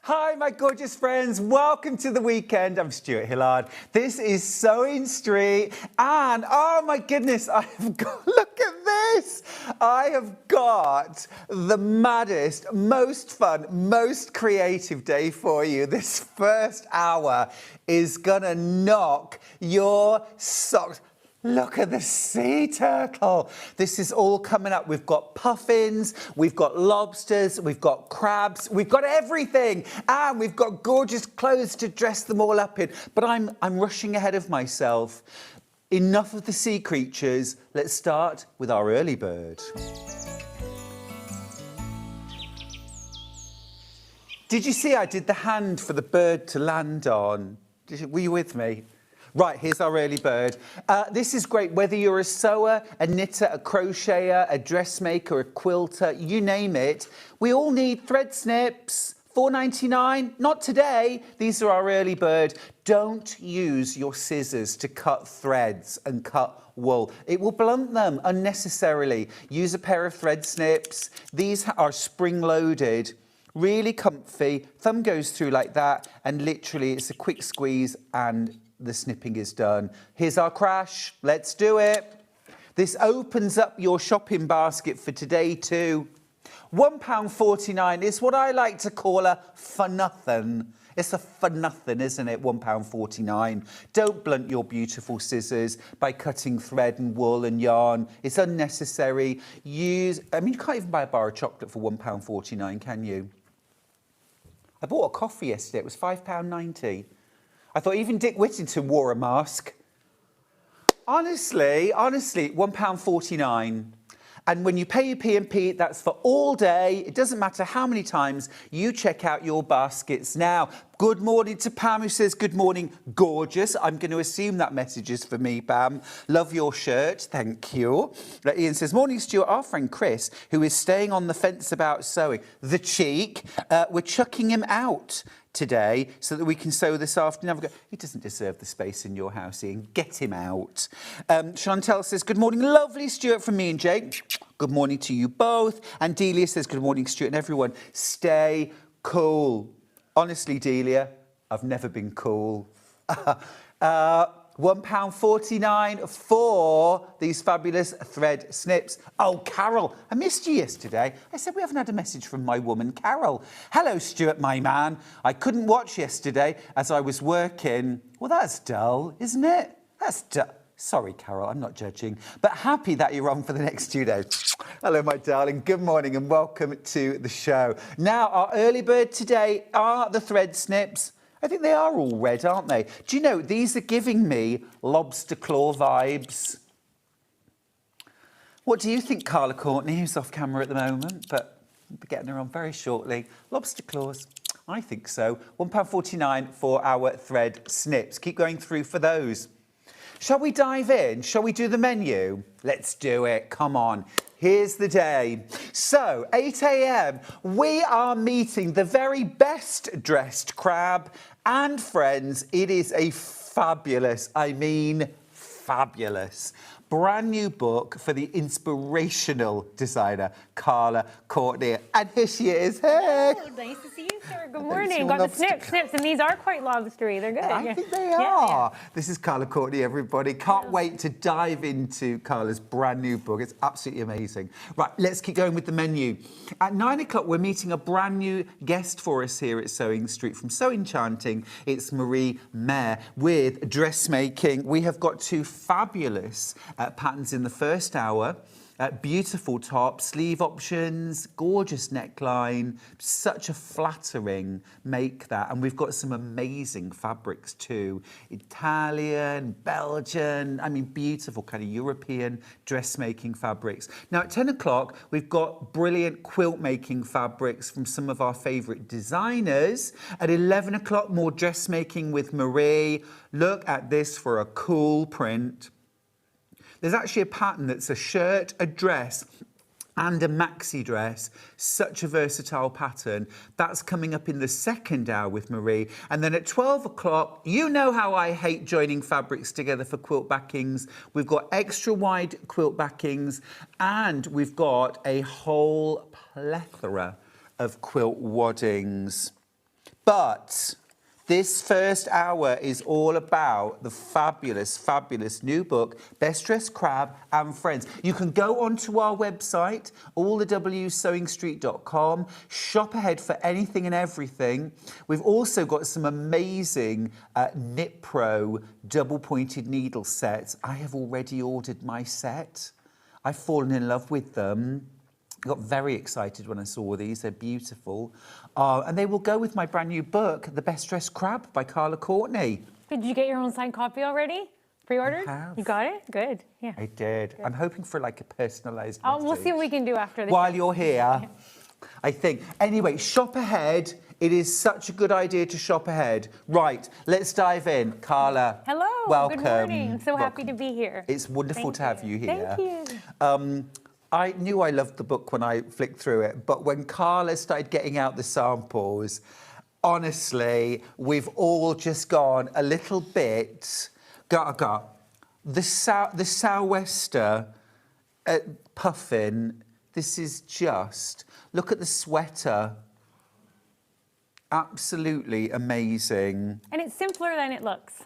Hi, my gorgeous friends. Welcome to the weekend. I'm Stuart Hillard. This is Sewing Street. And, oh my goodness, look at this. I have got the maddest, most fun, most creative day for you. This first hour is gonna knock your socks. Look at the sea turtle. This is all coming up. We've got puffins, we've got lobsters, we've got crabs, we've got everything. And we've got gorgeous clothes to dress them all up in. But I'm rushing ahead of myself. Enough of the sea creatures. Let's start with our early bird. Did you see I did the hand for the bird to land on? Were you with me? Right, here's our early bird. This is great, whether you're a sewer, a knitter, a crocheter, a dressmaker, a quilter, you name it. We all need thread snips. $4.99, not today. These are our early bird. Don't use your scissors to cut threads and cut wool. It will blunt them unnecessarily. Use a pair of thread snips. These are spring-loaded. Really comfy. Thumb goes through like that, and literally it's a quick squeeze and the snipping is done. Here's our crash. Let's do it. This opens up your shopping basket for today too. £1.49 is what I like to call a for nothing. It's a for nothing, isn't it? £1.49. Don't blunt your beautiful scissors by cutting thread and wool and yarn. It's unnecessary. You can't even buy a bar of chocolate for £1.49, can you? I bought a coffee yesterday. It was £5.90. I thought even Dick Whittington wore a mask. Honestly, £1.49. And when you pay your P&P, that's for all day. It doesn't matter how many times you check out your baskets. Now, good morning to Pam, who says, good morning, gorgeous. I'm going to assume that message is for me, Pam. Love your shirt, thank you. Ian says, morning, Stuart. Our friend Chris, who is staying on the fence about sewing. The cheek. We're chucking him out today so that we can sew this afternoon. He doesn't deserve the space in your house, Ian. Get him out. Chantel says, good morning, lovely Stuart, from me and Jake. Good morning to you both. And Delia says, good morning, Stuart, and everyone. Stay cool. Honestly, Delia, I've never been cool. £1.49 for these fabulous thread snips. Oh, Carol, I missed you yesterday. I said we haven't had a message from my woman, Carol. Hello, Stuart, my man. I couldn't watch yesterday as I was working. Well, that's dull, isn't it? That's dull. Sorry, Carol, I'm not judging, but happy that you're on for the next 2 days. Hello, my darling. Good morning and welcome to the show. Now, our early bird today are the thread snips. I think they are all red, aren't they? Do you know, these are giving me lobster claw vibes. What do you think, Carla Courtney, who's off camera at the moment, but we'll be getting her on very shortly. Lobster claws. I think so. £1.49 for our thread snips. Keep going through for those. Shall we dive in? Shall we do the menu? Let's do it. Come on. Here's the day. So, 8 a.m, we are meeting the very best dressed crab. And friends, it is a fabulous, fabulous, brand new book for the inspirational designer, Carla Courtney. And here she is. Hey! Oh, nice to see you, sir. Good morning. Got the snips, and these are quite lobstery. They're good. I think they are. Yeah. This is Carla Courtney, everybody. Can't wait to dive into Carla's brand new book. It's absolutely amazing. Right, let's keep going with the menu. At 9 o'clock, we're meeting a brand new guest for us here at Sewing Street from Sew Enchanting. It's Marie Mayer with dressmaking. We have got two fabulous patterns in the first hour. Beautiful top, sleeve options, gorgeous neckline, such a flattering make that. And we've got some amazing fabrics too. Italian, Belgian, beautiful kind of European dressmaking fabrics. Now at 10 o'clock, we've got brilliant quilt making fabrics from some of our favourite designers. At 11 o'clock, more dressmaking with Marie. Look at this for a cool print. There's actually a pattern that's a shirt, a dress, and a maxi dress. Such a versatile pattern. That's coming up in the second hour with Marie. And then at 12 o'clock, you know how I hate joining fabrics together for quilt backings. We've got extra wide quilt backings, and we've got a whole plethora of quilt waddings. But this first hour is all about the fabulous, fabulous new book, Best Dressed Crab and Friends. You can go onto our website, allthewsewingstreet.com, shop ahead for anything and everything. We've also got some amazing Knit Pro double-pointed needle sets. I have already ordered my set. I've fallen in love with them. I got very excited when I saw these. They're beautiful. And they will go with my brand new book, The Best Dressed Crab by Carla Courtney. Did you get your own signed copy already? Pre-ordered? I have. You got it? Good. Yeah. I did. Good. I'm hoping for like a personalised Oh, we'll message. see what we can do after this. While you're here, I think. Anyway, shop ahead. It is such a good idea to shop ahead. Right, let's dive in. Carla, Hello. welcome. Good morning. I'm so happy Welcome. to be here. It's wonderful to have you here. Thank you. I knew I loved the book when I flicked through it, but when Carla started getting out the samples, honestly, we've all just gone a little bit gaga. The sou'wester puffin, this is just, look at the sweater. Absolutely amazing. And it's simpler than it looks.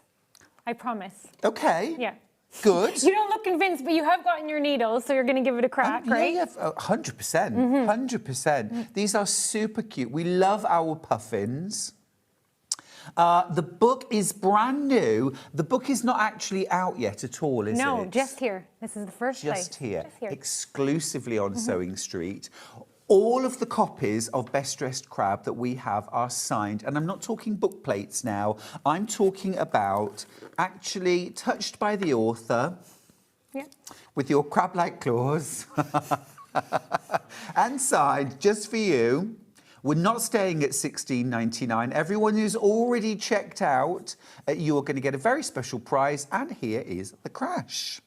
I promise. Okay. Yeah. Good. You don't look convinced, but you have gotten your needles, so you're going to give it a crack, right? Yeah, 100%. 100%. These are super cute. We love our puffins. The book is brand new. The book is not actually out yet at all, is it? No, just here. This is the first place. Just here. Just here. Exclusively on Sewing Street. All of the copies of Best Dressed Crab that we have are signed. And I'm not talking book plates now. I'm talking about actually touched by the author. Yeah. With your crab-like claws. And signed just for you. We're not staying at $16.99. Everyone who's already checked out, you are going to get a very special prize. And here is the crash.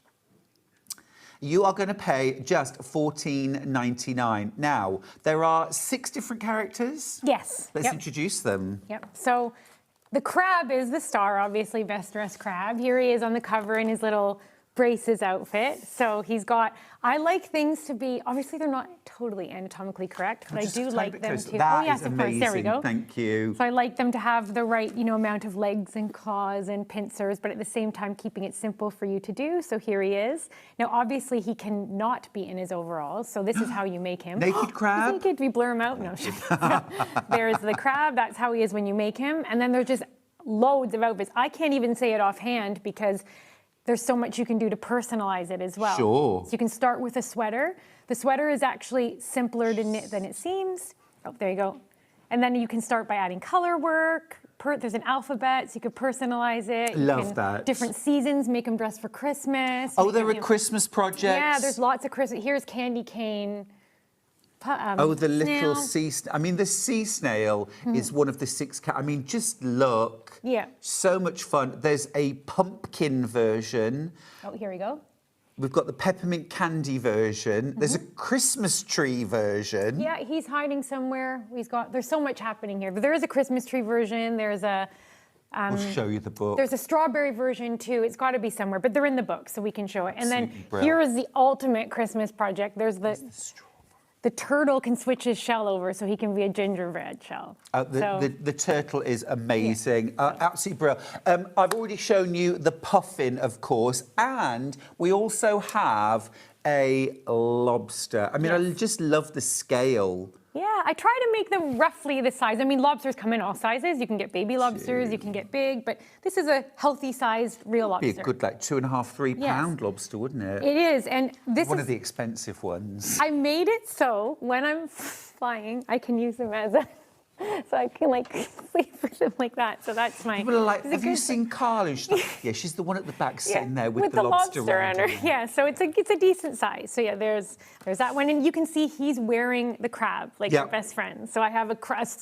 You are going to pay just $14.99. Now, there are 6 different characters. Yes. Let's introduce them. Yep. So the crab is the star, obviously, Best Dressed Crab. Here he is on the cover in his little braces outfit. So he's got, I like things to be, obviously they're not totally anatomically correct, but I do like them to, That oh yes, is of course, there we amazing. go. Thank you. So I like them to have the right, amount of legs and claws and pincers, but at the same time keeping it simple for you to do. So here he is. Now, obviously he cannot be in his overalls, so this is how you make him. Naked crab? Naked, we blur him out? No. There's the crab, that's how he is when you make him. And then there's just loads of outfits. I can't even say it offhand because there's so much you can do to personalize it as well. Sure. So you can start with a sweater. The sweater is actually simpler to knit than it seems. Oh, there you go. And then you can start by adding color work. There's an alphabet, so you could personalize it. Love that. Different seasons, make them dress for Christmas. Oh, there are Christmas projects. Yeah, there's lots of Christmas. Here's Candy Cane. Oh, the little snail. sea... I mean, the sea snail is one of the 6... I mean, just look. Yeah. So much fun. There's a pumpkin version. Oh, here we go. We've got the peppermint candy version. There's a Christmas tree version. Yeah, he's hiding somewhere. There's so much happening here. But there is a Christmas tree version. There's a... We'll show you the book. There's a strawberry version too. It's got to be somewhere, but they're in the book, so we can show it. And then Brilliant. here is the ultimate Christmas project. There's the turtle can switch his shell over so he can be a gingerbread shell. The turtle is amazing. Absolutely brilliant. I've already shown you the puffin, of course, and we also have a lobster. I mean, I just love the scale. Yeah, I try to make them roughly the size. I mean, lobsters come in all sizes. You can get baby lobsters, you can get big, but this is a healthy-sized real lobster. Be a good, like, 2.5, 3 pound lobster, wouldn't it? It is, and this one is of the expensive ones. I made it so when I'm flying, I can use them as a... So I can like sleep with them like that. So that's my. People are like, have you seen Carla? Yeah, she's the one at the back sitting there with the lobster on her. Yeah, so it's a decent size. So yeah, there's that one, and you can see he's wearing the crab like your best friend. So I have a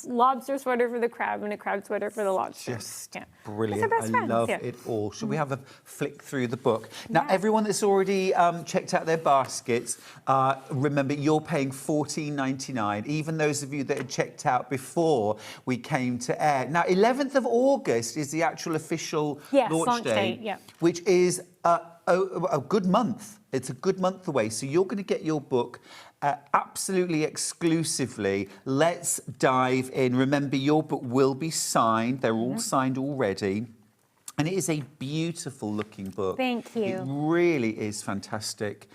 lobster sweater for the crab and a crab sweater for the lobster. Just brilliant. I love it all. Should we have a flick through the book? Now, everyone that's already checked out their baskets, remember you're paying $14.99. Even those of you that had checked out before we came to air. Now, 11th of August is the actual official launch date, which is a good month. It's a good month away. So you're going to get your book absolutely exclusively. Let's dive in. Remember, your book will be signed. They're all signed already. And it is a beautiful looking book. Thank you. It really is fantastic.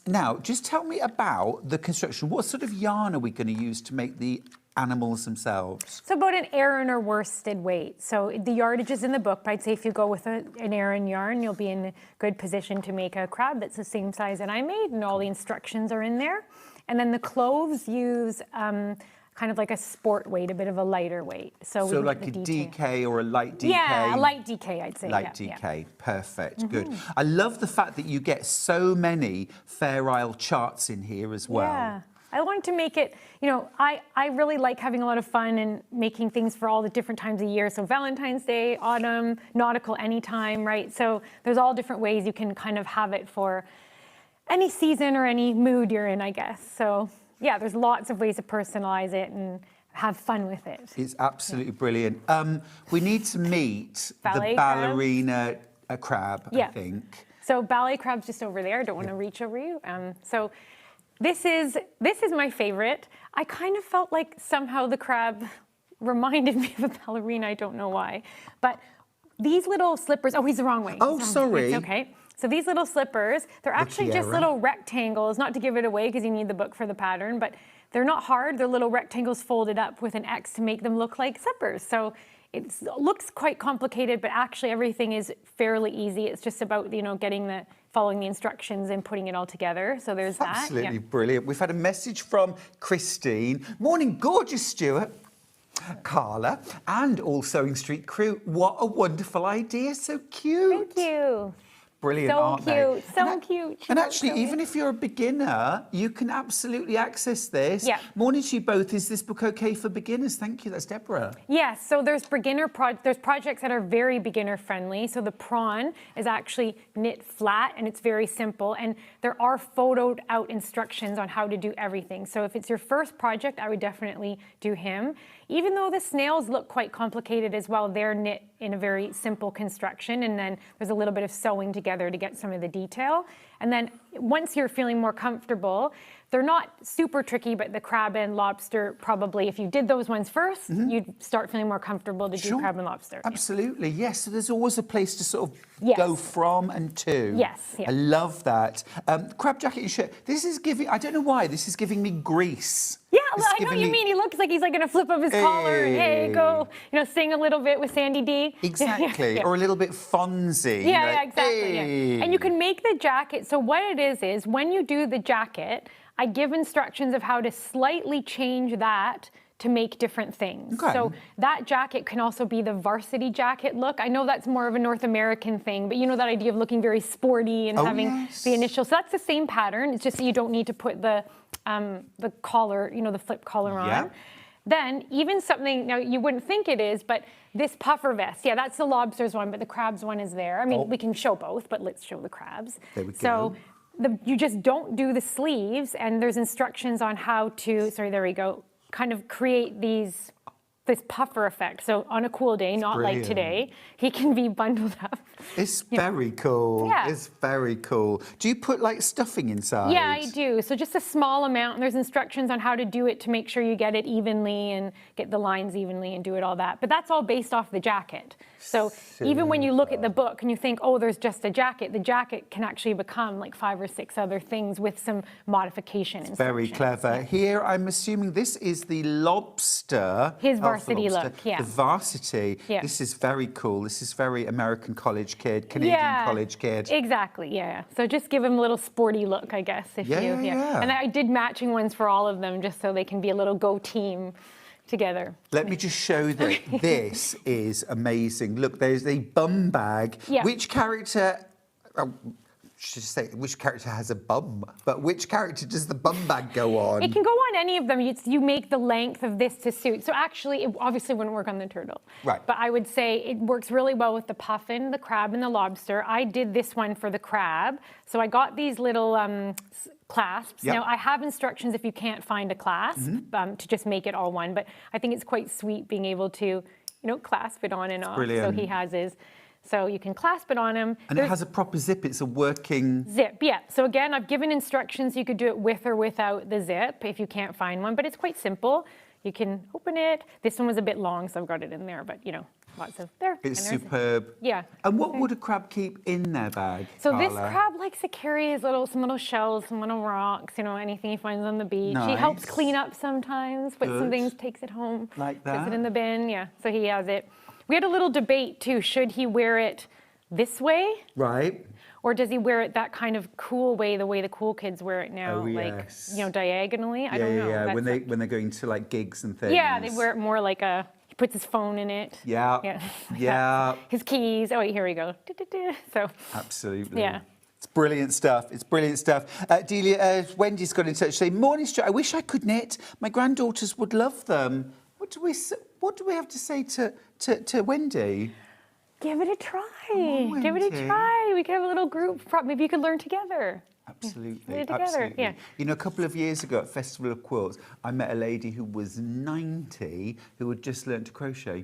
Now, just tell me about the construction. What sort of yarn are we going to use to make the animals themselves? So about an Aran or worsted weight. So the yardage is in the book, but I'd say if you go with an Aran yarn, you'll be in a good position to make a crab that's the same size that I made, and all the instructions are in there. And then the cloves use kind of like a sport weight, a bit of a lighter weight. So like a DK or a light DK? Yeah, a light DK, I'd say. Light DK, perfect, good. I love the fact that you get so many Fair Isle charts in here as well. Yeah. I wanted to make it, I really like having a lot of fun and making things for all the different times of year. So Valentine's Day, autumn, nautical anytime, right? So there's all different ways you can kind of have it for any season or any mood you're in, I guess. So yeah, there's lots of ways to personalize it and have fun with it. It's absolutely brilliant. We need to meet Ballet the ballerina crab, Yeah. I think. So ballet crab's just over there. I don't want to reach over you. So this is my favorite. I kind of felt like somehow the crab reminded me of a ballerina. I don't know why. But these little slippers, he's the wrong way. Oh, sorry. It's okay. So these little slippers, they're actually just little rectangles, not to give it away because you need the book for the pattern, but they're not hard. They're little rectangles folded up with an X to make them look like slippers. So it looks quite complicated, but actually everything is fairly easy. It's just about, following the instructions and putting it all together. So there's that. Absolutely brilliant. We've had a message from Christine. Morning, gorgeous Stuart. Carla, and all Sewing Street crew. What a wonderful idea. So cute. Thank you. Brilliant, so aren't cute, they? So cute. And actually, even if you're a beginner, you can absolutely access this. Yeah. Morning to you both. Is this book okay for beginners? Thank you. That's Deborah. Yes. So there's there's projects that are very beginner friendly. So the prawn is actually knit flat and it's very simple. And there are photoed out instructions on how to do everything. So if it's your first project, I would definitely do him. Even though the snails look quite complicated as well, they're knit in a very simple construction, and then there's a little bit of sewing together to get some of the detail. And then once you're feeling more comfortable, they're not super tricky, but the crab and lobster, probably, if you did those ones first, you'd start feeling more comfortable to do crab and lobster. Absolutely, yes. So there's always a place to sort of go from and to. Yes. I love that. Crab jacket and shirt. This is giving, I don't know why, this is giving me Grease. Yeah, I know what you mean. He looks like he's like going to flip up his collar and, hey, go, sing a little bit with Sandy D. Exactly, or a little bit Fonzie. Yeah, exactly. Yeah. And you can make the jacket. So what it is when you do the jacket, I give instructions of how to slightly change that to make different things. Okay. So that jacket can also be the varsity jacket look. I know that's more of a North American thing, but you know that idea of looking very sporty and having the initial. So that's the same pattern. It's just that you don't need to put the collar, the flip collar on. Yeah. Then even something, now you wouldn't think it is, but this puffer vest, that's the lobster's one, but the crab's one is there. I mean, we can show both, but let's show the crabs. There we go. So you just don't do the sleeves, and there's instructions on how to, kind of create this puffer effect. So on a cool day, not like today, he can be bundled up. It's very cool. Yeah. It's very cool. Do you put like stuffing inside? Yeah, I do. So just a small amount, and there's instructions on how to do it to make sure you get it evenly and get the lines evenly and do it all that. But that's all based off the jacket. So even when you look at the book and you think, there's just a jacket, the jacket can actually become like 5 or 6 other things with some modification. Very clever. Here, I'm assuming this is the lobster. His varsity look, The varsity. Yeah. This is very cool. This is very American college kid, Canadian college kid. Exactly, yeah. So just give him a little sporty look, I guess. Yeah. And I did matching ones for all of them just so they can be a little go team together. Let me just show that this is amazing. Look, there's a bum bag. Yeah. Which character... should say which character has a bum, but which character does the bum bag go on? It can go on any of them. You make the length of this to suit. So actually, it obviously wouldn't work on the turtle. Right. But I would say it works really well with the puffin, the crab, and the lobster. I did this one for the crab. So I got these little clasps. Yep. Now, I have instructions if you can't find a clasp to just make it all one. But I think it's quite sweet being able to, clasp it on and off. Brilliant. So he has his. So you can clasp it on him. And it has a proper zip. It's a working... Zip, yeah. So again, I've given instructions. You could do it with or without the zip if you can't find one, but it's quite simple. You can open it. This one was a bit long, so I've got it in there, but you know, lots of there. It's superb. Yeah. And what would a crab keep in their bag, So Carla? this crab likes to carry some little shells, some little rocks, you know, anything he finds on the beach. He helps Nice. clean up sometimes, puts some Good. things, takes it home. Like Puts that? it in the bin, yeah. So he has it. We had a little debate too. Should he wear it this way? Right. Or does he wear it that kind of cool way, the way the cool kids wear it now, Oh, like, yes. you know, diagonally? I don't know. Yeah. That's When they're going to like gigs and things. yeah, they wear it more like he puts his phone in it. Yeah. Yeah. Yeah. His keys. Oh, wait, here we go. So, Absolutely. yeah. It's brilliant stuff. It's brilliant stuff. Delia, Wendy's got in touch saying, "Morning, Stuart. I wish I could knit. My granddaughters would love them." What do we have to say to Wendy? give it a try. on, Give it a Wendy. try. We could have a little group. Maybe you could learn together. Absolutely, Put it together, absolutely. yeah. You know, a couple of years ago at Festival of Quilts, I met a lady who was 90 who had just learnt to crochet.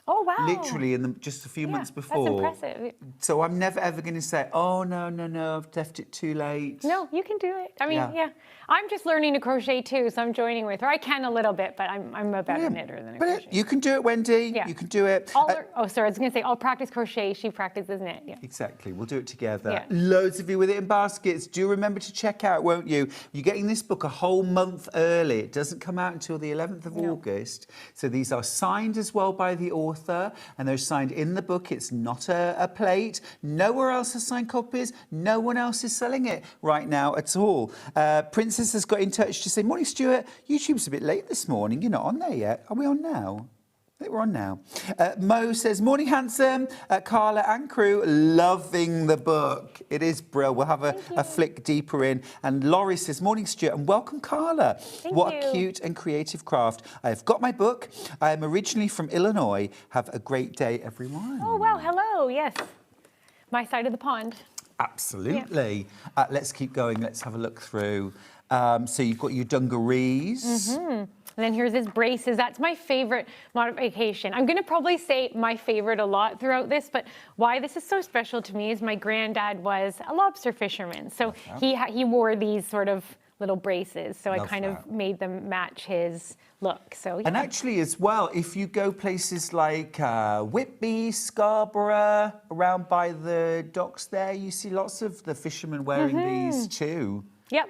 Oh, wow. Literally just a few months before. That's impressive. So I'm never ever going to say, "Oh no, I've left it too late." No, you can do it. I mean, Yeah. I'm just learning to crochet too, so I'm joining with her. I can a little bit, but I'm a better knitter than a Brilliant. crochet. You can do it, Wendy. Yeah. You can do it. Sorry, I was going to say, I'll practice crochet. She practices knit. Yeah. Exactly. We'll do it together. Yeah. Loads of you with it in baskets. Do remember to check out, won't you? You're getting this book a whole month early. It doesn't come out until the 11th of August. So these are signed as well by the author, and they're signed in the book. It's not a plate. Nowhere else has signed copies. No one else is selling it right now at all. Princess has got in touch to say, "Morning, Stuart. YouTube's a bit late this morning. You're not on there yet. Are we on now?" I think we're on now. Mo says, "Morning, handsome. Carla and crew, loving the book. It is brilliant. We'll have a flick deeper in." And Laurie says, "Morning, Stuart, and welcome, Carla. What a cute and creative craft. I've got my book. I am originally from Illinois. Have a great day, everyone." Oh, wow. Hello. Yes. My side of the pond. Absolutely. Let's keep going. Let's have a look through. So you've got your dungarees. And then here's his braces. That's my favorite modification. I'm going to probably say my favorite a lot throughout this, but why this is so special to me is my granddad was a lobster fisherman. So he wore these sort of little braces. So I kind of made them match his look. So And actually as well, if you go places like Whitby, Scarborough, around by the docks there, you see lots of the fishermen wearing these too. Yep.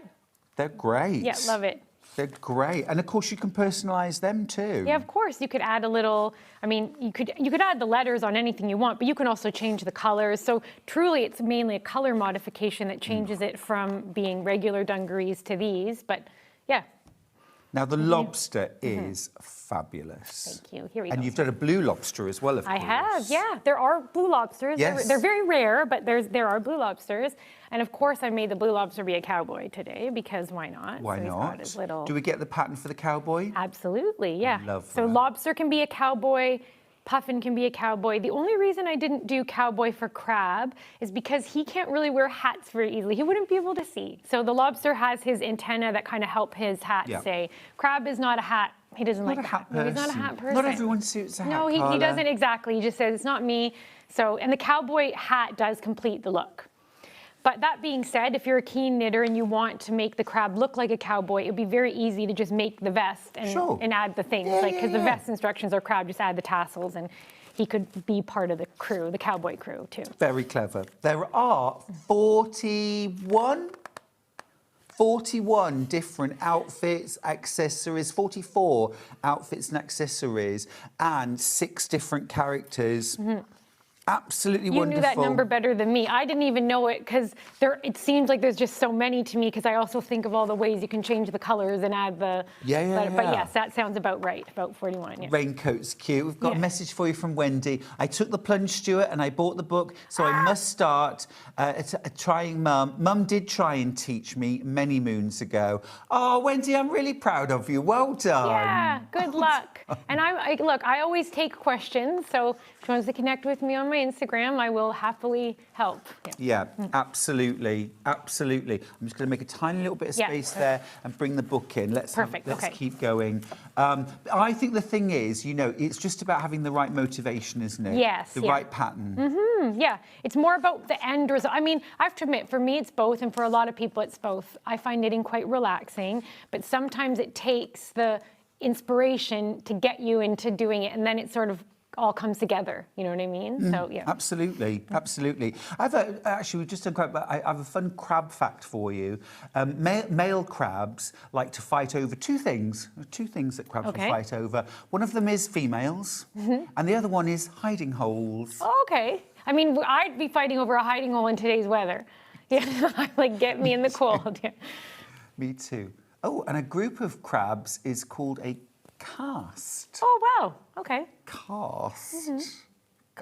They're great. Yeah, love it. They're great. And of course you can personalise them too. Yeah, of course. You could add a little, I mean, you could add the letters on anything you want, but you can also change the colors. So truly it's mainly a color modification that changes it from being regular dungarees to these. But yeah. Now the lobster is fabulous. Thank you. Here we go. And you've done a blue lobster as well, of course. I have, yeah. There are blue lobsters. Yes. They're very rare, but there are blue lobsters. And of course, I made the blue lobster be a cowboy today because why not? Why so he's got not? his little... Do we get the pattern for the cowboy? Absolutely, yeah. Love So that. lobster can be a cowboy. Puffin can be a cowboy. The only reason I didn't do cowboy for crab is because he can't really wear hats very easily. He wouldn't be able to see. So the lobster has his antenna that kind of help his hat say. Crab is not a hat. He doesn't Not like a hat that. No, he's not a hat person. Not everyone suits a hat, No, he Carla. doesn't exactly. He just says, it's not me. So, and the cowboy hat does complete the look. But that being said, if you're a keen knitter and you want to make the crab look like a cowboy, it would be very easy to just make the vest and add the things. Because the vest instructions are crab, just add the tassels, and he could be part of the crew, the cowboy crew too. Very clever. There are 41 different outfits, accessories, 44 outfits and accessories, and 6 different characters. Absolutely wonderful. You knew that number better than me. I didn't even know it because it seems like there's just so many to me because I also think of all the ways you can change the colors and add the... But yes, that sounds about right, about 41. Yeah. Raincoat's cute. We've got a message for you from Wendy. "I took the plunge, Stuart, and I bought the book, so I must start trying Mum. Mum did try and teach me many moons ago." Oh, Wendy, I'm really proud of you. Well done. Yeah, good luck. And look, I always take questions, so if she wants to connect with me on my Instagram. I will happily help. Yeah, absolutely, absolutely. I'm just going to make a tiny little bit of space there and bring the book in. Let's keep going. I think the thing is, you know, it's just about having the right motivation, isn't it? Yes. The right pattern. Yeah, it's more about the end result. I mean, I have to admit, for me, it's both, and for a lot of people, it's both. I find knitting quite relaxing, but sometimes it takes the inspiration to get you into doing it, and then it sort of all comes together. You know what I mean? So yeah. Absolutely, absolutely. Actually, we've just done quite. I have a fun crab fact for you. Male crabs like to fight over two things. Two things that crabs will fight over. One of them is females, and the other one is hiding holes. Oh, okay. I mean, I'd be fighting over a hiding hole in today's weather. Yeah, like get me in the cold. Yeah. Me too. Oh, and a group of crabs is called a cast. Oh, wow. Okay. Cast.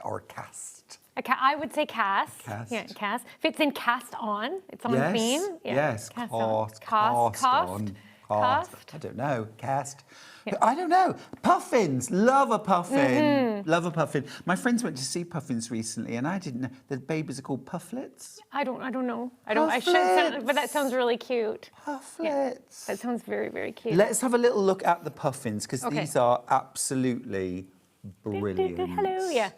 Or cast. I would say cast. Yeah, cast. Fits in cast on. It's on theme. Yeah. Yes, cast. On. I don't know. Cast. Yeah. I don't know. Puffins. Love a puffin. Love a puffin. My friends went to see puffins recently, and I didn't know the babies are called pufflets. I don't know. I should, but that sounds really cute. Pufflets. Yeah, that sounds very, very cute. Let's have a little look at the puffins because these are absolutely brilliant. Hello. Yeah.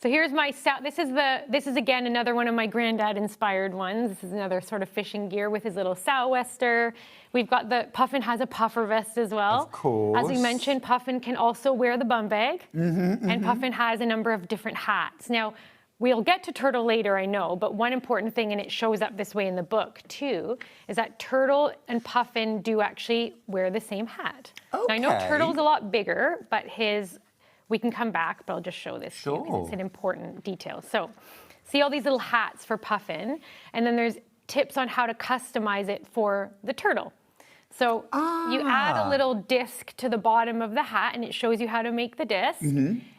So here's my this is again another one of my granddad inspired ones. This is another sort of fishing gear with his little sou'wester. We've got Puffin has a puffer vest as well. Of course. As we mentioned, Puffin can also wear the bum bag. And Puffin has a number of different hats. Now, we'll get to Turtle later, I know, but one important thing, and it shows up this way in the book too, is that Turtle and Puffin do actually wear the same hat. Okay. Now, I know Turtle's a lot bigger, but we can come back, but I'll just show this to you because it's an important detail. So, see all these little hats for Puffin, and then there's tips on how to customize it for the turtle. So you add a little disc to the bottom of the hat, and it shows you how to make the disc.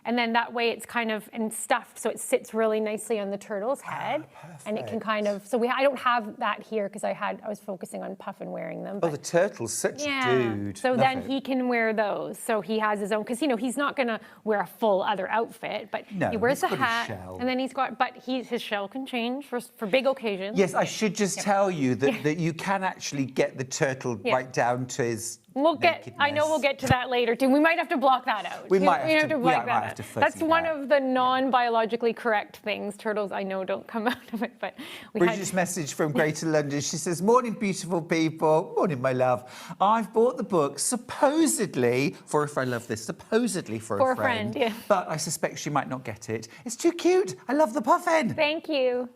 And then that way it's kind of stuffed, so it sits really nicely on the turtle's head. And it can kind of, I don't have that here because I was focusing on Puffin wearing them. Oh, the turtle's such a dude. So then he can wear those. So he has his own, because he's not going to wear a full other outfit, but he wears the hat, and then his shell can change for big occasions. Yes, I should just tell you that you can actually get the turtle right down to his I know we'll get to that later too. We might have to block that out. We might have to block that out. That's one of the non-biologically correct things. Turtles, I know, don't come out of it, but Bridget's message from Greater London. She says, "Morning, beautiful people. Morning, my love. I've bought the book supposedly for a friend. For a friend, yeah. But I suspect she might not get it. It's too cute. I love the puffin. Thank you.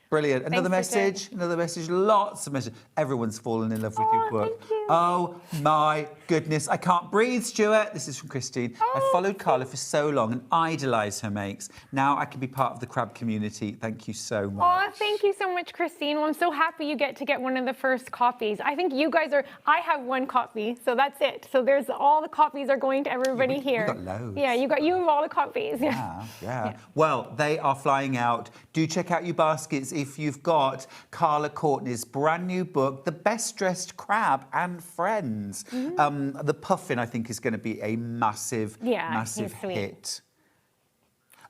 Brilliant. Another message. Lots of messages. Everyone's fallen in love with your book. Thank you. Oh, my goodness. I can't breathe, Stuart. This is from Christine. I followed Carla for so long and idolised her makes. Now I can be part of the crab community. Thank you so much. Oh, thank you so much, Christine. Well, I'm so happy you get to get one of the first copies. I think you guys I have one copy, so that's it. So there's all the copies are going to everybody here. You've got loads. Yeah, you have all the copies. Yeah. Well, they are flying out. Do check out your baskets if you've got Carla Courtney's brand new book, The Best Dressed Crab and Friends. The puffin, I think, is going to be a massive hit.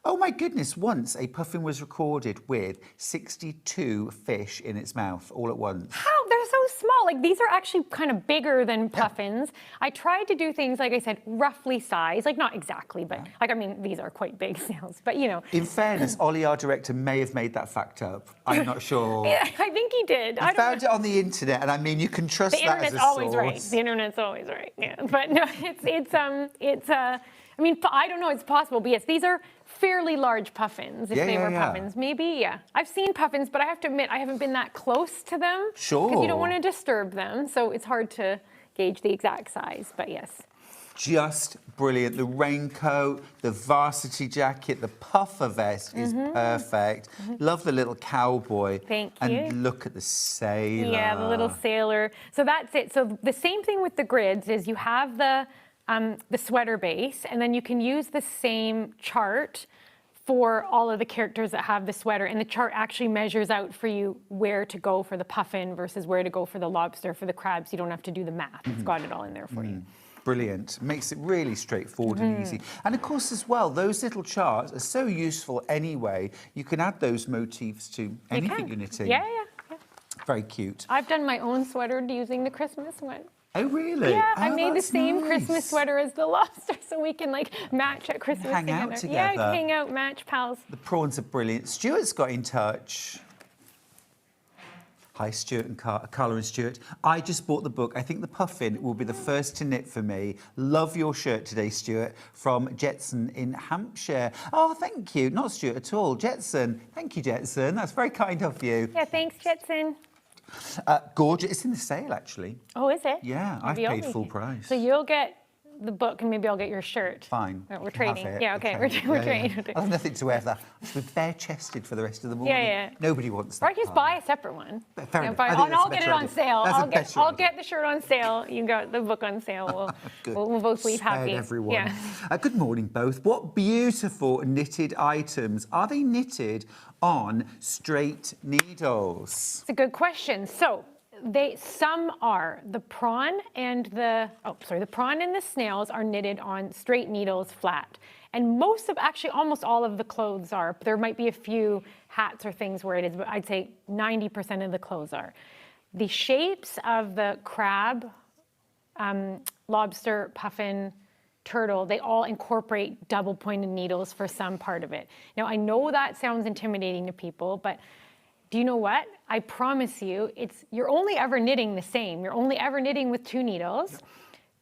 Oh my goodness, once a puffin was recorded with 62 fish in its mouth all at once. How? They're so small. Like, these are actually kind of bigger than puffins. I tried to do things, like I said, roughly size, like not exactly, but these are quite big snails, but In fairness, Ollie, our director, may have made that fact up. I'm not sure. Yeah, I think he did. I found it on the internet, and I mean, you can trust that as a source. Always right. The internet's always right. Yeah, but no, I don't know. It's possible, but yes, these are fairly large puffins. If they were puffins, maybe. I've seen puffins, but I have to admit I haven't been that close to them. Sure. Because you don't want to disturb them, so it's hard to gauge the exact size. But yes. Just brilliant. The raincoat, the varsity jacket, the puffer vest is perfect. Love the little cowboy. Thank you. And look at the sailor. Yeah, the little sailor. So that's it. So the same thing with the grids is you have the sweater base, and then you can use the same chart for all of the characters that have the sweater, and the chart actually measures out for you where to go for the puffin versus where to go for the lobster, for the crabs. You don't have to do the math. It's got it all in there for you. Brilliant. Makes it really straightforward and easy. And of course, as well, those little charts are so useful anyway. You can add those motifs to anything you're knitting. Yeah. Very cute. I've done my own sweater using the Christmas one. Oh, really? Yeah, Oh, I made the that's same nice. Christmas sweater as the lobster, so we can like match at Christmas Hang out Yeah, together. hang out, match, pals. The prawns are brilliant. Stuart's got in touch. Hi, Stuart and Carla and Stuart. I just bought the book. I think the puffin will be the first to knit for me. Love your shirt today, Stuart, from Jetson in Hampshire. Oh, thank you. Not Stuart at all. Jetson. Thank you, Jetson. That's very kind of you. Yeah, thanks, Jetson. Gorgeous. It's in the sale, actually. Oh, is it? Yeah, I've Maybe I'll paid make full it. price. So you'll get the book and maybe I'll get your shirt. Fine. We're You can have trading. it. Yeah, okay, we're trading. I'll have nothing to wear for that. I'll be bare-chested for the rest of the morning. Yeah. Nobody wants Or that. I can just Carla. buy a separate one. Fair enough. I think And that's I'll a get it better on idea. sale. That's a better I'll idea. get the shirt on sale. You got the book on sale. Good. We'll both leave Spared happy. everyone. Yeah. Good morning, both. What beautiful knitted items. Are they knitted on straight needles? It's a good question. So some are. The prawn and the snails are knitted on straight needles flat. And almost all of the clothes are. There might be a few hats or things where it is, but I'd say 90% of the clothes are. The shapes of the crab, lobster, puffin, turtle, they all incorporate double pointed needles for some part of it. Now, I know that sounds intimidating to people, but do you know what? I promise you, you're only ever knitting the same. You're only ever knitting with 2 needles.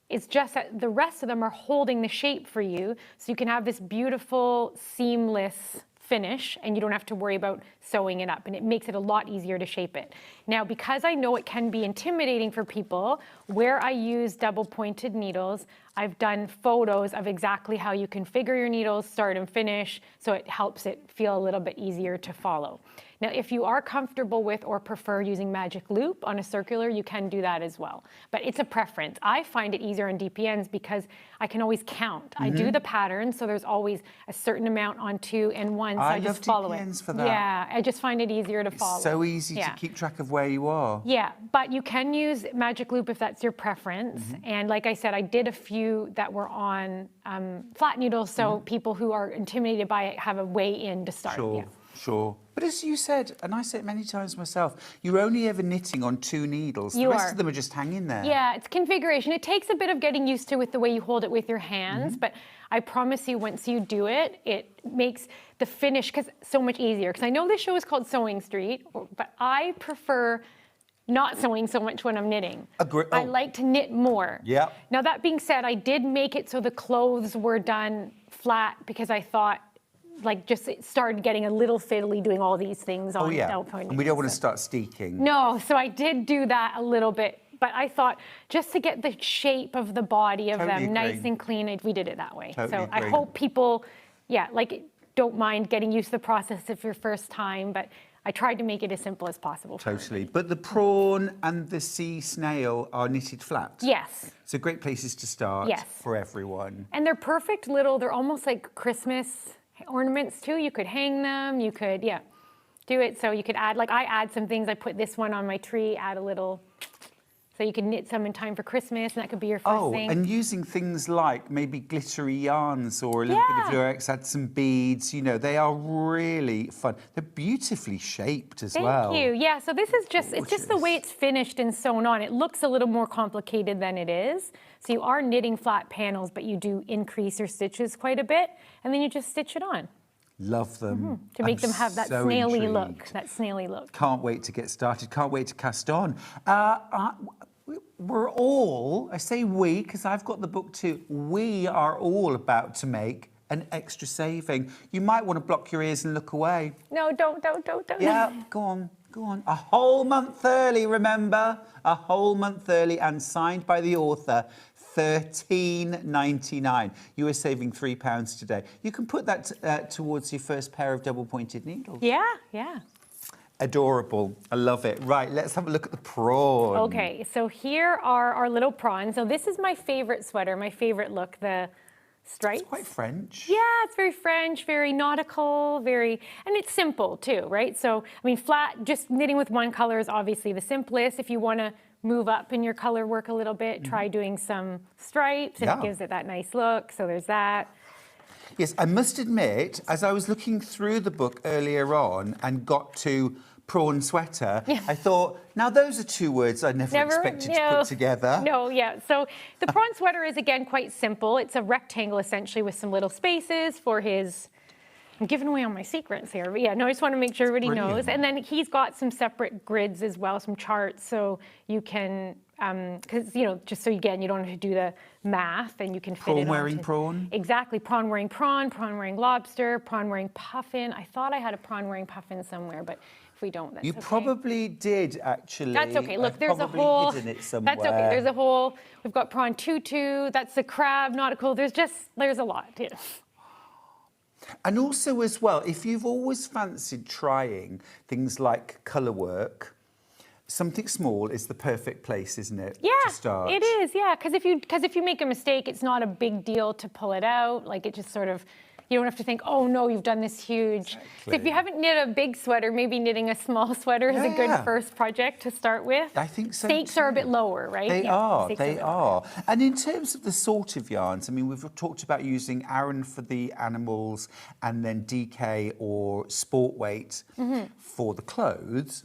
It's just that the rest of them are holding the shape for you, so you can have this beautiful, seamless finish, and you don't have to worry about sewing it up, and it makes it a lot easier to shape it. Now, because I know it can be intimidating for people, where I use double-pointed needles, I've done photos of exactly how you configure your needles, start and finish, so it helps it feel a little bit easier to follow. Now, if you are comfortable with or prefer using magic loop on a circular, you can do that as well. But it's a preference. I find it easier on DPNs because I can always count. I do the pattern, so there's always a certain amount on 2 and 1, so I just follow it. DPNs for that. Yeah, I just find it easier to follow. So easy to keep track of where you are. Yeah, but you can use magic loop if that's your preference. And like I said, I did a few that were on flat needles, so people who are intimidated by it have a way in to start. Sure. Yeah. Sure. But as you said, and I say it many times myself, you're only ever knitting on 2 needles. The rest of them are just hanging there. Yeah, it's configuration. It takes a bit of getting used to with the way you hold it with your hands, but I promise you once you do it, it makes the finish so much easier. Because I know this show is called Sewing Street, but I prefer not sewing so much when I'm knitting. I like to knit more. Yeah. Now that being said, I did make it so the clothes were done flat because I thought it started getting a little fiddly doing all these things on double-pointed. And we don't want to start steeking. No, so I did do that a little bit, but I thought just to get the shape of the body of them nice and clean, we did it that way. So I hope people, don't mind getting used to the process if your first time, but I tried to make it as simple as possible. Totally. But the prawn and the sea snail are knitted flat? Yes. So great places to start for everyone. And they're perfect they're almost like Christmas ornaments too. You could hang them, you could, do it. So you could add, I add some things. I put this one on my tree, add a little, so you can knit some in time for Christmas, and that could be your first thing. And using things like maybe glittery yarns or a little bit of lurex, add some beads, they are really fun. They're beautifully shaped as well. Thank you. Yeah, so this is it's just the way it's finished and sewn on. It looks a little more complicated than it is. So you are knitting flat panels, but you do increase your stitches quite a bit, and then you just stitch it on. Love them. To make them have that so snaily intrigued. look. Can't wait to get started. Can't wait to cast on. We're all, I say we, because I've got the book too, we are all about to make an extra saving. You might want to block your ears and look away. No, don't. Yeah, go on. A whole month early, remember? A whole month early and signed by the author. $13.99. You are saving £3 today. You can put that towards your first pair of double-pointed needles. Yeah. Adorable. I love it. Right, let's have a look at the prawn. Okay, so here are our little prawns. So this is my favorite sweater, my favorite look, the stripes. It's quite French. Yeah, it's very French, very nautical, and it's simple too, right? So, flat, just knitting with one color is obviously the simplest. If you want to move up in your color work a little bit, try doing some stripes, and it gives it that nice look. So there's that. Yes, I must admit, as I was looking through the book earlier on and got to prawn sweater, I thought, now those are two words I never expected to put together. No, yeah. So the prawn sweater is, again, quite simple. It's a rectangle, essentially, with some little spaces for his... I'm giving away all my secrets here, but yeah, no, I just want to make sure everybody knows. And then he's got some separate grids as well, some charts, so you can, because, you know, just so again, you don't have to do the math, and you can fit it on. Prawn wearing prawn? Exactly, prawn wearing prawn wearing lobster, prawn wearing puffin. I thought I had a prawn wearing puffin somewhere, but if we don't, that's You okay. probably did, actually. That's okay. Look, I've there's a probably whole. hidden it somewhere. That's okay. There's a whole. We've got prawn tutu. That's the crab nautical. There's a lot. Yeah. And also, as well, if you've always fancied trying things like colour work, something small is the perfect place, isn't it? Yeah, to start. it is. Yeah, because if you make a mistake, it's not a big deal to pull it out. Like, it just sort of. You don't have to think, oh no, you've done this huge. Exactly. So if you haven't knit a big sweater, maybe knitting a small sweater is a good first project to start with. I think so. Stakes are a bit lower, right? They are. Stakes They are. And in terms of the sort of yarns, I mean, we've talked about using Aran for the animals and then DK or sport weight for the clothes.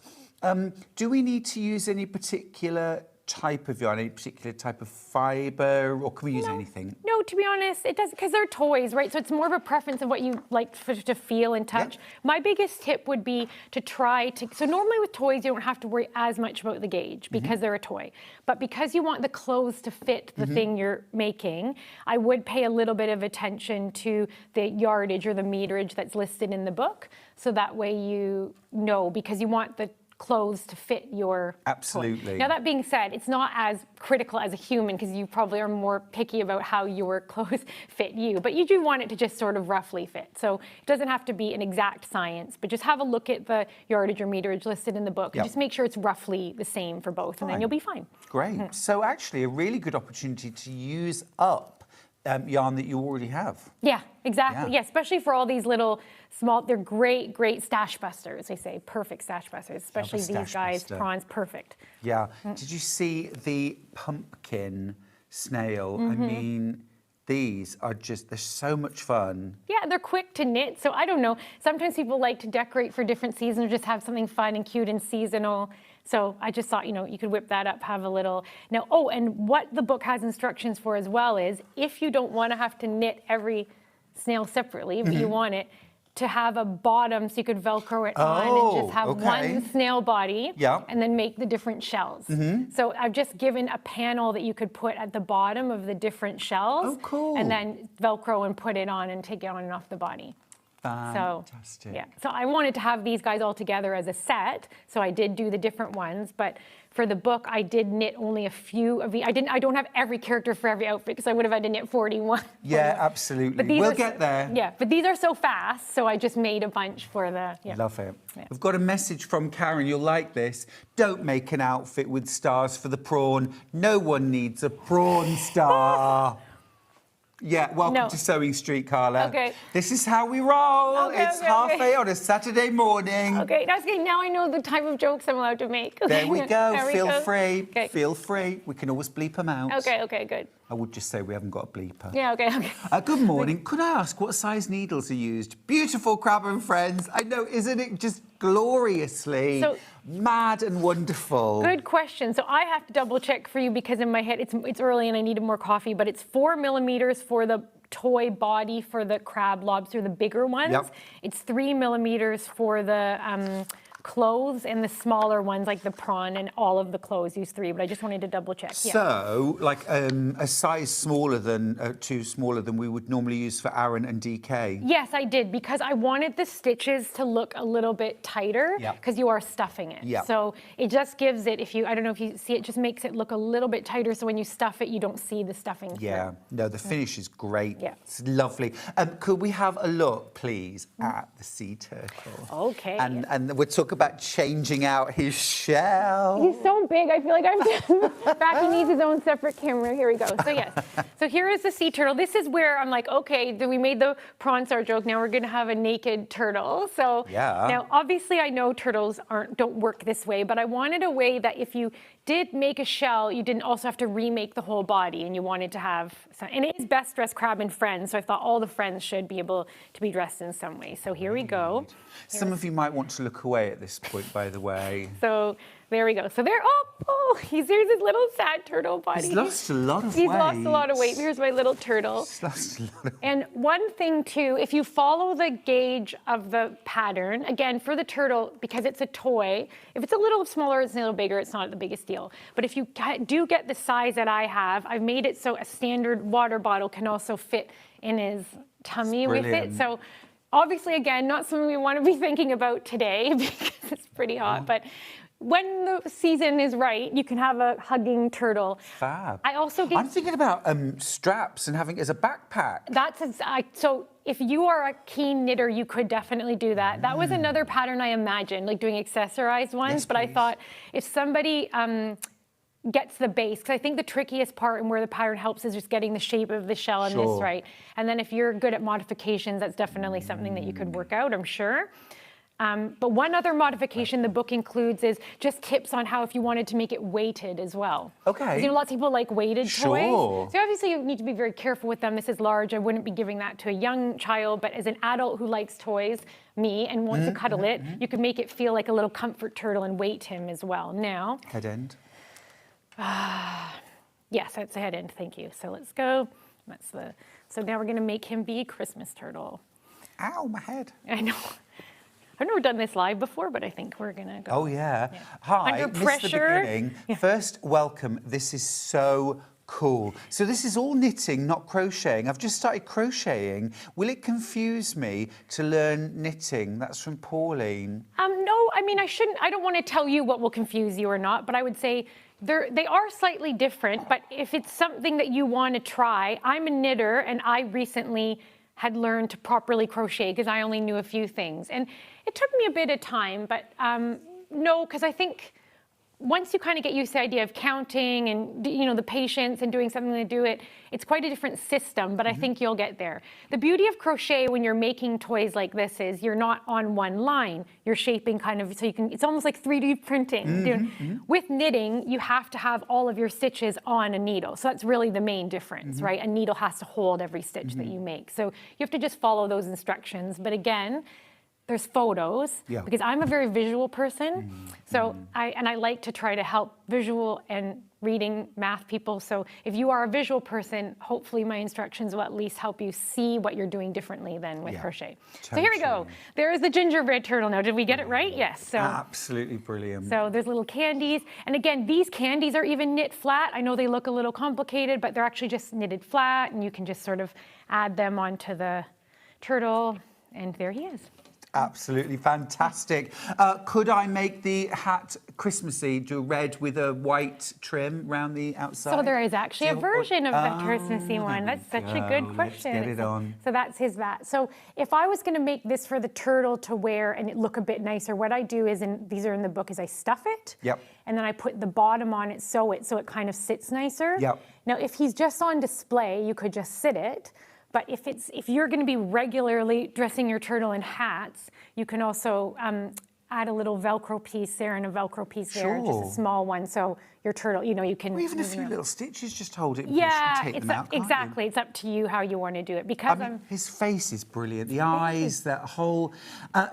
Do we need to use any particular type of yarn, any particular type of fibre, or can we use anything? No, to be honest, it doesn't, because they're toys, right? So it's more of a preference of what you like to feel and touch. Yep. My biggest tip would be to try to, so normally with toys, you don't have to worry as much about the gauge because they're a toy. But because you want the clothes to fit the thing you're making, I would pay a little bit of attention to the yardage or the meterage that's listed in the book. So that way you know, because you want the clothes to fit your Absolutely. toy. Now, that being said, it's not as critical as a human because you probably are more picky about how your clothes fit you, but you do want it to just sort of roughly fit. So it doesn't have to be an exact science, but just have a look at the yardage or meterage listed in the book and just make sure it's roughly the same for both, and then you'll be fine. Great. So actually a really good opportunity to use up yarn that you already have. Yeah, exactly. Yeah, especially for all these little small, they're great stash busters, they say. Perfect stash busters, especially these guys, prawns, perfect. Yeah. Did you see the pumpkin snail? I mean, these are just, they're so much fun. Yeah, they're quick to knit, so I don't know. Sometimes people like to decorate for different seasons or just have something fun and cute and seasonal. So I just thought, you know, you could whip that up, have a little. Now, oh, and what the book has instructions for as well is if you don't want to have to knit every snail separately, but you want it to have a bottom so you could Velcro it on and just have one snail body and then make the different shells. So I've just given a panel that you could put at the bottom of the different shells. Oh, cool. And then Velcro and put it on and take it on and off the body. Fantastic. So, yeah. So I wanted to have these guys all together as a set, so I did do the different ones, but for the book, I did knit only a few of the, I don't have every character for every outfit, because I would have had to knit 41. Yeah, absolutely. We'll get there. Yeah, but these are so fast, so I just made a bunch for the, Love it. Yeah. We've got a message from Karen, you'll like this. Don't make an outfit with stars for the prawn. No one needs a prawn star. Yeah, welcome to Sewing Street, Carla. Okay. This is how we roll. It's half 8 on a Saturday morning. Okay, that's good. Now I know the type of jokes I'm allowed to make. Okay. There we go. There Feel we go. free. Okay. Feel free. We can always bleep them out. Okay, good. I would just say we haven't got a bleeper. Yeah, okay. Good morning. Could I ask what size needles are used? Beautiful, Crab and friends. I know, isn't it just gloriously mad and wonderful? Good question. So I have to double check for you because in my head it's early and I needed more coffee, but it's 4 millimeters for the toy body for the crab, lobster, the bigger ones. Yep. It's 3 millimeters for the clothes, and the smaller ones like the prawn and all of the clothes use 3, but I just wanted to double check. So, like a size smaller than, too smaller than we would normally use for Aran and DK? Yes, I did, because I wanted the stitches to look a little bit tighter, because you are stuffing it. So it just gives it, I don't know if you see it, just makes it look a little bit tighter, so when you stuff it, you don't see the stuffing through. No, the finish is great. It's lovely. Could we have a look, please, at the sea turtle? Okay. And we'll talk about changing out his shell. He's so big, I feel like I'm back. He needs his own separate camera. Here we go. So yes, so here is the sea turtle. This is where I'm like, okay, we made the prawn star joke. Now we're going to have a naked turtle. So now obviously I know turtles don't work this way, but I wanted a way that if you did make a shell, you didn't also have to remake the whole body, and you wanted to have some, and it is best dressed crab and friends, so I thought all the friends should be able to be dressed in some way. So here we go. Some of you might want to look away at this point, by the way. So there we go. So there, here's his little sad turtle body. He's lost a lot of weight. He's lost a lot of weight. Here's my little turtle. He's lost a lot of weight. And one thing too, if you follow the gauge of the pattern, again, for the turtle, because it's a toy, if it's a little smaller, it's a little bigger, it's not the biggest deal. But if you do get the size that I have, I've made it so a standard water bottle can also fit in his tummy with it. So obviously, again, not something we want to be thinking about today because it's pretty hot, but when the season is right, you can have a hugging turtle. Fab. I'm thinking about straps and having it as a backpack. So if you are a keen knitter, you could definitely do that. That was another pattern I imagined, like doing accessorized ones. Yes, but please. I thought if somebody gets the base, because I think the trickiest part and where the pattern helps is just getting the shape of the shell and this right. And then if you're good at modifications, that's definitely something that you could work out, I'm sure. But one other modification the book includes is just tips on how if you wanted to make it weighted as well. Okay. You know, lots of people like weighted Sure. toys. So obviously you need to be very careful with them. This is large. I wouldn't be giving that to a young child, but as an adult who likes toys, me, and wants to cuddle it, you can make it feel like a little comfort turtle and weight him as well. Now. Head end. Yes, that's a head end. Thank you. So let's go. So now we're going to make him be Christmas turtle. Ow, my head. I know. I've never done this live before, but I think we're going to go. Oh, yeah. Hi, Under missed the pressure. beginning. First, welcome. This is so cool. So this is all knitting, not crocheting. I've just started crocheting. Will it confuse me to learn knitting? That's from Pauline. No, I mean, I don't want to tell you what will confuse you or not, but I would say they are slightly different, but if it's something that you want to try, I'm a knitter, and I recently had learned to properly crochet because I only knew a few things. And it took me a bit of time, but no, because I think once you kind of get used to the idea of counting and, you know, the patience and doing something to do it, it's quite a different system, but I think you'll get there. The beauty of crochet when you're making toys like this is you're not on one line. You're shaping kind of, so you can, it's almost like 3D printing. With knitting, you have to have all of your stitches on a needle. So that's really the main difference, right? A needle has to hold every stitch that you make. So you have to just follow those instructions. But again, there's photos, because I'm a very visual person. So I like to try to help visual and reading math people. So if you are a visual person, hopefully my instructions will at least help you see what you're doing differently than with crochet. So here we go. There is the gingerbread turtle now. Did we get it right? Yes. So absolutely brilliant. So there's little candies. And again, these candies are even knit flat. I know they look a little complicated, but they're actually just knitted flat, and you can just sort of add them onto the turtle, and there he is. Absolutely fantastic. Could I make the hat Christmassy, do red with a white trim round the outside? So there is actually a version of that Christmassy one. That's such a good question. Let's get it on. So that's his vat. So if I was going to make this for the turtle to wear and it look a bit nicer, what I do is, and these are in the book, is I stuff it. Yep. And then I put the bottom on it, sew it, so it kind of sits nicer. Yep. Now, if he's just on display, you could just sit it. But if you're going to be regularly dressing your turtle in hats, you can also add a little Velcro piece there and a Velcro piece there, just a small one. So your turtle, you know, you can... Or even a few little stitches, just hold it. Yeah, take them out, exactly. It's up to you how you want to do it. Because his face is brilliant. The eyes, that whole...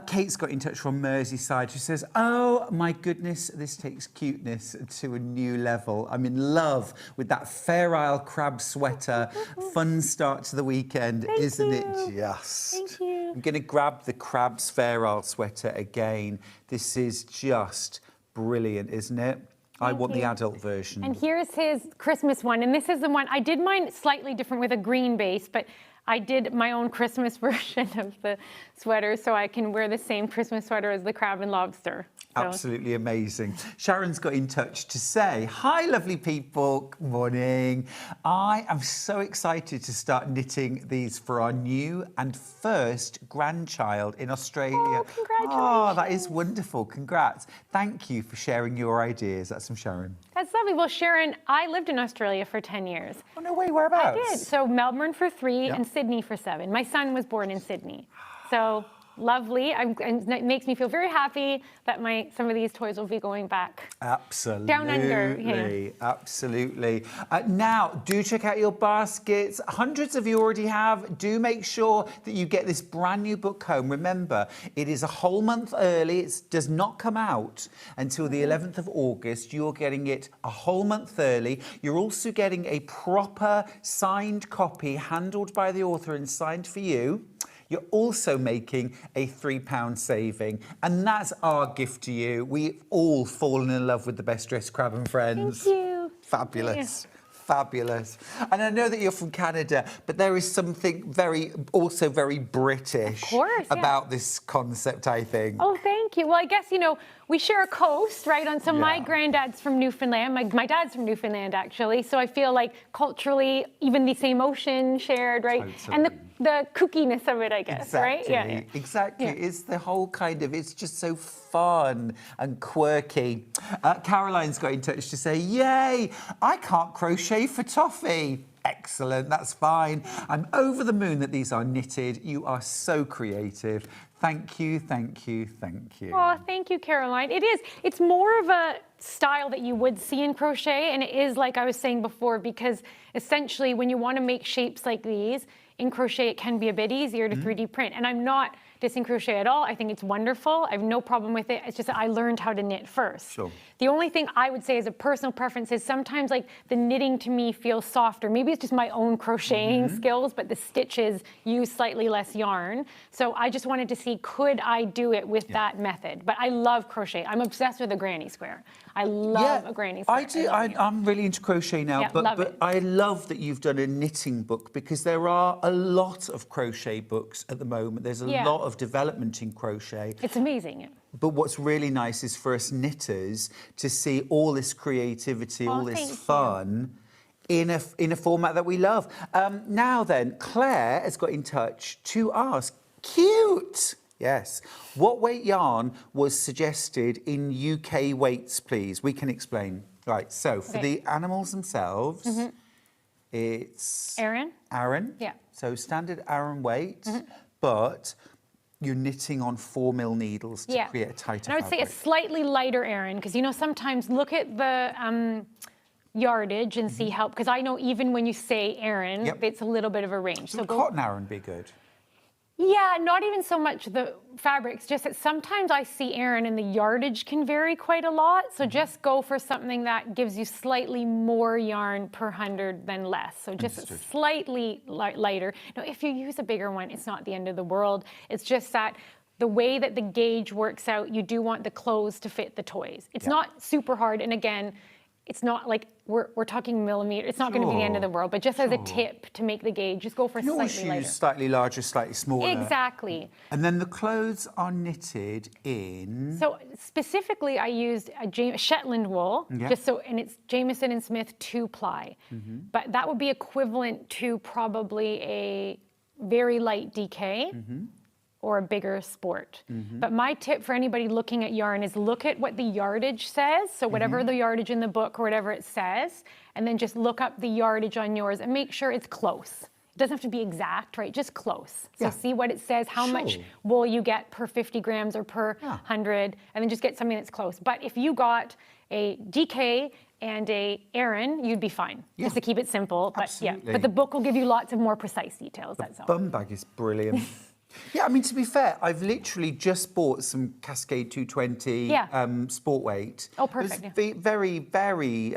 Kate's got in touch from Merseyside. She says, oh, my goodness, this takes cuteness to a new level. I'm in love with that Fair Isle crab sweater. Fun start to the weekend, isn't it just? Thank you. I'm going to grab the Crabs Fair Isle sweater again. This is just brilliant, isn't it? I want the adult version. And here's his Christmas one. And this is the one, I did mine slightly different with a green base, but I did my own Christmas version of the sweater so I can wear the same Christmas sweater as the crab and lobster. So. Absolutely amazing. Sharon's got in touch to say, hi, lovely people. Good morning. I am so excited to start knitting these for our new and first grandchild in Australia. Oh, congratulations. Oh, that is wonderful. Congrats. Thank you for sharing your ideas. That's from Sharon. That's lovely. Well, Sharon, I lived in Australia for 10 years. Oh, no way. Whereabouts? I did. So Melbourne for 3 and Sydney for 7. My son was born in Sydney. So lovely. And it makes me feel very happy that some of these toys will be going back. Absolutely. Down under. Yeah. Absolutely. Now, do check out your baskets. Hundreds of you already have. Do make sure that you get this brand new book home. Remember, it is a whole month early. It does not come out until the 11th of August. You're getting it a whole month early. You're also getting a proper signed copy, handled by the author and signed for you. You're also making a £3 saving, and that's our gift to you. We've all fallen in love with the Best Dressed Crab and Friends. Thank you. Fabulous. Fabulous. And I know that you're from Canada, but there is something also very British about this concept, I think. Oh, thank you. Well, I guess, we share a coast, right? So my granddad's from Newfoundland. My dad's from Newfoundland, actually. So I feel like culturally, even the same ocean shared, right? Totally. And the kookiness of it, I guess, exactly. right? Yeah. Exactly. Yeah. It's the whole it's just so fun and quirky. Caroline's got in touch to say, yay, I can't crochet for toffee. Excellent, that's fine. I'm over the moon that these are knitted. You are so creative. Thank you, thank you, thank you. Oh, thank you, Caroline. It is. It's more of a style that you would see in crochet, and it is like I was saying before, because essentially when you want to make shapes like these, in crochet it can be a bit easier to 3D print. And I'm not dissing crochet at all. I think it's wonderful. I have no problem with it. It's just that I learned how to knit first. Sure. The only thing I would say as a personal preference is sometimes like the knitting to me feels softer. Maybe it's just my own crocheting skills, but the stitches use slightly less yarn. So I just wanted to see, could I do it with that method? But I love crochet. I'm obsessed with a granny square. I love a granny square. I do. I'm really into crochet now, but I love that you've done a knitting book, because there are a lot of crochet books at the moment. There's a lot of development in crochet. It's amazing. But what's really nice is for us knitters to see all this creativity, all this fun in a format that we love. Now then, Claire has got in touch to ask, cute! Yes. What weight yarn was suggested in UK weights, please? We can explain. Right, so for the animals themselves, it's... Aran? Aran. Yeah. So standard Aran weight, but you're knitting on 4mm needles to create a tighter And I would say a slightly lighter Aran, because, sometimes look at the yardage and see how, because I know even when you say Aran, it's a little bit of a range. So cotton Aran be good? Yeah, not even so much the fabrics, just that sometimes I see Aran and the yardage can vary quite a lot. So just go for something that gives you slightly more yarn per 100 than less. So just slightly lighter. Now, if you use a bigger one, it's not the end of the world. It's just that the way that the gauge works out, you do want the clothes to fit the toys. It's not super hard. And again, it's not like we're talking millimeter. It's not going to be the end of the world, but just as a tip to make the gauge, just go for slightly lighter. Slightly larger, slightly smaller. Exactly. And then the clothes are knitted in... So specifically, I used a Shetland wool, just so, and it's Jamieson and Smith 2-ply. But that would be equivalent to probably a very light DK. Or a bigger sport. But my tip for anybody looking at yarn is look at what the yardage says. So whatever the yardage in the book or whatever it says, and then just look up the yardage on yours and make sure it's close. It doesn't have to be exact, right? Just close. So see what it says, how much wool you get per 50 grams or per 100, and then just get something that's close. But if you got a DK and a Aran, you'd be fine. Just to keep it simple. But but the book will give you lots of more precise details. That's all. Bum bag is brilliant. Yeah, I mean, to be fair, I've literally just bought some Cascade 220 sport weight. Oh, perfect. It was very, very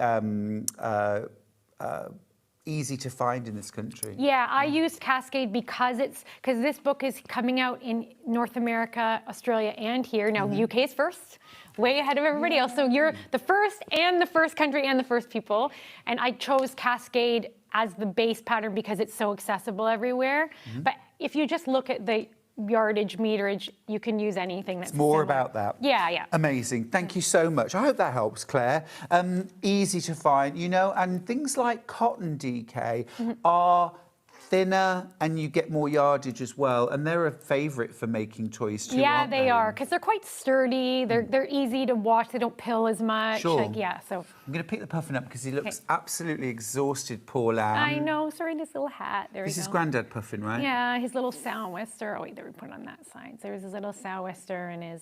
easy to find in this country. Yeah, I used Cascade because this book is coming out in North America, Australia, and here. Now, UK is first, way ahead of everybody else. So you're the first country and the first people. And I chose Cascade as the base pattern because it's so accessible everywhere. But if you just look at the yardage, meterage, you can use anything that's more similar. About that. Yeah. Amazing. Thank you so much. I hope that helps, Claire. Easy to find, and things like cotton DK are thinner and you get more yardage as well. And they're a favourite for making toys too, Yeah, aren't they are, because they're quite sturdy. They're easy to wash. They don't pill as much. Sure. Like, yeah, so. I'm going to pick the puffin up because he looks absolutely exhausted, poor lamb. I know, sorry, in his little hat. There we go. This is Grandad Puffin, right? Yeah, his little sou'wester. Oh, wait, there we put it on that side. So there's his little sou'wester and his,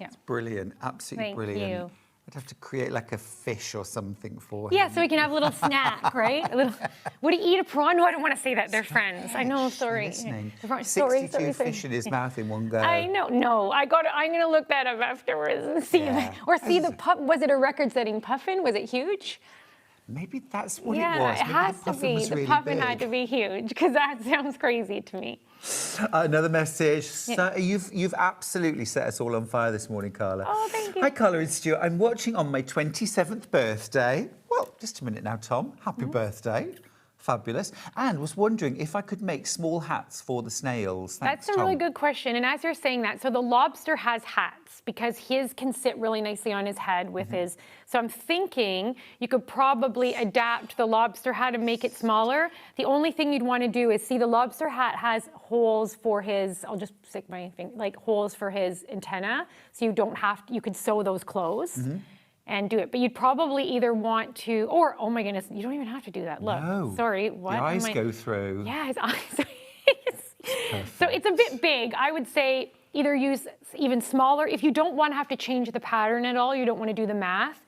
yeah. Brilliant, absolutely Thank brilliant. you. I'd have to create like a fish or something for him. Yeah, so he can have a little snack, right? A little, would he eat a prawn? No, I don't want to say that. They're friends. I know, sorry. Listening. Sorry, 62 fish in his mouth in one go. I know. No, I'm gonna look that up afterwards and see. Or see the puff. Was it a record-setting puffin? Was it huge? Maybe that's what Yeah, it was. it Maybe has the to puffin be. was The really puffin big. had to be huge because that sounds crazy to me. Another message. So you've absolutely set us all on fire this morning, Carla. Oh, thank you. Hi, Carla and Stuart. I'm watching on my 27th birthday. Well, just a minute now, Tom. Happy birthday. Fabulous. And was wondering if I could make small hats for the snails. Thanks, That's a really Tom. good question. And as you're saying that, so the lobster has hats because his can sit really nicely on his head with his. So I'm thinking you could probably adapt the lobster hat and make it smaller. The only thing you'd want to do is see the lobster hat has holes for his, I'll just stick my finger, like holes for his antenna. So you don't have to, you could sew those closed. And do it. But you'd probably either want to, or, oh my goodness, you don't even have to do that. Look, No. sorry, what? The eyes am I- go through. Yeah, his eyes. So it's a bit big. I would say either use even smaller. If you don't want to have to change the pattern at all, you don't want to do the math,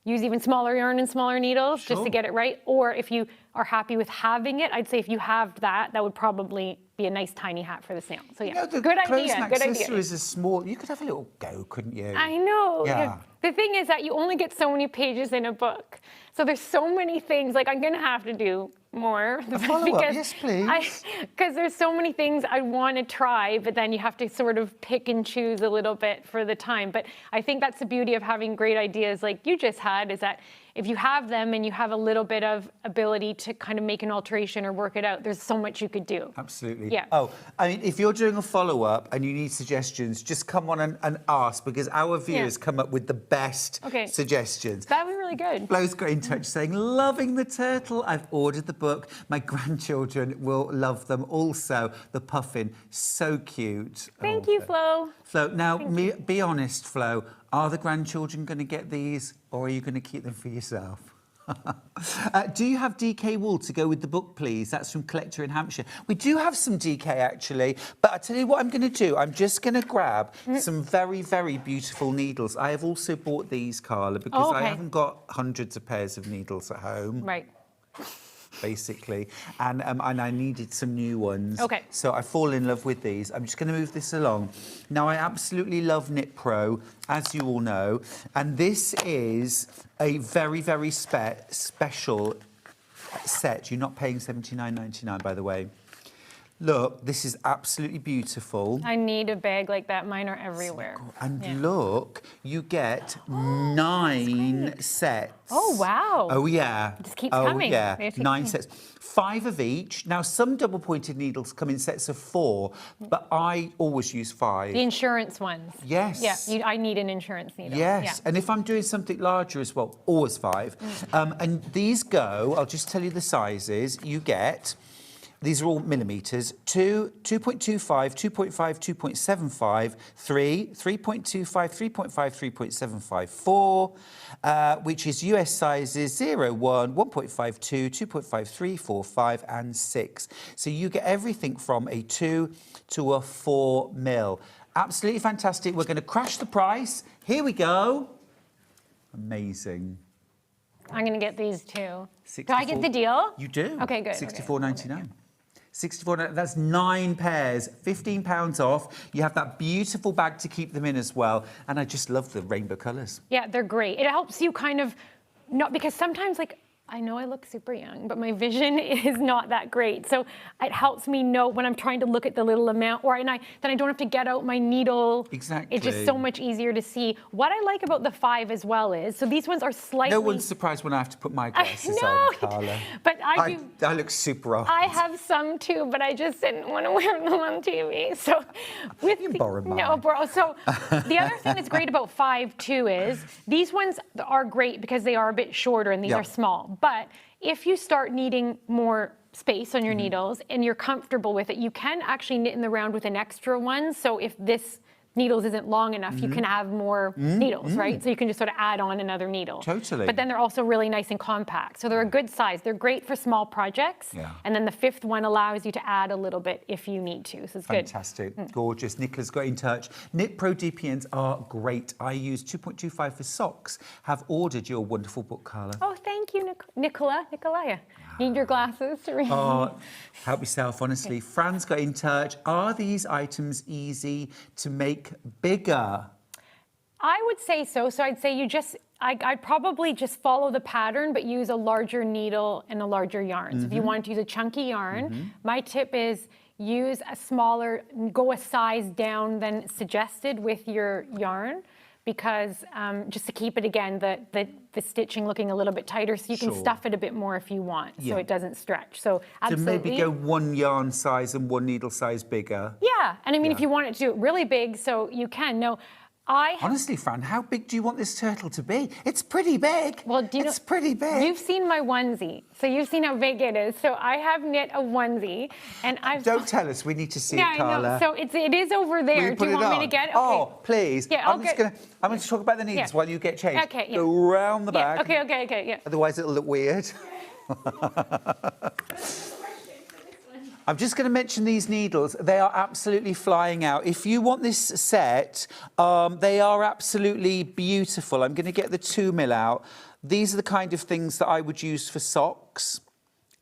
use even smaller yarn and smaller needles just Sure. to get it right. Or if you are happy with having it, I'd say if you have that, that would probably be a nice tiny hat for the snail. So yeah, You know, the good clothes idea, and good idea. accessories are small. You could have a little go, couldn't you? I know. Yeah. The thing is that you only get so many pages in a book. So there's so many things, like I'm gonna have to do more. A follow-up, yes, please. Because there's so many things I want to try, but then you have to sort of pick and choose a little bit for the time. But I think that's the beauty of having great ideas like you just had, is that if you have them and you have a little bit of ability to kind of make an alteration or work it out, there's so much you could do. Absolutely. Yeah. Oh, I mean, if you're doing a follow-up and you need suggestions, just come on and ask, because our viewers come up with the best suggestions. That would be really good. Flo's got in touch saying, loving the turtle. I've ordered the book. My grandchildren will love them also. The puffin, so cute. Thank you, Flo. Flo, now, be honest, Flo. Are the grandchildren going to get these, or are you going to keep them for yourself? Do you have DK wool to go with the book, please? That's from Collector in Hampshire. We do have some DK, actually, but I tell you what I'm going to do. I'm just going to grab some very, very beautiful needles. I have also bought these, Carla, because I haven't got hundreds of pairs of needles at home. Right. Basically, and I needed some new ones. Okay. So I fall in love with these. I'm just going to move this along. Now, I absolutely love Knit Pro, as you all know, and this is a very, very special set. You're not paying $79.99, by the way. Look, this is absolutely beautiful. I need a bag like that. Mine are everywhere. And look, you get 9 sets. Oh, wow. Oh, yeah. It just keeps oh, coming. yeah. They just 9 keep sets. 5 of each. Now, some double-pointed needles come in sets of 4, but I always use 5. The insurance ones. Yes. Yeah, I need an insurance needle. Yes, Yeah. and if I'm doing something larger as well, always 5. And these go, I'll just tell you the sizes, you get... These are all millimetres. 2, 2.25, 2.5, 2.75, 3, 3.25, 3.5, 3.75, 4, which is US sizes 0, 1, 1.52, 2.53, 4, 5, and 6. So you get everything from a 2 to a 4 mil. Absolutely fantastic. We're going to crash the price. Here we go. Amazing. I'm going to get these too. 64, Do I get the deal? You do. Okay, good. $64.99. 64, that's 9 pairs, £15 off. You have that beautiful bag to keep them in as well. And I just love the rainbow colours. Yeah, they're great. It helps you kind of, not because sometimes like, I know I look super young, but my vision is not that great. So it helps me know when I'm trying to look at the little amount, then I don't have to get out my needle. Exactly. It's just so much easier to see. What I like about the 5 as well is, so these ones are slightly... No one's surprised when I have to put my glasses no, on, Carla. But I look super old. I have some too, but I just didn't want to wear them on TV. So with You can borrow mine. No, bro. So the other thing that's great about 5 too is these ones are great because they are a bit shorter and these are small. But if you start needing more space on your needles and you're comfortable with it, you can actually knit in the round with an extra one. So if this needles isn't long enough, you can have more needles, right? So you can just sort of add on another needle. Totally. But then they're also really nice and compact. So they're a good size. They're great for small projects. Yeah. And then the fifth one allows you to add a little bit if you need to. So it's good. Fantastic. Gorgeous. Nicola's got in touch. Knit Pro DPNs are great. I use 2.25 for socks. Have ordered your wonderful book, Carla. Oh, thank you, Nicolaya. Need your glasses to read. Oh, help yourself, honestly. Fran's got in touch. Are these items easy to make bigger? I would say so. So I'd say I'd probably just follow the pattern, but use a larger needle and a larger yarn. So if you want to use a chunky yarn, my tip is use a smaller, go a size down than suggested with your yarn, because just to keep it, again, the stitching looking a little bit tighter, so you can stuff it a bit more if you want, so it doesn't stretch. So absolutely. So maybe go one yarn size and one needle size bigger. Yeah, and I mean, if you want it to do it really big, so you can. No, Honestly, Fran, how big do you want this turtle to be? It's pretty big. Well, do you it's pretty big. You've seen my onesie, so you've seen how big it is. So I have knit a onesie, and I've... Don't tell us. We need to see it, I Carla. know. So it is over there. Do you want me to get it? Okay. Oh, please. Yeah, I'm just going to talk about the needles while you get changed. Okay, yeah. Go round the back. Okay, yeah. Otherwise, it'll look weird. I'm just going to mention these needles. They are absolutely flying out. If you want this set, they are absolutely beautiful. I'm going to get the 2mm out. These are the kind of things that I would use for socks.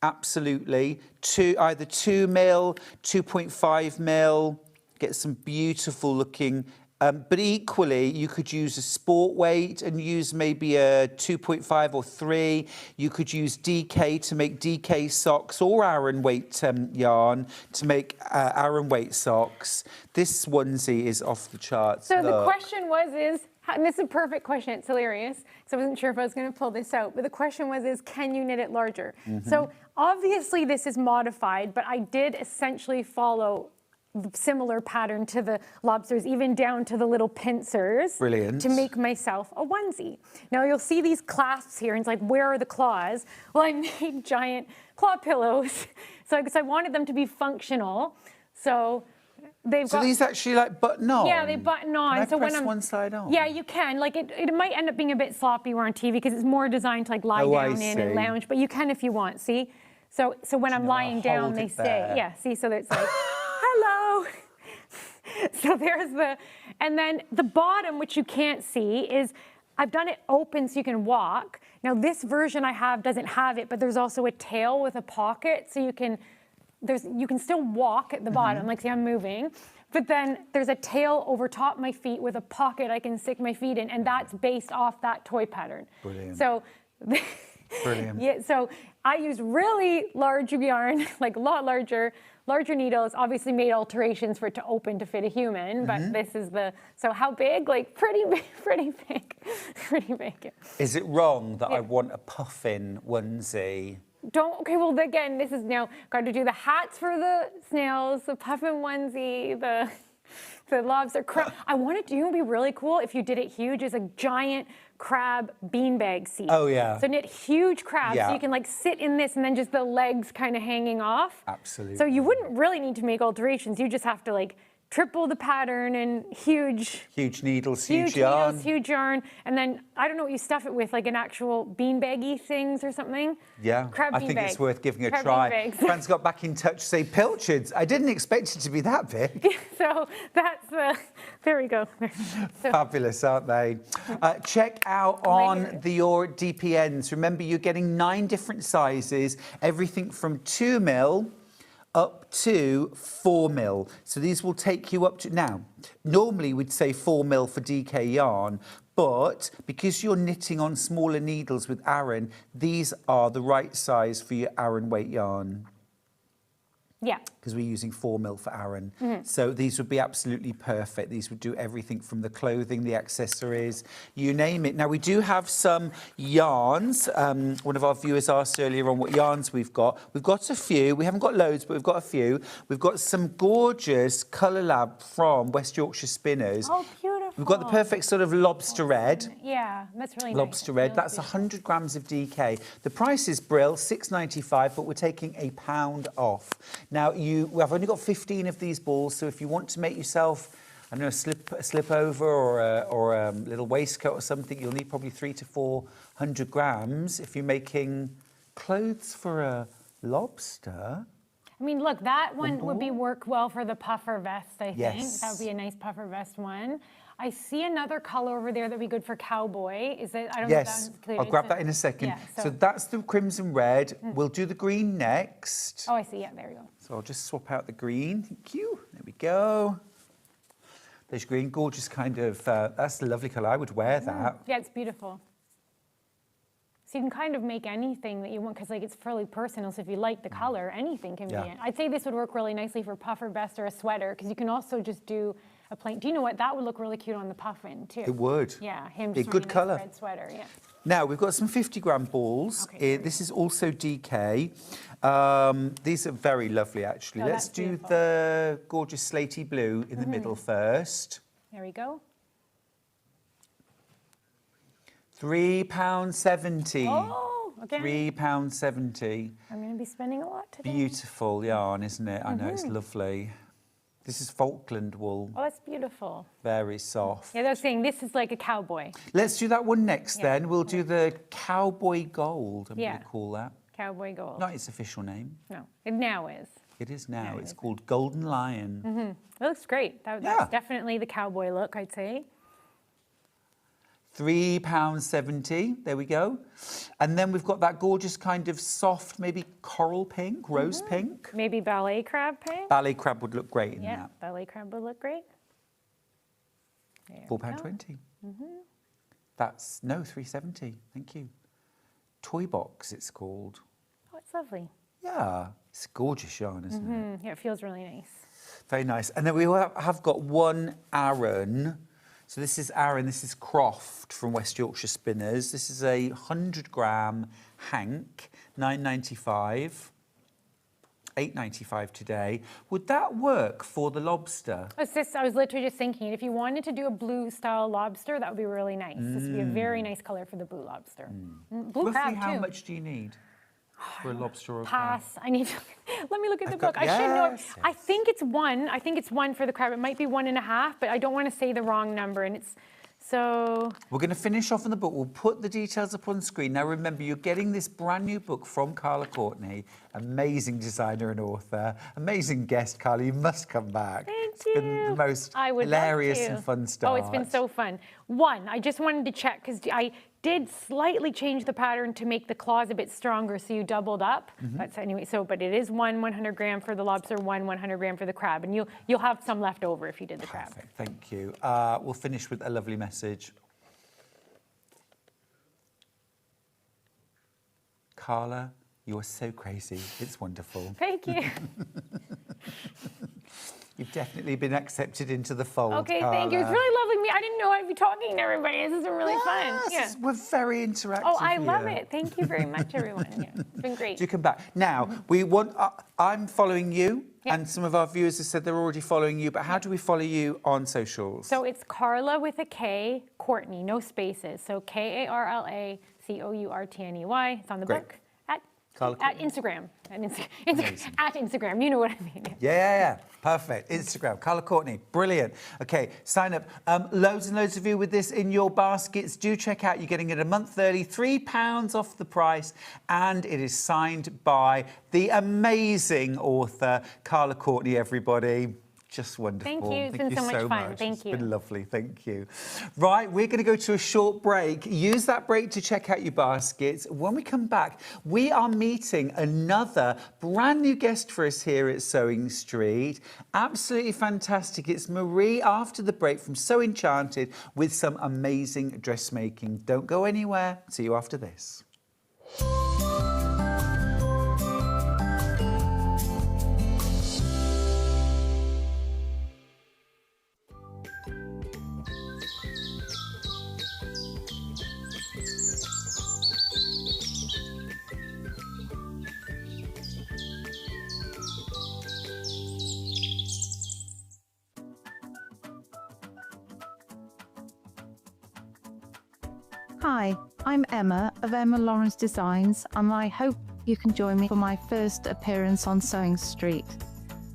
Absolutely. Either 2mm, 2.5mm. Get some beautiful looking. But equally, you could use a sport weight and use maybe a 2.5 or 3. You could use DK to make DK socks, or Aran weight yarn to make Aran weight socks. This onesie is off the charts. So the question and this is a perfect question, it's hilarious, so I wasn't sure if I was going to pull this out, but the question was, can you knit it larger? So obviously this is modified, but I did essentially follow similar pattern to the lobsters, even down to the little pincers. Brilliant. To make myself a onesie. Now you'll see these clasps here, and it's like, where are the claws? Well, I made giant claw pillows, because I wanted them to be functional. So these actually like button on? Yeah, they button on. Can I so press when one side on? Yeah, you can. Like it might end up being a bit sloppy on TV because it's more designed to like lie down in and lounge, but you can if you want. See? So when I'm lying down, they stay. Yeah. See? So it's like. Hello. So there's and then the bottom, which you can't see, is I've done it open so you can walk. Now this version I have doesn't have it, but there's also a tail with a pocket, so you can still walk at the bottom, like see I'm moving, but then there's a tail over top my feet with a pocket I can stick my feet in, and that's based off that toy pattern. Brilliant. So. Brilliant. Yeah, so I use really large yarn, like a lot larger needles, obviously made alterations for it to open to fit a human, but this is so how big? Like pretty big, pretty big. Is it wrong that I want a puffin onesie? Okay, well again, this is now got to do the hats for the snails, the puffin onesie, the lobster crab. I wanted to, would be really cool if you did it huge, is a giant crab beanbag seat. Oh yeah. So knit huge crabs, so you can like sit in this and then just the legs kind of hanging off. Absolutely. So you wouldn't really need to make alterations. You just have to like triple the pattern and huge needles, huge yarn. Huge yarn, and then I don't know what you stuff it with, like an actual beanbaggy things or something. Yeah, crab I think it's worth giving a crab try. Fran's got back in touch to say pilchards. I didn't expect it to be that big. So that's there we go. So, fabulous, aren't they? Check out on your DPNs. Remember, you're getting 9 different sizes, everything from 2mm up to 4mm. So these will take you up to, now, normally we'd say 4mm for DK yarn, but because you're knitting on smaller needles with Aran, these are the right size for your Aran weight yarn. Yeah. Because we're using 4 mil for Aaron. So these would be absolutely perfect. These would do everything from the clothing, the accessories, you name it. Now, we do have some yarns. One of our viewers asked earlier on what yarns we've got. We've got a few. We haven't got loads, but we've got a few. We've got some gorgeous Colour Lab from West Yorkshire Spinners. Oh, beautiful. We've got the perfect sort of lobster red. Yeah, that's really nice. Lobster red, that's 100 grams of DK. The price is brill, $6.95, but we're taking £1 off. Now, I've only got 15 of these balls, so if you want to make yourself, I don't know, a slip over or a little waistcoat or something, you'll need probably 300 to 400 grams if you're making clothes for a lobster. I mean, look, that one would work well for the puffer vest, I think. Yes. That would be a nice puffer vest one. I see another color over there that would be good for cowboy. Is it? I don't know if that's clear. I'll grab that in a second. Yeah, so that's the crimson red. We'll do the green next. Oh, I see. Yeah, there you go. So I'll just swap out the green. Thank you. There we go. There's green, gorgeous kind of, that's a lovely colour. I would wear that. Yeah, it's beautiful. So you can kind of make anything that you want because like it's fairly personal. So if you like the color, anything can be in. I'd say this would work really nicely for puffer vest or a sweater because you can also just do a plain. Do you know what? That would look really cute on the puffin too. It would. Yeah, him Be just a good wearing a colour. red sweater. Yeah. Now, we've got some 50-gram balls. Okay, This is also DK. These are very lovely, actually. Oh, Let's that's do beautiful. the gorgeous slatey blue in the middle first. There we go. £3.70. Oh, okay. £3.70. I'm going to be spending a lot today. Beautiful yarn, isn't it? I know, it's lovely. This is Falkland wool. Oh, that's beautiful. Very soft. Yeah, I was saying this is like a cowboy. Let's do that one next Yeah. then. We'll do the Cowboy Gold, I'm going Yeah. to call that. Cowboy gold. Not its official name. No, it now is. It is now. Yeah, it It's is. called Golden Lion. It looks great. Yeah. That's definitely the cowboy look, I'd say. £3.70. There we go. And then we've got that gorgeous kind of soft, maybe coral pink, rose pink. Maybe ballet crab pink. Ballet crab would look great in Yeah, that. ballet crab would look great. There we go. £4.20. That's, no, £3.70. Thank you. Toy Box, it's called. Oh, it's lovely. Yeah, it's a gorgeous yarn, isn't it? Yeah, it feels really nice. Very nice. And then we have got one Aaron. So this is Aaron, this is Croft from West Yorkshire Spinners. This is a 100-gram hank, £9.95, £8.95 today. Would that work for the lobster? I was literally just thinking, if you wanted to do a blue style lobster, that would be really nice. This would be a very nice color for the blue lobster. Blue Roughly crab how too. much do you need for a lobster or a crab? Pass. I need to, let me look at the I've book. got- I should know. yes, I yes. think it's one. I think it's one for the crab. It might be 1.5, but I don't want to say the wrong number. And it's so. We're going to finish off on the book. We'll put the details up on screen. Now, remember, you're getting this brand new book from Carla Courtney, amazing designer and author, amazing guest, Carla. You must come back. Thank It's you. been the most I would love hilarious to. and fun start. Oh, it's been so fun. One, I just wanted to check because I did slightly change the pattern to make the claws a bit stronger, so you doubled up. But anyway, but it is 100 gram for the lobster, 100 gram for the crab, and you'll have some left over if you did the crab. Perfect, thank you. We'll finish with a lovely message. Carla, you are so crazy. It's wonderful. Thank you. You've definitely been accepted into the fold, Okay, thank you. It's Carla. really lovely. I didn't know I'd be talking to everybody. This has been really fun. Yeah. Yes, we're very interactive. Oh, I love here. it. Thank you very much, everyone. Yeah, it's been great. Do come back. Now, we want. I'm following you, Yeah. and some of our viewers have said they're already following you. But how do we follow you on socials? So it's Carla with a K, Courtney, no spaces. So KarlaCourtney. It's on the Great. book at Carla Instagram. At Instagram. You know what I mean. Yeah. Perfect. Instagram, Carla Courtney. Brilliant. Okay, sign up. Loads and loads of you with this in your baskets. Do check out. You're getting it a month early, £3 off the price. And it is signed by the amazing author, Carla Courtney, everybody. Just wonderful. Thank you. It's been so much fun. Thank you. It's been lovely. Thank you. Right, we're going to go to a short break. Use that break to check out your baskets. When we come back, we are meeting another brand new guest for us here at Sewing Street. Absolutely fantastic. It's Marie after the break from Sew Enchanted with some amazing dressmaking. Don't go anywhere. See you after this. Hi, I'm Emma of Emma Lawrence Designs, and I hope you can join me for my first appearance on Sewing Street.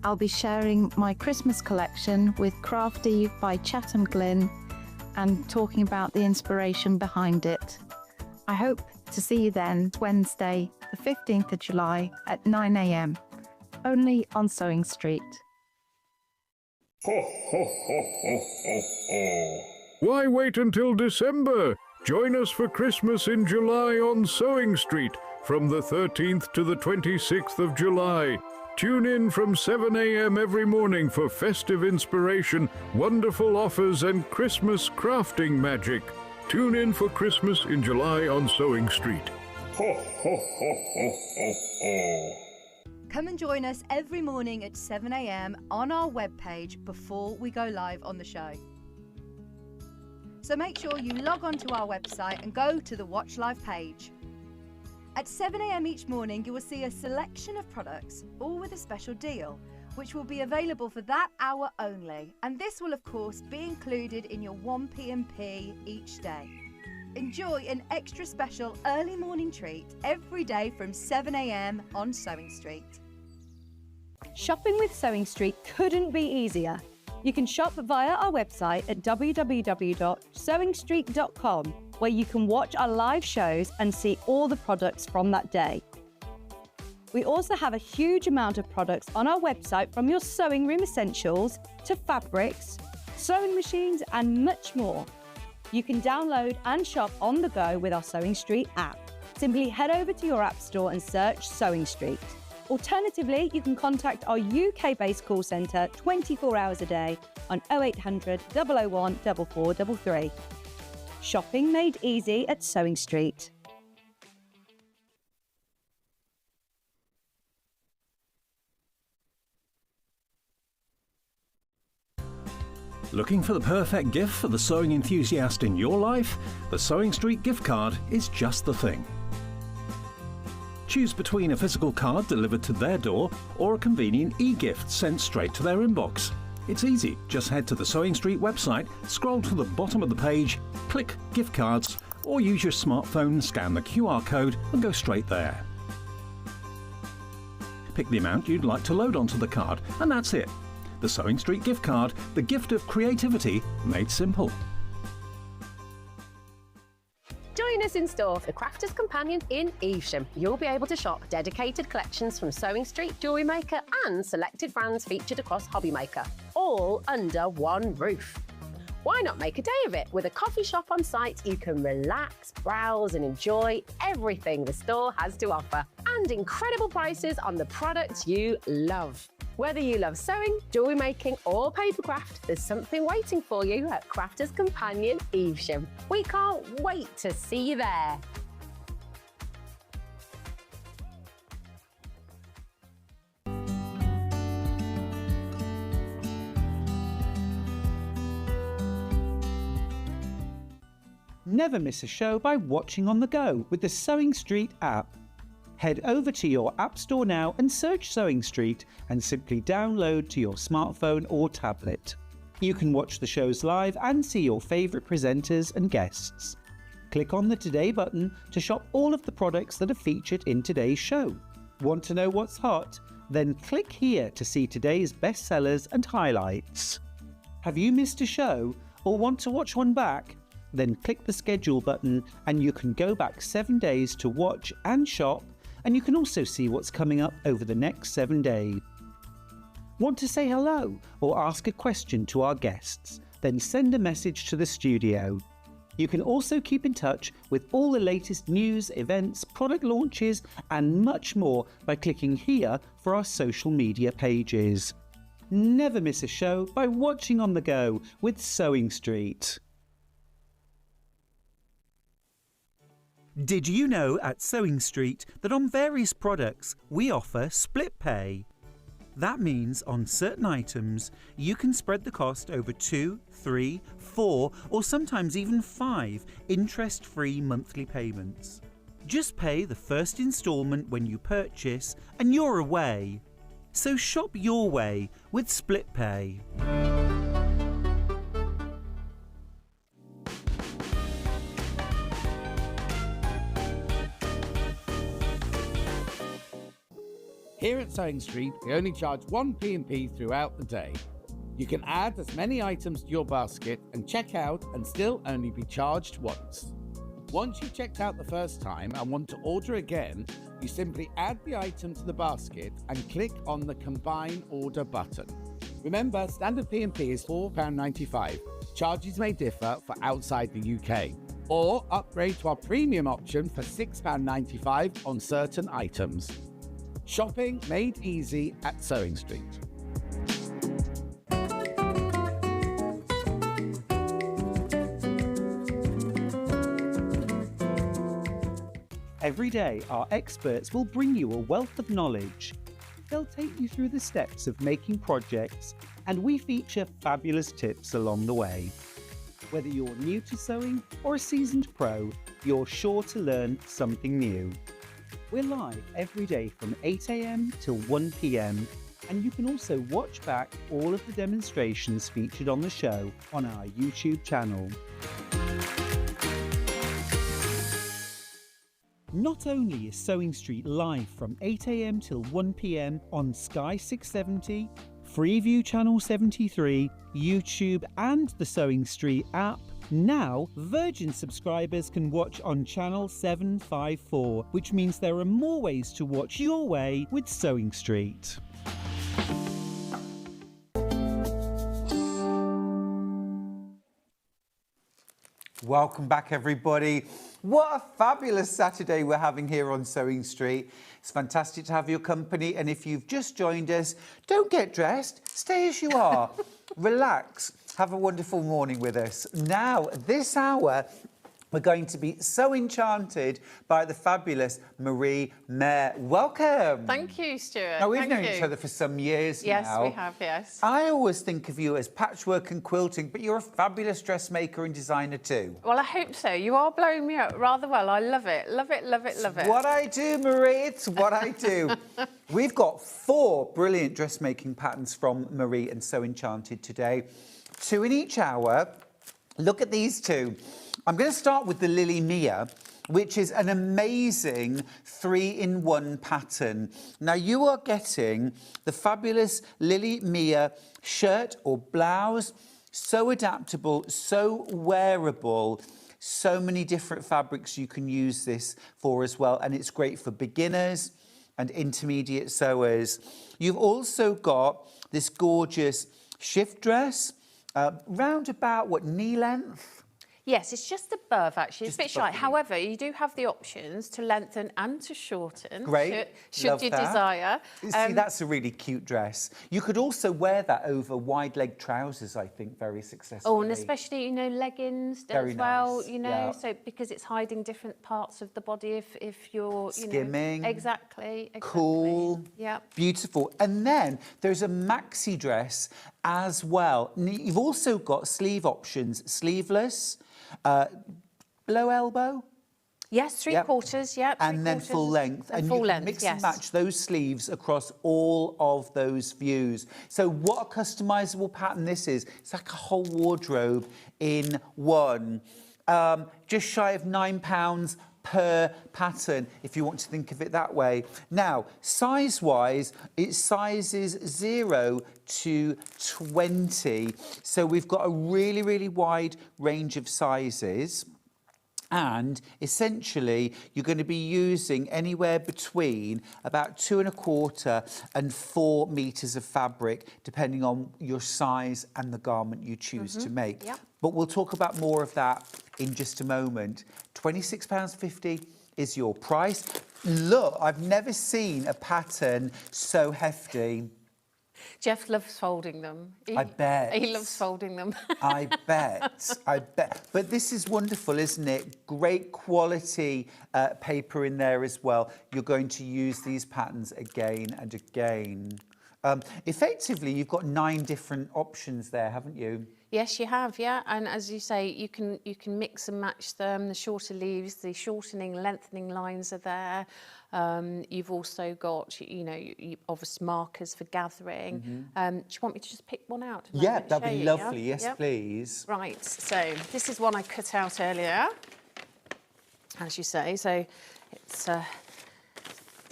I'll be sharing my Christmas collection with Crafty by Chatham Glynn and talking about the inspiration behind it. I hope to see you then, Wednesday, the 15th of July at 9 a.m, only on Sewing Street. Why wait until December? Join us for Christmas in July on Sewing Street from the 13th to the 26th of July. Tune in from 7 a.m. every morning for festive inspiration, wonderful offers and Christmas crafting magic. Tune in for Christmas in July on Sewing Street. Come and join us every morning at 7 a.m. on our webpage before we go live on the show. So make sure you log on to our website and go to the Watch Live page. At 7 a.m. each morning, you will see a selection of products, all with a special deal, which will be available for that hour only. And this will, of course, be included in your 1pmp each day. Enjoy an extra special early morning treat every day from 7 a.m. on Sewing Street. Shopping with Sewing Street couldn't be easier. You can shop via our website at www.sewingstreet.com, where you can watch our live shows and see all the products from that day. We also have a huge amount of products on our website, from your sewing room essentials to fabrics, sewing machines and much more. You can download and shop on the go with our Sewing Street app. Simply head over to your app store and search Sewing Street. Alternatively, you can contact our UK-based call centre 24 hours a day on 0800 001 4433. Shopping made easy at Sewing Street. Looking for the perfect gift for the sewing enthusiast in your life? The Sewing Street gift card is just the thing. Choose between a physical card delivered to their door or a convenient e-gift sent straight to their inbox. It's easy. Just head to the Sewing Street website, scroll to the bottom of the page, click Gift Cards, or use your smartphone, scan the QR code and go straight there. Pick the amount you'd like to load onto the card, and that's it. The Sewing Street gift card, the gift of creativity made simple. Join us in store for the Crafter's Companion in Evesham. You'll be able to shop dedicated collections from Sewing Street Jewellery Maker and selected brands featured across Hobby Maker, all under one roof. Why not make a day of it? With a coffee shop on site, you can relax, browse and enjoy everything the store has to offer, and incredible prices on the products you love. Whether you love sewing, jewellery making or papercraft, there's something waiting for you at Crafter's Companion Evesham. We can't wait to see you there. Never miss a show by watching on the go with the Sewing Street app. Head over to your App Store now and search Sewing Street and simply download to your smartphone or tablet. You can watch the shows live and see your favourite presenters and guests. Click on the Today button to shop all of the products that are featured in today's show. Want to know what's hot? Then click here to see today's bestsellers and highlights. Have you missed a show or want to watch one back? Then click the schedule button and you can go back 7 days to watch and shop, and you can also see what's coming up over the next 7 days. Want to say hello or ask a question to our guests? Then send a message to the studio. You can also keep in touch with all the latest news, events, product launches and much more by clicking here for our social media pages. Never miss a show by watching on the go with Sewing Street. Did you know at Sewing Street that on various products we offer split pay? That means on certain items you can spread the cost over 2, 3, 4 or sometimes even 5 interest-free monthly payments. Just pay the first instalment when you purchase and you're away. So shop your way with split pay. Here at Sewing Street, we only charge one P&P throughout the day. You can add as many items to your basket and check out and still only be charged once. Once you've checked out the first time and want to order again, you simply add the item to the basket and click on the Combine Order button. Remember, standard P&P is £4.95. Charges may differ for outside the UK. Or upgrade to our premium option for £6.95 on certain items. Shopping made easy at Sewing Street. Every day, our experts will bring you a wealth of knowledge. They'll take you through the steps of making projects, and we feature fabulous tips along the way. Whether you're new to sewing or a seasoned pro, you're sure to learn something new. We're live every day from 8 AM till 1 PM, and you can also watch back all of the demonstrations featured on the show on our YouTube channel. Not only is Sewing Street live from 8 AM till 1 PM on Sky 670, Freeview Channel 73, YouTube and the Sewing Street app, now Virgin subscribers can watch on Channel 754, which means there are more ways to watch your way with Sewing Street. Welcome back, everybody. What a fabulous Saturday we're having here on Sewing Street. It's fantastic to have your company, and if you've just joined us, don't get dressed, stay as you are. Relax, have a wonderful morning with us. Now, this hour, we're going to be so enchanted by the fabulous Marie Mayer. Welcome. Thank you, Stuart. Now, we've known each other for some years now. Yes, we have, yes. I always think of you as patchwork and quilting, but you're a fabulous dressmaker and designer too. Well, I hope so. You are blowing me up rather well. I love it. Love it, love it, love it. What I do, Marie, it's what I do. We've got 4 brilliant dressmaking patterns from Marie and So Enchanted today. 2 in each hour. Look at these 2. I'm going to start with the Lily Mia, which is an amazing 3-in-1 pattern. Now, you are getting the fabulous Lily Mia shirt or blouse, so adaptable, so wearable, so many different fabrics you can use this for as well, and it's great for beginners and intermediate sewers. You've also got this gorgeous shift dress, round about, what, knee length? Yes, it's just above, actually. It's a bit Just above shy. the knee. However, you do have the options to lengthen and to shorten. Great. Should Love you that. desire. See, that's a really cute dress. You could also wear that over wide leg trousers, I think, very successfully. Oh, and especially, you know, leggings Very as well, nice, you know, yeah. so because it's hiding different parts of the body if you're, you Skimming. know. Exactly. Cool. Yeah. Beautiful. And then there's a maxi dress as well. You've also got sleeve options, sleeveless, below elbow. Yes, three-quarters, yeah. And then full length. And you full can length, mix yes. and match those sleeves across all of those views. So what a customizable pattern this is. It's like a whole wardrobe in one. Just shy of £9 per pattern, if you want to think of it that way. Now, size-wise, it's sizes 0 to 20. So we've got a really, really wide range of sizes. And essentially, you're going to be using anywhere between about 2¼ and 4 meters of fabric, depending on your size and the garment you choose to make. Yep. But we'll talk about more of that in just a moment. £26.50 is your price. Look, I've never seen a pattern so hefty. Jeff loves folding them. I bet. He loves folding them. I bet. But this is wonderful, isn't it? Great quality paper in there as well. You're going to use these patterns again and again. Effectively, you've got 9 different options there, haven't you? Yes, you have, yeah. And as you say, you can mix and match them. The shorter leaves, the shortening, lengthening lines are there. You've also got, you know, obvious markers for gathering. Do you want me to just pick one out? Yeah, that'd be lovely. Yeah? Yes, Yep. please. Right, so this is one I cut out earlier, as you say. So it's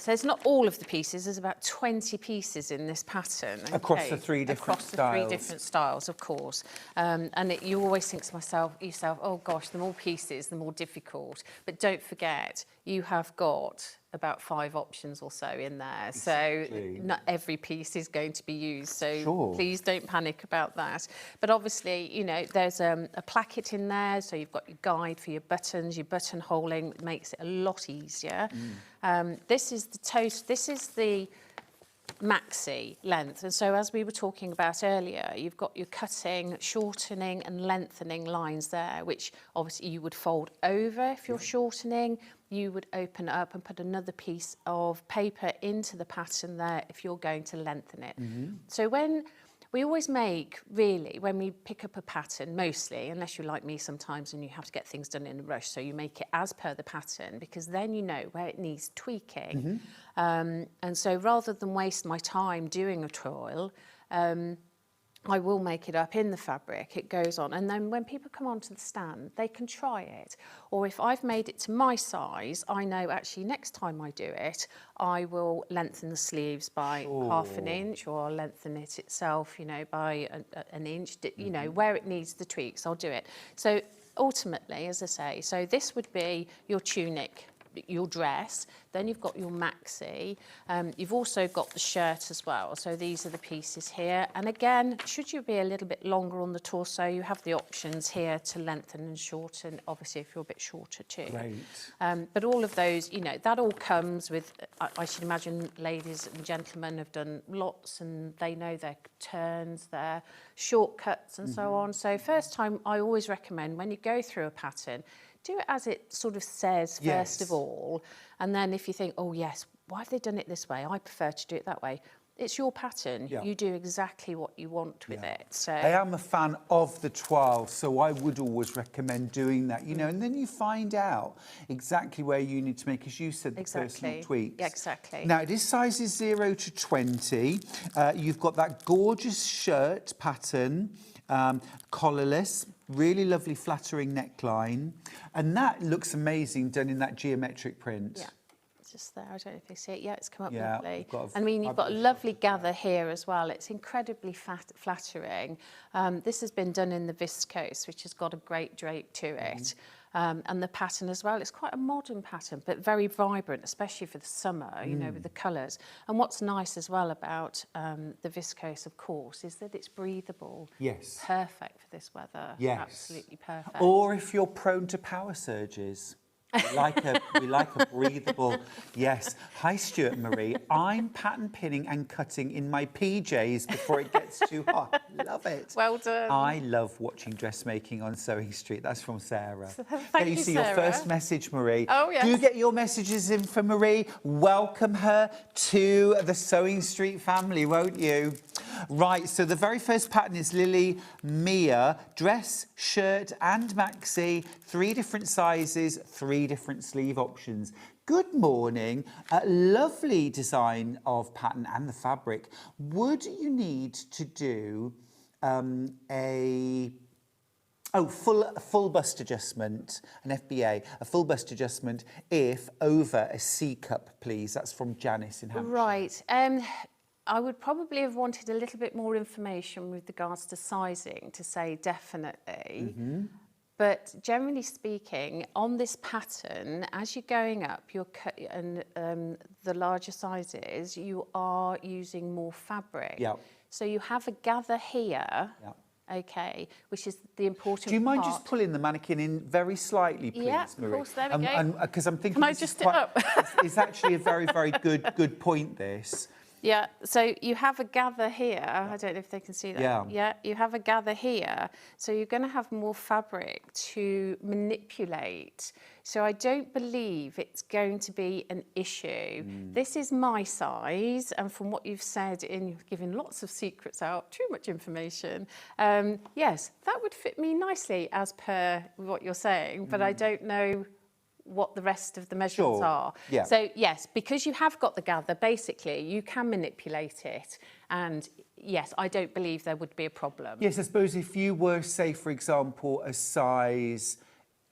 So it's not all of the pieces. There's about 20 pieces in this pattern. Across the three different Across styles. the 3 different styles, of course. You always think to yourself, oh gosh, the more pieces, the more difficult. But don't forget, you have got about 5 options or so in there. Exactly. So not every piece is going to be used. So Sure. please don't panic about that. But obviously, there's a placket in there. So you've got your guide for your buttons, your buttonholing. It makes it a lot easier. This is the maxi length, and so as we were talking about earlier, you've got your cutting, shortening and lengthening lines there, which obviously you would fold over if you're shortening. You would open up and put another piece of paper into the pattern there if you're going to lengthen it. So when we always make, really, when we pick up a pattern, mostly, unless you're like me sometimes and you have to get things done in a rush, so you make it as per the pattern, because then you know where it needs tweaking. And so rather than waste my time doing a toil, I will make it up in the fabric, it goes on, and then when people come onto the stand, they can try it. Or if I've made it to my size, I know actually next time I do it, I will lengthen the sleeves by half an inch, or I'll lengthen it itself, by an inch, where it needs the tweaks, I'll do it. So ultimately, as I say, so this would be your tunic, your dress, then you've got your maxi, you've also got the shirt as well. So these are the pieces here. And again, should you be a little bit longer on the torso, you have the options here to lengthen and shorten, obviously if you're a bit shorter too. Great. But all of those, that all comes with, I should imagine ladies and gentlemen have done lots and they know their turns, their shortcuts and so on. So first time, I always recommend when you go through a pattern, do it as it sort of says first of all. And then if you think, oh yes, why have they done it this way? I prefer to do it that way. It's your pattern. Yeah. You do exactly what you want with it. So I am a fan of the toile, so I would always recommend doing that, and then you find out exactly where you need to make, as you said, the personal tweaks. Yeah, exactly. Now, it is sizes 0 to 20. You've got that gorgeous shirt pattern, collarless, really lovely flattering neckline, and that looks amazing done in that geometric print. Yeah. Just there, I don't know if you see it. Yeah, it's come up Yeah, lovely. you've got a lovely gather here as well. It's incredibly flattering. This has been done in the viscose, which has got a great drape to it. And the pattern as well, it's quite a modern pattern, but very vibrant, especially for the summer, with the colours. And what's nice as well about the viscose, of course, is that it's breathable. Yes. Perfect for this weather. Yes. Absolutely perfect. Or if you're prone to power surges. We like a breathable, yes. Hi, Stuart Marie. I'm pattern pinning and cutting in my PJs before it gets too hot. Love it. Well done. I love watching dressmaking on Sewing Street. That's from Sarah. Thank you, see Sarah. your first message, Marie. Oh, yes. Do get your messages in for Marie. Welcome her to the Sewing Street family, won't you? Right, so the very first pattern is Lily Mia. Dress, shirt and maxi. 3 different sizes, 3 different sleeve options. Good morning. Lovely design of pattern and the fabric. Would you need to do a full bust adjustment, an FBA, a full bust adjustment if over a C cup, please? That's from Janice in Hampshire. Right. I would probably have wanted a little bit more information with regards to sizing to say definitely. But generally speaking, on this pattern, as you're going up, and the larger sizes, you are using more fabric. Yeah. So you have a gather here. Yeah. Okay, which is the important part. Do you mind just pulling the mannequin in very slightly, please, yeah, Marie? of course, there we go. Because I'm thinking Can I just sit up? it's actually a very, very good point, this. Yeah, so you have a gather here. I don't know if they can see that. Yeah. Yeah, you have a gather here. So you're going to have more fabric to manipulate. So I don't believe it's going to be an issue. This is my size, and from what you've said, you've given lots of secrets out, too much information. Yes, that would fit me nicely as per what you're saying, but I don't know what the rest of the measurements are. Yeah. So yes, because you have got the gather, basically you can manipulate it, and yes, I don't believe there would be a problem. Yes, I suppose if you were, say, for example, a size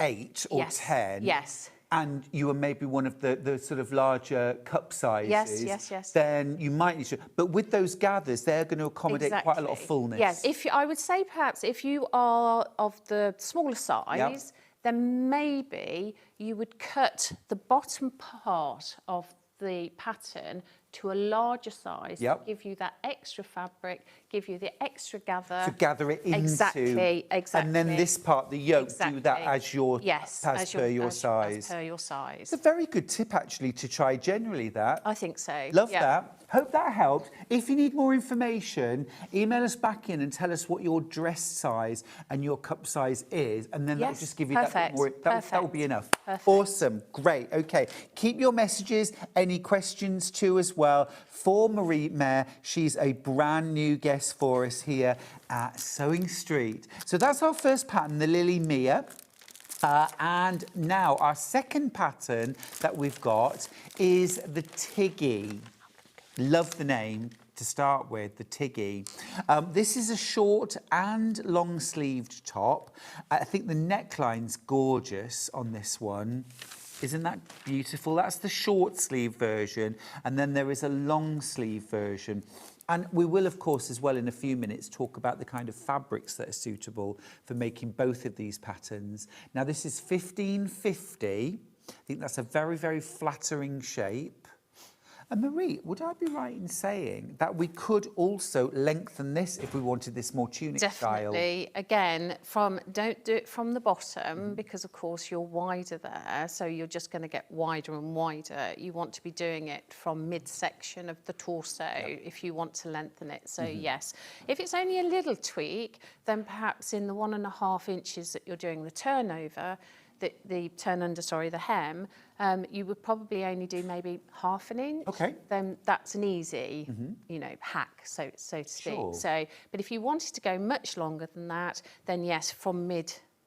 8 or 10, yes, and you are maybe one of the sort of larger cup sizes, yes. then you might need to. But with those gathers, they're going to accommodate quite a lot of fullness. Yes, I would say perhaps if you are of the smaller size, then maybe you would cut the bottom part of the pattern to a larger size to give you that extra fabric, give you the extra gather. To gather it into. Exactly. And then this part, the yoke, do that as your, as per your size. As per your size. It's a very good tip, actually, to try generally that. I think so. Love that. Hope that helped. If you need more information, email us back in and tell us what your dress size and your cup size is, and then that'll just give you that bit more. That will be enough. Perfect. Awesome. Great. Okay. Keep your messages, any questions too as well, for Marie Mayer. She's a brand new guest for us here at Sewing Street. So that's our first pattern, the Lily Mia. And now our second pattern that we've got is the Tiggy. Love the name to start with, the Tiggy. This is a short and long-sleeved top. I think the neckline's gorgeous on this one. Isn't that beautiful? That's the short sleeve version, and then there is a long sleeve version. And we will, of course, as well in a few minutes, talk about the kind of fabrics that are suitable for making both of these patterns. Now, this is 1550. I think that's a very, very flattering shape. And Marie, would I be right in saying that we could also lengthen this if we wanted this more tunic style? Definitely. Again, don't do it from the bottom because, of course, you're wider there. So you're just going to get wider and wider. You want to be doing it from midsection of the torso if you want to lengthen it. So, yes. If it's only a little tweak, then perhaps in the 1.5 inches that you're doing the turnover, the hem, you would probably only do maybe half an inch. Okay. Then that's an easy, hack, so to speak. Sure. So, but if you wanted to go much longer than that, then yes, from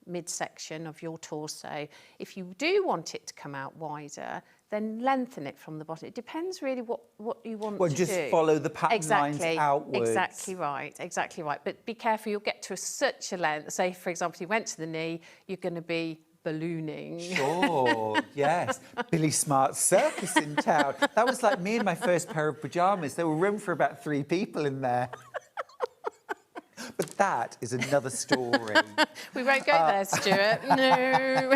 midsection of your torso. If you do want it to come out wider, then lengthen it from the bottom. It depends really what you want to do. Just follow the pattern lines outwards. Exactly right. But be careful, you'll get to such a length. Say, for example, you went to the knee, you're going to be ballooning. Sure, yes. Billy Smart's circus in town. That was like me and my first pair of pyjamas. There were room for about 3 people in there. But that is another story. We won't go there, Stuart. No.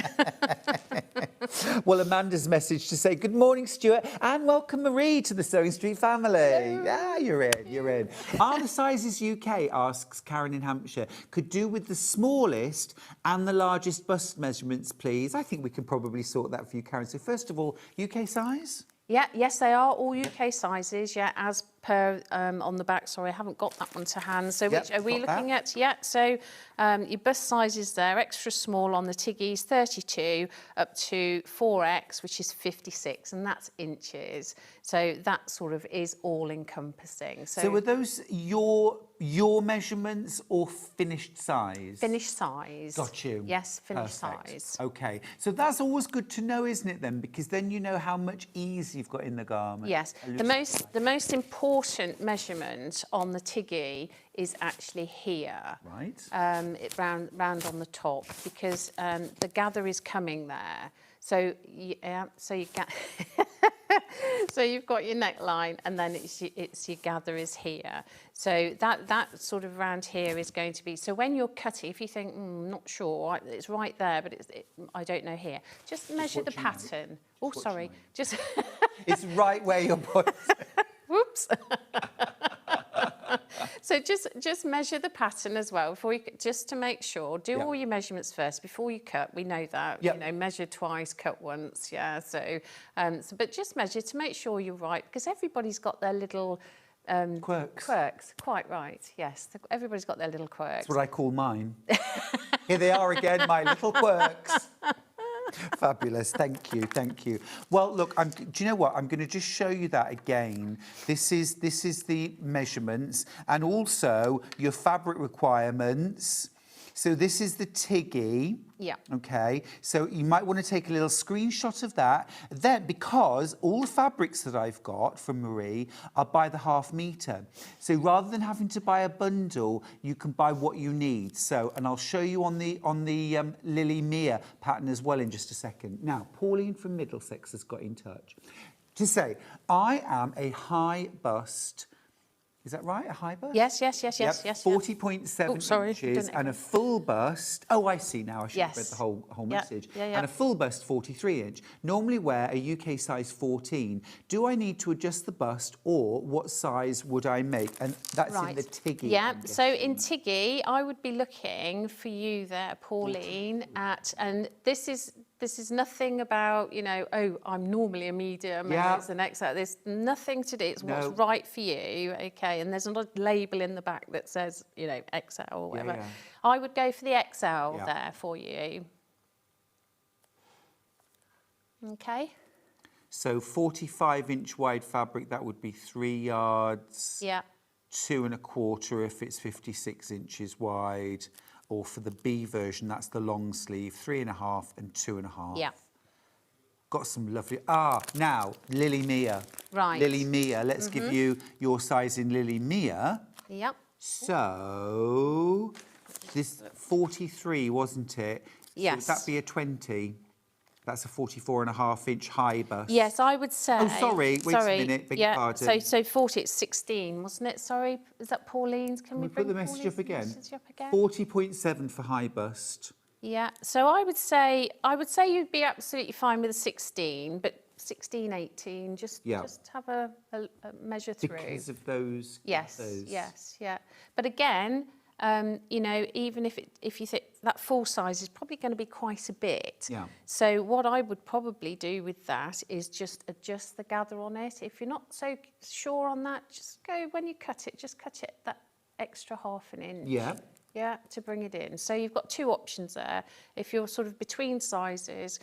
Well, Amanda's message to say, good morning, Stuart, and welcome, Marie, to the Sewing Street family. Hello. Yeah, you're in. Are the sizes UK, asks Karen in Hampshire, could do with the smallest and the largest bust measurements, please? I think we can probably sort that for you, Karen. So first of all, UK size? Yeah, yes, they are all UK sizes, as per on the back. Sorry, I haven't got that one to hand. So which are we looking at? Yeah, so your bust sizes there, extra small on the Tiggies, 32, up to 4X, which is 56, and that's inches. So that sort of is all-encompassing. So are those your measurements or finished size? Finished size. Got you. Yes, finished Perfect. size. Okay, so that's always good to know, isn't it, then? Because then you know how much ease you've got in the garment. Yes, the most important measurement on the Tiggy is actually here. Right. Round on the top, because the gather is coming there. So so you've got your neckline, and then it's your gather is here. So that sort of round here is going to be. So when you're cutting, if you think, not sure, it's right there, but I don't know here. Just measure the pattern. Oh, sorry. Just. It's right where your point. Whoops. So just measure the pattern as well before you, just to make sure. Do all your measurements first before you cut. We know that. You know, measure twice, cut once. Yeah. So, but just measure to make sure you're right, because everybody's got their little quirks. Quirks. Quite right. Yes. Everybody's got their little quirks. That's what I call mine. Here they are again, my little quirks. Fabulous, thank you. Well, look, do you know what? I'm going to just show you that again. This is the measurements and also your fabric requirements. So this is the Tiggy. Yeah. Okay, so you might want to take a little screenshot of that. Then, because all the fabrics that I've got from Marie are by the half metre, so rather than having to buy a bundle, you can buy what you need. So, and I'll show you on the Lily Mia pattern as well in just a second. Now, Pauline from Middlesex has got in touch to say, I am a high bust. Is that right? A high bust? Yes. 40.7 inches and a full bust. Oh, I see now. I should have read the whole message. And a full bust 43 inch. Normally wear a UK size 14. Do I need to adjust the bust, or what size would I make? And that's in the Tiggy. Yeah. So in Tiggy, I would be looking for you there, Pauline, at, and this is nothing about, you know, oh, I'm normally a medium and it's an XL. There's nothing to do. It's what's right for you, okay? And there's not a label in the back that says, you know, XL or whatever. I would go for the XL there for you. Okay. So 45-inch wide fabric, that would be 3 yards. Yeah. 2 1/4 if it's 56 inches wide. Or for the B version, that's the long sleeve, 3 1/2 and 2 1/2. Yeah. Got some lovely, now, Lily Mia. Right. Lily Mia, let's give you your size in Lily Mia. Yep. So, this 43, wasn't it? Yes. So would that be a 20? That's a 44.5-inch high bust. Yes, I would say. Oh, sorry, wait a minute, beg your pardon. So 40, it's 16, wasn't it? Sorry, is that Pauline's? Can we put the bring message up Pauline's again? message up again? 40.7 for high bust. Yeah, so I would say you'd be absolutely fine with a 16, but 16, 18, just have a measure through. Because of those. Yes. But again, you know, even if you think that full size is probably going to be quite a bit. Yeah. So what I would probably do with that is just adjust the gather on it. If you're not so sure on that, just go, when you cut it, just cut it that extra half an inch. Yeah, to bring it in. So you've got two options there. If you're sort of between sizes,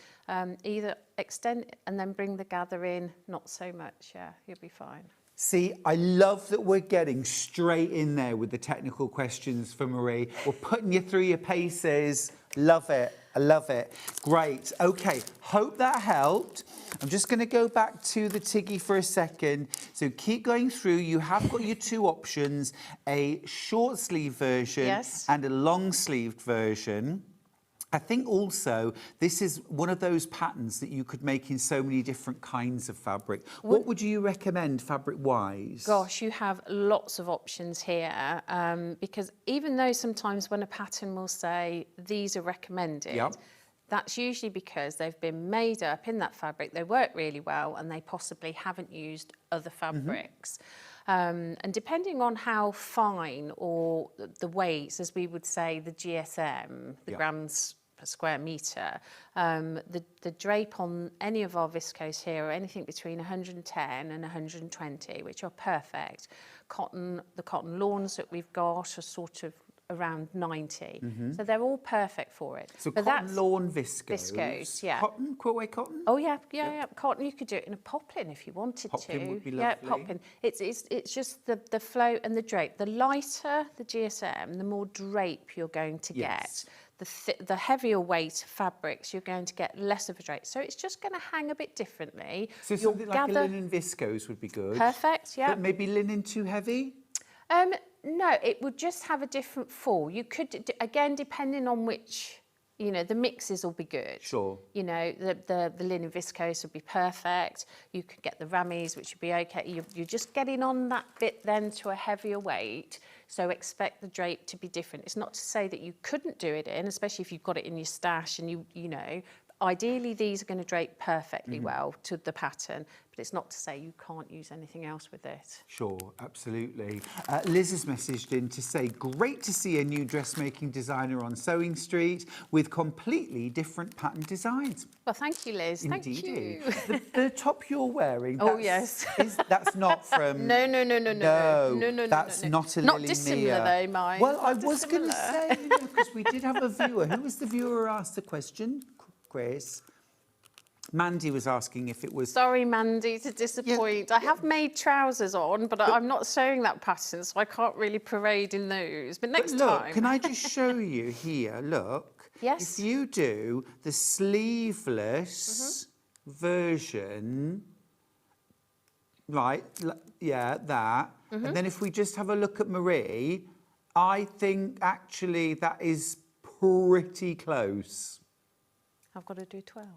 either extend and then bring the gather in, not so much, you'll be fine. See, I love that we're getting straight in there with the technical questions for Marie. We're putting you through your paces. Love it. I love it. Great. Okay, hope that helped. I'm just going to go back to the Tiggy for a second. So keep going through. You have got your two options, a short sleeve version and a long sleeved version. I think also this is one of those patterns that you could make in so many different kinds of fabric. What would you recommend fabric-wise? Gosh, you have lots of options here, because even though sometimes when a pattern will say these are recommended, that's usually because they've been made up in that fabric, they work really well, and they possibly haven't used other fabrics. And depending on how fine or the weights, as we would say, the GSM, the grams per square metre, the drape on any of our viscose here are anything between 110 and 120, which are perfect. The cotton lawns that we've got are sort of around 90. So they're all perfect for it. So cotton lawn viscose. Viscose, yeah. Cotton, quiltway cotton? Oh yeah. Cotton, you could do it in a poplin if you wanted to. Poplin would be lovely. Yeah, poplin. It's just the flow and the drape. The lighter the GSM, the more drape you're going to get. The heavier weight fabrics, you're going to get less of a drape. So it's just going to hang a bit differently. So something like a linen viscose would be good. Perfect, yeah. But maybe linen too heavy? No, it would just have a different fall. You could, again, depending on which, you know, the mixes will be good. Sure. You know, the linen viscose would be perfect. You could get the rammies, which would be okay. You're just getting on that bit then to a heavier weight. So expect the drape to be different. It's not to say that you couldn't do it in, especially if you've got it in your stash and you know, ideally these are going to drape perfectly well to the pattern, but it's not to say you can't use anything else with it. Sure, absolutely. Liz has messaged in to say, great to see a new dressmaking designer on Sewing Street with completely different pattern designs. Well, thank you, Liz. Indeed. Thank you. The top you're wearing, that's not from... No. That's not a Not Lily dissimilar Mia. though, mine. Well, I was going to say, you know, because we did have a viewer. Who was the viewer who asked the question? Chris. Mandy was asking if it was... Sorry, Mandy, to disappoint. I have made trousers on, but I'm not showing that pattern, so I can't really parade in those. But next look, time. can I just show you here? Look. Yes. If you do the sleeveless version, right, yeah, that. And then if we just have a look at Marie, I think actually that is pretty close. I've got to do 12.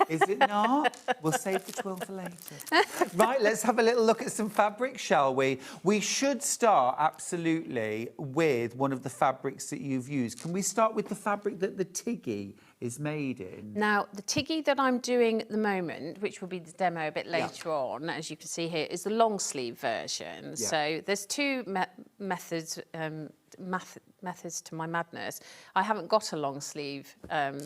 Is it not? We'll save the 12 for later. Right, let's have a little look at some fabric, shall we? We should start, absolutely, with one of the fabrics that you've used. Can we start with the fabric that the Tiggy is made in? Now, the Tiggy that I'm doing at the moment, which will be the demo a bit later on, as you can see here, is the long sleeve version. Yeah. So there's two methods to my madness. I haven't got a long sleeve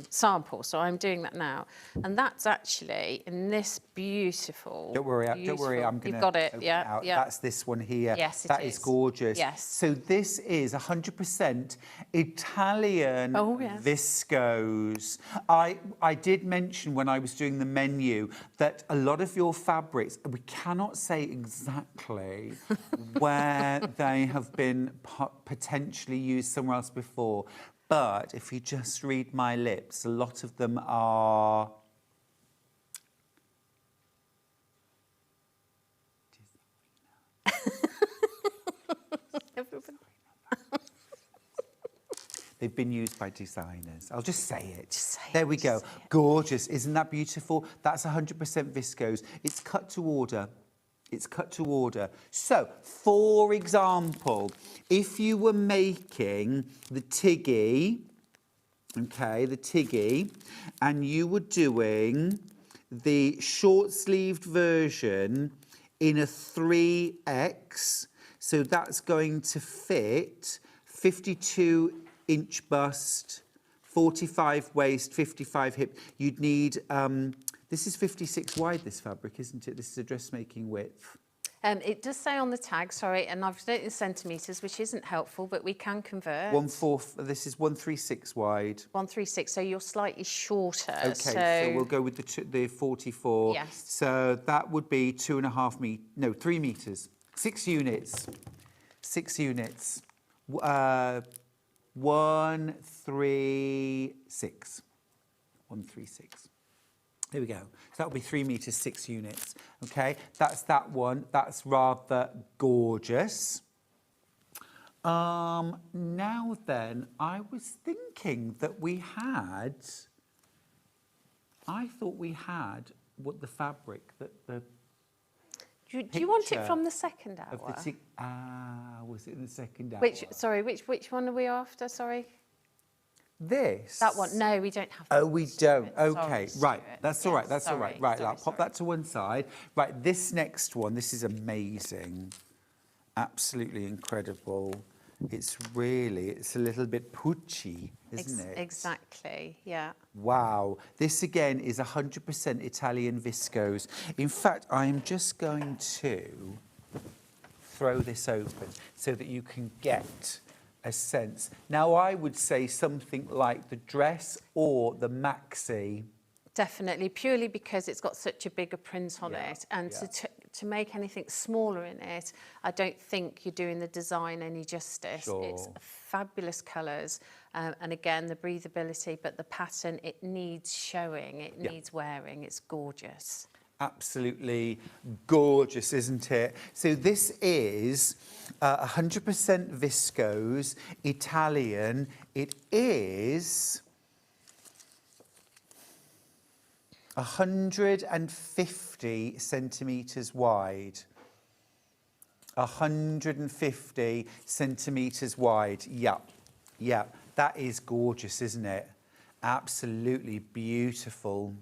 sample, so I'm doing that now. And that's actually in this beautiful... Don't worry, I'm going to... You've got it, yeah. That's this one here. Yes, That is gorgeous. Yes. So this is 100% Italian viscose. I did mention when I was doing the menu that a lot of your fabrics, we cannot say exactly where they have been potentially used somewhere else before, but if you just read my lips, a lot of them are they've been used by designers. I'll just say it. There we go. Gorgeous. Isn't that beautiful? That's 100% viscose. It's cut to order. It's cut to order. So, for example, if you were making the Tiggy, okay, the Tiggy, and you were doing the short-sleeved version in a 3X, so that's going to fit 52-inch bust, 45 waist, 55 hip. You'd need... this is 56 wide, this fabric, isn't it? This is a dressmaking width. It does say on the tag, sorry, and I've done it in centimetres, which isn't helpful, but we can convert. 1/4, this is 136 wide. 136, so you're slightly shorter. Okay, so we'll go with the 44. Yes. So that would be 2.5 meters, no, 3 meters. 6 units. 6 units. 136. 136. There we go. So that would be 3 meters, 6 units. Okay, that's that one. That's rather gorgeous. Now then, I was thinking that I thought we had what the fabric that the... Do you want it from the second hour? Was it in the second hour? Which one are we after, sorry? This? That one. No, we don't have that. Oh, we don't. Okay, Sorry, right. Stuart. That's all right. That's all right. Right, I'll pop sorry. that to one side. Right, this next one, this is amazing. Absolutely incredible. It's a little bit poochy, isn't it? Exactly, yeah. Wow. This again is 100% Italian viscose. In fact, I am just going to throw this open so that you can get a sense. Now, I would say something like the dress or the maxi. Definitely, purely because it's got such a bigger print on it, and to make anything smaller in it, I don't think you're doing the design any justice. Sure. It's fabulous colours, and again, the breathability, but the pattern, it needs showing, it needs wearing, it's gorgeous. Absolutely gorgeous, isn't it? So this is 100% viscose, Italian. It is 150 centimetres wide. 150 centimetres wide. Yeah, that is gorgeous, isn't it? Absolutely beautiful.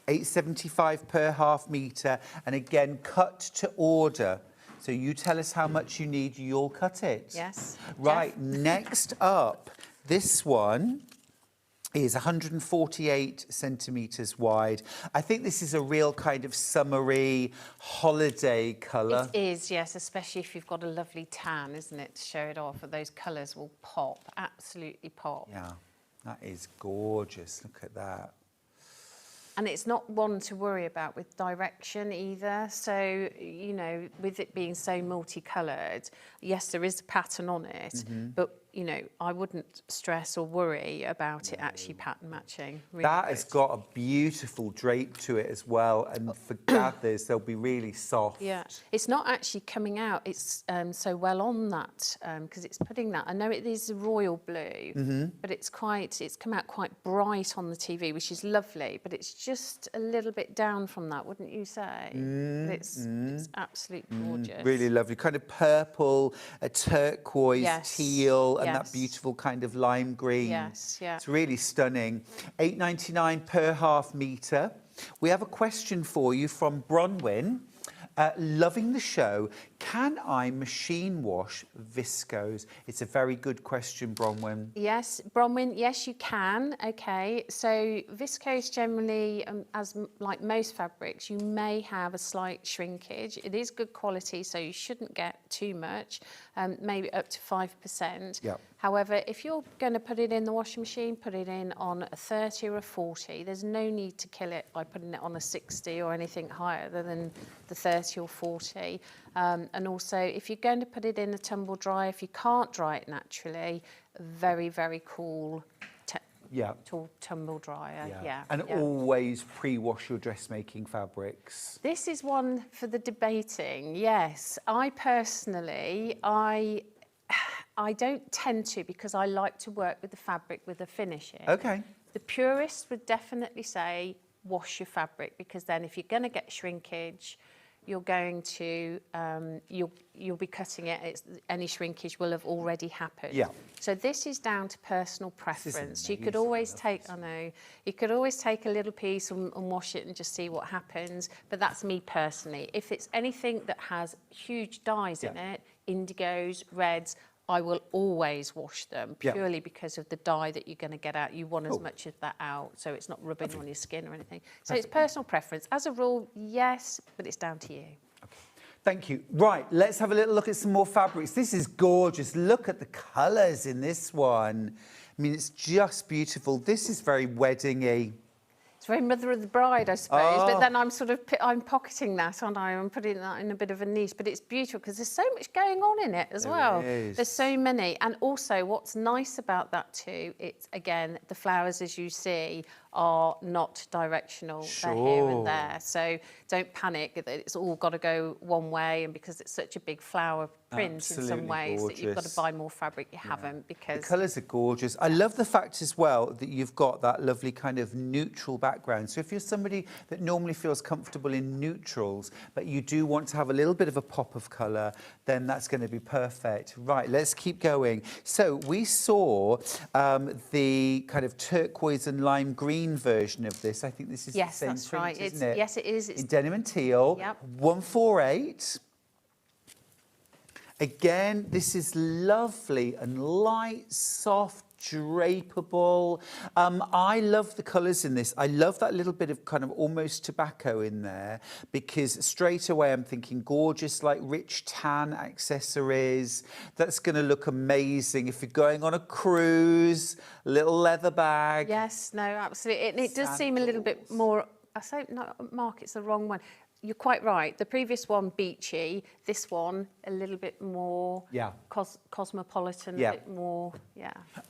£8.75 per half metre, and again, cut to order. So you tell us how much you need, you'll cut it. Yes. Right, next up, this one is 148 centimetres wide. I think this is a real kind of summery holiday colour. It is, yes, especially if you've got a lovely tan, isn't it, to show it off, and those colours will pop, absolutely pop. Yeah, that is gorgeous. Look at that. And it's not one to worry about with direction either. So, you know, with it being so multicoloured, yes, there is a pattern on it, but, you know, I wouldn't stress or worry about it actually pattern matching. Really That has got a beautiful drape to it as well, and for gathers, they'll be really soft. Yeah, it's not actually coming out. It's so well on that because it's putting that. I know it is royal blue, but it's come out quite bright on the TV, which is lovely. But it's just a little bit down from that, wouldn't you say? But it's absolutely gorgeous. Really lovely, kind of purple, a turquoise, Yes. teal, and that Yes. beautiful kind of lime green. Yes, yeah. It's really stunning. £8.99 per half metre. We have a question for you from Bronwyn. Loving the show. Can I machine wash viscose? It's a very good question, Bronwyn. Yes, Bronwyn, yes, you can. Okay, so viscose generally, like most fabrics, you may have a slight shrinkage. It is good quality, so you shouldn't get too much, maybe up to 5%. Yep. However, if you're going to put it in the washing machine, put it in on a 30 or a 40. There's no need to kill it by putting it on a 60 or anything higher than the 30 or 40. And also, if you're going to put it in a tumble dryer, if you can't dry it naturally, very, very cool tumble dryer. Yeah. And always pre-wash your dressmaking fabrics. This is one for the debating. Yes, I personally, I don't tend to, because I like to work with the fabric with the finishing. Okay. The purists would definitely say wash your fabric, because then if you're going to get shrinkage, you're going to you'll be cutting it. Any shrinkage will have already happened. Yeah. So this is down to personal preference. You could amazing. always take, you could always take a little piece and wash it and just see what happens. But that's me personally. If it's anything that has huge dyes in it, indigos, reds, I will always wash them purely because of the dye that you're going to get out. You want as much of that out, so it's not rubbing on your skin or anything. So it's personal preference. As a rule, yes, but it's down to you. Thank you. Right, let's have a little look at some more fabrics. This is gorgeous. Look at the colours in this one. I mean, it's just beautiful. This is very wedding-y. It's very mother of the bride, I suppose. But then I'm pocketing that, aren't I? I'm putting that in a bit of a niche. But it's beautiful because there's so much going on in it as well. There's so many. And also, what's nice about that too, it's again the flowers, as you see, are not directional. They're here and there. So don't panic that it's all got to go one way. And because it's such a big flower print in some ways that you've got to buy more fabric, you haven't, because the colours are gorgeous. I love the fact as well that you've got that lovely kind of neutral background. So if you're somebody that normally feels comfortable in neutrals, but you do want to have a little bit of a pop of colour, then that's going to be perfect. Right, let's keep going. So we saw the kind of turquoise and lime green version of this. I think this is the same that's print, right. isn't it? Yes, it is. It's in denim and teal. Yep. 148. Again, this is lovely and light, soft, drapeable. I love the colours in this. I love that little bit of kind of almost tobacco in there, because straight away I'm thinking gorgeous, like rich tan accessories. That's going to look amazing if you're going on a cruise, little leather bag. Yes, no, absolutely. It does seem a little bit more, I say, no, Mark, it's the wrong one. You're quite right. The previous one, beachy. This one, a little bit more cosmopolitan, a bit more,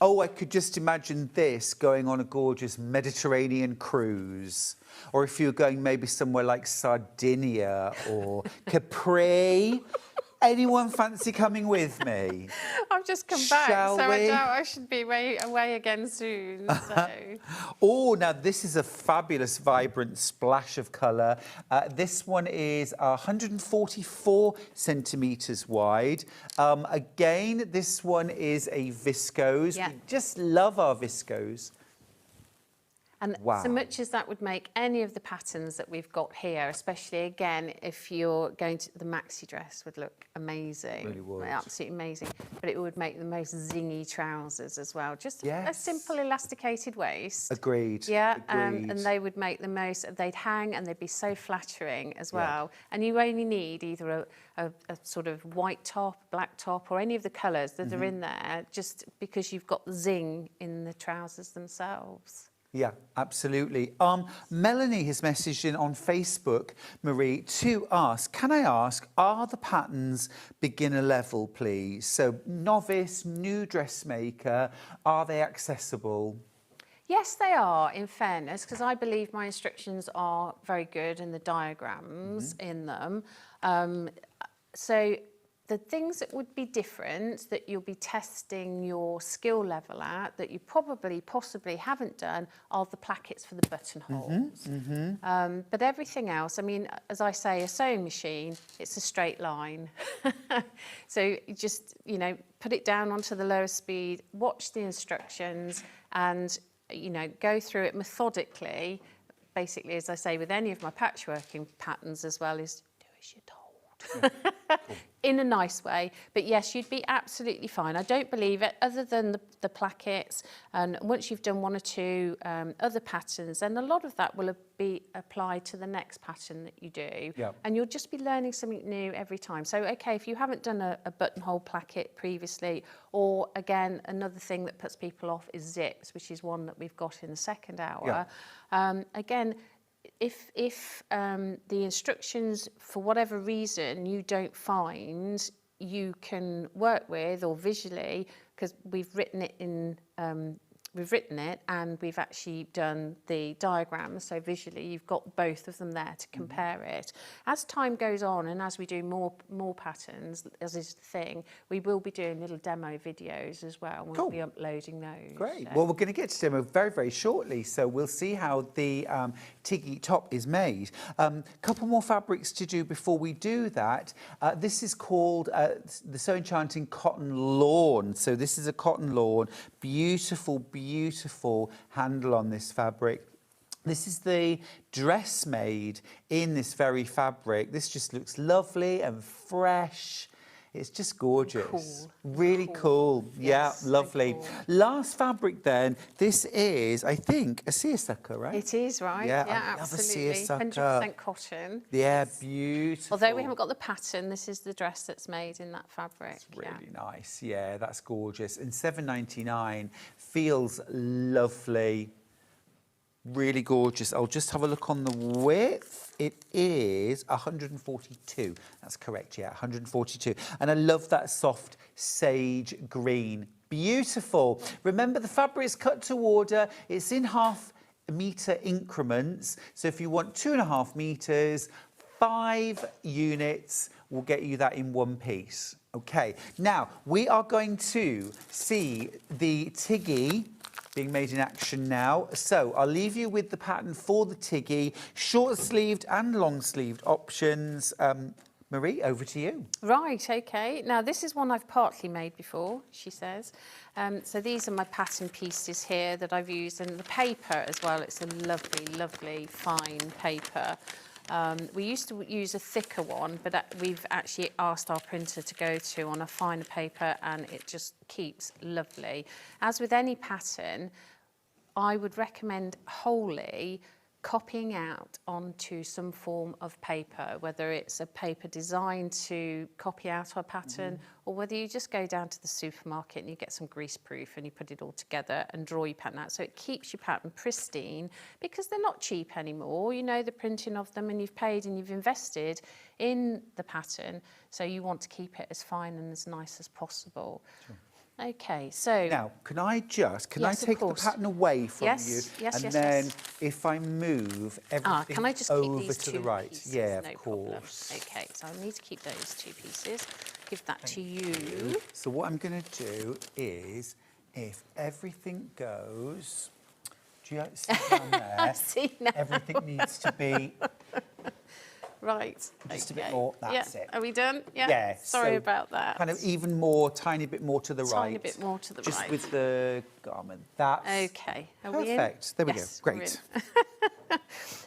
Oh, I could just imagine this going on a gorgeous Mediterranean cruise. Or if you're going maybe somewhere like Sardinia or Capri. Anyone fancy coming with me? I've just come back, so we? I doubt I should be away again soon. So. Oh, now this is a fabulous, vibrant splash of colour. This one is 144 centimetres wide. Again, this one is a viscose. Yeah. We just love our viscose. And so much as that would make any of the patterns that we've got here, especially again, if you're going to the maxi dress, would look amazing. Really would. Absolutely amazing. But it would make the most zingy trousers as well. Just a simple elasticated waist. Agreed. Yeah, Agreed. and they would make the most, they'd hang and they'd be so flattering as well. And you only need either a sort of white top, black top, or any of the colours that are in there, just because you've got the zing in the trousers themselves. Yeah, absolutely. Melanie has messaged in on Facebook, Marie, to ask, can I ask, are the patterns beginner level, please? So novice, new dressmaker, are they accessible? Yes, they are, in fairness, because I believe my instructions are very good and the diagrams in them. So the things that would be different, that you'll be testing your skill level at, that you possibly haven't done, are the plackets for the buttonholes. But everything else, I mean, as I say, a sewing machine, it's a straight line. So you just, you know, put it down onto the lower speed, watch the instructions and, you know, go through it methodically. Basically, as I say, with any of my patchworking patterns as well, is do as you're told. In a nice way, but yes, you'd be absolutely fine. I don't believe it, other than the plackets, and once you've done one or two other patterns, then a lot of that will be applied to the next pattern that you do, and you'll just be learning something new every time. So okay, if you haven't done a buttonhole placket previously, or again, another thing that puts people off is zips, which is one that we've got in the second hour. Again, if the instructions, for whatever reason, you don't find you can work with, or visually, because we've written it and we've actually done the diagrams, so visually you've got both of them there to compare it. As time goes on and as we do more patterns, as is the thing, we will be doing little demo videos as well. We'll be uploading those. Great. So. Well, we're going to get to demo very, very shortly, so we'll see how the Tiggy top is made. Couple more fabrics to do before we do that. This is called the So Enchanting Cotton Lawn. So this is a cotton lawn. Beautiful, beautiful handle on this fabric. This is the dress made in this very fabric. This just looks lovely and fresh. It's just gorgeous. Cool. Really cool. Yes, Yeah, lovely. cool. Last fabric then. This is, I think, a seersucker, right? It is, right? Yeah, Yeah, I love a absolutely. seersucker. 100% cotton. Yeah, beautiful. Although we haven't got the pattern, this is the dress that's made in that fabric. It's really nice. Yeah, that's gorgeous. And $7.99 feels lovely. Really gorgeous. I'll just have a look on the width. It is 142. That's correct, yeah, 142. And I love that soft sage green. Beautiful. Remember, the fabric is cut to order. It's in half-metre increments. So if you want 2.5 metres, 5 units will get you that in one piece. Okay, now we are going to see the Tiggy being made in action now. So I'll leave you with the pattern for the Tiggy, short-sleeved and long-sleeved options. Marie, over to you. Right, okay. Now this is one I've partly made before, she says. So these are my pattern pieces here that I've used, and the paper as well. It's a lovely, lovely fine paper. We used to use a thicker one, but we've actually asked our printer to go to on a finer paper, and it just keeps lovely. As with any pattern, I would recommend wholly copying out onto some form of paper, whether it's a paper designed to copy out our pattern, or whether you just go down to the supermarket and you get some greaseproof and you put it all together and draw your pattern out. So it keeps your pattern pristine, because they're not cheap anymore. You know the printing of them, and you've paid and you've invested in the pattern, so you want to keep it as fine and as nice as possible. Sure. Okay, so... Now, can I take the pattern away from you? Yes, and then if I move everything can I just over keep these to the two right? pieces? Yeah, No of course. problem. Okay, so I need to keep those two pieces. Give that to you. So what I'm going to do is, if everything goes... Do you see down there? See now. Everything needs to be... Right. Just a bit more, that's it. Are we done? Yeah. Yeah. Sorry so about that. Kind of even more, tiny bit more to the right. Tiny bit more to the just right. with the garment. That's okay. Are we in? perfect. There we Yes, go. we're Great. in.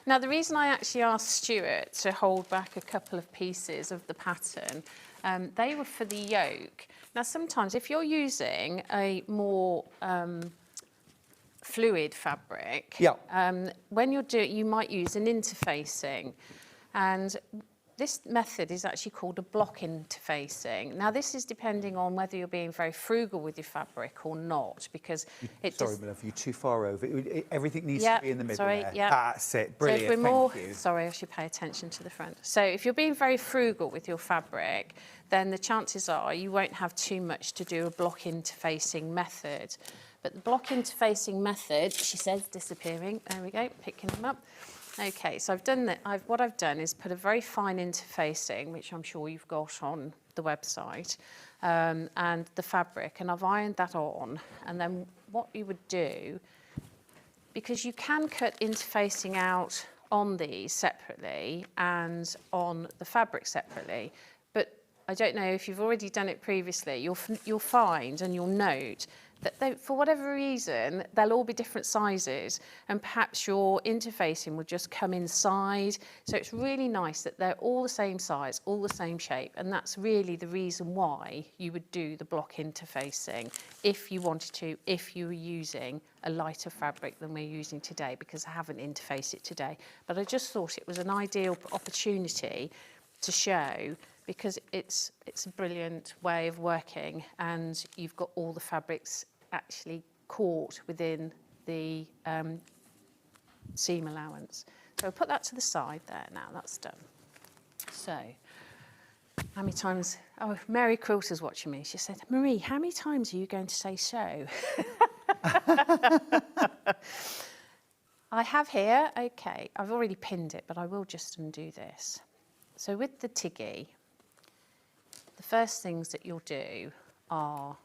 Now, the reason I actually asked Stuart to hold back a couple of pieces of the pattern, they were for the yoke. Now, sometimes if you're using a more fluid fabric, when you're doing, you might use an interfacing. And this method is actually called a block interfacing. Now, this is depending on whether you're being very frugal with your fabric or not, because it Sorry, just... my love, you're too far over. Everything needs Yep, to be in the middle sorry, there. yep. That's it. Brilliant. So if we're more, Thank you. sorry, I should pay attention to the front. So if you're being very frugal with your fabric, then the chances are you won't have too much to do a block interfacing method. But the block interfacing method, she says, disappearing. There we go, picking them up. Okay, so I've done that. What I've done is put a very fine interfacing, which I'm sure you've got on the website, and the fabric, and I've ironed that on. And then what you would do, because you can cut interfacing out on these separately and on the fabric separately, but I don't know if you've already done it previously, you'll find and you'll note that for whatever reason, they'll all be different sizes, and perhaps your interfacing will just come inside. So it's really nice that they're all the same size, all the same shape, and that's really the reason why you would do the block interfacing if you wanted to, if you were using a lighter fabric than we're using today, because I haven't interfaced it today. But I just thought it was an ideal opportunity to show, because it's a brilliant way of working, and you've got all the fabrics actually caught within the seam allowance. So I'll put that to the side there now, that's done. So, how many times, oh, Mary Quilter's watching me. She said, Marie, how many times are you going to say so? I have here, okay, I've already pinned it, but I will just undo this. So with the Tiggy, the first things that you'll do are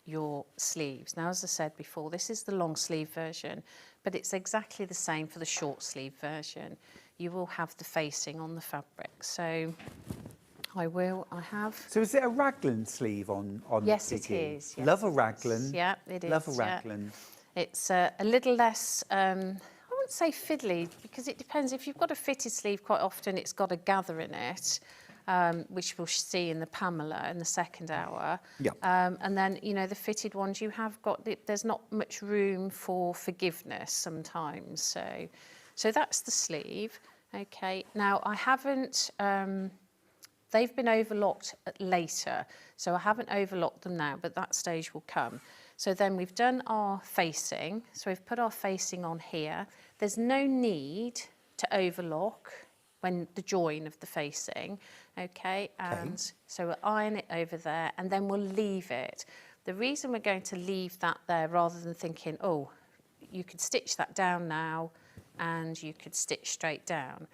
your sleeves. Now, as I said before, this is the long sleeve version, but it's exactly the same for the short sleeve version. You will have the facing on the fabric. So I have... So is it a raglan sleeve on Yes, the it Tiggy? is. Yes, Love a raglan. Yeah, it is. Love a raglan. Yeah. It's a little less... I wouldn't say fiddly, because it depends. If you've got a fitted sleeve, quite often it's got a gather in it, which we'll see in the Pamela in the second hour. Yeah. And then, you know, the fitted ones, you have got, there's not much room for forgiveness sometimes. So that's the sleeve. Okay. Now, I haven't, they've been overlocked later, so I haven't overlocked them now, but that stage will come. So then we've done our facing. So we've put our facing on here. There's no need to overlock when the join of the facing, okay? And so we'll iron it over there, and then we'll leave it. The reason we're going to leave that there, rather than thinking, oh, you could stitch that down now and you could stitch straight down.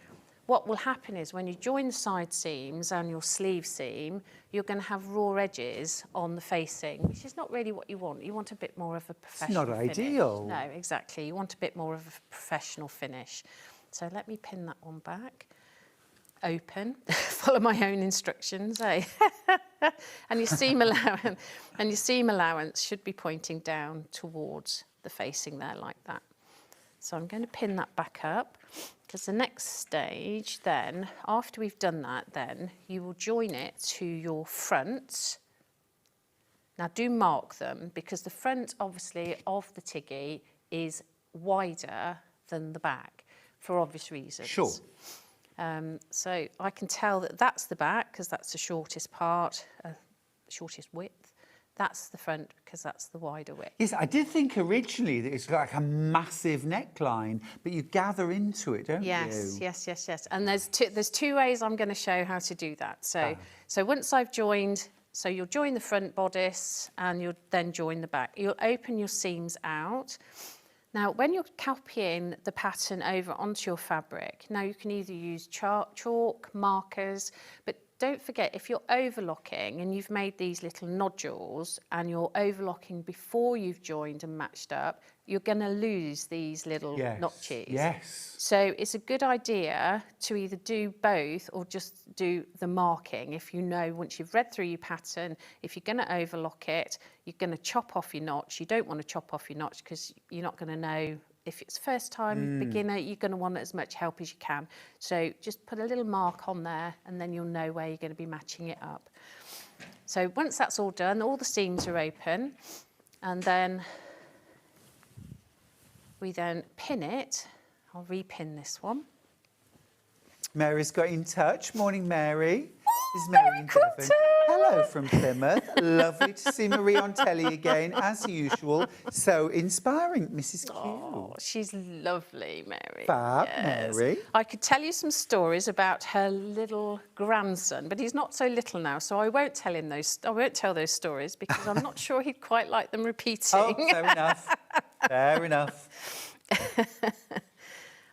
What will happen is when you join the side seams and your sleeve seam, you're going to have raw edges on the facing, which is not really what you want. You want a bit more of a professional finish. It's not ideal. No, exactly. You want a bit more of a professional finish. So let me pin that one back. Open, follow my own instructions, eh? and your seam allowance should be pointing down towards the facing there like that. So I'm going to pin that back up, because the next stage then, after we've done that, then you will join it to your front. Now do mark them, because the front obviously of the Tiggy is wider than the back for obvious reasons. Sure. So I can tell that that's the back, because that's the shortest part, shortest width. That's the front, because that's the wider width. Yes, I did think originally that it's like a massive neckline, but you gather into it, don't you? Yes. And there's two ways I'm going to show how to do that. So once I've joined, so you'll join the front bodice and you'll then join the back. You'll open your seams out. Now, when you're copying the pattern over onto your fabric, now you can either use chalk, markers, but don't forget, if you're overlocking and you've made these little nodules and you're overlocking before you've joined and matched up, you're going to lose these little notches. Yes. So it's a good idea to either do both or just do the marking. If you know, once you've read through your pattern, if you're going to overlock it, you're going to chop off your notch. You don't want to chop off your notch because you're not going to know. If it's first time beginner, you're going to want as much help as you can. So just put a little mark on there and then you'll know where you're going to be matching it up. So once that's all done, all the seams are open, and then we then pin it. I'll repin this one. Mary's got in touch. Morning, Mary. This is Mary in Devon. Hello from Plymouth. Lovely to see Marie on telly again, as usual. So inspiring, Mrs. Q. Oh, she's lovely, Mary. Fab, Yes. Mary. I could tell you some stories about her little grandson, but he's not so little now, so I won't tell him those. I won't tell those stories because I'm not sure he'd quite like them repeating. Oh, fair enough. Fair enough.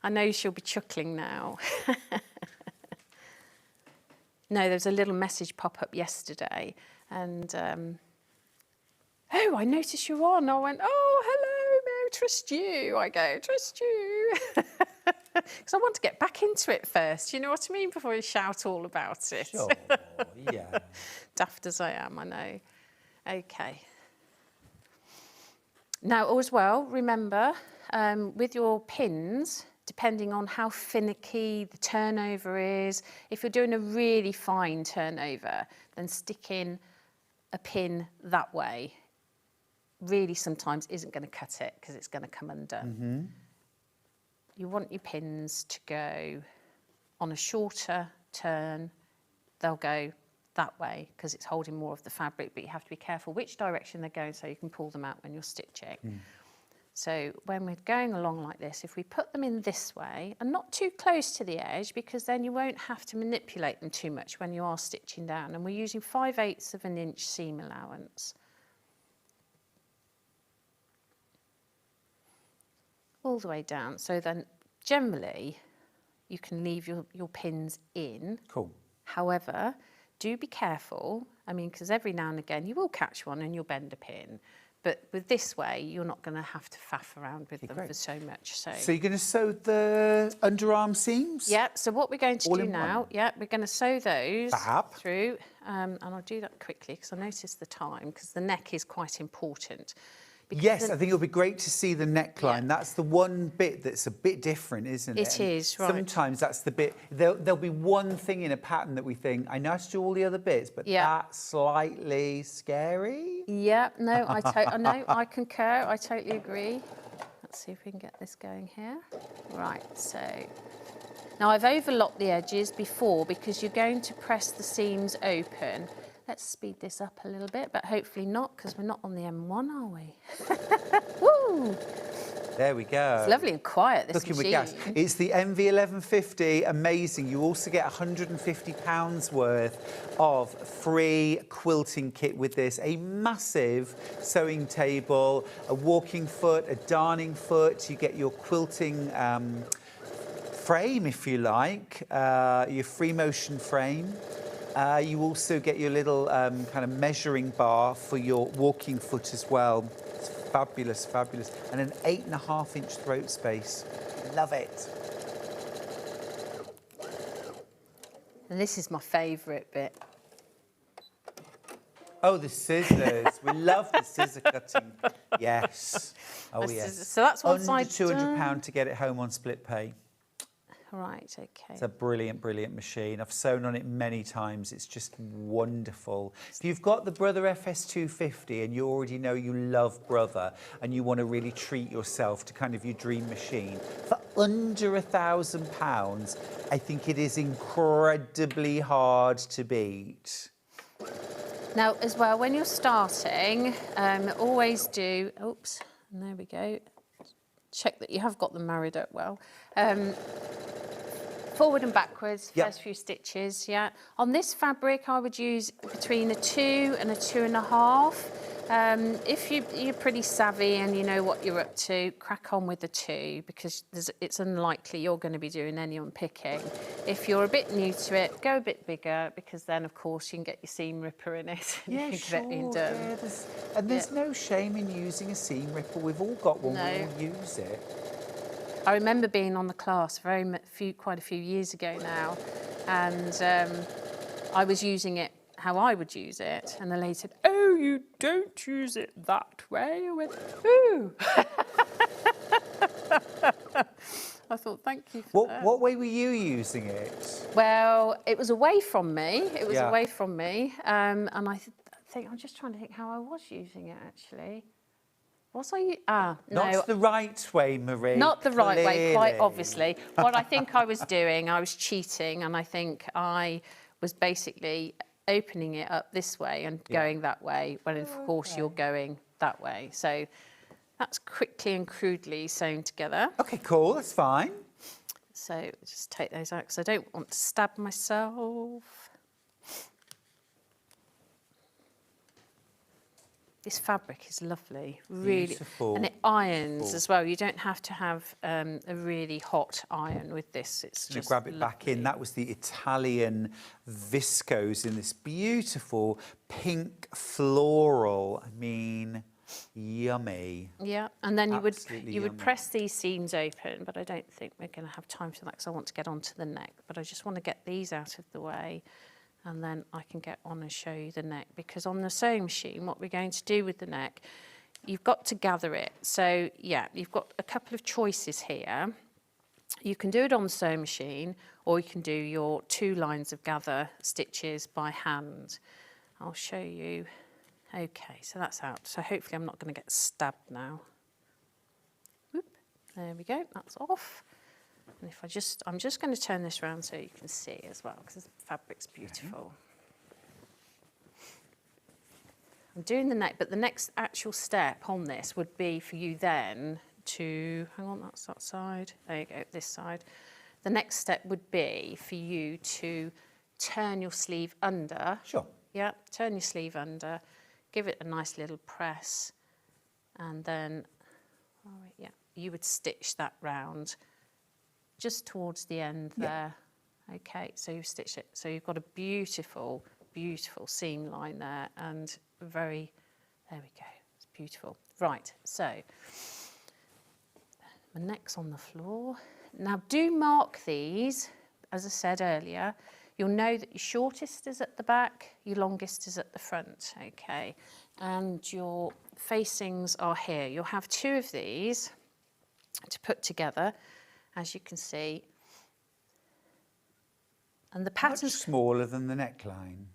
I know she'll be chuckling now. No, there was a little message pop up yesterday, and oh, I noticed you're on. I went, oh, hello, Mary, trust you. I go, trust you. Because I want to get back into it first, you know what I mean, before you shout all about it. Sure, yeah. Daft as I am, I know. Okay. Now, as well, remember, with your pins, depending on how finicky the turnover is, if you're doing a really fine turnover, then sticking a pin that way really sometimes isn't going to cut it because it's going to come undone. You want your pins to go on a shorter turn. They'll go that way because it's holding more of the fabric, but you have to be careful which direction they're going so you can pull them out when you're stitching. So when we're going along like this, if we put them in this way and not too close to the edge, because then you won't have to manipulate them too much when you are stitching down. And we're using 5/8 of an inch seam allowance. All the way down. So then generally you can leave your pins in. Cool. However, do be careful. I mean, because every now and again you will catch one and you'll bend a pin. But with this way, you're not going to have to faff around with them for so much. So you're going to sew the underarm seams? Yep, so what we're going to All do in now, one? we're going to sew those Fab. through. And I'll do that quickly because I noticed the time, because the neck is quite important. Because Yes, I think it'll be great to see the neckline. That's the one bit that's a bit different, isn't it? It is, right. Sometimes that's the bit, there'll be one thing in a pattern that we think, I know how to do all the other bits, but that's slightly scary. Yeah, no, I concur. I totally agree. Let's see if we can get this going here. Right, so now I've overlocked the edges before because you're going to press the seams open. Let's speed this up a little bit, but hopefully not, because we're not on the M1, are we? Woo! There we go. It's lovely and quiet, this Cooking machine. with gas. It's the MV1150, amazing. You also get £150 worth of free quilting kit with this. A massive sewing table, a walking foot, a darning foot. You get your quilting frame, if you like, your free motion frame. You also get your little kind of measuring bar for your walking foot as well. It's fabulous, fabulous. And an 8.5-inch throat space. Love it. And this is my favourite bit. Oh, the scissors. We love the scissor cutting. Yes. Oh, yes. So that's one Under side £200 to get it home on split pay. Right, okay. It's a brilliant, brilliant machine. I've sewn on it many times. It's just wonderful. If you've got the Brother FS250 and you already know you love Brother and you want to really treat yourself to kind of your dream machine, for under £1,000, I think it is incredibly hard to beat. Now, as well, when you're starting, always do... Oops, there we go. Check that you have got them married up well. Forward and backwards, first few stitches, On this fabric, I would use between a 2 and a 2.5. If you're pretty savvy and you know what you're up to, crack on with the 2 because it's unlikely you're going to be doing any unpicking. If you're a bit new to it, go a bit bigger because then, of course, you can get your seam ripper in it and you can get it done. There's no shame in using a seam ripper. We've all got one, we all use it. I remember being on the class quite a few years ago now, and I was using it how I would use it, and the lady said, "Oh, you don't use it that way." I went, "Ooh." I thought, thank you for that. What way were you using it? Well, it was away from me. It was away from me, and I think I'm just trying to think how I was using it actually. Was I? No. Not the right way, Marie. Not the right way, quite clearly. obviously. What I think I was doing, I was cheating, and I think I was basically opening it up this way and going that way, when of course you're going that way. So that's quickly and crudely sewn together. Okay, cool, that's fine. So just take those out because I don't want to stab myself. This fabric is lovely, really, Beautiful. and it irons as well. You don't have to have a really hot iron with this. It's just grab it back in. That was the Italian viscose in this beautiful pink floral. I mean, yummy. Yeah, and then you would Yummy. press these seams open, but I don't think we're going to have time for that because I want to get onto the neck. But I just want to get these out of the way, and then I can get on and show you the neck, because on the sewing machine, what we're going to do with the neck, you've got to gather it. So yeah, you've got a couple of choices here. You can do it on the sewing machine, or you can do your 2 lines of gather stitches by hand. I'll show you. Okay, so that's out. So hopefully I'm not going to get stabbed now. Whoop, there we go, that's off. And if I'm just going to turn this around so you can see as well, because the fabric's beautiful. I'm doing the neck, but the next actual step on this would be for you then to, hang on, that's that side. There you go, this side. The next step would be for you to turn your sleeve under. Sure. Yeah, turn your sleeve under, give it a nice little press, and then, yeah, you would stitch that round just towards the end there. Okay, so you've stitched it. So you've got a beautiful, beautiful seam line there, and there we go, it's beautiful. Right, so my neck's on the floor. Now do mark these, as I said earlier. You'll know that your shortest is at the back, your longest is at the front, okay? And your facings are here. You'll have 2 of these to put together, as you can see. And the pattern's much smaller than the neckline.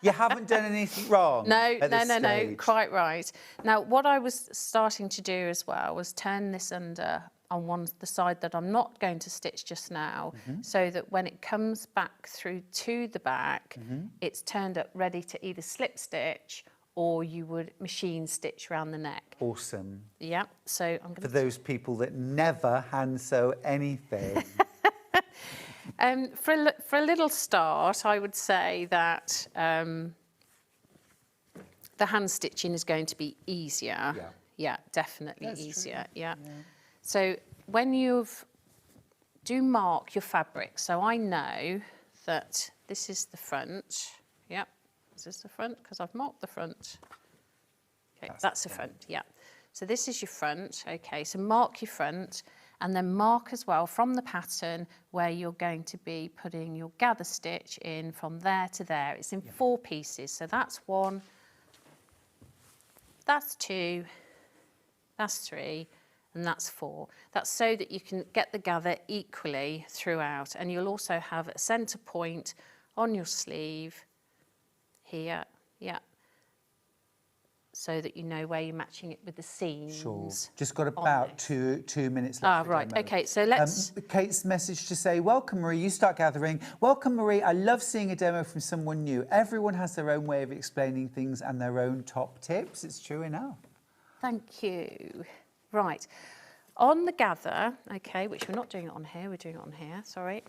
You haven't done anything wrong. No, at this no, stage. quite right. Now, what I was starting to do as well was turn this under on the side that I'm not going to stitch just now, so that when it comes back through to the back, it's turned up ready to either slip stitch or you would machine stitch around the neck. Awesome. Yeah, so I'm going to... For those people that never hand sew anything. For a little start, I would say that the hand stitching is going to be easier. Yeah, definitely easier. Yeah. So when do mark your fabric. So I know that this is the front. Yep, this is the front because I've marked the front. Okay, that's the front. Yeah. So this is your front. Okay, so mark your front. And then mark as well from the pattern where you're going to be putting your gather stitch in from there to there. It's in 4 pieces. So that's 1, that's 2, that's 3, and that's 4. That's so that you can get the gather equally throughout. And you'll also have a centre point on your sleeve here, yeah, so that you know where you're matching it with the seams. Sure. Just got about two minutes left. Right, okay, so let's... Kate's message to say, welcome Marie, you start gathering. Welcome Marie, I love seeing a demo from someone new. Everyone has their own way of explaining things and their own top tips. It's true enough. Thank you. Right, on the gather, okay, which we're not doing it on here, we're doing it on here, sorry.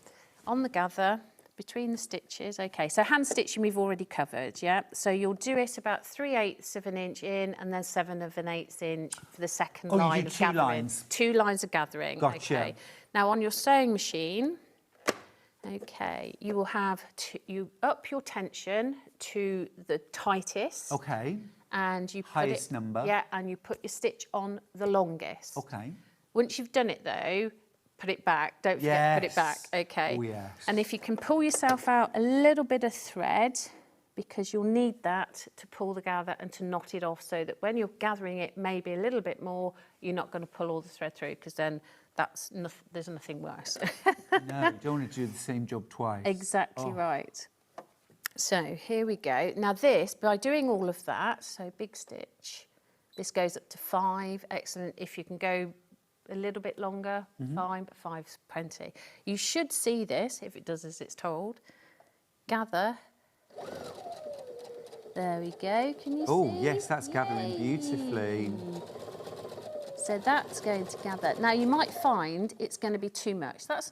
On the gather, between the stitches, okay, so hand stitching we've already covered, yeah? So you'll do it about 3/8 of an inch in and then 7/8 inch for the second line you do of 2 gathering. lines. 2 lines of gathering, Gotcha. okay. Now on your sewing machine, okay, you will have you up your tension to the tightest. Okay. And you put highest it, number. Yeah, and you put your stitch on the longest. Okay. Once you've done it though, put it back. Don't forget to put it back. Okay. Oh, yes. And if you can pull yourself out a little bit of thread, because you'll need that to pull the gather and to knot it off, so that when you're gathering it maybe a little bit more, you're not going to pull all the thread through, because then there's nothing worse. No, you don't want to do the same job twice. Exactly right. So here we go. Now this, by doing all of that, so big stitch, This goes up to 5, excellent. If you can go a little bit longer, fine, but 5's plenty. You should see this, if it does as it's told. Gather. There we go, can you see? Oh, yes, that's gathering beautifully. So that's going to gather. Now you might find it's going to be too much. That's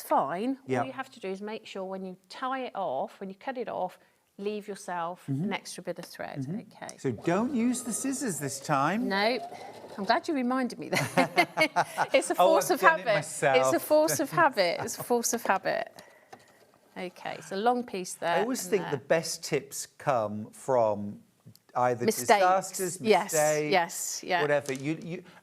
fine. Yep. All you have to do is make sure when you tie it off, when you cut it off, leave yourself an extra bit of thread. Okay. So don't use the scissors this time. No, I'm glad you reminded me that. It's a Oh, force I've of done it habit. myself. It's a force of habit. It's a force of habit. Okay, it's a long piece there. I always and think there. the best tips come from either Mistakes. disasters, Yes, mistakes, yes, yeah. whatever.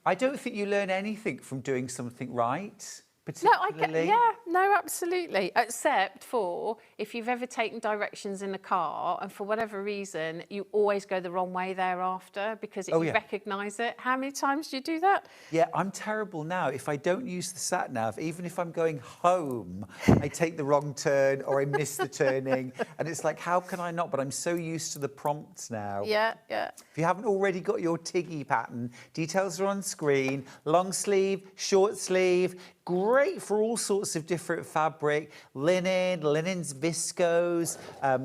I don't think you learn anything from doing something right, No, particularly. no, absolutely. Except for if you've ever taken directions in a car and for whatever reason you always go the wrong way thereafter because you recognise it. How many times do you do that? Yeah, I'm terrible now. If I don't use the sat nav, even if I'm going home, I take the wrong turn or I miss the turning, and it's like, how can I not? But I'm so used to the prompts now. Yeah, yeah. If you haven't already got your Tiggy pattern, details are on screen. Long sleeve, short sleeve, great for all sorts of different fabric. Linen's viscose,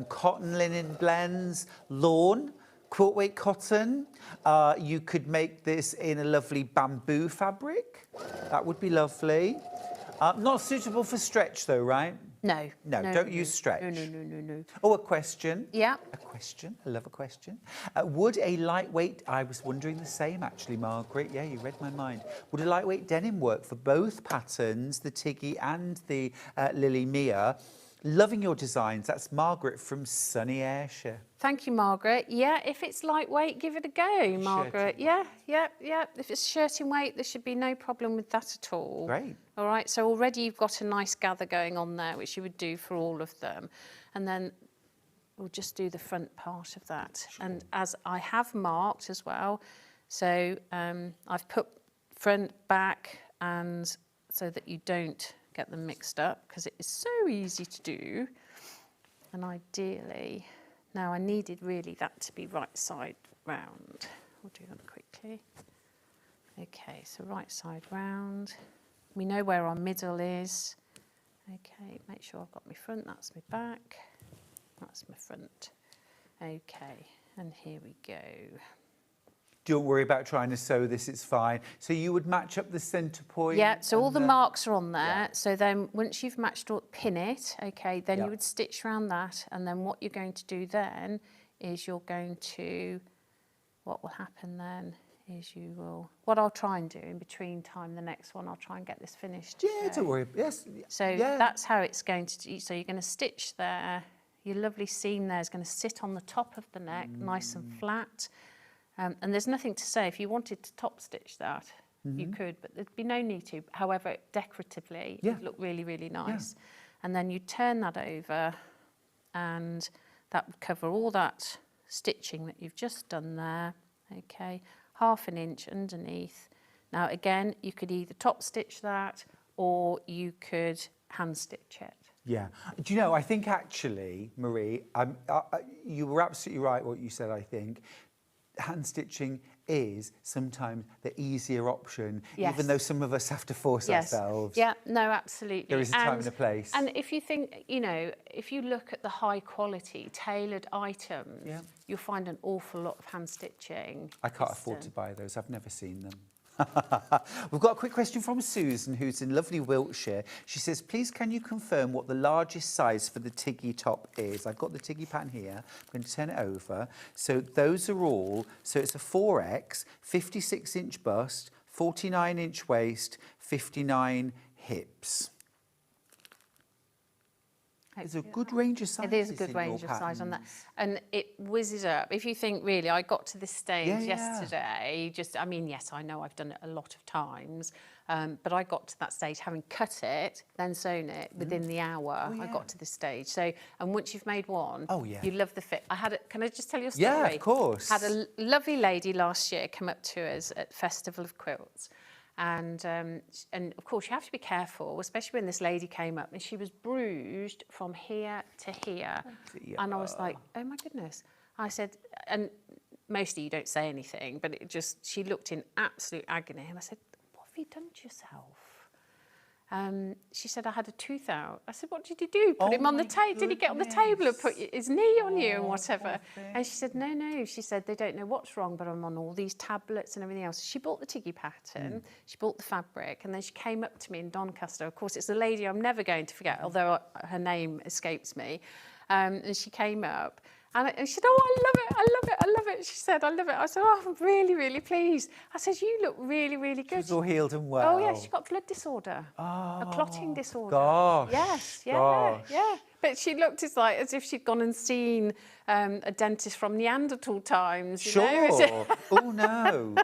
cotton linen blends, lawn, quilt weight cotton. You could make this in a lovely bamboo fabric. That would be lovely. Not suitable for stretch though, right? No. No, don't use stretch. No. Oh, a question. Yeah. A question. I love a question. Would a lightweight... I was wondering the same, actually, Margaret. Yeah, you read my mind. Would a lightweight denim work for both patterns, the Tiggy and the Lily Mia? Loving your designs. That's Margaret from sunny Ayrshire. Thank you, Margaret. Yeah, if it's lightweight, give it a go, Margaret. Yeah. If it's shirting weight, there should be no problem with that at all. Great. All right, so already you've got a nice gather going on there, which you would do for all of them. And then we'll just do the front part of that. Sure. And as I have marked as well, so I've put front, back, and so that you don't get them mixed up, because it is so easy to do. And ideally, now I needed really that to be right side round. We'll do that quickly. Okay, so right side round. We know where our middle is. Okay, make sure I've got my front, that's my back, that's my front. Okay, and here we go. Don't worry about trying to sew this, it's fine. So you would match up the centre point? Yeah, so all the marks are on there. Yeah. So then once you've matched, pin it, okay, then you would stitch around that. And then what you're going to do then is you're going to, what will happen then is you will, what I'll try and do in between time, the next one, I'll try and get this finished. Yeah, don't worry, yes. So that's how it's going to do. So you're going to stitch there. Your lovely seam there is going to sit on the top of the neck, nice and flat. And there's nothing to say. If you wanted to top stitch that, you could, but there'd be no need to. However, decoratively, it would look really, really nice. Yeah. And then you turn that over and that would cover all that stitching that you've just done there. Okay, 1/2 inch underneath. Now, again, you could either top stitch that or you could hand stitch it. Yeah. Do you know, I think actually, Marie, you were absolutely right what you said, I think. Hand stitching is sometimes the easier option, even though some of us have to force ourselves. Yeah, no, absolutely. There is a time and a place. And if you think, you know, if you look at the high quality tailored items, you'll find an awful lot of hand stitching. I can't afford to buy those. I've never seen them. We've got a quick question from Susan, who's in lovely Wiltshire. She says, please can you confirm what the largest size for the Tiggy top is? I've got the Tiggy pattern here. I'm going to turn it over. So those are all, so it's a 4X, 56-inch bust, 49-inch waist, 59 hips. There's a good range of sizes. It is a good range of size on that. And it whizzes up. If you think, really, I got to this stage yesterday, I mean, yes, I know I've done it a lot of times, but I got to that stage having cut it, then sewn it within the hour. I got to this stage. So, and once you've made one, you love the fit. Can I just tell you a story? Yeah, of course. Had a lovely lady last year come up to us at Festival of Quilts. And of course you have to be careful, especially when this lady came up and she was bruised from here to here. And I was like, oh my goodness. I said, and mostly you don't say anything, but she looked in absolute agony. And I said, what have you done to yourself? She said, I had a tooth out. I said, what did you do? Put him on the table? Did he get on the table and put his knee on you and whatever? And she said, no. She said, they don't know what's wrong, but I'm on all these tablets and everything else. She bought the Tiggy pattern, she bought the fabric, and then she came up to me in Doncaster. Of course, it's a lady I'm never going to forget, although her name escapes me. And she came up. And she said, oh, I love it. She said, I love it. I said, oh, I'm really, really pleased. I said, you look really, really good. She's all healed and well. Oh, yeah, she got blood disorder. A clotting disorder. Gosh. Yes, Gosh. yeah. But she looked as if she'd gone and seen a dentist from Neanderthal times. You know? Oh, no.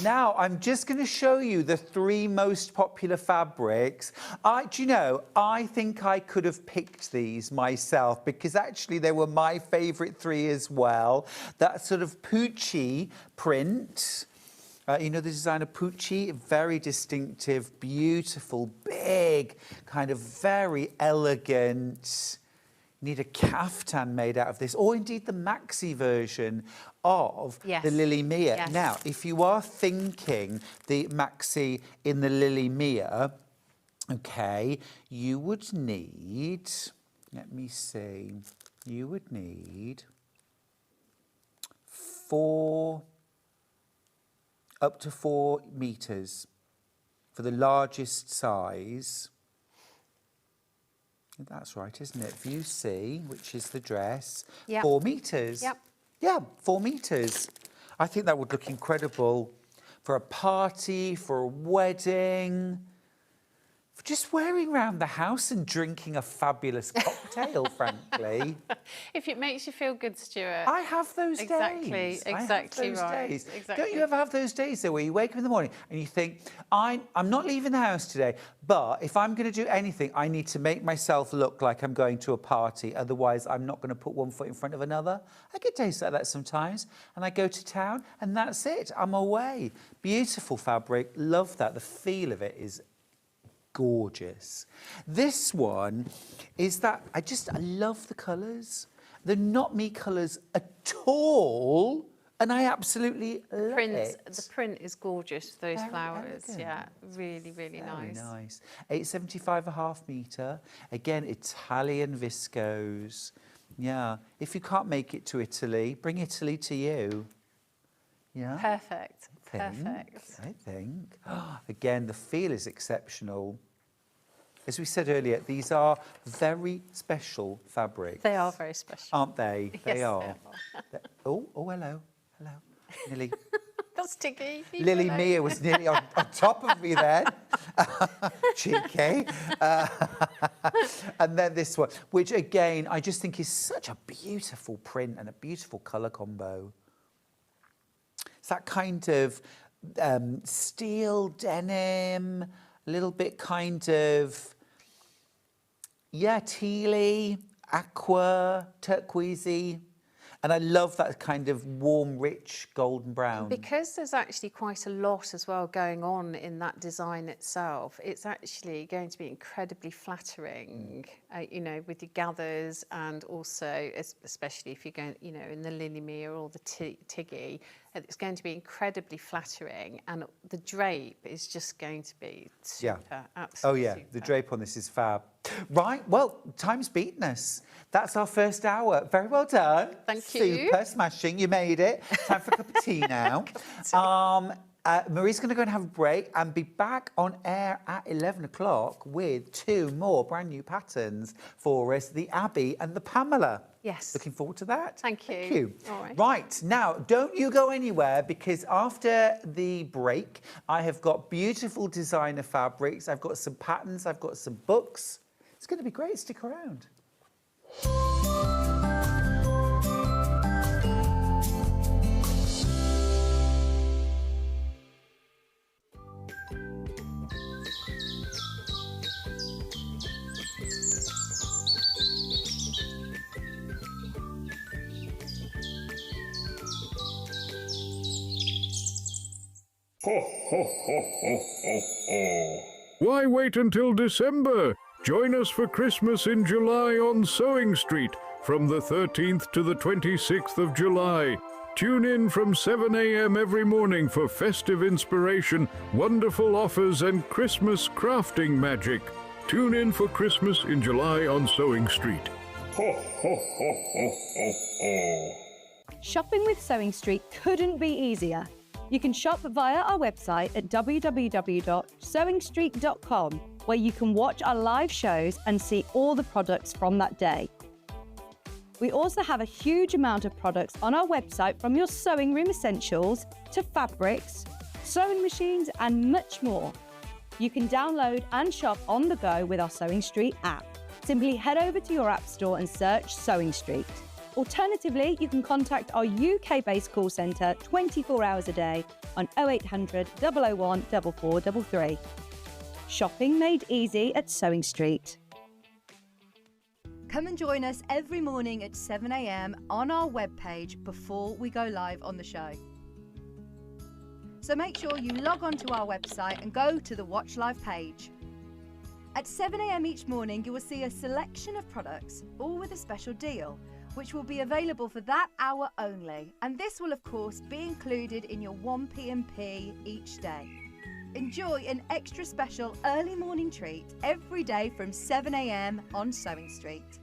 Now, I'm just going to show you the 3 most popular fabrics. Do you know, I think I could have picked these myself because actually they were my favourite 3 as well. That sort of Pucci print. You know the designer Pucci? Very distinctive, beautiful, big, kind of very elegant. Need a caftan made out of this, or indeed the maxi version of the Lily Mia. Yes. Now, if you are thinking the maxi in the Lily Mia, okay, you would need, let me see, you would need up to 4 meters for the largest size. That's right, isn't it? View C, which is the dress, 4 meters. Yep. Yeah, 4 meters. I think that would look incredible for a party, for a wedding, for just wearing around the house and drinking a fabulous cocktail, frankly. If it makes you feel good, Stuart. I have those days. Exactly right. Days. Exactly. Don't you ever have those days, though, where you wake up in the morning and you think, I'm not leaving the house today, but if I'm going to do anything, I need to make myself look like I'm going to a party. Otherwise, I'm not going to put one foot in front of another. I get days like that sometimes. And I go to town and that's it. I'm away. Beautiful fabric. Love that. The feel of it is gorgeous. This one is that I love the colours. They're not me colours at all, and I absolutely love it. The print is gorgeous. Those Very flowers, elegant. yeah, really, really Very nice. nice. 875.5 metre. Again, Italian viscose. Yeah. If you can't make it to Italy, bring Italy to you. Yeah. Perfect. I think. Again, the feel is exceptional. As we said earlier, these are very special fabrics. They are very special. Aren't they? They Yes, are. Oh, hello. Nearly. That's Tiggy. Lily Mia was nearly on top of me then. Cheeky. And then this one, which again, I just think is such a beautiful print and a beautiful colour combo. It's that kind of steel denim, a little bit kind of, tealy, aqua, turquoisey. And I love that kind of warm, rich golden brown. Because there's actually quite a lot as well going on in that design itself, it's actually going to be incredibly flattering, with your gathers, and also, especially if you're going, in the Lily Mia or the Tiggy, it's going to be incredibly flattering, and the drape is just going to be super, absolutely super. The drape on this is fab. Right, well, time's beaten us. That's our first hour. Very well done. Thank you. Super smashing. You made it. Time for a cup of tea now. Marie's going to go and have a break and be back on air at 11 o'clock with 2 more brand new patterns for us, the Abby and the Pamela. Yes. Looking forward to that. Thank you. Thank you. All right. Right, now, don't you go anywhere, because after the break, I have got beautiful designer fabrics, I've got some patterns, I've got some books. It's going to be great. Stick around. Why wait until December? Join us for Christmas in July on Sewing Street from the 13th to the 26th of July. Tune in from 7 a.m. every morning for festive inspiration, wonderful offers and Christmas crafting magic. Tune in for Christmas in July on Sewing Street. Ho, ho, ho, ho, ho, ho. Shopping with Sewing Street couldn't be easier. You can shop via our website at www.sewingstreet.com, where you can watch our live shows and see all the products from that day. We also have a huge amount of products on our website, from your sewing room essentials to fabrics, sewing machines and much more. You can download and shop on the go with our Sewing Street app. Simply head over to your app store and search Sewing Street. Alternatively, you can contact our UK-based call centre 24 hours a day on 0800 001 4433. Shopping made easy at Sewing Street. Come and join us every morning at 7 a.m. on our webpage before we go live on the show. So make sure you log on to our website and go to the Watch Live page. At 7 a.m. each morning, you will see a selection of products, all with a special deal, which will be available for that hour only. And this will, of course, be included in your 1p&p each day. Enjoy an extra special early morning treat every day from 7 a.m. on Sewing Street.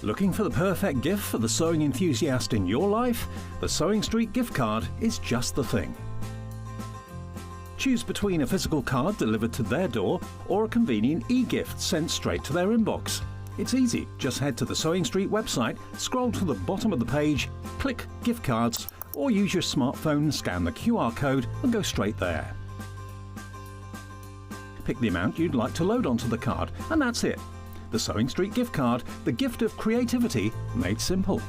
Looking for the perfect gift for the sewing enthusiast in your life? The Sewing Street gift card is just the thing. Choose between a physical card delivered to their door or a convenient e-gift sent straight to their inbox. It's easy. Just head to the Sewing Street website, scroll to the bottom of the page, click Gift Cards, or use your smartphone, scan the QR code and go straight there. Pick the amount you'd like to load onto the card, and that's it. The Sewing Street gift card, the gift of creativity made simple.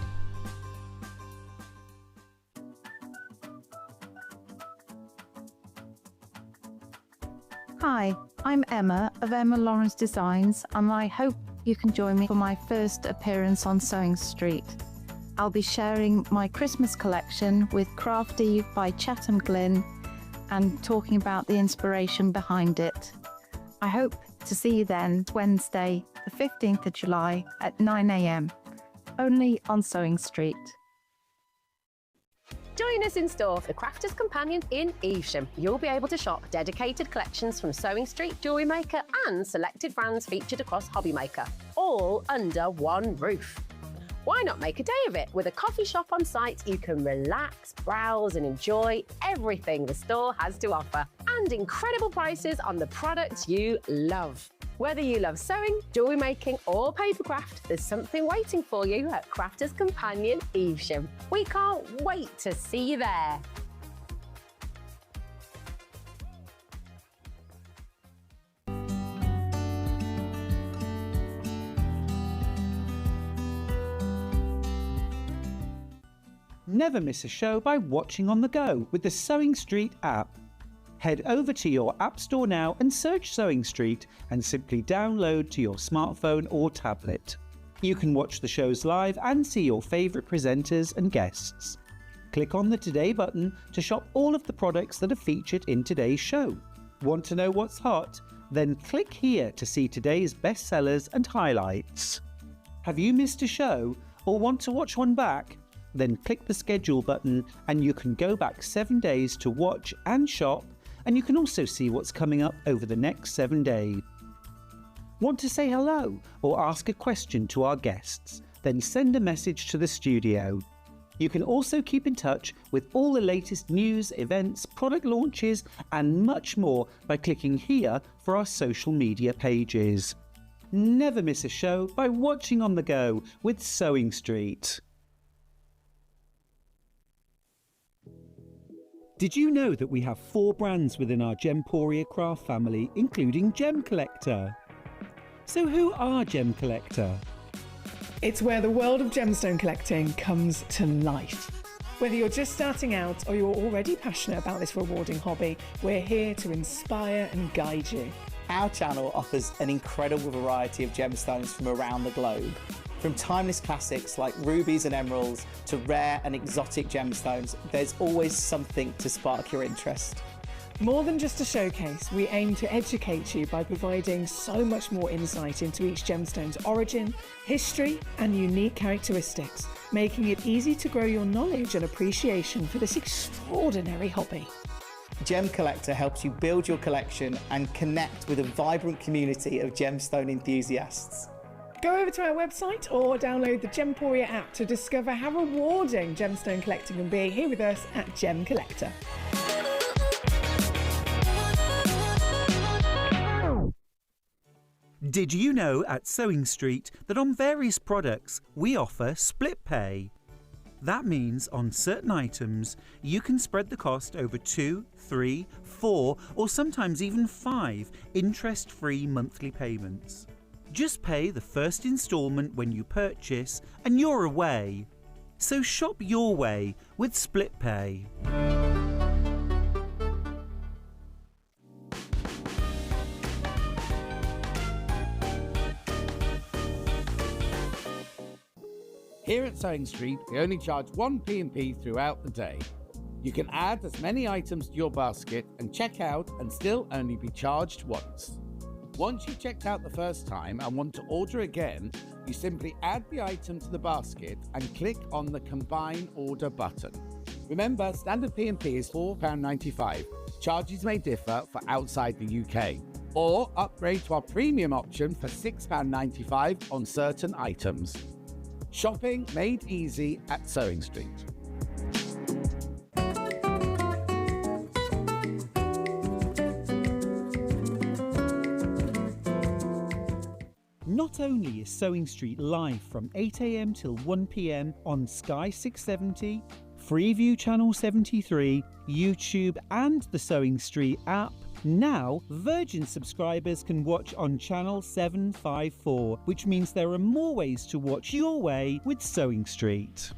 Hi, I'm Emma of Emma Lawrence Designs, and I hope you can join me for my first appearance on Sewing Street. I'll be sharing my Christmas collection with Crafty by Chatham Glynn and talking about the inspiration behind it. I hope to see you then, Wednesday, the 15th of July at 9 a.m, only on Sewing Street. Join us in store for the Crafter's Companion in Evesham. You'll be able to shop dedicated collections from Sewing Street, Jewellery Maker and selected brands featured across Hobby Maker, all under one roof. Why not make a day of it? With a coffee shop on site, you can relax, browse and enjoy everything the store has to offer, and incredible prices on the products you love. Whether you love sewing, jewellery making or papercraft, there's something waiting for you at Crafter's Companion Evesham. We can't wait to see you there. Never miss a show by watching on the go with the Sewing Street app. Head over to your app store now and search Sewing Street and simply download to your smartphone or tablet. You can watch the shows live and see your favourite presenters and guests. Click on the Today button to shop all of the products that are featured in today's show. Want to know what's hot? Then click here to see today's bestsellers and highlights. Have you missed a show or want to watch one back? Then click the schedule button and you can go back 7 days to watch and shop, and you can also see what's coming up over the next 7 days. Want to say hello or ask a question to our guests? Then send a message to the studio. You can also keep in touch with all the latest news, events, product launches and much more by clicking here for our social media pages. Never miss a show by watching on the go with Sewing Street. Did you know that we have 4 brands within our Gemporia craft family, including Gem Collector? So who are Gem Collector? It's where the world of gemstone collecting comes to life. Whether you're just starting out or you're already passionate about this rewarding hobby, we're here to inspire and guide you. Our channel offers an incredible variety of gemstones from around the globe. From timeless classics like rubies and emeralds to rare and exotic gemstones, there's always something to spark your interest. More than just a showcase, we aim to educate you by providing so much more insight into each gemstone's origin, history, and unique characteristics, making it easy to grow your knowledge and appreciation for this extraordinary hobby. Gem Collector helps you build your collection and connect with a vibrant community of gemstone enthusiasts. Go over to our website or download the Gemporia app to discover how rewarding gemstone collecting can be here with us at Gem Collector. Did you know at Sewing Street that on various products we offer split pay? That means on certain items you can spread the cost over 2, 3, 4 or sometimes even 5 interest-free monthly payments. Just pay the first instalment when you purchase and you're away. So shop your way with split pay. Here at Sewing Street, we only charge 1 P&P throughout the day. You can add as many items to your basket and check out and still only be charged once. Once you've checked out the first time and want to order again, you simply add the item to the basket and click on the Combine Order button. Remember, standard P&P is £4.95. Charges may differ for outside the UK. Or upgrade to our premium option for £6.95 on certain items. Shopping made easy at Sewing Street. Not only is Sewing Street live from 8 AM till 1 PM on Sky 670, Freeview Channel 73, YouTube and the Sewing Street app, now Virgin subscribers can watch on Channel 754, which means there are more ways to watch your way with Sewing Street.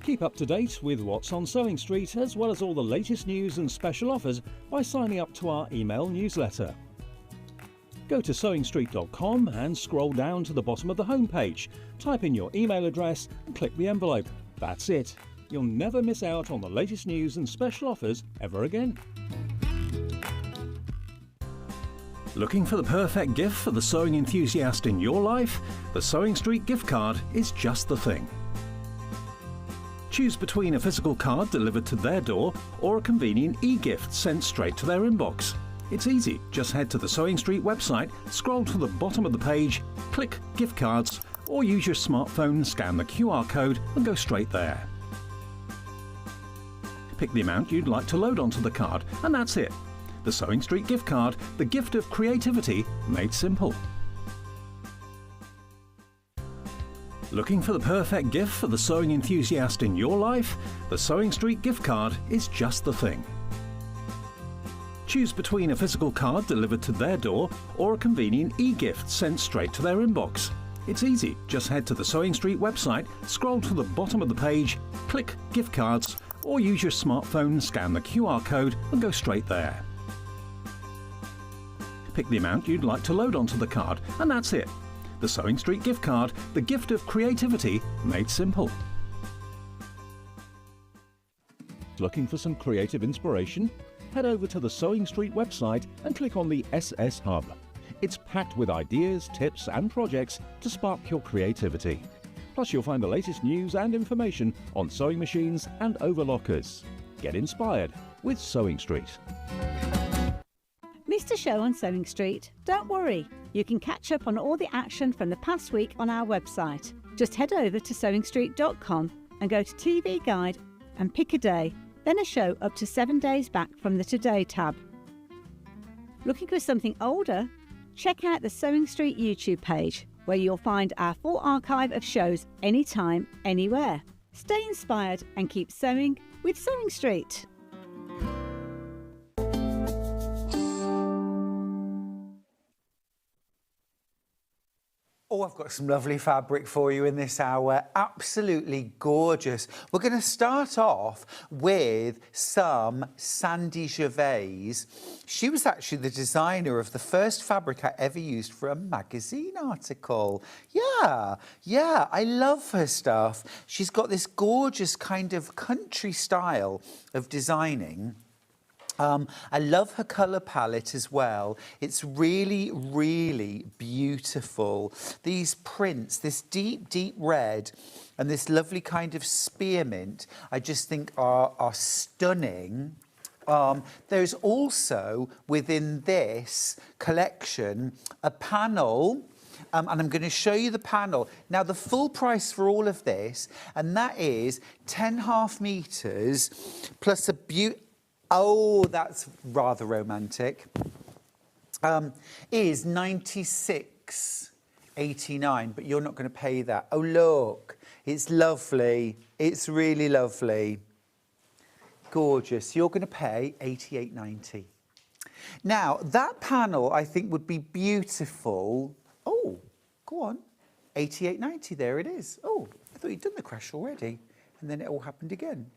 Keep up to date with what's on Sewing Street, as well as all the latest news and special offers by signing up to our email newsletter. Go to sewingstreet.com and scroll down to the bottom of the homepage. Type in your email address and click the envelope. That's it. You'll never miss out on the latest news and special offers ever again. Looking for the perfect gift for the sewing enthusiast in your life? The Sewing Street gift card is just the thing. Choose between a physical card delivered to their door or a convenient e-gift sent straight to their inbox. It's easy. Just head to the Sewing Street website, scroll to the bottom of the page, click Gift Cards, or use your smartphone, scan the QR code and go straight there. Pick the amount you'd like to load onto the card, and that's it. The Sewing Street gift card, the gift of creativity made simple. Looking for the perfect gift for the sewing enthusiast in your life? The Sewing Street gift card is just the thing. Choose between a physical card delivered to their door or a convenient e-gift sent straight to their inbox. It's easy. Just head to the Sewing Street website, scroll to the bottom of the page, click Gift Cards, or use your smartphone, scan the QR code and go straight there. Pick the amount you'd like to load onto the card, and that's it. The Sewing Street gift card, the gift of creativity made simple. Looking for some creative inspiration? Head over to the Sewing Street website and click on the SS Hub. It's packed with ideas, tips and projects to spark your creativity. Plus you'll find the latest news and information on sewing machines and overlockers. Get inspired with Sewing Street. Missed a show on Sewing Street? Don't worry, you can catch up on all the action from the past week on our website. Just head over to sewingstreet.com and go to TV Guide and pick a day, then a show up to 7 days back from the Today tab. Looking for something older? Check out the Sewing Street YouTube page, where you'll find our full archive of shows anytime, anywhere. Stay inspired and keep sewing with Sewing Street. Oh, I've got some lovely fabric for you in this hour. Absolutely gorgeous. We're going to start off with some Sandy Gervais. She was actually the designer of the first fabric I ever used for a magazine article. Yeah, I love her stuff. She's got this gorgeous kind of country style of designing. I love her colour palette as well. It's really, really beautiful. These prints, this deep, deep red and this lovely kind of spearmint, I just think are stunning. There's also, within this collection, a panel, and I'm going to show you the panel. Now, the full price for all of this, and that is 10.5 metres plus a oh, that's rather romantic. Is £96.89, but you're not going to pay that. Oh, look, it's lovely. It's really lovely. Gorgeous. You're going to pay £88.90. Now, that panel, I think, would be beautiful. Oh, go on. £88.90, there it is. Oh, I thought you'd done the crash already, and then it all happened again.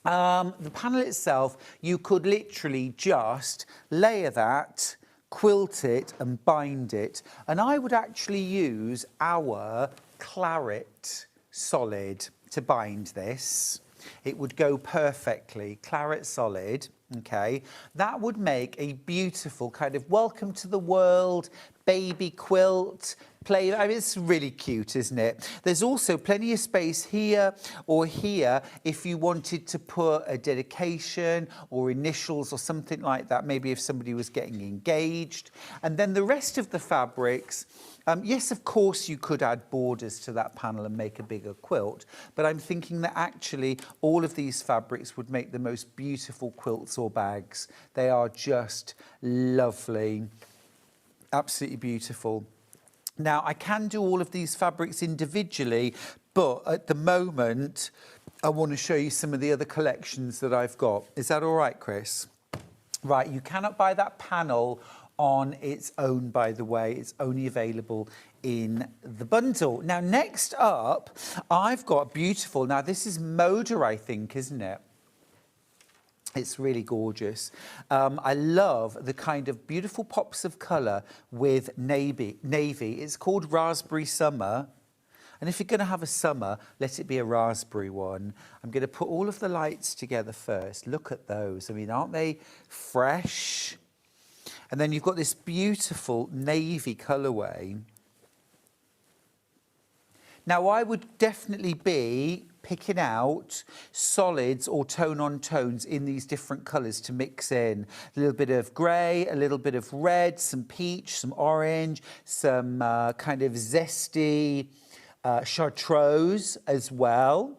The panel itself, you could literally just layer that, quilt it and bind it. And I would actually use our claret solid to bind this. It would go perfectly, claret solid, okay? That would make a beautiful kind of welcome to the world baby quilt. I mean, it's really cute, isn't it? There's also plenty of space here or here if you wanted to put a dedication or initials or something like that, maybe if somebody was getting engaged. And then the rest of the fabrics, yes, of course, you could add borders to that panel and make a bigger quilt, but I'm thinking that actually all of these fabrics would make the most beautiful quilts or bags. They are just lovely, absolutely beautiful. Now, I can do all of these fabrics individually, but at the moment, I want to show you some of the other collections that I've got. Is that all right, Chris? Right, you cannot buy that panel on its own, by the way. It's only available in the bundle. Now, next up, I've got beautiful. Now, this is Moda, I think, isn't it? It's really gorgeous. I love the kind of beautiful pops of colour with navy. It's called Raspberry Summer. And if you're going to have a summer, let it be a raspberry one. I'm going to put all of the lights together first. Look at those. I mean, aren't they fresh? And then you've got this beautiful navy colourway. Now, I would definitely be picking out solids or tone-on tones in these different colours to mix in. A little bit of grey, a little bit of red, some peach, some orange, some kind of zesty chartreuse as well.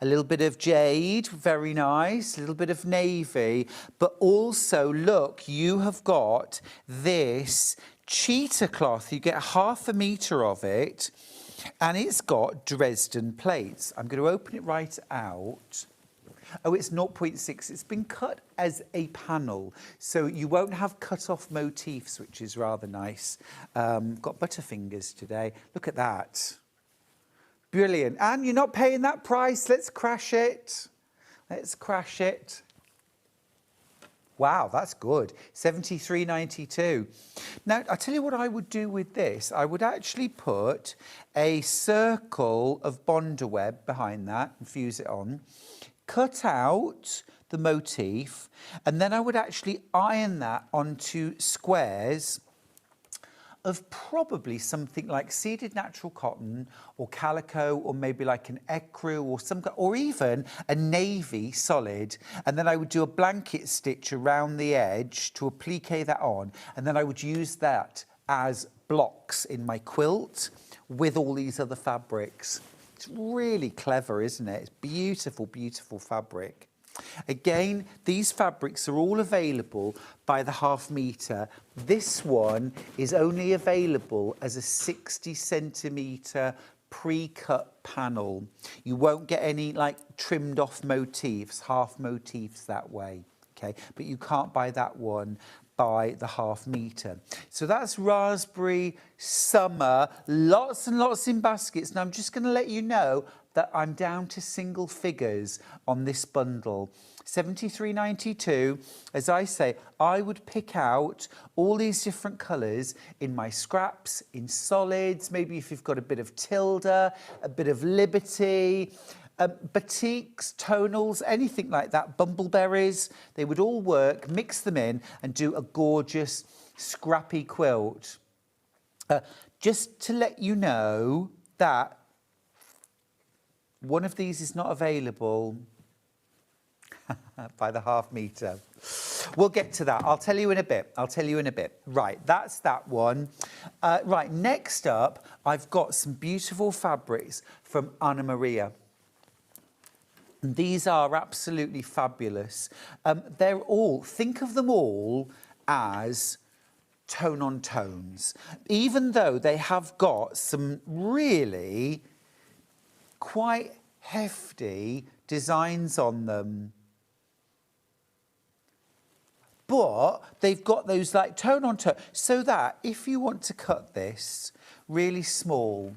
A little bit of jade, very nice, a little bit of navy. But also, look, you have got this cheetah cloth. You get 1/2 metre of it. And it's got Dresden plates. I'm going to open it right out. Oh, it's 0.6. It's been cut as a panel, so you won't have cut-off motifs, which is rather nice. Got butterfingers today. Look at that. Brilliant. And you're not paying that price. Let's crash it. Let's crash it. Wow, that's good. £73.92. Now, I'll tell you what I would do with this. I would actually put a circle of Bondaweb behind that and fuse it on, cut out the motif, and then I would actually iron that onto squares of probably something like seeded natural cotton or calico, or maybe like an ecru or or even a navy solid. And then I would do a blanket stitch around the edge to applique that on. And then I would use that as blocks in my quilt with all these other fabrics. It's really clever, isn't it? It's beautiful, beautiful fabric. Again, these fabrics are all available by the 1/2 metre. This one is only available as a 60 centimetre pre-cut panel. You won't get any like trimmed off motifs, half motifs that way, okay? But you can't buy that one by the 1/2 metre. So that's raspberry summer, lots and lots in baskets. Now I'm just going to let you know that I'm down to single figures on this bundle. £73.92. As I say, I would pick out all these different colours in my scraps, in solids, maybe if you've got a bit of Tilda, a bit of Liberty, batiks, tonals, anything like that, bumbleberries, they would all work, mix them in and do a gorgeous scrappy quilt. Just to let you know that one of these is not available by the half metre. We'll get to that. I'll tell you in a bit. Right, that's that one. Right, next up, I've got some beautiful fabrics from Anna Maria. These are absolutely fabulous. They're all, think of them all as tone on tones, even though they have got some really quite hefty designs on them. But they've got those like tone on tone, so that if you want to cut this really small,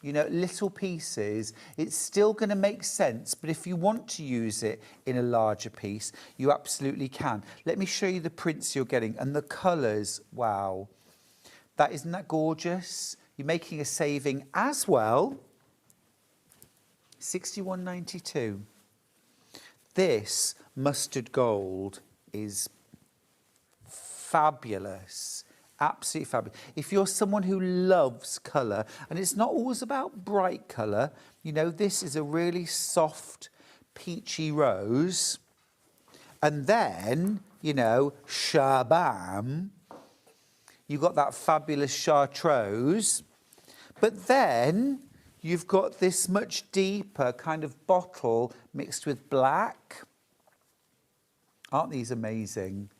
you know, little pieces, it's still going to make sense. But if you want to use it in a larger piece, you absolutely can. Let me show you the prints you're getting and the colours. Wow. Isn't that gorgeous? You're making a saving as well. £61.92. This mustard gold is fabulous. Absolutely fabulous. If you're someone who loves colour, and it's not always about bright colour, you know, this is a really soft, peachy rose. And then, you know, shabam, you've got that fabulous chartreuse. But then you've got this much deeper kind of bottle mixed with black. Aren't these amazing?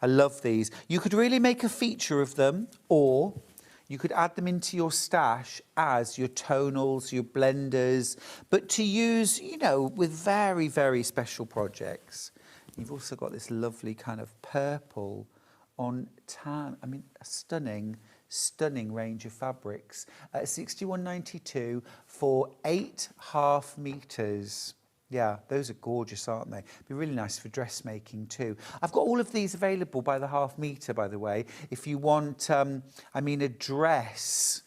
I love these. You could really make a feature of them, or you could add them into your stash as your tonals, your blenders, but to use, you know, with very, very special projects. You've also got this lovely kind of purple on tan. I mean, a stunning, stunning range of fabrics. £61.92 for 8 half metres. Yeah, those are gorgeous, aren't they? Be really nice for dressmaking too. I've got all of these available by the half metre, by the way. If you want, I mean, a dress.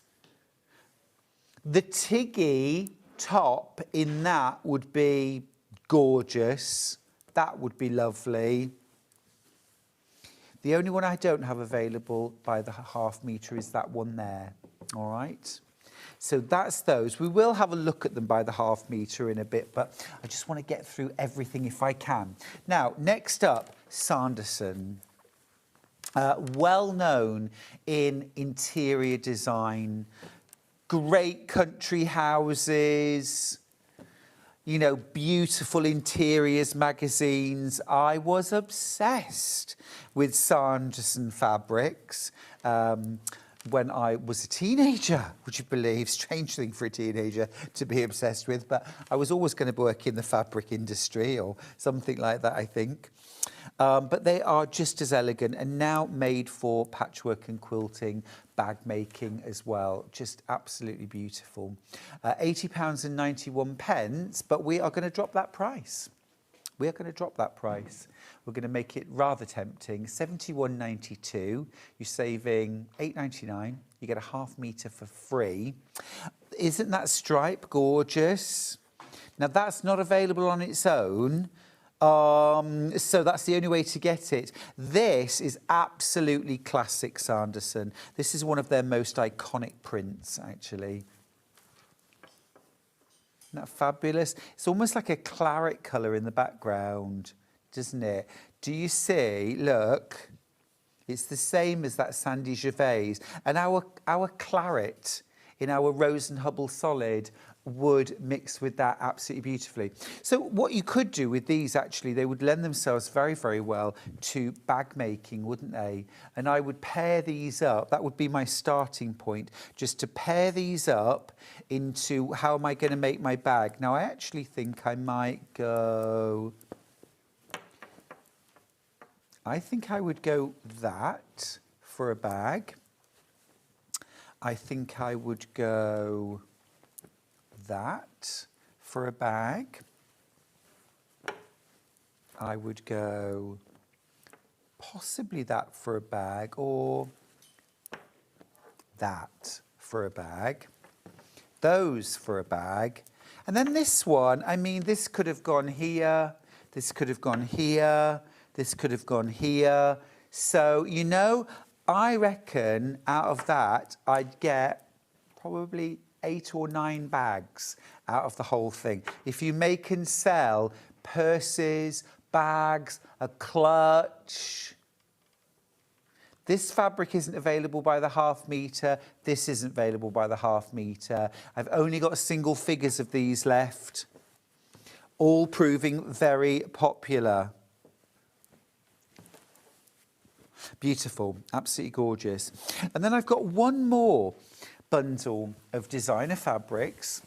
The Tiggy top in that would be gorgeous. That would be lovely. The only one I don't have available by the half metre is that one there. All right. So that's those. We will have a look at them by the half metre in a bit, but I just want to get through everything if I can. Now, next up, Sanderson. Well known in interior design, great country houses, you know, beautiful interiors magazines. I was obsessed with Sanderson fabrics. When I was a teenager, would you believe? Strange thing for a teenager to be obsessed with, but I was always going to work in the fabric industry or something like that, I think. But they are just as elegant and now made for patchwork and quilting, bag making as well. Just absolutely beautiful. £80.91, but we are going to drop that price. We are going to drop that price. We're going to make it rather tempting. £71.92. You're saving £8.99. You get a half metre for free. Isn't that stripe gorgeous? Now, that's not available on its own. So that's the only way to get it. This is absolutely classic Sanderson. This is one of their most iconic prints, actually. Isn't that fabulous? It's almost like a claret colour in the background, doesn't it? Do you see? Look, it's the same as that Sandy Gervais. And our claret in our Rose and Hubble solid would mix with that absolutely beautifully. So what you could do with these, actually, they would lend themselves very, very well to bag making, wouldn't they? And I would pair these up. That would be my starting point, just to pair these up into how am I going to make my bag. Now, I actually think I might go... I think I would go that for a bag. I think I would go that for a bag. I would go possibly that for a bag, or that for a bag. Those for a bag. And then this one, I mean, this could have gone here, this could have gone here, this could have gone here. So, you know, I reckon out of that, I'd get probably 8 or 9 bags out of the whole thing. If you make and sell purses, bags, a clutch. This fabric isn't available by the half metre. This isn't available by the half metre. I've only got single figures of these left, all proving very popular. Beautiful, absolutely gorgeous. And then I've got one more bundle of designer fabrics,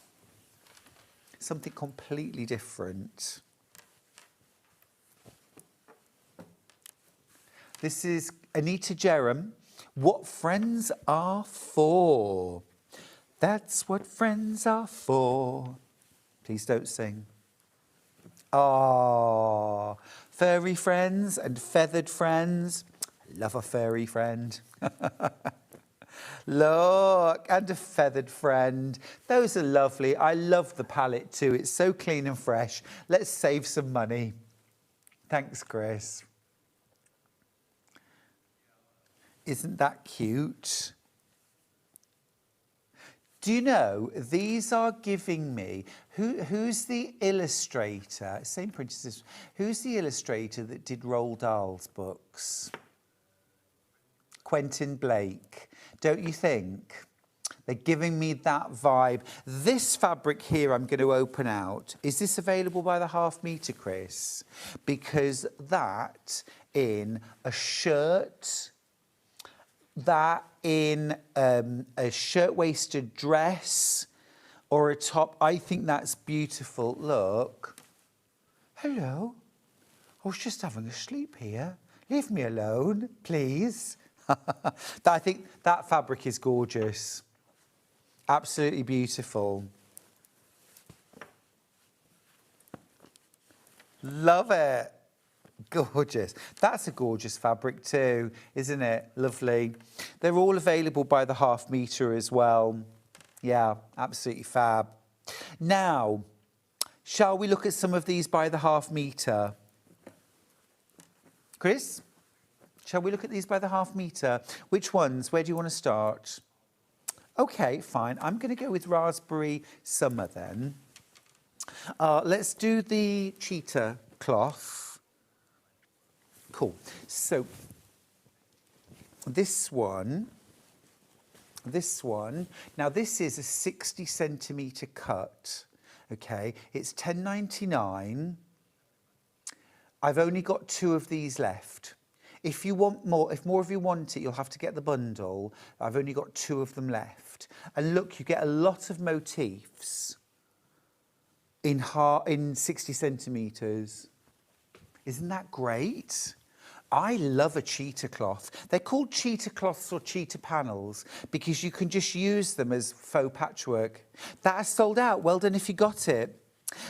something completely different. This is Anita Jerram, What Friends Are For. That's what friends are for. Please don't sing. Ah, furry friends and feathered friends. I love a furry friend. Look, and a feathered friend. Those are lovely. I love the palette too. It's so clean and fresh. Let's save some money. Thanks, Chris. Isn't that cute? Do you know, these are giving me, who's the illustrator? Same print as this. Who's the illustrator that did Roald Dahl's books? Quentin Blake. Don't you think? They're giving me that vibe. This fabric here I'm going to open out. Is this available by the half metre, Chris? Because that in a shirt, that in a shirt-waisted dress or a top, I think that's beautiful. Look. Hello. I was just having a sleep here. Leave me alone, please. I think that fabric is gorgeous. Absolutely beautiful. Love it. Gorgeous. That's a gorgeous fabric too, isn't it? Lovely. They're all available by the half metre as well. Yeah, absolutely fab. Now, shall we look at some of these by the half metre? Chris, shall we look at these by the half metre? Which ones? Where do you want to start? Okay, fine. I'm going to go with Raspberry Summer then. Let's do the cheetah cloth. Cool. So this one, now this is a 60 centimetre cut, okay? It's £10.99. I've only got 2 of these left. If you want more, if more of you want it, you'll have to get the bundle. I've only got 2 of them left. And look, you get a lot of motifs in 60 centimetres. Isn't that great? I love a cheetah cloth. They're called cheetah cloths or cheetah panels because you can just use them as faux patchwork. That is sold out. Well done if you got it.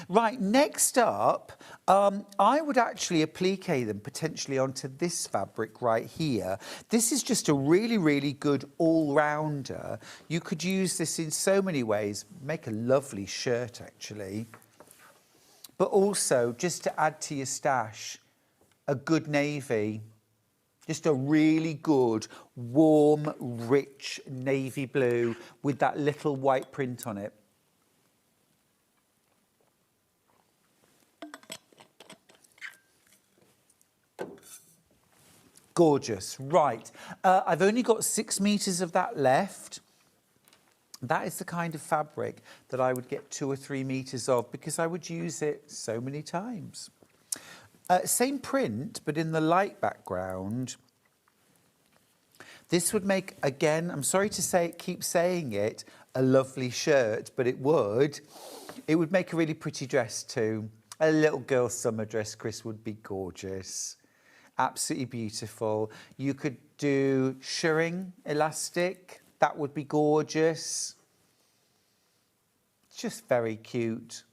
Right, next up, I would actually applique them potentially onto this fabric right here. This is just a really, really good all-rounder. You could use this in so many ways. Make a lovely shirt, actually. But also, just to add to your stash, a good navy, just a really good, warm, rich navy blue with that little white print on it. Gorgeous. Right. I've only got 6 metres of that left. That is the kind of fabric that I would get 2 or 3 metres of because I would use it so many times. Same print, but in the light background. This would make, again, I'm sorry to say, keep saying it, a lovely shirt, but it would make a really pretty dress too. A little girl summer dress, Chris, would be gorgeous. Absolutely beautiful. You could do shirring, elastic, That would be gorgeous. Just very cute.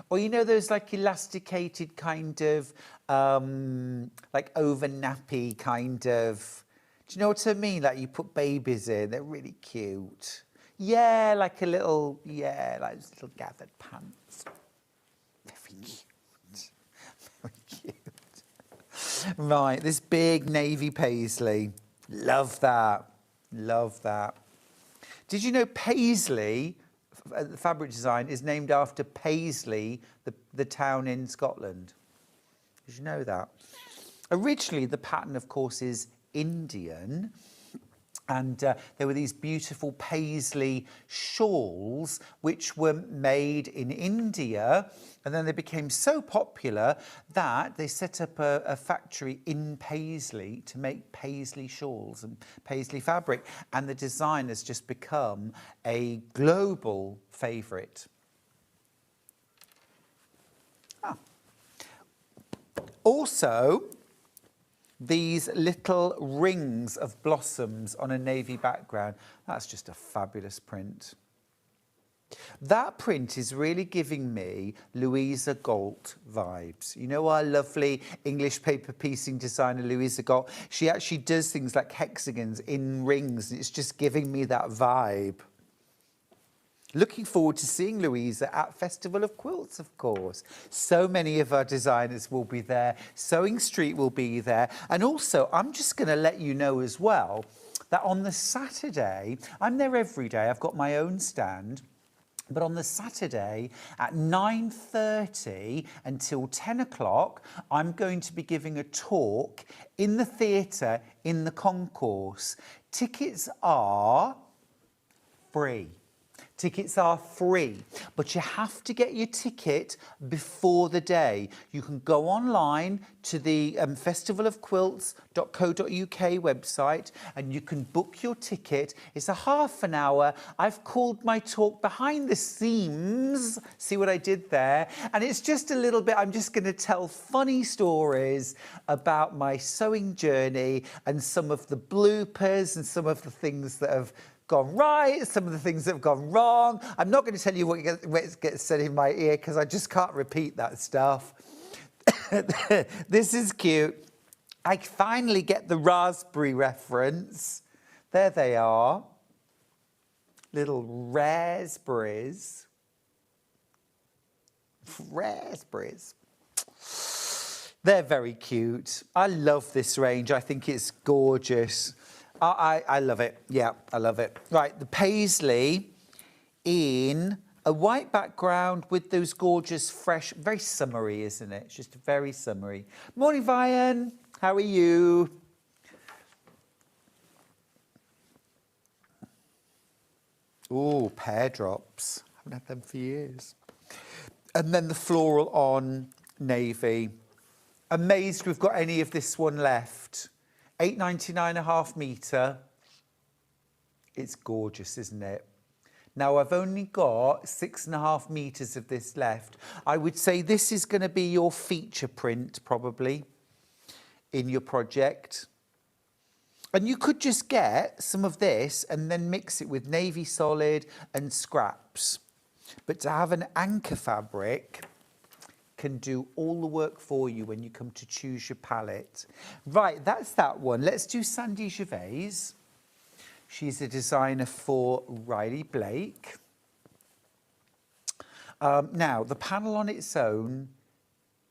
Or you know those like elasticated kind of like over nappy kind of, do you know what I mean? Like you put babies in, they're really cute. Yeah, like a little, yeah, like little gathered pants. Very cute. Very cute. Right, this big navy paisley. Love that. Love that. Did you know paisley, the fabric design, is named after Paisley, the town in Scotland? Did you know that? Originally, the pattern, of course, is Indian. And there were these beautiful paisley shawls which were made in India, and then they became so popular that they set up a factory in Paisley to make paisley shawls and paisley fabric, and the design has just become a global favourite. Also, these little rings of blossoms on a navy background. That's just a fabulous print. That print is really giving me Louisa Galt vibes. You know our lovely English paper piecing designer Louisa Galt? She actually does things like hexagons in rings. It's just giving me that vibe. Looking forward to seeing Louisa at Festival of Quilts, of course. So many of our designers will be there. Sewing Street will be there. And also, I'm just going to let you know as well that on the Saturday, I'm there every day. I've got my own stand. But on the Saturday at 9:30 until 10 o'clock, I'm going to be giving a talk in the theatre in the concourse. Tickets are free. Tickets are free, but you have to get your ticket before the day. You can go online to the festivalofquilts.co.uk website and you can book your ticket. It's a half an hour. I've called my talk Behind the Seams. See what I did there? And it's just a little bit, I'm just going to tell funny stories about my sewing journey and some of the bloopers and some of the things that have gone right, some of the things that have gone wrong. I'm not going to tell you what gets said in my ear because I just can't repeat that stuff. This is cute. I finally get the raspberry reference. There they are. Little raspberries. Raspberries. They're very cute. I love this range. I think it's gorgeous. I love it. Yeah, I love it. Right, the paisley in a white background with those gorgeous, fresh, very summery, isn't it? It's just very summery. Morning, Vian. How are you? Ooh, pear drops. Haven't had them for years. And then the floral on navy. Amazed we've got any of this one left. £8.99 a half metre. It's gorgeous, isn't it? Now, I've only got 6.5 metres of this left. I would say this is going to be your feature print, probably, in your project. And you could just get some of this and then mix it with navy solid and scraps. But to have an anchor fabric can do all the work for you when you come to choose your palette. Right, that's that one. Let's do Sandy Gervais. She's a designer for Riley Blake. Now, the panel on its own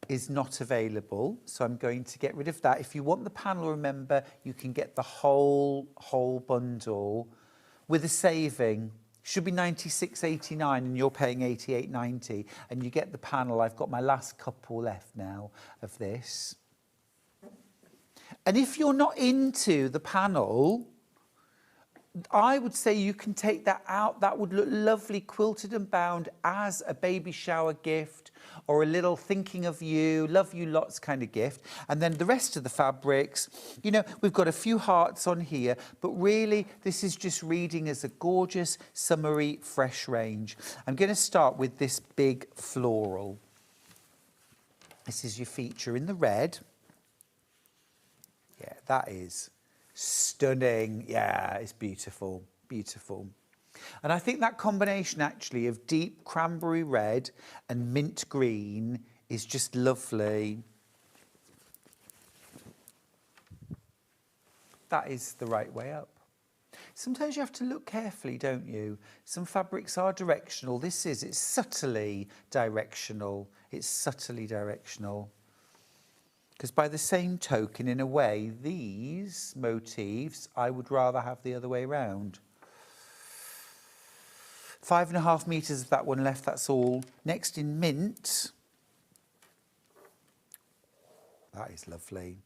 is not available, so I'm going to get rid of that. If you want the panel, remember, you can get the whole bundle with a saving. Should be £96.89 and you're paying £88.90 and you get the panel. I've got my last couple left now of this. And if you're not into the panel, I would say you can take that out. That would look lovely quilted and bound as a baby shower gift or a little thinking of you, love you lots kind of gift. And then the rest of the fabrics, you know, we've got a few hearts on here, but really this is just reading as a gorgeous, summery, fresh range. I'm going to start with this big floral. This is your feature in the red. Yeah, that is stunning. Yeah, it's beautiful. Beautiful. And I think that combination actually of deep cranberry red and mint green is just lovely. That is the right way up. Sometimes you have to look carefully, don't you? Some fabrics are directional. This is, it's subtly directional. It's subtly directional. Because by the same token, in a way, these motifs, I would rather have the other way around. 5.5 meters of that one left, that's all. Next in mint. That is lovely.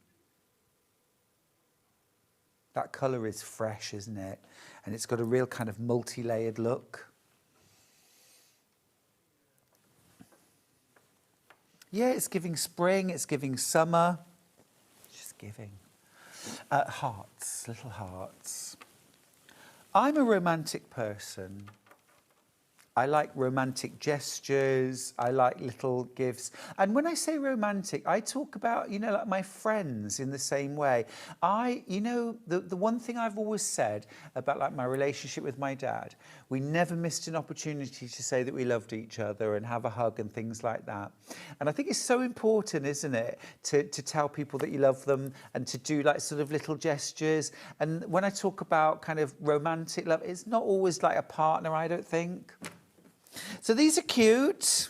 That colour is fresh, isn't it? And it's got a real kind of multi-layered look. Yeah, it's giving spring, it's giving summer. It's just giving. Hearts, little hearts. I'm a romantic person. I like romantic gestures, I like little gifts. And when I say romantic, I talk about, you know, like my friends in the same way. You know, the one thing I've always said about like my relationship with my dad, we never missed an opportunity to say that we loved each other and have a hug and things like that. And I think it's so important, isn't it, to tell people that you love them and to do like sort of little gestures. And when I talk about kind of romantic love, it's not always like a partner, I don't think. So these are cute.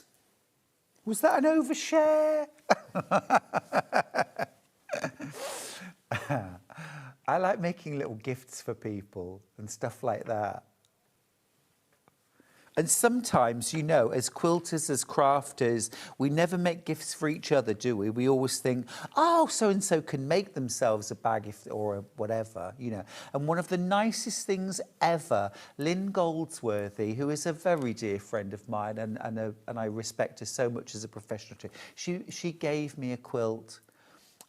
Was that an overshare? I like making little gifts for people and stuff like that. And sometimes, you know, as quilters, as crafters, we never make gifts for each other, do we? We always think, oh, so-and-so can make themselves a bag or a whatever, you know. And one of the nicest things ever, Lynn Goldsworthy, who is a very dear friend of mine and I respect her so much as a professional too, she gave me a quilt.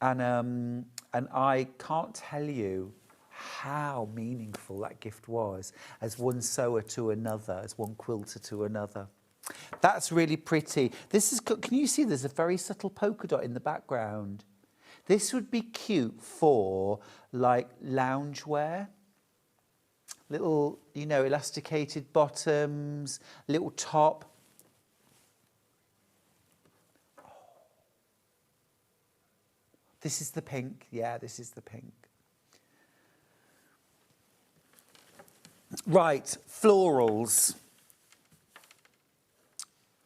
And I can't tell you how meaningful that gift was as one sewer to another, as one quilter to another. That's really pretty. This is, can you see there's a very subtle polka dot in the background? This would be cute for like loungewear. Little, you know, elasticated bottoms, little top. This is the pink. Yeah, this is the pink. Right, florals.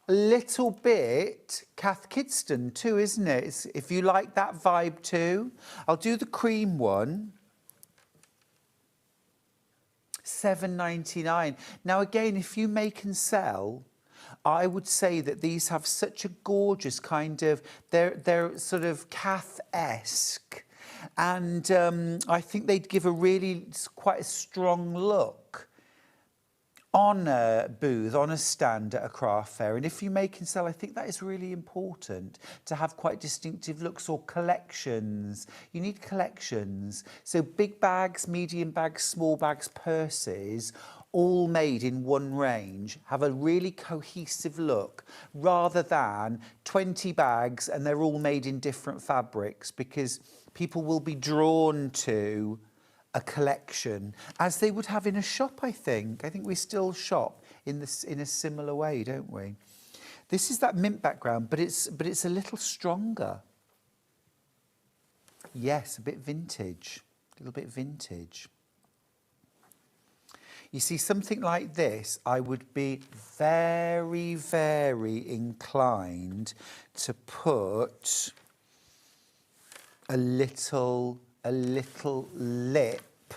A little bit Cath Kidston too, isn't it? If you like that vibe too. I'll do the cream one. £7.99. Now again, if you make and sell, I would say that these have such a gorgeous kind of, they're sort of Cath-esque. And I think they'd give a really quite a strong look on a booth, on a stand at a craft fair. And if you make and sell, I think that is really important to have quite distinctive looks or collections. You need collections. So big bags, medium bags, small bags, purses, all made in one range, have a really cohesive look rather than 20 bags and they're all made in different fabrics, because people will be drawn to a collection as they would have in a shop, I think. I think we still shop in a similar way, don't we? This is that mint background, but it's a little stronger. Yes, a bit vintage, a little bit vintage. You see, something like this, I would be very, very inclined to put a little lip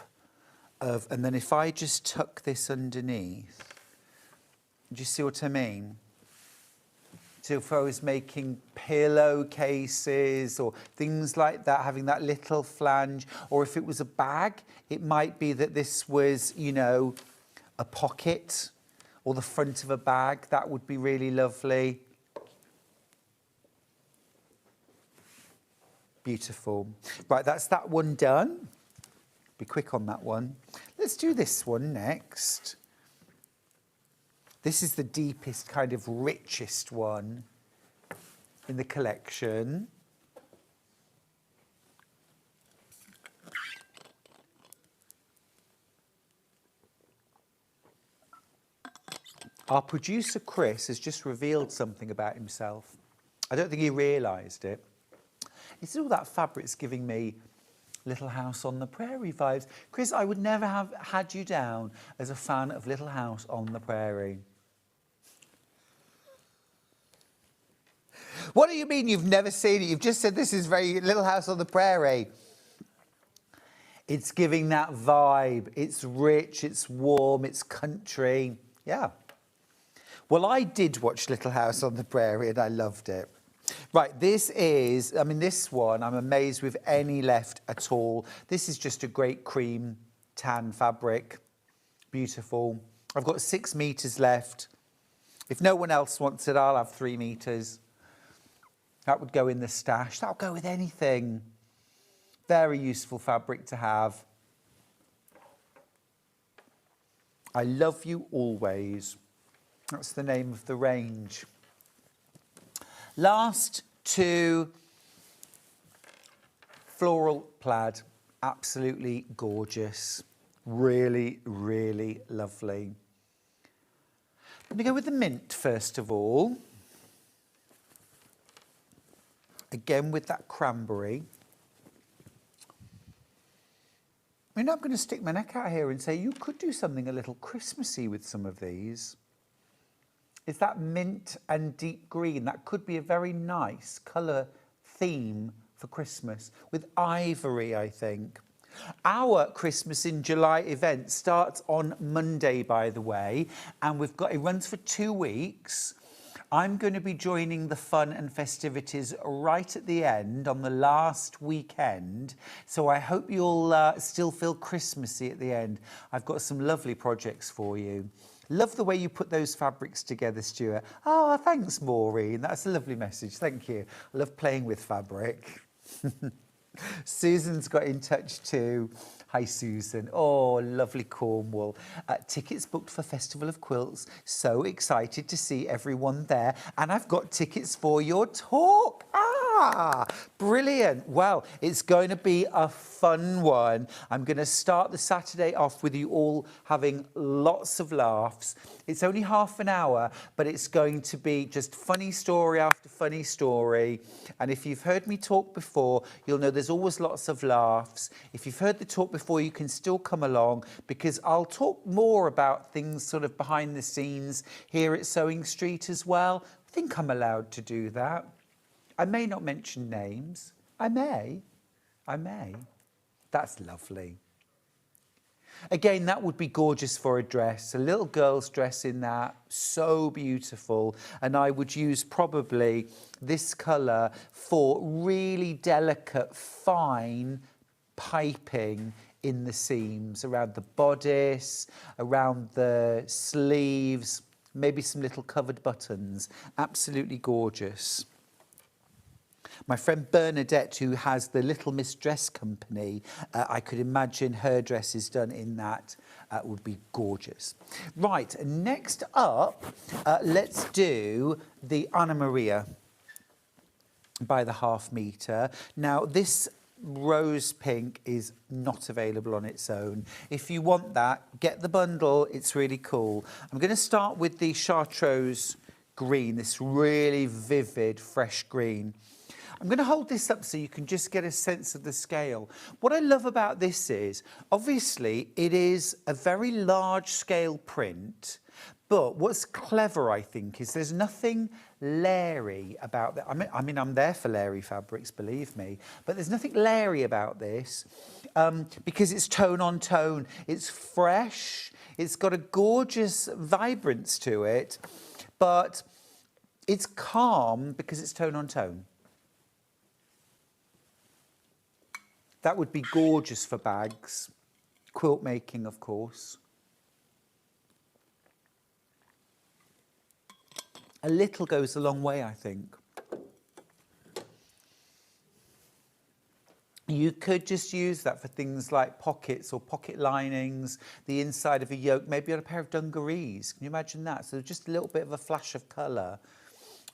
of, and then if I just tuck this underneath, do you see what I mean? So if I was making pillowcases or things like that, having that little flange, or if it was a bag, it might be that this was, you know, a pocket or the front of a bag. That would be really lovely. Beautiful. Right, that's that one done. Be quick on that one. Let's do this one next. This is the deepest, kind of richest one in the collection. Our producer Chris has just revealed something about himself. I don't think he realised it. He said all that fabric's giving me Little House on the Prairie vibes. Chris, I would never have had you down as a fan of Little House on the Prairie. What do you mean you've never seen it? You've just said this is very Little House on the Prairie. It's giving that vibe. It's rich, it's warm, it's country. Yeah. Well, I did watch Little House on the Prairie and I loved it. Right, this is, I mean, this one, I'm amazed with any left at all. This is just a great cream tan fabric. Beautiful. I've got 6 meters left. If no one else wants it, I'll have 3 meters. That would go in the stash. That'll go with anything. Very useful fabric to have. I love you always. That's the name of the range. Last 2, floral plaid. Absolutely gorgeous. Really, really lovely. Let me go with the mint first of all. Again with that cranberry. I mean, I'm going to stick my neck out here and say you could do something a little Christmassy with some of these. It's that mint and deep green. That could be a very nice colour theme for Christmas with ivory, I think. Our Christmas in July event starts on Monday, by the way, and it runs for 2 weeks. I'm going to be joining the fun and festivities right at the end on the last weekend. So I hope you'll still feel Christmassy at the end. I've got some lovely projects for you. Love the way you put those fabrics together, Stuart. Oh, thanks, Maureen. That's a lovely message. Thank you. I love playing with fabric. Susan's got in touch too. Hi, Susan. Oh, lovely Cornwall. Tickets booked for Festival of Quilts. So excited to see everyone there. And I've got tickets for your talk. Brilliant. Well, it's going to be a fun one. I'm going to start the Saturday off with you all having lots of laughs. It's only half an hour, but it's going to be just funny story after funny story. And if you've heard me talk before, you'll know there's always lots of laughs. If you've heard the talk before, you can still come along because I'll talk more about things sort of behind the scenes here at Sewing Street as well. I think I'm allowed to do that. I may not mention names. I may. That's lovely. Again, that would be gorgeous for a dress. A little girl's dress in that. So beautiful. And I would use probably this colour for really delicate, fine piping in the seams, around the bodice, around the sleeves, maybe some little covered buttons. Absolutely gorgeous. My friend Bernadette, who has the Little Miss Dress Company, I could imagine her dresses done in that would be gorgeous. Right, next up, let's do the Anna Maria by the half metre. Now, this rose pink is not available on its own. If you want that, get the bundle. It's really cool. I'm going to start with the chartreuse green, this really vivid, fresh green. I'm going to hold this up so you can just get a sense of the scale. What I love about this is, obviously, it is a very large scale print, but what's clever, I think, is there's nothing leery about that. I mean, I'm there for leery fabrics, believe me, but there's nothing leery about this because it's tone on tone. It's fresh. It's got a gorgeous vibrance to it, but it's calm because it's tone on tone. That would be gorgeous for bags. Quilt making, of course. A little goes a long way, I think. You could just use that for things like pockets or pocket linings, the inside of a yoke, maybe on a pair of dungarees. Can you imagine that? So just a little bit of a flash of colour.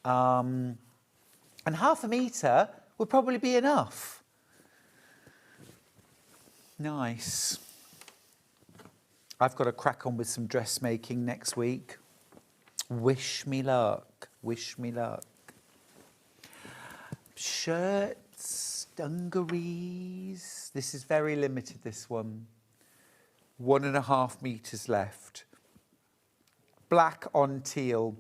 And half a metre would probably be enough. Nice. I've got to crack on with some dressmaking next week. Wish me luck. Wish me luck. Shirts, dungarees. This is very limited, this one. 1.5 meters left. Black on teal.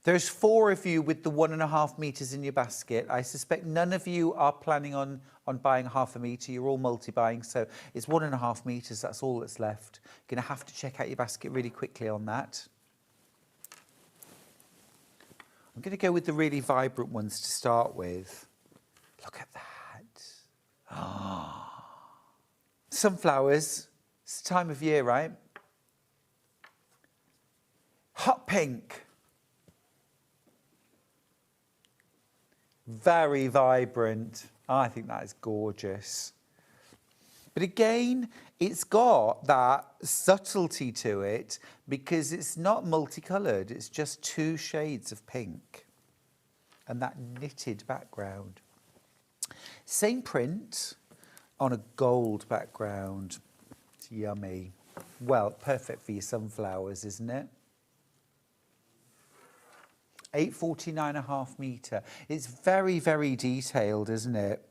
There's 4 of you with the 1.5 meters in your basket. I suspect none of you are planning on buying 0.5 meter. You're all multi-buying, so it's 1.5 meters. That's all that's left. You're going to have to check out your basket really quickly on that. I'm going to go with the really vibrant ones to start with. Look at that. Oh. Sunflowers. It's the time of year, right? Hot pink. Very vibrant. I think that is gorgeous. But again, it's got that subtlety to it because it's not multicoloured. It's just 2 shades of pink and that knitted background. Same print on a gold background. It's yummy. Well, perfect for your sunflowers, isn't it? 849.5 metre. It's very, very detailed, isn't it?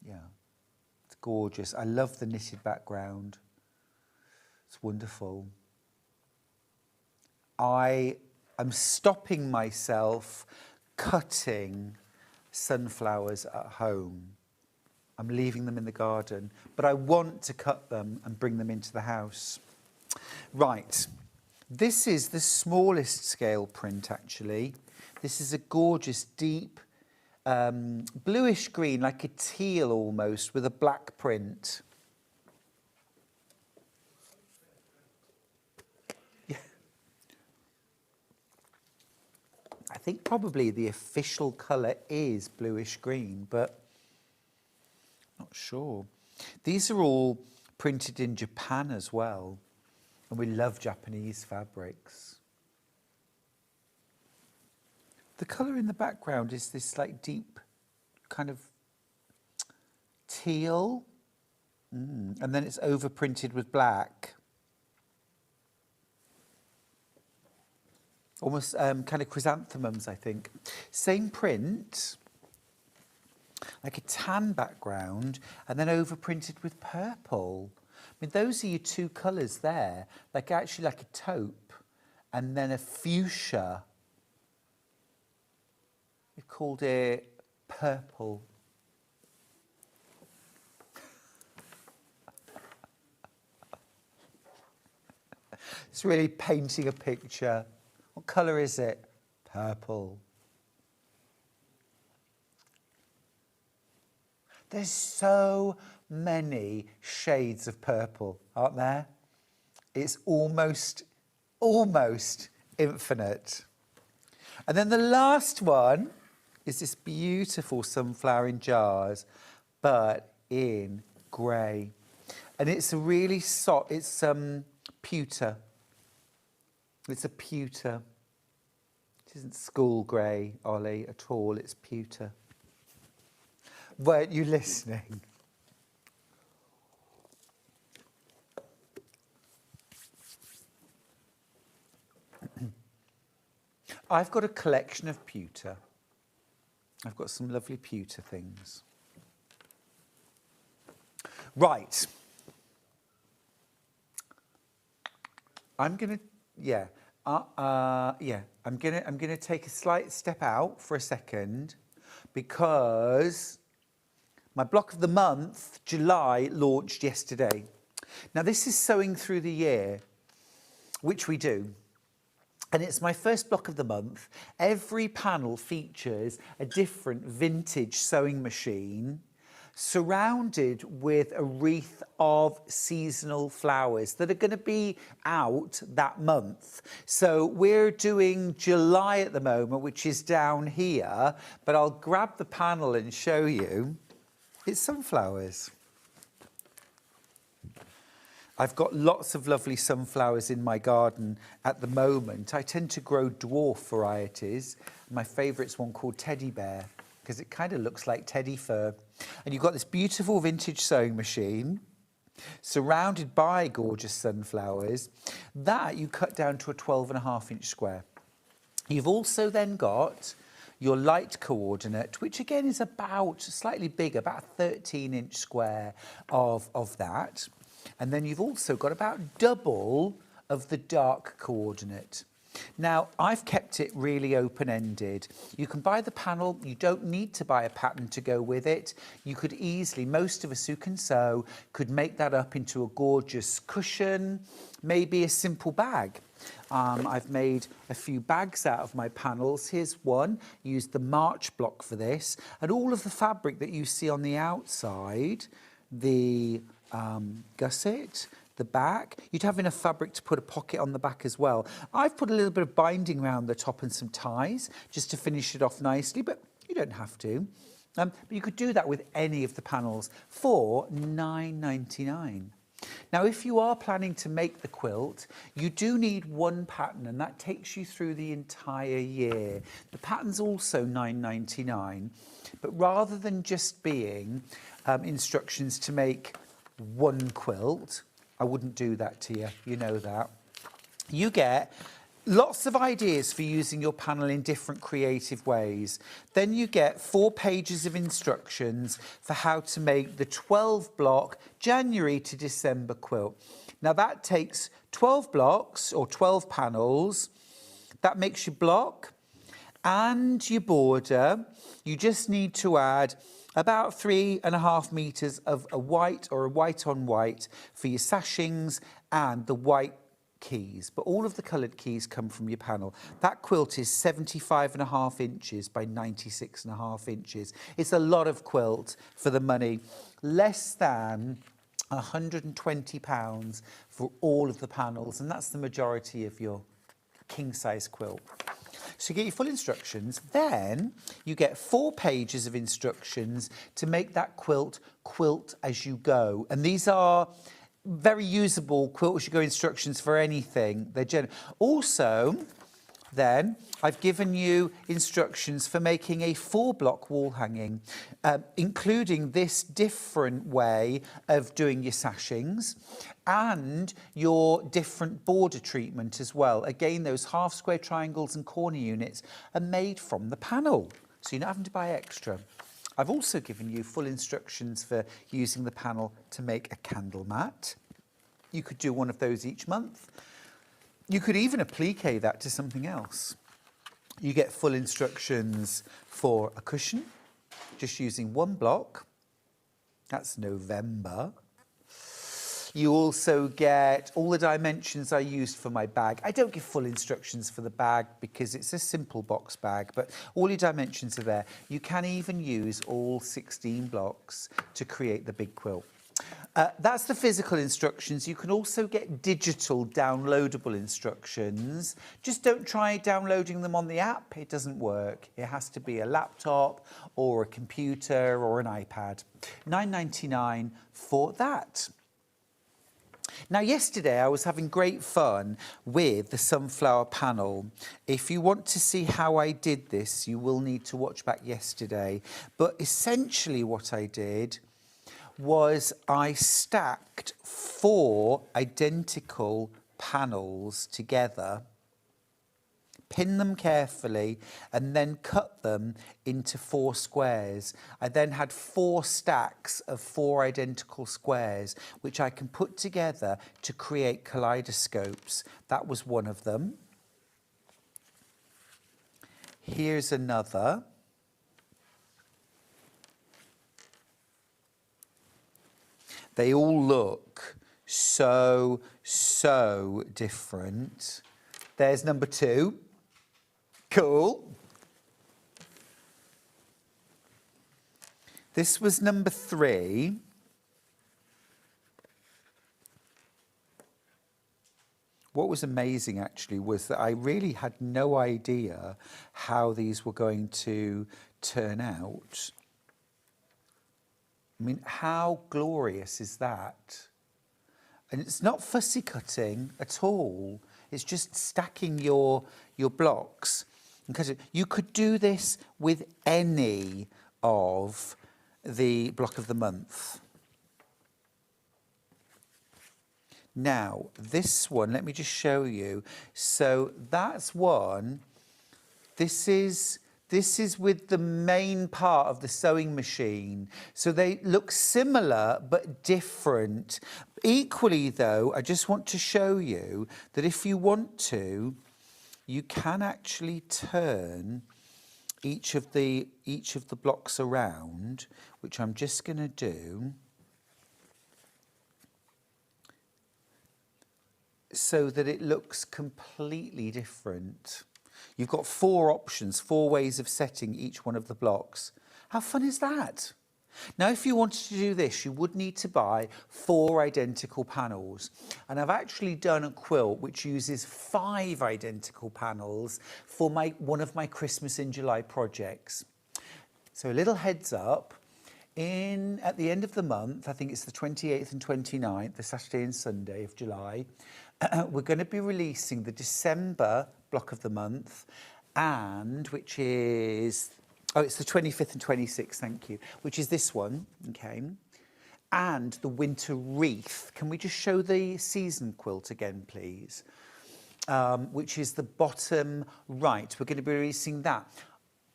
Yeah, it's gorgeous. I love the knitted background. It's wonderful. I am stopping myself cutting sunflowers at home. I'm leaving them in the garden, but I want to cut them and bring them into the house. Right. This is the smallest scale print, actually. This is a gorgeous, deep, bluish green, like a teal almost, with a black print. Yeah. I think probably the official colour is bluish green, but I'm not sure. These are all printed in Japan as well. And we love Japanese fabrics. The colour in the background is this like deep kind of teal. And then it's overprinted with black. Almost kind of chrysanthemums, I think. Same print, like a tan background, and then overprinted with purple. I mean, those are your 2 colours there, like actually like a taupe and then a fuchsia. We've called it purple. It's really painting a picture. What colour is it? Purple. There's so many shades of purple, aren't there? It's almost infinite. And then the last one is this beautiful sunflower in jars, but in grey. And it's a really soft, it's pewter. It's a pewter. It isn't school grey, Ollie, at all. It's pewter. Weren't you listening? I've got a collection of pewter. I've got some lovely pewter things. Right. I'm gonna take a slight step out for a second because my block of the month, July, launched yesterday. Now this is sewing through the year, which we do. And it's my first block of the month. Every panel features a different vintage sewing machine surrounded with a wreath of seasonal flowers that are going to be out that month. So we're doing July at the moment, which is down here, but I'll grab the panel and show you. It's sunflowers. I've got lots of lovely sunflowers in my garden at the moment. I tend to grow dwarf varieties. My favourite's one called Teddy Bear, because it kind of looks like teddy fur. And you've got this beautiful vintage sewing machine. surrounded by gorgeous sunflowers. That you cut down to a 12.5-inch square. You've also then got your light coordinate, which again is about slightly bigger, about a 13-inch square of that. And then you've also got about double of the dark coordinate. Now, I've kept it really open-ended. You can buy the panel, you don't need to buy a pattern to go with it. You could easily, most of us who can sew, could make that up into a gorgeous cushion, maybe a simple bag. I've made a few bags out of my panels. Here's one, used the March block for this, and all of the fabric that you see on the outside, the gusset, the back, you'd have enough fabric to put a pocket on the back as well. I've put a little bit of binding around the top and some ties just to finish it off nicely, but you don't have to. But you could do that with any of the panels for £9.99. Now, if you are planning to make the quilt, you do need one pattern, and that takes you through the entire year. The pattern's also £9.99, but rather than just being instructions to make one quilt, I wouldn't do that to you, you know that. You get lots of ideas for using your panel in different creative ways. Then you get 4 pages of instructions for how to make the 12-block January to December quilt. Now that takes 12 blocks or 12 panels. That makes your block and your border. You just need to add about 3.5 meters of a white or a white on white for your sashings and the white keys, but all of the coloured keys come from your panel. That quilt is 75.5 inches by 96.5 inches. It's a lot of quilt for the money. Less than £120 for all of the panels, and that's the majority of your king-size quilt. So you get your full instructions, then you get 4 pages of instructions to make that quilt as you go. And these are very usable quilt as you go instructions for anything. They're also, then, I've given you instructions for making a 4-block wall hanging, including this different way of doing your sashings and your different border treatment as well. Again, those half square triangles and corner units are made from the panel, so you're not having to buy extra. I've also given you full instructions for using the panel to make a candle mat. You could do one of those each month. You could even applique that to something else. You get full instructions for a cushion, just using 1 block. That's November. You also get all the dimensions I used for my bag. I don't give full instructions for the bag because it's a simple box bag, but all your dimensions are there. You can even use all 16 blocks to create the big quilt. That's the physical instructions. You can also get digital downloadable instructions. Just don't try downloading them on the app. It doesn't work. It has to be a laptop or a computer or an iPad. £9.99 for that. Now, yesterday I was having great fun with the sunflower panel. If you want to see how I did this, you will need to watch back yesterday. But essentially what I did was I stacked 4 identical panels together, pin them carefully, and then cut them into 4 squares. I then had 4 stacks of 4 identical squares, which I can put together to create kaleidoscopes. That was one of them. Here's another. They all look so different. There's number 2. Cool. This was number 3. What was amazing actually was that I really had no idea how these were going to turn out. I mean, how glorious is that? And it's not fussy cutting at all. It's just stacking your blocks. Because you could do this with any of the block of the month. Now, this one, let me just show you. So that's one. This is with the main part of the sewing machine. So they look similar but different. Equally though, I just want to show you that if you want to, you can actually turn each of the blocks around, which I'm just going to do, so that it looks completely different. You've got 4 options, 4 ways of setting each one of the blocks. How fun is that? Now, if you wanted to do this, you would need to buy 4 identical panels. And I've actually done a quilt which uses 5 identical panels for one of my Christmas in July projects. So a little heads up, at the end of the month, I think it's the 28th and 29th, the Saturday and Sunday of July, we're going to be releasing the December block of the month, and which is, it's the 25th and 26th, thank you, which is this one, okay, and the winter wreath. Can we just show the season quilt again, please? Which is the bottom right. We're going to be releasing that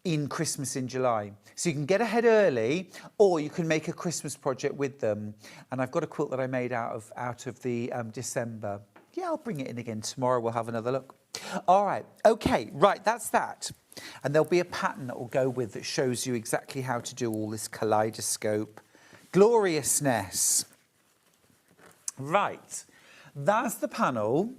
in Christmas in July. So you can get ahead early, or you can make a Christmas project with them. And I've got a quilt that I made out of the December. Yeah, I'll bring it in again tomorrow. We'll have another look. All right, okay, right, that's that. And there'll be a pattern that will go with that shows you exactly how to do all this kaleidoscope gloriousness. Right, that's the panel.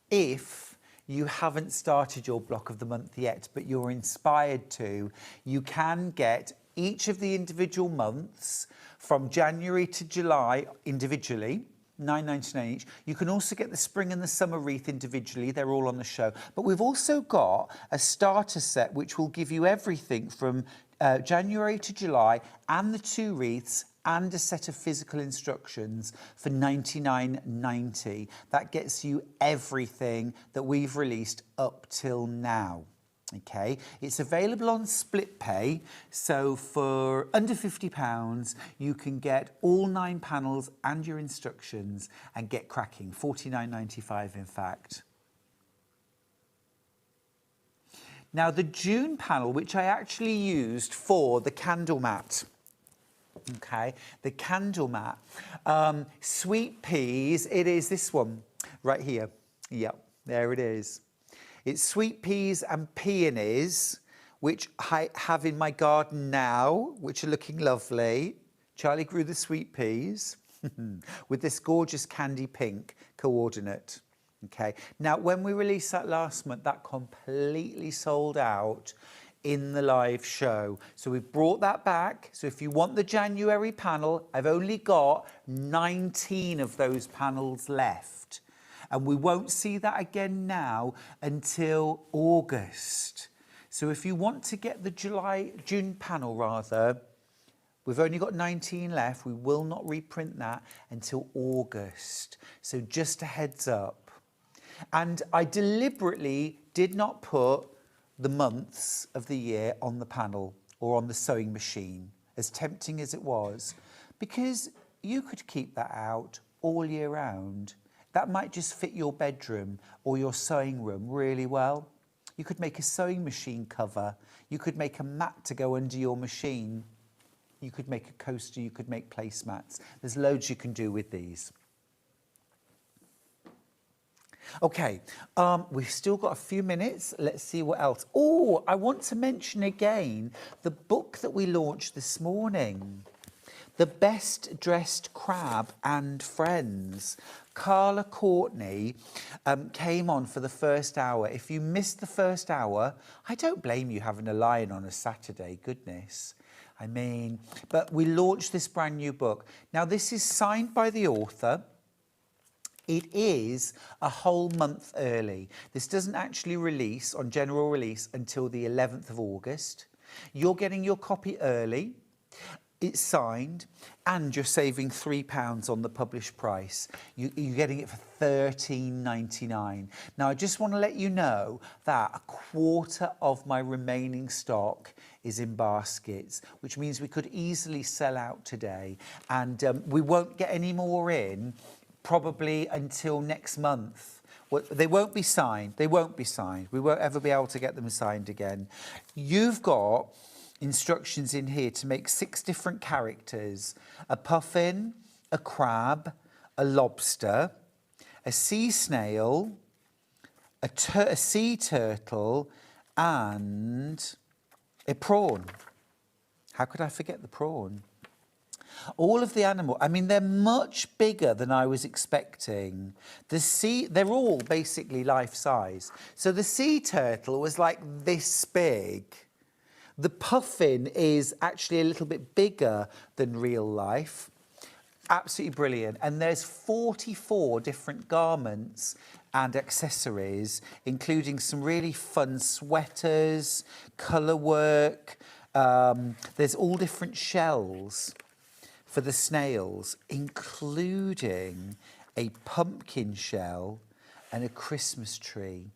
If you haven't started your block of the month yet, but you're inspired to, you can get each of the individual months from January to July individually, £9.99 each. You can also get the spring and the summer wreath individually. They're all on the show. But we've also got a starter set which will give you everything from January to July and the 2 wreaths and a set of physical instructions for £99.90. That gets you everything that we've released up till now. Okay, it's available on split pay, so for under £50 you can get all 9 panels and your instructions and get cracking. £49.95 in fact. Now the June panel, which I actually used for the candle mat, okay, the candle mat, sweet peas, it is this one right here. Yep, there it is. It's sweet peas and peonies, which I have in my garden now, which are looking lovely. Charlie grew the sweet peas with this gorgeous candy pink coordinate. Okay. Now, when we released that last month, that completely sold out in the live show. So we've brought that back. So if you want the January panel, I've only got 19 of those panels left. And we won't see that again now until August. So if you want to get the June panel rather, we've only got 19 left. We will not reprint that until August. So just a heads up. And I deliberately did not put the months of the year on the panel or on the sewing machine, as tempting as it was, because you could keep that out all year round. That might just fit your bedroom or your sewing room really well. You could make a sewing machine cover. You could make a mat to go under your machine. You could make a coaster. You could make placemats. There's loads you can do with these. Okay, we've still got a few minutes. Let's see what else. Oh, I want to mention again the book that we launched this morning. The Best Dressed Crab and Friends. Carla Courtney came on for the first hour. If you missed the first hour, I don't blame you having a lie-in on a Saturday, goodness. I mean, but we launched this brand new book. Now, this is signed by the author. It is a whole month early. This doesn't actually release on general release until the 11th of August. You're getting your copy early. It's signed, and you're saving £3 on the published price. You're getting it for £13.99. Now, I just want to let you know that a quarter of my remaining stock is in baskets, which means we could easily sell out today. And we won't get any more in probably until next month. Well, they won't be signed. They won't be signed. We won't ever be able to get them signed again. You've got instructions in here to make 6 different characters: a puffin, a crab, a lobster, a sea snail, a sea turtle, and a prawn. How could I forget the prawn? All of the animals, I mean, they're much bigger than I was expecting. They're all basically life size. So the sea turtle was like this big. The puffin is actually a little bit bigger than real life. Absolutely brilliant. And there's 44 different garments and accessories, including some really fun sweaters, colour work. There's all different shells for the snails, including a pumpkin shell and a Christmas tree.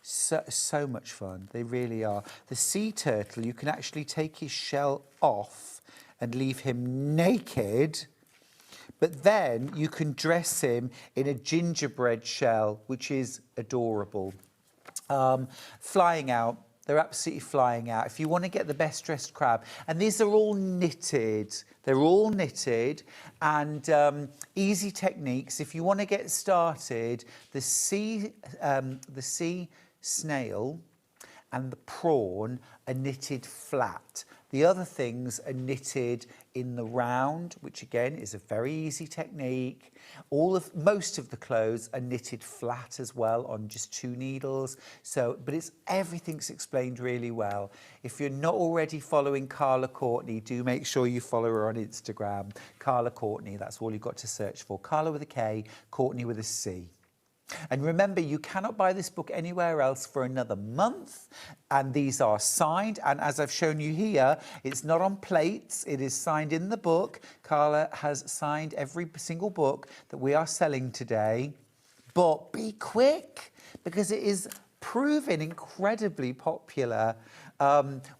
So much fun. They really are. The sea turtle, you can actually take his shell off and leave him naked, but then you can dress him in a gingerbread shell, which is adorable. Flying out. They're absolutely flying out. If you want to get the best dressed crab, and these are all knitted. They're all knitted and easy techniques. If you want to get started, the sea snail and the prawn are knitted flat. The other things are knitted in the round, which again is a very easy technique. Most of the clothes are knitted flat as well on just 2 needles. But everything's explained really well. If you're not already following Carla Courtney, do make sure you follow her on Instagram. Carla Courtney, that's all you've got to search for. Carla with a K, Courtney with a C. And remember, you cannot buy this book anywhere else for another month. And these are signed. And as I've shown you here, it's not on plates. It is signed in the book. Carla has signed every single book that we are selling today. But be quick, because it is proving incredibly popular.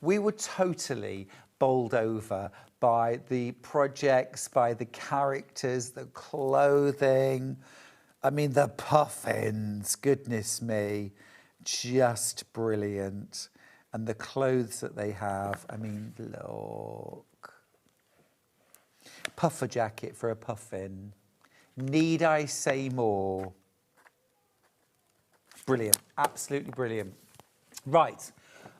We were totally bowled over by the projects, by the characters, the clothing. I mean, the puffins, goodness me, just brilliant. And the clothes that they have, I mean, look. Puffer jacket for a puffin. Need I say more? Brilliant, absolutely brilliant. Right,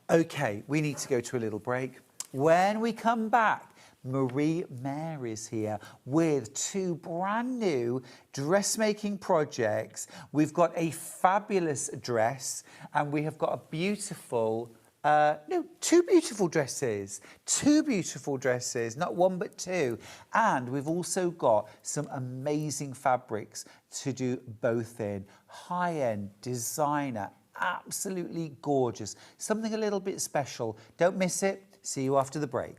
okay, we need to go to a little break. When we come back, Marie Mary's here with 2 brand new dressmaking projects. We've got a fabulous dress and we have got a beautiful, 2 beautiful dresses. 2 beautiful dresses, not 1 but 2. And we've also got some amazing fabrics to do both in. High-end, designer, absolutely gorgeous. Something a little bit special. Don't miss it. See you after the break.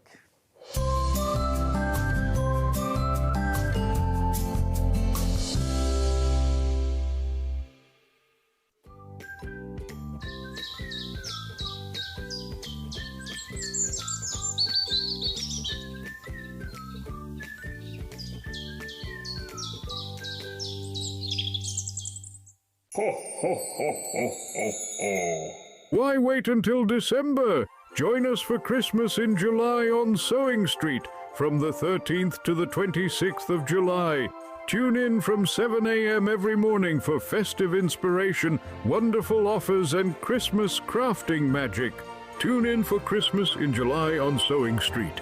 Why wait until December? Join us for Christmas in July on Sewing Street from the 13th to the 26th of July. Tune in from 7 a.m. every morning for festive inspiration, wonderful offers and Christmas crafting magic. Tune in for Christmas in July on Sewing Street.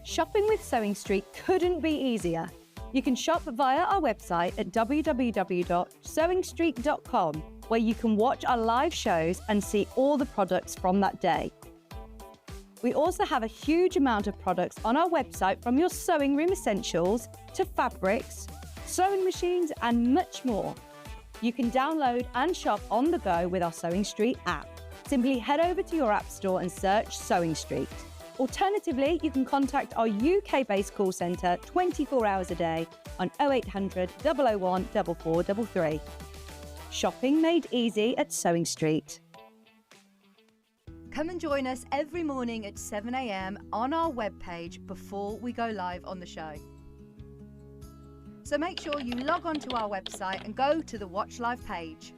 Shopping with Sewing Street couldn't be easier. You can shop via our website at www.sewingstreet.com, where you can watch our live shows and see all the products from that day. We also have a huge amount of products on our website, from your sewing room essentials to fabrics, sewing machines and much more. You can download and shop on the go with our Sewing Street app. Simply head over to your app store and search Sewing Street. Alternatively, you can contact our UK-based call centre 24 hours a day on 0800 001 4433. Shopping made easy at Sewing Street. Come and join us every morning at 7 a.m. on our webpage before we go live on the show. So make sure you log on to our website and go to the Watch Live page.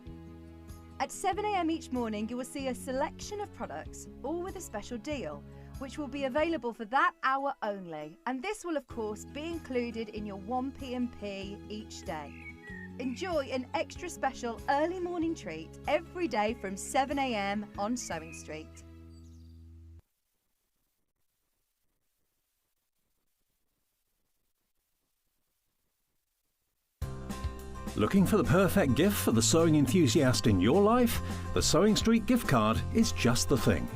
At 7 a.m. each morning, you will see a selection of products, all with a special deal, which will be available for that hour only. And this will, of course, be included in your 1p&p each day. Enjoy an extra special early morning treat every day from 7 a.m. on Sewing Street. Looking for the perfect gift for the sewing enthusiast in your life? The Sewing Street gift card is just the thing.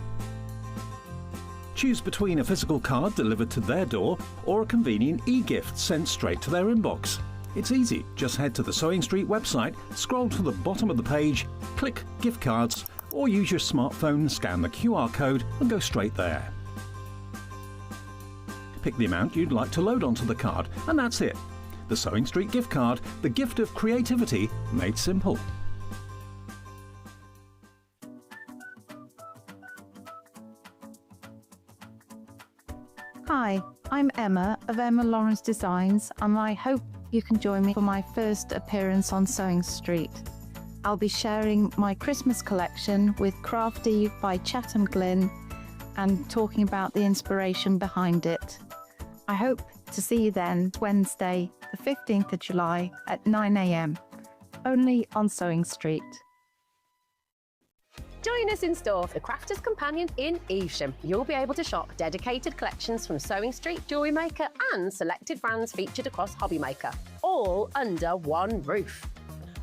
Choose between a physical card delivered to their door or a convenient e-gift sent straight to their inbox. It's easy. Just head to the Sewing Street website, scroll to the bottom of the page, click Gift Cards, or use your smartphone, scan the QR code and go straight there. Pick the amount you'd like to load onto the card, and that's it. The Sewing Street gift card, the gift of creativity made simple. Hi, I'm Emma of Emma Lawrence Designs, and I hope you can join me for my first appearance on Sewing Street. I'll be sharing my Christmas collection with Crafty by Chatham Glynn and talking about the inspiration behind it. I hope to see you then, Wednesday, the 15th of July at 9 a.m, only on Sewing Street. Join us in store for the Crafter's Companion in Evesham. You'll be able to shop dedicated collections from Sewing Street, Jewellery Maker and selected brands featured across Hobby Maker, all under one roof.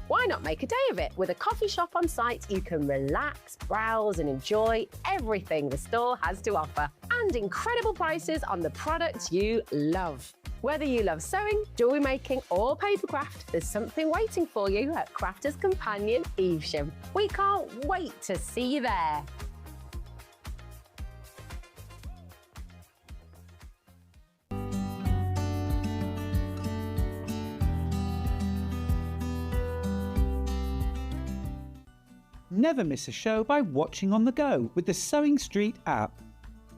Why not make a day of it? With a coffee shop on site, you can relax, browse and enjoy everything the store has to offer, and incredible prices on the products you love. Whether you love sewing, jewellery making or papercraft, there's something waiting for you at Crafter's Companion Evesham. We can't wait to see you there. Never miss a show by watching on the go with the Sewing Street app.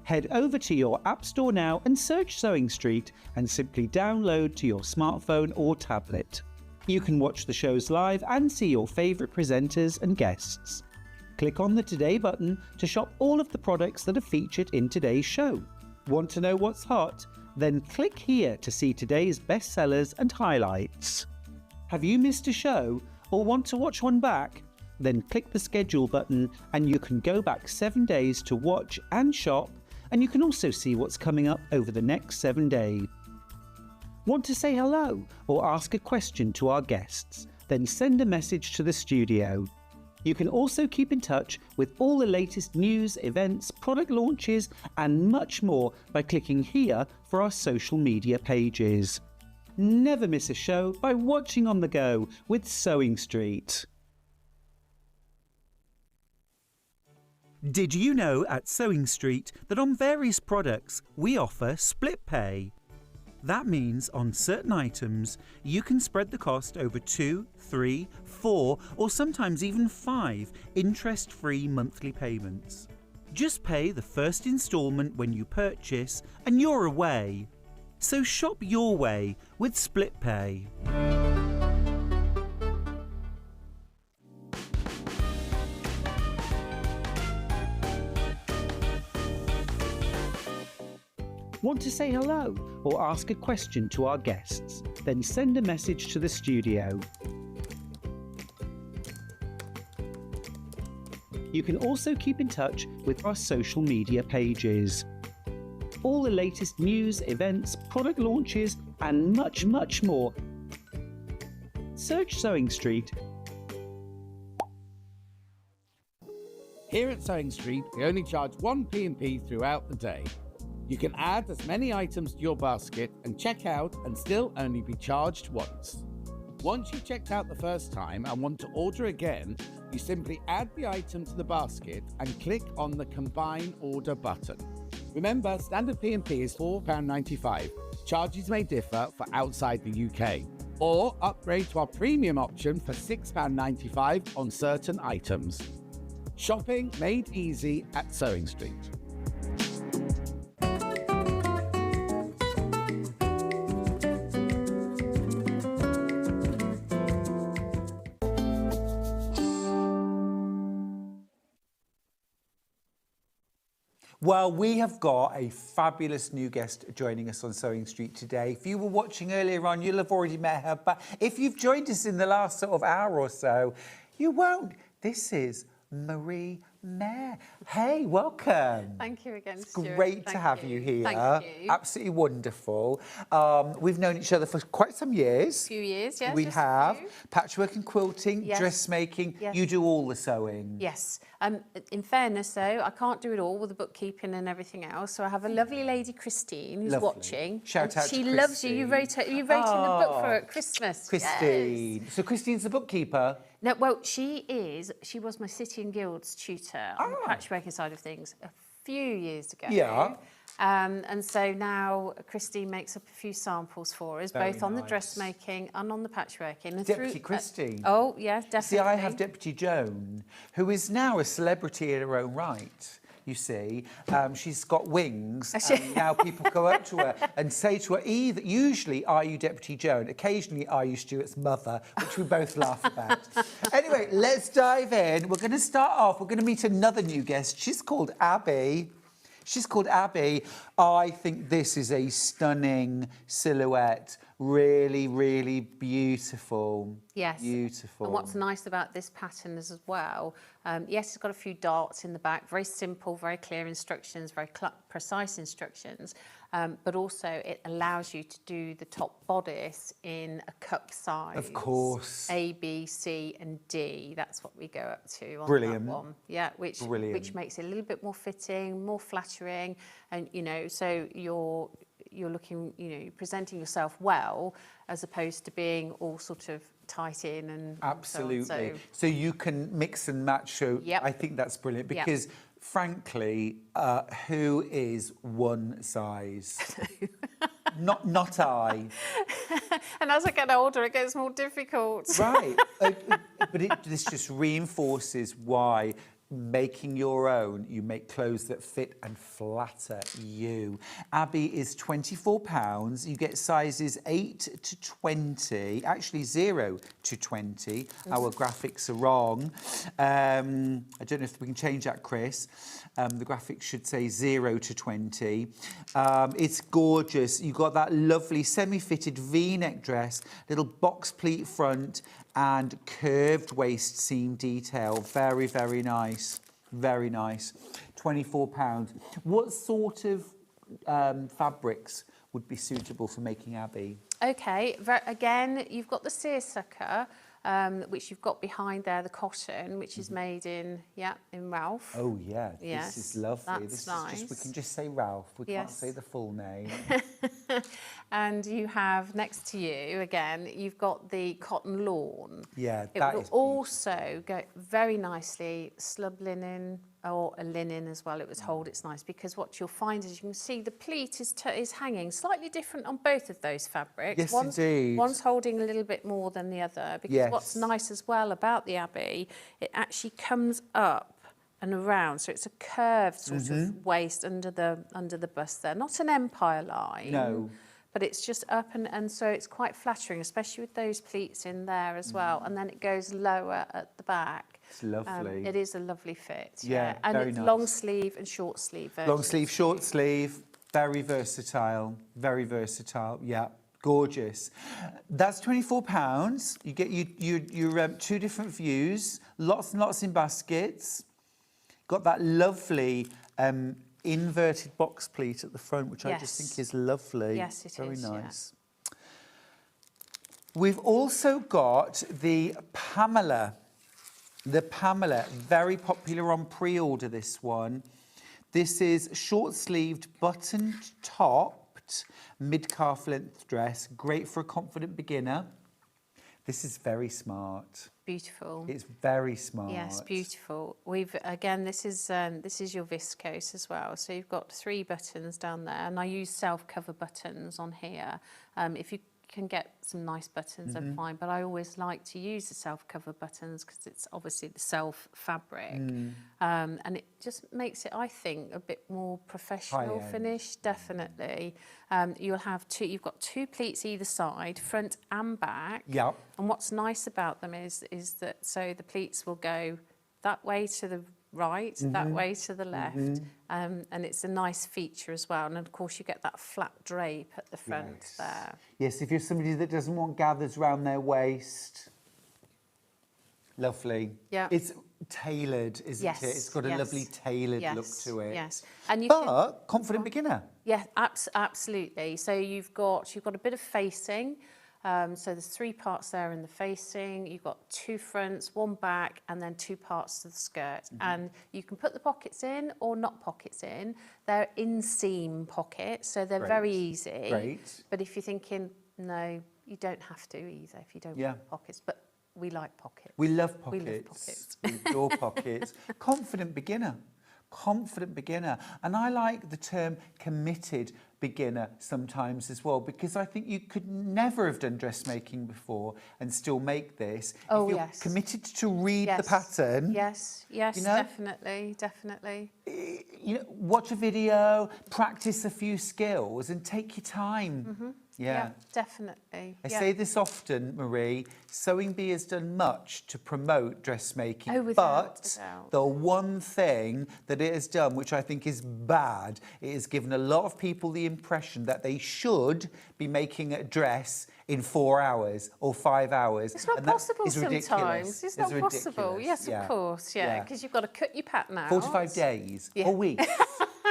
Head over to your App Store now and search Sewing Street and simply download to your smartphone or tablet. You can watch the shows live and see your favourite presenters and guests. Click on the Today button to shop all of the products that are featured in today's show. Want to know what's hot? Then click here to see today's bestsellers and highlights. Have you missed a show or want to watch one back? Then click the schedule button and you can go back 7 days to watch and shop, and you can also see what's coming up over the next 7 days. Want to say hello or ask a question to our guests? Then send a message to the studio. You can also keep in touch with all the latest news, events, product launches and much more by clicking here for our social media pages. Never miss a show by watching on the go with Sewing Street. Did you know at Sewing Street that on various products we offer split pay? That means on certain items you can spread the cost over 2, 3, 4 or sometimes even 5 interest-free monthly payments. Just pay the first instalment when you purchase and you're away. So shop your way with split pay. Want to say hello or ask a question to our guests? Then send a message to the studio. You can also keep in touch with our social media pages. All the latest news, events, product launches and much more. Search Sewing Street. Here at Sewing Street, we only charge 1p&p throughout the day. You can add as many items to your basket and check out and still only be charged once. Once you've checked out the first time and want to order again, you simply add the item to the basket and click on the Combine Order button. Remember, standard P&P is £4.95. Charges may differ for outside the UK. Or upgrade to our premium option for £6.95 on certain items. Shopping made easy at Sewing Street. Well, we have got a fabulous new guest joining us on Sewing Street today. If you were watching earlier on, you'll have already met her. But if you've joined us in the last sort of hour or so, you won't. This is Marie Mayer. Hey, welcome. Thank you again, It's Stuart. great to Thank have you here. Thank you. Absolutely wonderful. We've known each other for quite some years. A few years, yes. We just a have. few. Patchwork and quilting, Yes. dressmaking. Yes. You do all the sewing. Yes. In fairness, though, I can't do it all with the bookkeeping and everything else. So I have a lovely lady, Christine, who's Lovely. watching. Shout and out to she loves you. You wrote in the book for her at Christmas. Christine. Yes. So Christine's the bookkeeper. No, well, she was my City and Guilds tutor on the patchworking side of things a few years ago. Yeah. And so now Christine makes up a few samples for us, Very both on the nice. dressmaking and on the patchworking. And Deputy Christine. Oh, yeah, definitely. See, I have Deputy Joan, who is now a celebrity in her own right. You see, she's got wings, and now people go up to her and say to her, usually, are you Deputy Joan? Occasionally, are you Stuart's mother? Which we both laugh about. Anyway, let's dive in. We're going to start off. We're going to meet another new guest. She's called Abby. I think this is a stunning silhouette. Really, really beautiful. Yes. Beautiful. And what's nice about this pattern is as well, yes, it's got a few darts in the back, very simple, very clear instructions, very precise instructions, but also it allows you to do the top bodice in a cup size. Of course. A, B, C and D, that's what we go up to on Brilliant. that one. Yeah, which makes it a little bit more fitting, more flattering, and, you know, so you're looking, you know, you're presenting yourself well, as opposed to being all sort of tight in and absolutely. So on. So you can mix and match. So Yep. I think that's brilliant because, frankly, who is one size? not I. And as I get older, it gets more difficult. Right. But this just reinforces why making your own, you make clothes that fit and flatter you. Abby is £24. You get sizes 8 to 20, actually 0 to 20. Our graphics are wrong. I don't know if we can change that, Chris. The graphics should say 0 to 20. It's gorgeous. You've got that lovely semi-fitted V-neck dress, little box pleat front, and curved waist seam detail. Very, very nice. Very nice. £24. What sort of fabrics would be suitable for making Abby? Okay, again, you've got the seersucker, which you've got behind there, the cotton, which is made in Ralph. Oh, yeah. Yes, this is lovely. that's This nice. is just, we can just say Ralph. We can't Yes. say the full name. And you have next to you, again, you've got the cotton lawn. Yeah, It that will is also go very nicely, slub linen or a linen as well. It would hold its nice, because what you'll find is you can see the pleat is hanging slightly different on both of those fabrics. Yes, indeed. One's holding a little bit more than the other, because Yes. what's nice as well about the Abbey, it actually comes up and around, so it's a curved sort of waist under the bust there, not an empire line. No. But it's just up, and so it's quite flattering, especially with those pleats in there as well. And then it goes lower at the back. It's lovely. It is a lovely fit. Yeah, and very it's nice. long sleeve and short sleeve. Long sleeve, short sleeve, very versatile, very versatile. Yeah, gorgeous. That's £24. You get your two different views, lots and lots in baskets. Got that lovely inverted box pleat at the front, which I just think is lovely. Yes, it very is. Very nice. Yeah. We've also got the Pamela. The Pamela, very popular on pre-order, this one. This is short-sleeved, buttoned, topped, mid-calf length dress. Great for a confident beginner. This is very smart. Beautiful. It's very smart. Yes, beautiful. We've again, this is your viscose as well. So you've got 3 buttons down there, and I use self-cover buttons on here. If you can get some nice buttons and fine, but I always like to use the self-cover buttons because it's obviously the self fabric, and it just makes it, I think, a bit more professional High-end. finish. Definitely. You've got two pleats either side, front and back. Yep. And what's nice about them is that so the pleats will go that way to the right, that way to the left, and it's a nice feature as well. And of course, you get that flat drape at the front there. Yes, if you're somebody that doesn't want gathers around their waist, lovely. Yeah. It's tailored, isn't it? It's got a lovely tailored look to it. Yes, and confident beginner. Yeah, absolutely. So you've got a bit of facing. So there's 3 parts there in the facing. You've got 2 fronts, 1 back, and then 2 parts to the skirt. And you can put the pockets in or not pockets in. They're inseam pockets, so they're very easy. Great. But if you're thinking, no, you don't have to either if you don't want pockets. But we like pockets. We love pockets. We love pockets. We adore pockets. Confident beginner. Confident beginner. And I like the term committed beginner sometimes as well, because I think you could never have done dressmaking before and still make this. Oh, if you're committed to read the pattern. Yes, you know, definitely. You know, watch a video, practice a few skills and take your time. Yeah, definitely. I say this often, Marie, Sewing Bee has done much to promote dressmaking, but the one thing that it has done, which I think is bad, it has given a lot of people the impression that they should be making a dress in 4 hours or 5 hours. It's not possible sometimes. It's not ridiculous. possible. Yes, of course, because you've got to cut your pattern out. 45 days, a week.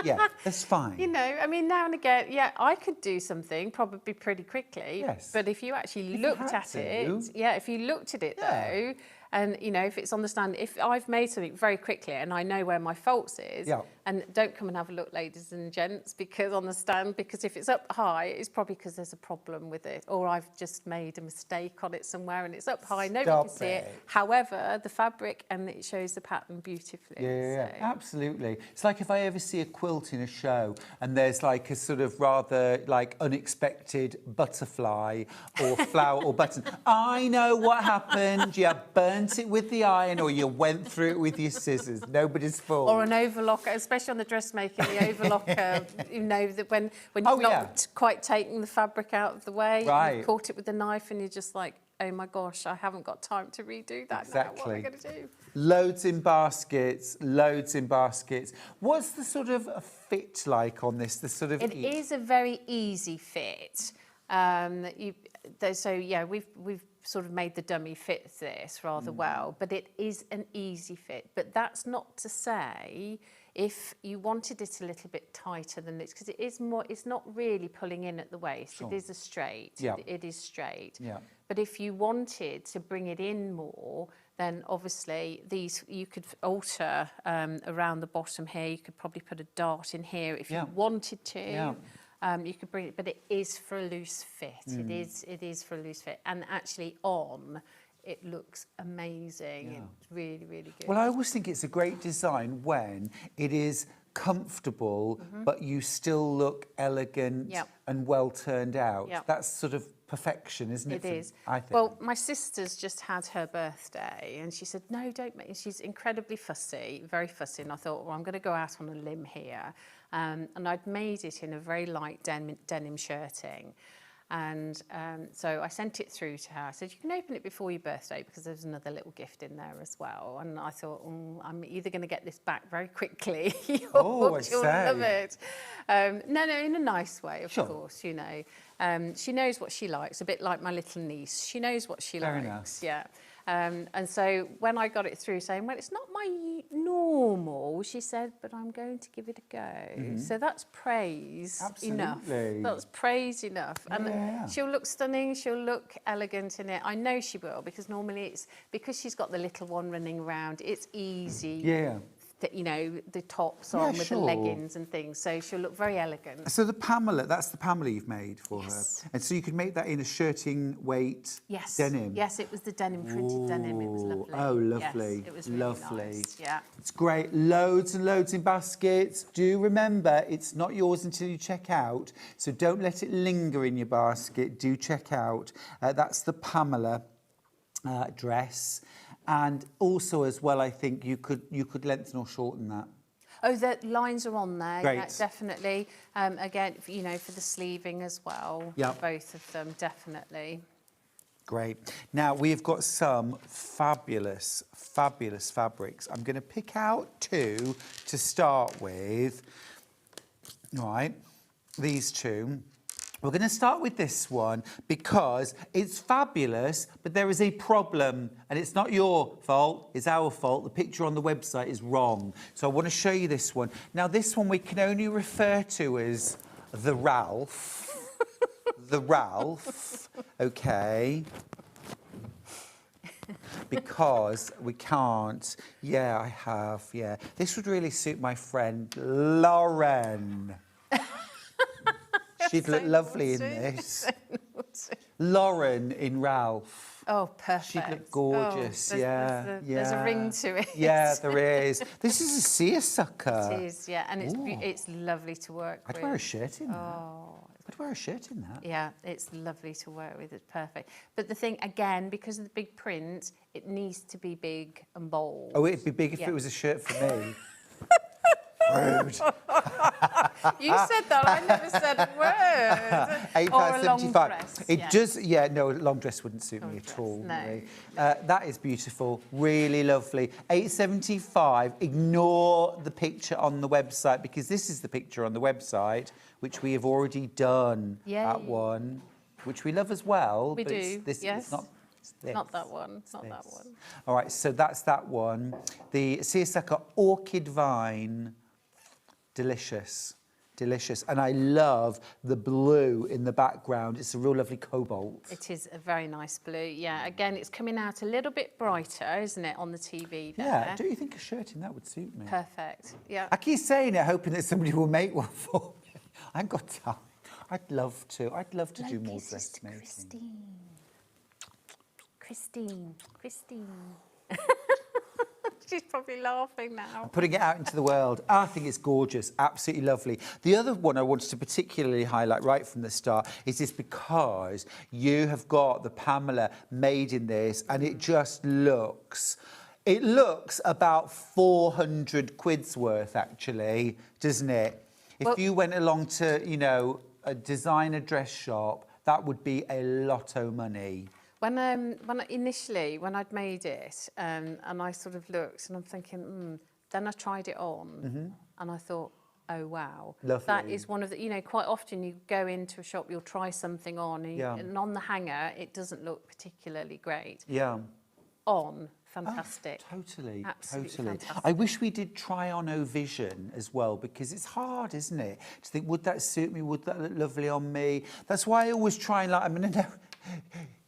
Yeah, that's fine. You know, I mean, now and again, I could do something probably pretty quickly. Yes. But if you actually looked at it, if you looked at it though, and you know, if it's on the stand, if I've made something very quickly and I know where my faults is, and don't come and have a look, ladies and gents, because on the stand, because if it's up high, it's probably because there's a problem with it, or I've just made a mistake on it somewhere and it's up high, nobody can see it. However, the fabric and it shows the pattern beautifully. Yeah, absolutely. It's like if I ever see a quilt in a show and there's like a sort of rather like unexpected butterfly or flower or button. I know what happened. You burnt it with the iron or you went through it with your scissors. Nobody's fault. Or an overlocker, especially on the dressmaking, the overlocker, you know, that when you've not quite taken the fabric out of the way, you've caught it with the knife and you're just like, oh my gosh, I haven't got time to redo that. Exactly. Now. What am I going to do? Loads in baskets, loads in baskets. What's the sort of fit like on this? The sort of It is a very easy fit. We've sort of made the dummy fit this rather well, but it is an easy fit. But that's not to say if you wanted it a little bit tighter than this, because it is more, it's not really pulling in at the waist. It is a straight. It is straight. But if you wanted to bring it in more, then obviously these you could alter around the bottom here. You could probably put a dart in here if you wanted to. You could bring it, but it is for a loose fit. It is for a loose fit, and actually on, it looks amazing. It's really, really good. Well, I always think it's a great design when it is comfortable, but you still look elegant and well turned out. That's sort of perfection, isn't it? It is. I think. Well, my sister's just had her birthday and she said, no, don't make it. She's incredibly fussy, very fussy. And I thought, well, I'm going to go out on a limb here. And I'd made it in a very light denim shirting. And so I sent it through to her. I said, you can open it before your birthday because there's another little gift in there as well. And I thought, I'm either going to get this back very quickly or she'll love it. No, in a nice way, of course, you know. She knows what she likes, a bit like my little niece. She knows what she likes. Yeah. And so when I got it through saying, well, it's not my normal, she said, but I'm going to give it a go. So that's praise enough. That's praise enough. And she'll look stunning, she'll look elegant in it. I know she will, because normally it's, because she's got the little one running around, it's easy the tops Yeah, on with sure. the leggings and things. So she'll look very elegant. So the Pamela, that's the Pamela you've made for Yes. her. And so you could make that in a shirting weight Yes. denim. Yes, it was the denim, printed denim. It was lovely. Oh, lovely. Yes, it was really lovely. nice. Yeah. It's great. Loads and loads in baskets. Do remember, it's not yours until you check out. So don't let it linger in your basket. Do check out. That's the Pamela dress. And also as well, I think you could lengthen or shorten that. Oh, the lines are on there. Great. Yeah, definitely. Again, for the sleeving as well. Yeah. Both of them, definitely. Great. Now, we've got some fabulous, fabulous fabrics. I'm going to pick out two to start with. All right, these two. We're going to start with this one because it's fabulous, but there is a problem, and it's not your fault, it's our fault. The picture on the website is wrong. So I want to show you this one. Now, this one we can only refer to as the Ralph. The Ralph, okay. Because we can't. Yeah, I have, yeah. This would really suit my friend Lauren. She'd look lovely in this. Lauren in Ralph. Oh, perfect. She'd look gorgeous, yeah. There's a ring to it. Yeah, there is. This is a seersucker. It is, yeah, and it's lovely to work with. I'd wear a shirt in that. Oh. I'd wear a shirt in that. Yeah, it's lovely to work with. It's perfect. But the thing, again, because of the big print, it needs to be big and bold. Oh, it'd be big if it was a shirt for me. Rude. You said that, I never said a word. Or a long dress. It does, yeah, no, a long dress wouldn't suit me at all. No. Really. That is beautiful, really lovely. $8.75. Ignore the picture on the website because this is the picture on the website, which we have already done at one, which we love as well. We but do, it's yes. It's this. Not that one, not that one. All right, so that's that one. The seersucker orchid vine. Delicious, delicious. And I love the blue in the background. It's a real lovely cobalt. It is a very nice blue. Yeah, again, it's coming out a little bit brighter, isn't it, on the TV there? Yeah, don't you think a shirt in that would suit me? Perfect, yeah. I keep saying it, hoping that somebody will make one for me. I ain't got time. I'd love to. I'd love to do more dressmaking. Christine. She's probably laughing now. I'm putting it out into the world. I think it's gorgeous, absolutely lovely. The other one I wanted to particularly highlight right from the start is this because you have got the Pamela made in this and it just looks... It looks about 400 quid's worth, actually, doesn't it? If you went along to, a designer dress shop, that would be a lot of money. When initially, when I'd made it, and I sort of looked and I'm thinking, then I tried it on and I thought, oh, wow. Lovely. That is one of the, quite often you go into a shop, you'll try something on and on the hanger, it doesn't look particularly great. Yeah. On, fantastic. Oh, totally, Absolutely totally. fantastic. I wish we did try on O-Vision as well because it's hard, isn't it? To think, would that suit me? Would that look lovely on me? That's why I always try and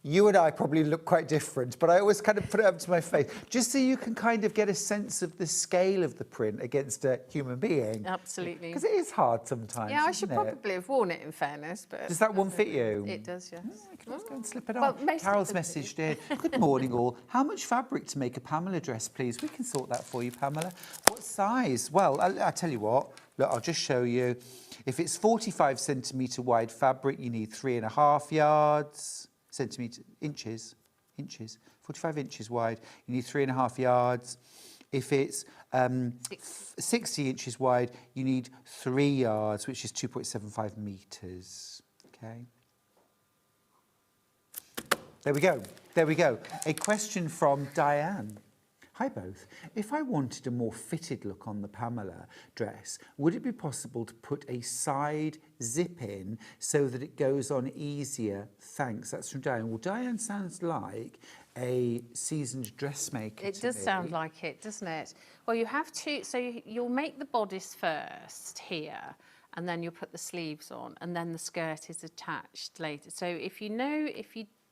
you and I probably look quite different, but I always kind of put it up to my face, just so you can kind of get a sense of the scale of the print against a human being. Absolutely. Because it is hard sometimes, Yeah, I should isn't it? probably have worn it in fairness, but... Does that one fit you? It does, yes. I can always go and slip it Well, on. most Carol's of them message did. Good morning, all. How much fabric to make a Pamela dress, please? We can sort that for you, Pamela. What size? Well, I'll tell you what. Look, I'll just show you. If it's 45 centimetre wide fabric, you need 3.5 yards. Inches, 45 inches wide, you need 3.5 yards. If it's 60 inches wide, you need 3 yards, which is 2.75 metres, okay? There we go. A question from Diane. Hi both. If I wanted a more fitted look on the Pamela dress, would it be possible to put a side zip in so that it goes on easier? Thanks. That's from Diane. Well, Diane sounds like a seasoned dressmaker. It does sound like it, doesn't it? Well, you have to, so you'll make the bodice first here, and then you'll put the sleeves on, and then the skirt is attached later. So if you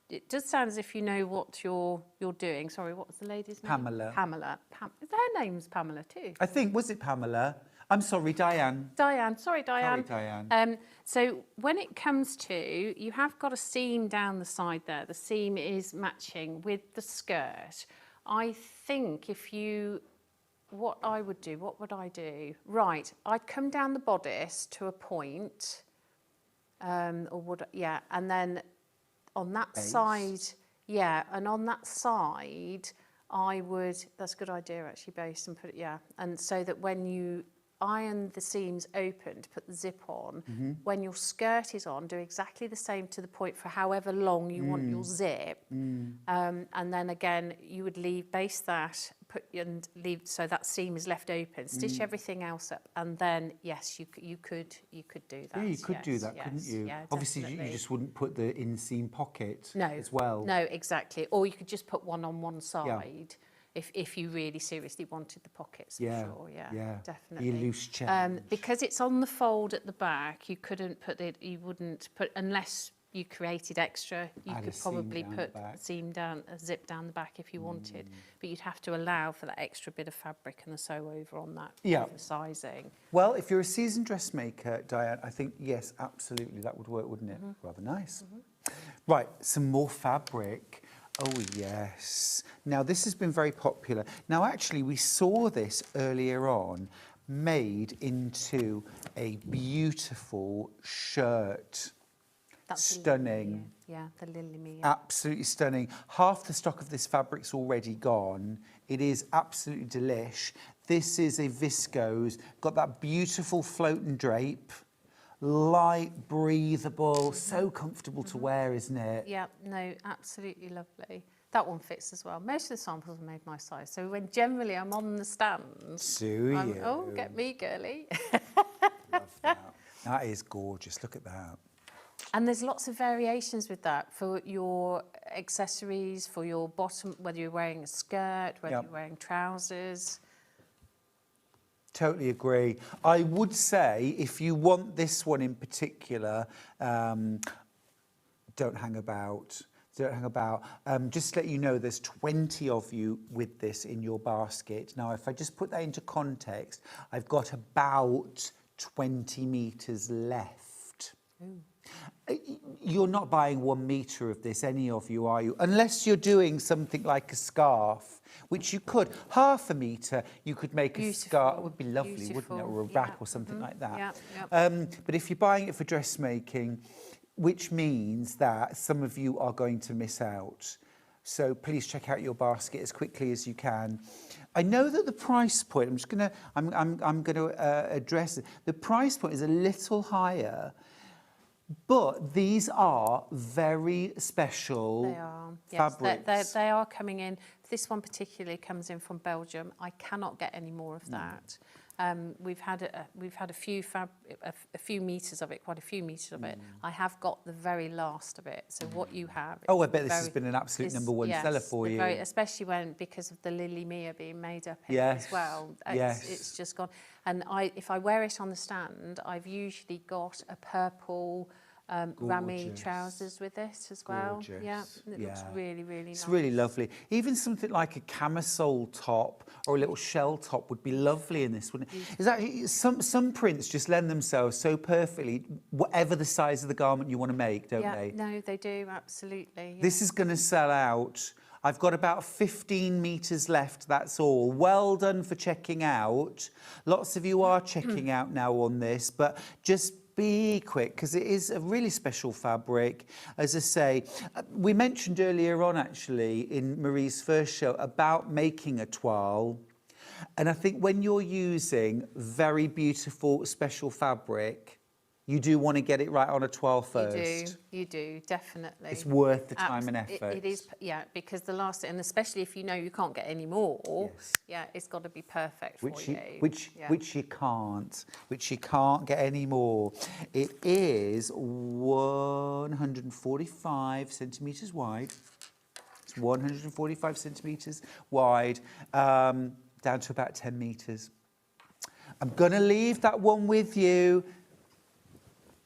it does sound as if you know what you're doing. Sorry, what was the lady's name? Pamela. Pamela. Her name's Pamela too. I think, was it Pamela? I'm sorry, Diane. Diane. Sorry, Diane. Sorry, Diane. So when it comes to, you have got a seam down the side there. The seam is matching with the skirt. I think what would I do? Right, I'd come down the bodice to a point, and then on that side, and on that side, I would, that's a good idea actually, base and put it, and so that when you iron the seams open to put the zip on, when your skirt is on, do exactly the same to the point for however long you want your zip, and then again you would base that, leave so that seam is left open, stitch everything else up, and then yes, you could do that. Yeah, you could do that, couldn't you? Yeah, obviously you just wouldn't put the inseam pocket as well. No, exactly. Or you could just put one on one side. If you really seriously wanted the pockets, for sure, definitely. Your loose change. Because it's on the fold at the back, you wouldn't put, unless you created extra, you could probably put a zip down the back if you wanted, but you'd have to allow for that extra bit of fabric and the sew over on that for sizing. Well, if you're a seasoned dressmaker, Diane, I think, yes, absolutely, that would work, wouldn't it? Rather nice. Right, some more fabric. Oh, yes. Now, this has been very popular. Now, actually, we saw this earlier on made into a beautiful shirt. That's stunning. The Lily Mia. Absolutely stunning. Half the stock of this fabric's already gone. It is absolutely delish. This is a viscose, got that beautiful float and drape. Light, breathable, so comfortable to wear, isn't it? Yeah, no, absolutely lovely. That one fits as well. Most of the samples are made my size, so when generally I'm on the stand, oh, get me, girly. Love that. That is gorgeous. Look at that. And there's lots of variations with that for your accessories, for your bottom, whether you're wearing a skirt, whether you're wearing trousers. Totally agree. I would say if you want this one in particular, don't hang about. Don't hang about. Just to let you know, there's 20 of you with this in your basket. Now, if I just put that into context, I've got about 20 metres left. Ooh. You're not buying 1 metre of this, any of you, are you? Unless you're doing something like a scarf, which you could. Half a metre, you could make a scarf. It would be lovely, wouldn't it? Or a wrap or something like that. But if you're buying it for dressmaking, which means that some of you are going to miss out. So please check out your basket as quickly as you can. I know that the price point, I'm going to address it. The price point is a little higher. But these are very special fabrics. Yes, they are coming in. This one particularly comes in from Belgium. I cannot get any more of that. We've had a few meters of it, quite a few meters of it. I have got the very last of it. So what you have. Oh, I bet this has been an absolute number one seller for you. Especially because of the Lily Mia being made up in it as well. It's just gone. And if I wear it on the stand, I've usually got a purple rammy trousers with it as well. Gorgeous. Yeah, it looks really, really nice. It's really lovely. Even something like a camisole top or a little shell top would be lovely in this, wouldn't it? Is actually some prints just lend themselves so perfectly, whatever the size of the garment you want to make, don't they? No, they do, absolutely. Yeah. This is going to sell out. I've got about 15 metres left, that's all. Well done for checking out. Lots of you are checking out now on this, but just be quick because it is a really special fabric. As I say, we mentioned earlier on actually in Marie's first show about making a toile. And I think when you're using very beautiful special fabric, you do want to get it right on a toile first. You do, definitely. It's worth the time and effort. It is, because the last, and especially if you know you can't get any more, it's got to be perfect for you. Which you can't get any more. It is 145 centimetres wide. It's 145 centimetres wide, down to about 10 metres. I'm going to leave that one with you.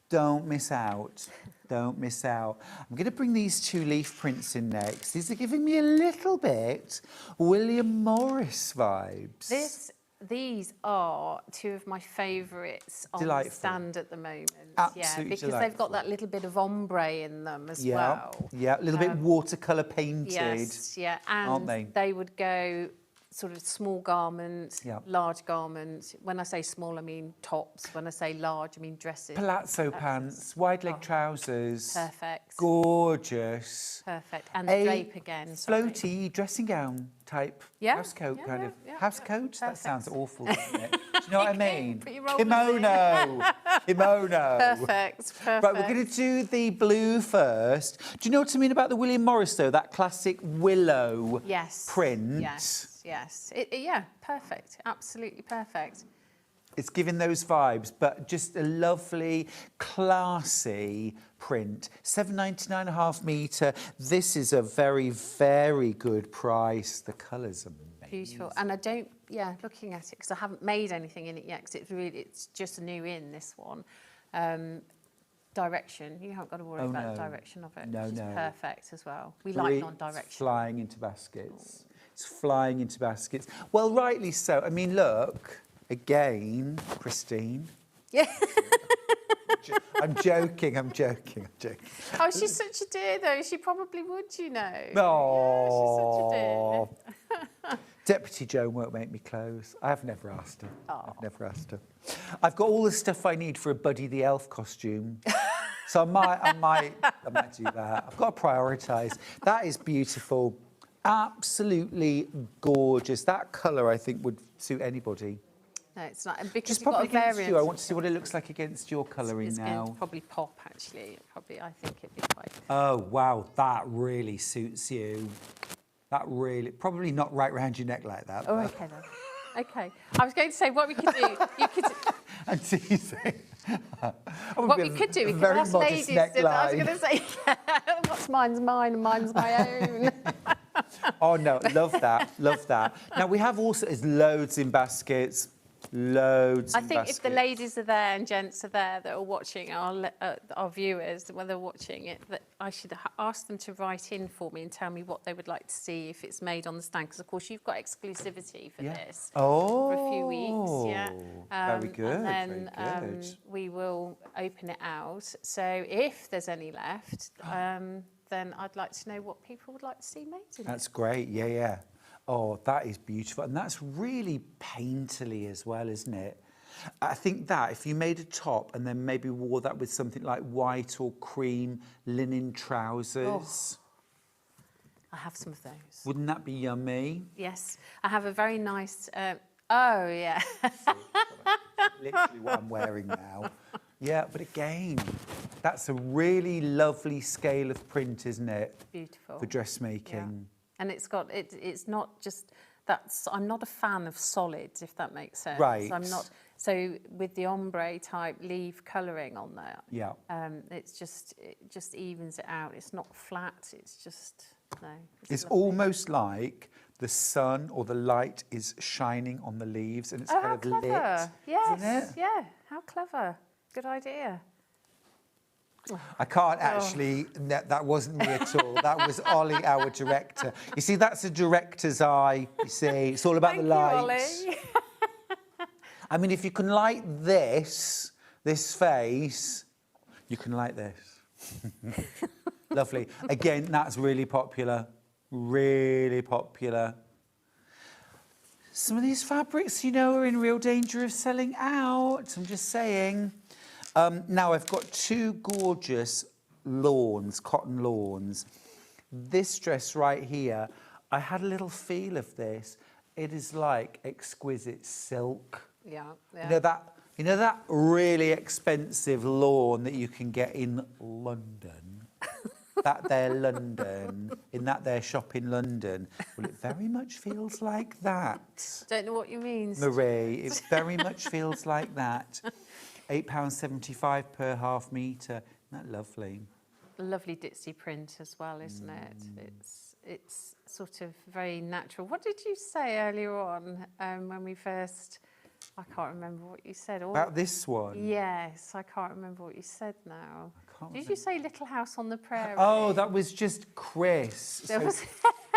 Don't miss out. Don't miss out. I'm going to bring these 2 leaf prints in next. These are giving me a little bit William Morris vibes. These are 2 of my favourites on the stand at the moment. Absolutely because delightful. they've got that little bit of ombre in them as well. Yeah, a little bit watercolour painted. Yes, yeah, and aren't they would go sort of small garment, large garment. When I say small, I mean tops. When I say large, I mean dresses. Palazzo pants, wide leg trousers. Perfect. Gorgeous. Perfect. And the drape again. Floaty dressing gown type. Yeah. House coat kind of. Yeah, house coat? That sounds awful, doesn't it? Do you know what I mean? Put your rollers in. Kimono. Perfect. Right, we're going to do the blue first. Do you know what I mean about the William Morris, though? That classic willow print. Yes. Yeah, perfect. Absolutely perfect. It's giving those vibes, but just a lovely, classy print. £7.99 a half metre. This is a very, very good price. The colours are amazing. Beautiful. And I don't, looking at it, because I haven't made anything in it yet, because it's just a new in, this one. Direction, you haven't got to worry about the direction of it, which is perfect as well. We like non-direction. Flying into baskets. It's flying into baskets. Well, rightly so. I mean, look, again, Christine. Yeah. I'm joking. Oh, she's such a dear, though. She probably would, you know. Oh. Yeah, she's such a dear. Deputy Joan won't make me close. I've never asked her. I've got all the stuff I need for a Buddy the Elf costume. So I might do that. I've got to prioritise. That is beautiful. Absolutely gorgeous. That colour, I think, would suit anybody. No, it's not. And because Just you've pop got it a against variant. you. I want to see what it looks like against your colouring it's now. Going to probably pop, actually. I think it'd be quite... Oh, wow. That really suits you. That really... Probably not right round your neck like that. Oh, OK, then. OK. I was going to say, what we could do... You could... I'm teasing. What we could do, we could ask ladies... I was going to say, what's mine's mine and mine's my own. Oh, no, love that. Now, we have also... There's loads in baskets. I think if the ladies are there and gents are there that are watching, our viewers, when they're watching it, that I should ask them to write in for me and tell me what they would like to see if it's made on the stand. Because, of course, you've got exclusivity for this for a few weeks. Very good. And then we will open it out. So if there's any left, then I'd like to know what people would like to see made in it. That's great. Yeah. Oh, that is beautiful. And that's really painterly as well, isn't it? I think that if you made a top and then maybe wore that with something like white or cream linen trousers. I have some of those. Wouldn't that be yummy? Yes. I have a very nice... oh, yeah. Literally what I'm wearing now. Yeah, but again, that's a really lovely scale of print, isn't it? Beautiful. For dressmaking. Yeah. And it's got it's not just that's I'm not a fan of solids, if that makes sense. Right. I'm not so with the ombre type leaf colouring on there. Yeah. It just evens it out. It's not flat. It's just It's almost like the sun or the light is shining on the leaves and it's kind of lit. Yes. Isn't it? Yeah. How clever. Good idea. I can't actually, that wasn't me at all. That was Ollie, our director. You see, that's a director's eye, you see. It's all about the light. Ollie. I mean, if you can light this face, you can light this. Lovely. Again, that's really popular. Really popular. Some of these fabrics, are in real danger of selling out. I'm just saying. Now, I've got 2 gorgeous lawns, cotton lawns. This dress right here, I had a little feel of this. It is like exquisite silk. Yeah. You know that really expensive lawn that you can get in London? That there London, in that there shop in London. Well, it very much feels like that. Don't know what you mean. Marie, it very much feels like that. £8.75 per half metre. Isn't that lovely? Lovely ditzy print as well, isn't it? It's sort of very natural. What did you say earlier on when we first... I can't remember what you said. About this one? Yes, I can't remember what you said now. I Did you say Little House on the Prairie? Oh, that was just Chris. There So was-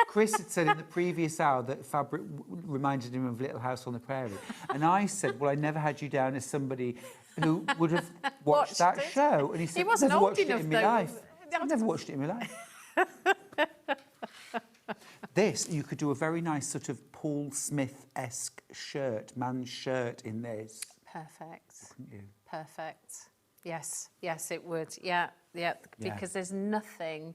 Chris had said in the previous hour that fabric reminded him of Little House on the Prairie. And I said, well, I never had you down as somebody who would have watched that it. show. And he said, He wasn't I've never old watched it enough, in my though. life. I've never watched it in my life. This, you could do a very nice sort of Paul Smith-esque shirt, man's shirt in this. Perfect. Couldn't you? Perfect. Yes, yes, it would. Yeah, yeah. Because there's nothing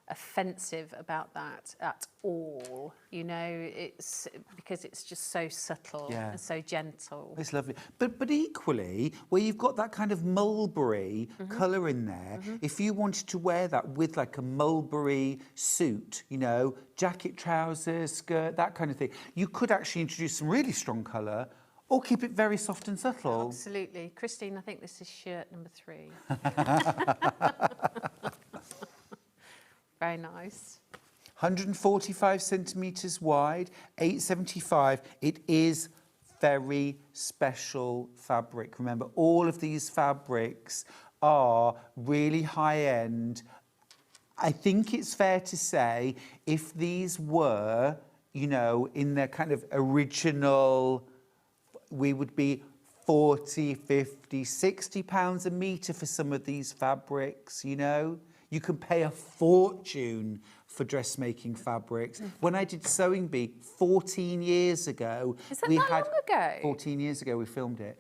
offensive about that at all. You know, it's because it's just so subtle and so gentle. It's lovely. But equally, where you've got that kind of mulberry colour in there, if you wanted to wear that with like a mulberry suit, you know, jacket, trousers, skirt, that kind of thing, you could actually introduce some really strong colour or keep it very soft and subtle. Absolutely. Christine, I think this is shirt number 3. Very nice. 145 centimetres wide, 875. It is very special fabric. Remember, all of these fabrics are really high-end. I think it's fair to say if these were, you know, in their kind of original, we would be 40, 50, 60 pounds a metre for some of these fabrics, you know? You can pay a fortune for dressmaking fabrics. When I did Sewing Bee 14 years ago... Is that long ago? 14 years ago we filmed it.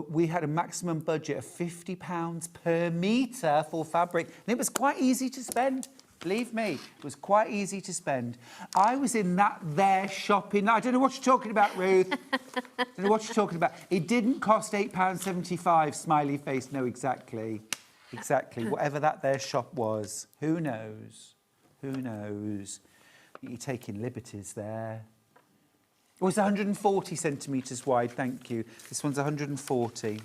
We had a maximum budget of £50 per metre for fabric. And it was quite easy to spend. Believe me, it was quite easy to spend. I was in that there shopping. I don't know what you're talking about, Ruth. I don't know what you're talking about. It didn't cost £8.75, smiley face. No, exactly. Exactly. Whatever that there shop was. Who knows? Who knows? You're taking liberties there. Oh, it's 140 centimetres wide, thank you. This one's 140.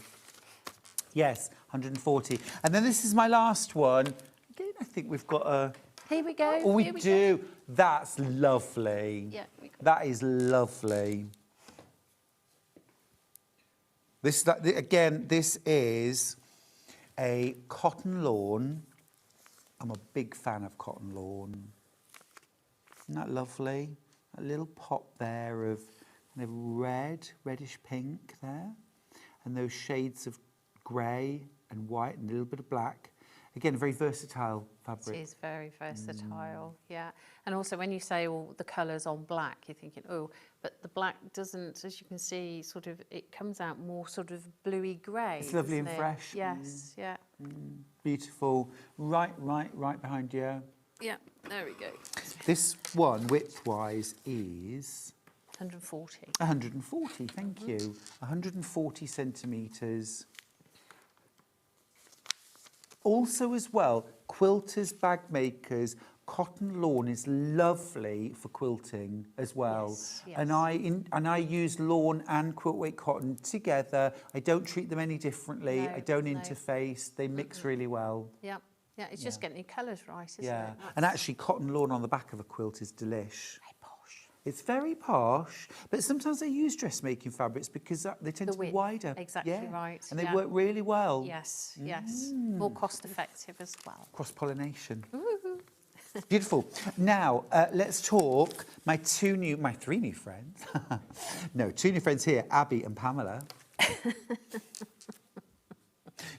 Yes, 140. And then this is my last one. Again, I think we've got a... Here we go. Oh, we Here we do. Go. That's lovely. Yeah, that is lovely. Again, this is a cotton lawn. I'm a big fan of cotton lawn. Isn't that lovely? A little pop there of kind of reddish pink there, and those shades of grey and white and a little bit of black. Again, a very versatile fabric. It is very versatile, yeah. And also when you say all the colours on black, you're thinking, oh, but the black doesn't, as you can see, sort of, it comes out more sort of bluey grey. It's lovely and it? fresh. Yes, yeah. Beautiful. Right behind you. Yeah, there we go. This one, width-wise, is... 140. 140, thank you. 140 centimetres. Also as well, quilters, bag makers, cotton lawn is lovely for quilting as well. Yes, yes. And I use lawn and quilt weight cotton together. I don't treat them any differently. No, I don't no. interface. They mix really well. Yeah, yeah, it's just getting your colours right, isn't Yeah, it? and actually cotton lawn on the back of a quilt is delish. Very posh. It's very posh, but sometimes I use dressmaking fabrics because they tend to be width, wider. exactly right, And they yeah. work really well. Yes, yes. More cost effective as well. Cross-pollination. Beautiful. Now, let's talk my three new friends. No, 2 new friends here, Abby and Pamela.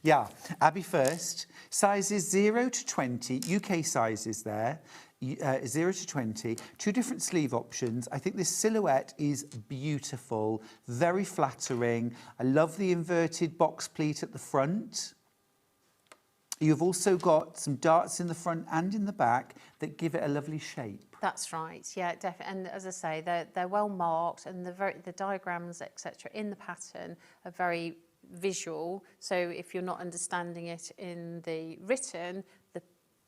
Yeah, Abby first. Sizes 0 to 20, UK sizes there. 0 to 20, 2 different sleeve options. I think this silhouette is beautiful, very flattering. I love the inverted box pleat at the front. You've also got some darts in the front and in the back that give it a lovely shape. That's right, yeah, definitely. And as I say, they're well marked, and the diagrams, etc., in the pattern are very visual. So if you're not understanding it in the written,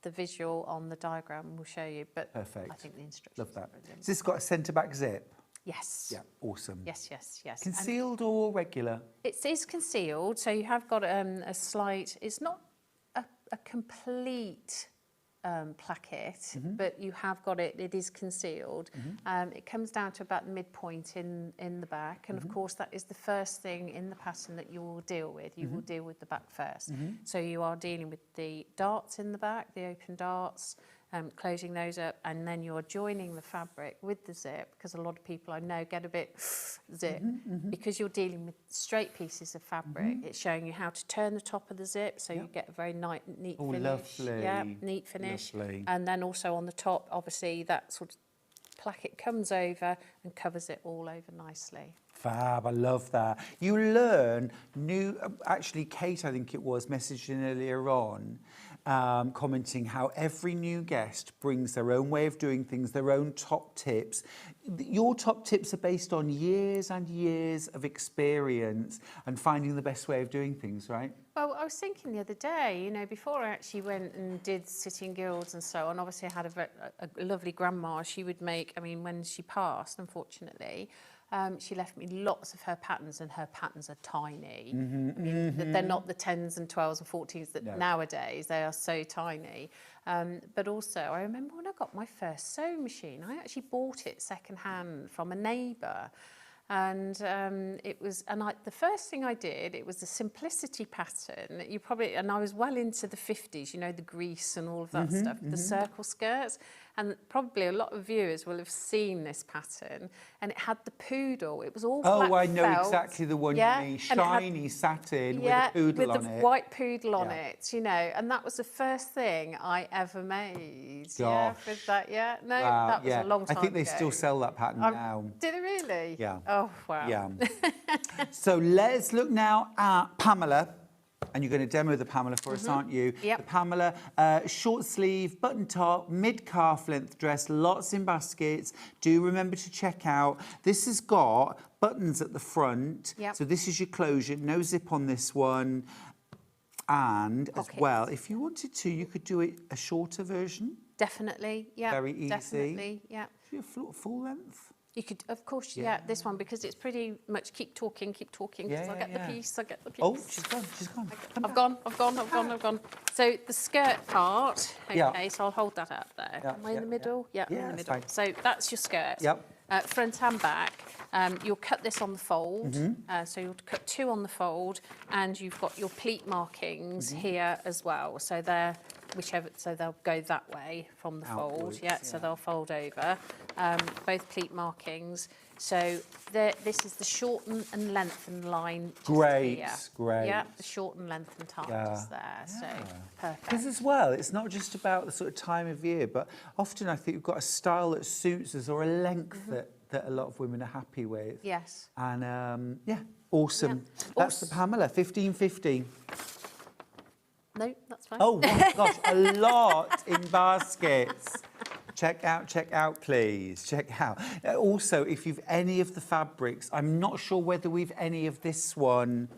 the visual on the diagram will show you. But Perfect. I think the instructions. Love that. are brilliant. Has this got a centre back zip? Yes. Yeah, awesome. Yes, yes, yes. Concealed or regular? It is concealed, so you have got a slight. It's not a complete placket, but you have got it, it is concealed. It comes down to about the midpoint in the back, and of course that is the first thing in the pattern that you will deal with. You will deal with the back first. So you are dealing with the darts in the back, the open darts, closing those up, and then you're joining the fabric with the zip, because a lot of people I know get a bit zip, because you're dealing with straight pieces of fabric. It's showing you how to turn the top of the zip, so you get a very neat finish. Lovely. Yeah, neat finish. Lovely. And then also on the top, obviously, that sort of placket comes over and covers it all over nicely. Fab, I love that. You learn new, actually Kate, I think it was, messaged in earlier on, commenting how every new guest brings their own way of doing things, their own top tips. Your top tips are based on years and years of experience and finding the best way of doing things, right? Well, I was thinking the other day, you know, before I actually went and did Sitting Guilds and so on, obviously I had a lovely grandma. She would make, I mean, when she passed, unfortunately, she left me lots of her patterns, and her patterns are tiny. I mean, they're not the 10s and 12s and 14s that nowadays, they are so tiny. But also, I remember when I got my first sewing machine, I actually bought it secondhand from a neighbour. And it was, the first thing I did, it was the simplicity pattern. You probably, and I was well into the 50s, you know, the grease and all of that stuff, the circle skirts. And probably a lot of viewers will have seen this pattern. And it had the poodle. It was all black I know felt. exactly the one you mean. Shiny satin with a poodle on it. With the white poodle on it, you know. And that was the first thing I ever made. Gosh. Yeah, with that, No, Wow, that was a long time I think they ago. still sell that pattern now. Did they really? Yeah. Oh, wow. Yeah. So let's look now at Pamela. And you're going to demo the Pamela for us, aren't you? Yep. The Pamela, short sleeve, button top, mid-calf length dress, lots in baskets. Do remember to check out. This has got buttons at the front. Yep. So this is your closure, no zip on this one. And as well, if you wanted to, you could do it a shorter version. Definitely, yeah. Very easy. Definitely, yeah. Full length. You could, of course, this one, because it's pretty much keep talking, because I get the piece, I get the piece. Oh, she's gone. I've gone. So the skirt part, so I'll hold that up there. Am I in the middle? Yeah, I'm in the middle. Fine. So that's your skirt. Yep. Front and back. You'll cut this on the fold. So you'll cut 2 on the fold, and you've got your pleat markings here as well. So they're so they'll go that way from the fold. So they'll fold over. Both pleat markings. So this is the shorten and lengthen line. Great. Yeah, the short and lengthen just there. So perfect. Because as well, it's not just about the sort of time of year, but often I think we've got a style that suits us or a length that a lot of women are happy with. Yes. And awesome. That's the Pamela, 1550. No, that's fine. Oh my gosh, a lot in baskets. Check out, please. Check out. Also, if you've any of the fabrics, I'm not sure whether we've any of this one.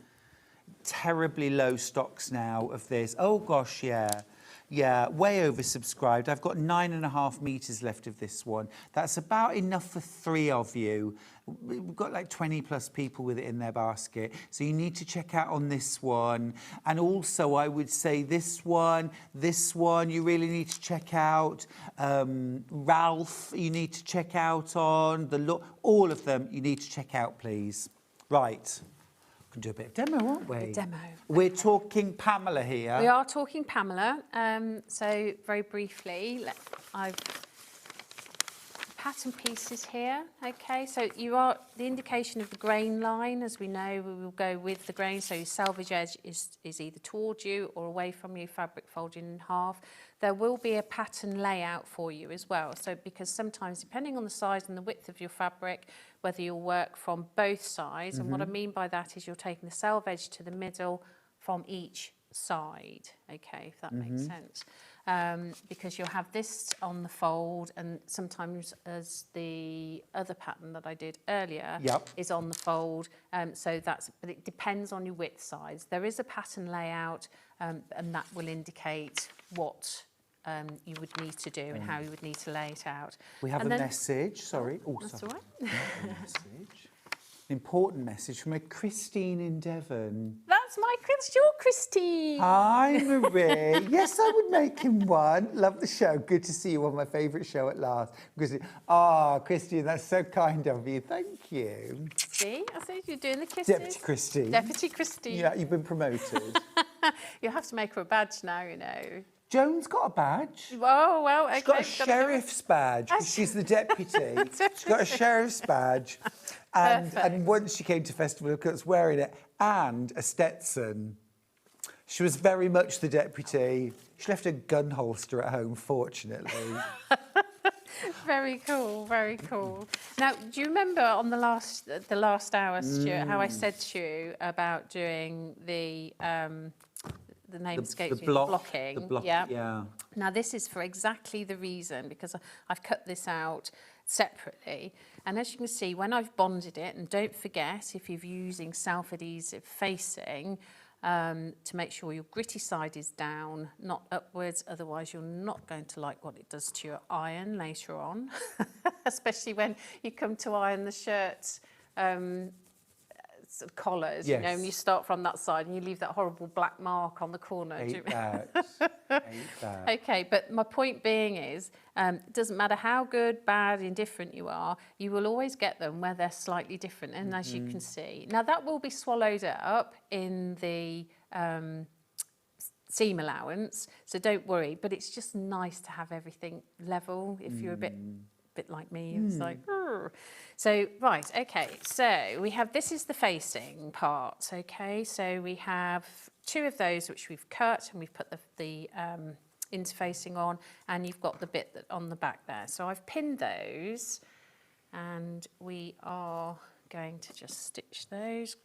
Terribly low stocks now of this. Oh gosh, yeah, way oversubscribed. I've got 9.5 meters left of this one. That's about enough for 3 of you. We've got like 20 plus people with it in their basket. So you need to check out on this one. And also I would say this one, you really need to check out. Ralph, you need to check out on. All of them you need to check out, please. Right. We can do a bit of demo, aren't we? Demo. We're talking Pamela here. We are talking Pamela. So very briefly, I've pattern pieces here. Okay, so the indication of the grain line, as we know, we will go with the grain. So your selvage edge is either towards you or away from you, fabric folded in half. There will be a pattern layout for you as well. So because sometimes, depending on the size and the width of your fabric, whether you'll work from both sides, and what I mean by that is you're taking the selvage edge to the middle from each side, okay, if that makes sense. Because you'll have this on the fold, and sometimes as the other pattern that I did earlier is on the fold. But it depends on your width size. There is a pattern layout, and that will indicate what you would need to do and how you would need to lay it out. We have a message, sorry. Oh, that's sorry. all right. An important message from a Christine in Devon. That's That's your Christine. Hi, Marie. Yes, I would make him one. Love the show. Good to see you on my favourite show at last. Christine, that's so kind of you. Thank you. See, I said you're doing the kisses. Deputy Christine. Deputy Christine. Yeah, you've been promoted. You'll have to make her a badge now, you know. Joan's got a badge. Oh, well, okay. She's got a sheriff's badge because she's the deputy. She's got a sheriff's badge. And once she came to Festival of Cooks wearing it and a Stetson. She was very much the deputy. She left a gun holster at home, fortunately. Very cool, very cool. Now, do you remember on the last hour, Stuart, how I said to you about doing the name escapes me, blocking? Yeah. Now, this is for exactly the reason, because I've cut this out separately. And as you can see, when I've bonded it, and don't forget, if you're using self-adhesive facing, to make sure your gritty side is down, not upwards, otherwise you're not going to like what it does to your iron later on, especially when you come to iron the shirts sort of collars, you know, and you start from that side and you leave that horrible black mark on the corner. Hate that. Okay, but my point being is, it doesn't matter how good, bad, indifferent you are, you will always get them where they're slightly different. And as you can see, now that will be swallowed up in the seam allowance, so don't worry. But it's just nice to have everything level. If you're a bit like me, it's like, "Urgh." So right, okay, so we have, this is the facing part, okay, so we have two of those which we've cut and we've put the interfacing on, and you've got the bit that on the back there. So I've pinned those and we are going to just stitch those.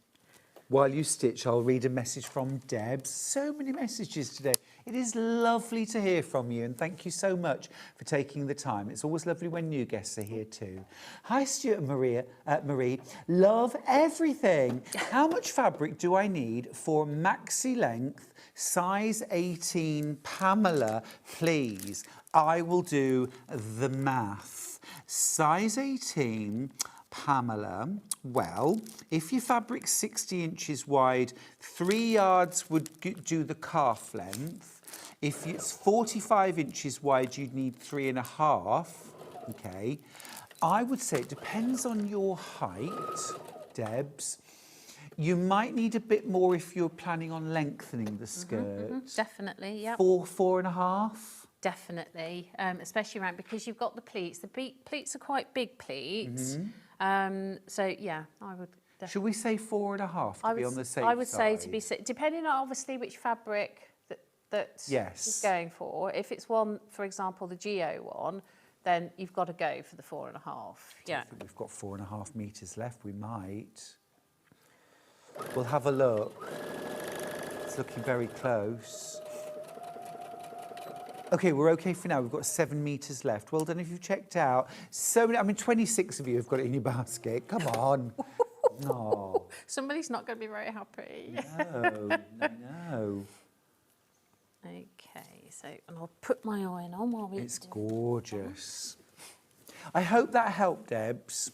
While you stitch, I'll read a message from Deb. So many messages today. It is lovely to hear from you, and thank you so much for taking the time. It's always lovely when new guests are here too. Hi, Stuart and Marie. Love everything. How much fabric do I need for maxi length, size 18 Pamela, please? I will do the math. Size 18 Pamela, well, if your fabric's 60 inches wide, 3 yards would do the calf length. If it's 45 inches wide, you'd need 3.5. Okay. I would say it depends on your height, Debs. You might need a bit more if you're planning on lengthening the skirt. Definitely, yeah. 4.5. Definitely, especially around, because you've got the pleats. The pleats are quite big pleats. So yeah, I would definitely. Should we say 4.5 to be on the safe side? I would say to be, depending on obviously which fabric that is going for. If it's one, for example, the Geo one, then you've got to go for the 4.5. Yeah. I think we've got 4.5 metres left. We might. We'll have a look. It's looking very close. Okay, we're okay for now. We've got 7 metres left. Well done if you've checked out. So many, I mean, 26 of you have got it in your basket. Come on. No. Somebody's not going to be very happy. No. Okay, so, and I'll put my iron on while we... It's gorgeous. I hope that helped, Debs.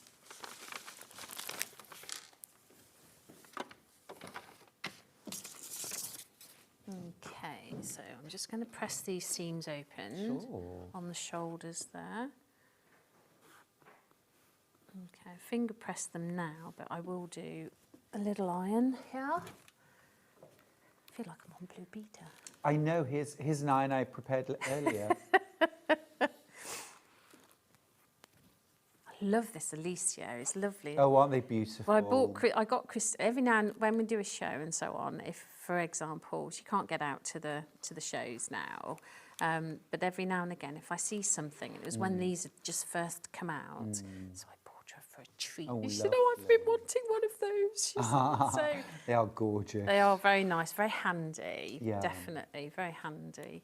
Okay, so I'm just going to press these seams open on the shoulders there. Okay, finger press them now, but I will do a little iron here. I feel like I'm on Blue Beta. I know, here's an iron I prepared earlier. I love this Alicia, it's lovely. Oh, aren't they beautiful? Well, I got Chris, every now and when we do a show and so on, if, for example, she can't get out to the shows now, but every now and again, if I see something, it was when these had just first come out, so I bought her for a treat. Oh, she said, "Oh, I've been wanting one of those." She said, so they are gorgeous. they are very nice, very handy. Yeah. Definitely, very handy.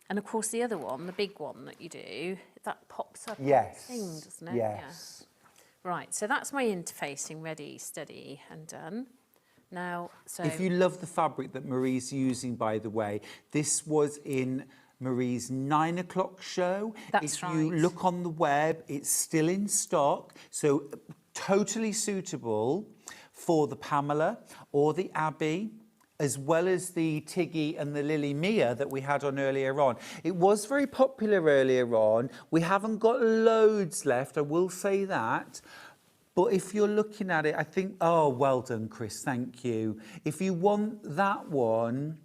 And of course, the other one, the big one that you do, that pops up on the thing, doesn't it? Yes. Yeah. Right, so that's my interfacing ready, steady, and done. Now, so... If you love the fabric that Marie's using, by the way, this was in Marie's 9 o'clock show. That's right. If you look on the web, it's still in stock, so totally suitable for the Pamela or the Abby, as well as the Tiggy and the Lily Mia that we had on earlier on. It was very popular earlier on. We haven't got loads left, I will say that. But if you're looking at it, I think, oh, well done, Chris, thank you. If you want that one,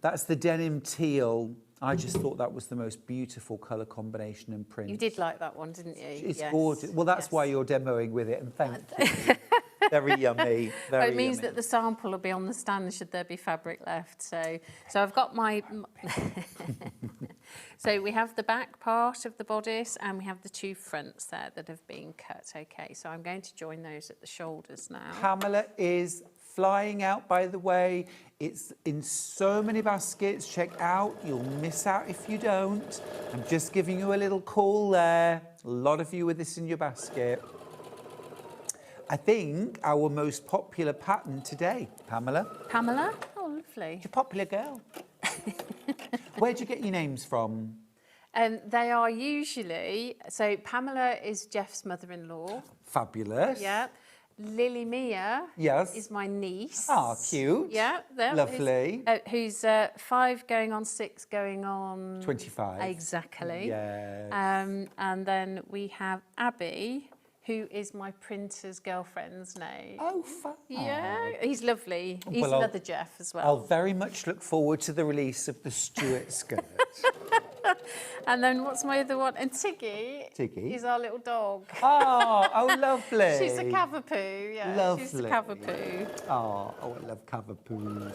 that's the denim teal. I just thought that was the most beautiful colour combination and print. You did like that one, didn't you? It's gorgeous. Well, that's why you're demoing with it, and thank you. Very yummy. Very It means yummy. that the sample will be on the stand should there be fabric left. So I've got my... So we have the back part of the bodice and we have the two fronts there that have been cut. Okay, so I'm going to join those at the shoulders now. Pamela is flying out, by the way. It's in so many baskets. Check out. You'll miss out if you don't. I'm just giving you a little call there. A lot of you with this in your basket. I think our most popular pattern today, Pamela. Pamela? Oh, lovely. You're a popular girl. Where'd you get your names from? They are usually... So Pamela is Jeff's mother-in-law. Fabulous. Yeah. Lily Mia is my niece. Ah, cute. Yeah. Lovely. Who's 5 going on 6 going on... 25. Exactly. Yes. And then we have Abby, who is my printer's girlfriend's name. Oh, fun. Yeah, he's lovely. He's Well, another Jeff as well. I'll very much look forward to the release of the Stuart skirt. And then what's my other one? And Tiggy. Tiggy. Is our little dog. Oh, lovely. She's a Cavapoo, yeah. Lovely. She's a Cavapoo. Oh, I love Cavapoos.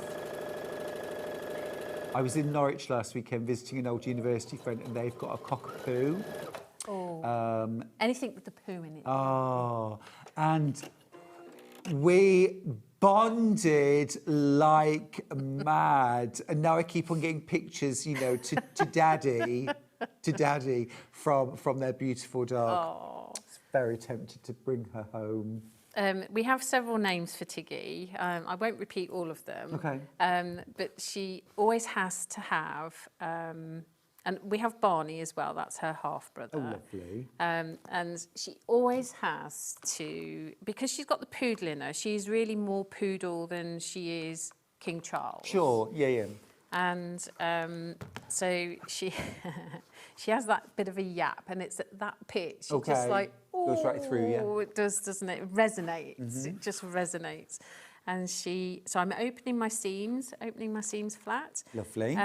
I was in Norwich last weekend visiting an old university friend and they've got a cockapoo. Oh. Anything with the poo in it. Oh, and we bonded like mad. And now I keep on getting pictures, you know, to Daddy, from their beautiful dog. Oh. It's very tempted to bring her home. We have several names for Tiggy. I won't repeat all of them. Okay. But she always has to have... and we have Barney as well, that's her half-brother. Oh, lovely. And she always has to, because she's got the poodle in her, she's really more poodle than she is King Charles. Sure, yeah. And so she she has that bit of a yap, and it's at that pitch. It's just like, goes right through, yeah. It does, doesn't it? It resonates. It just resonates. And so I'm opening my seams flat. Lovely.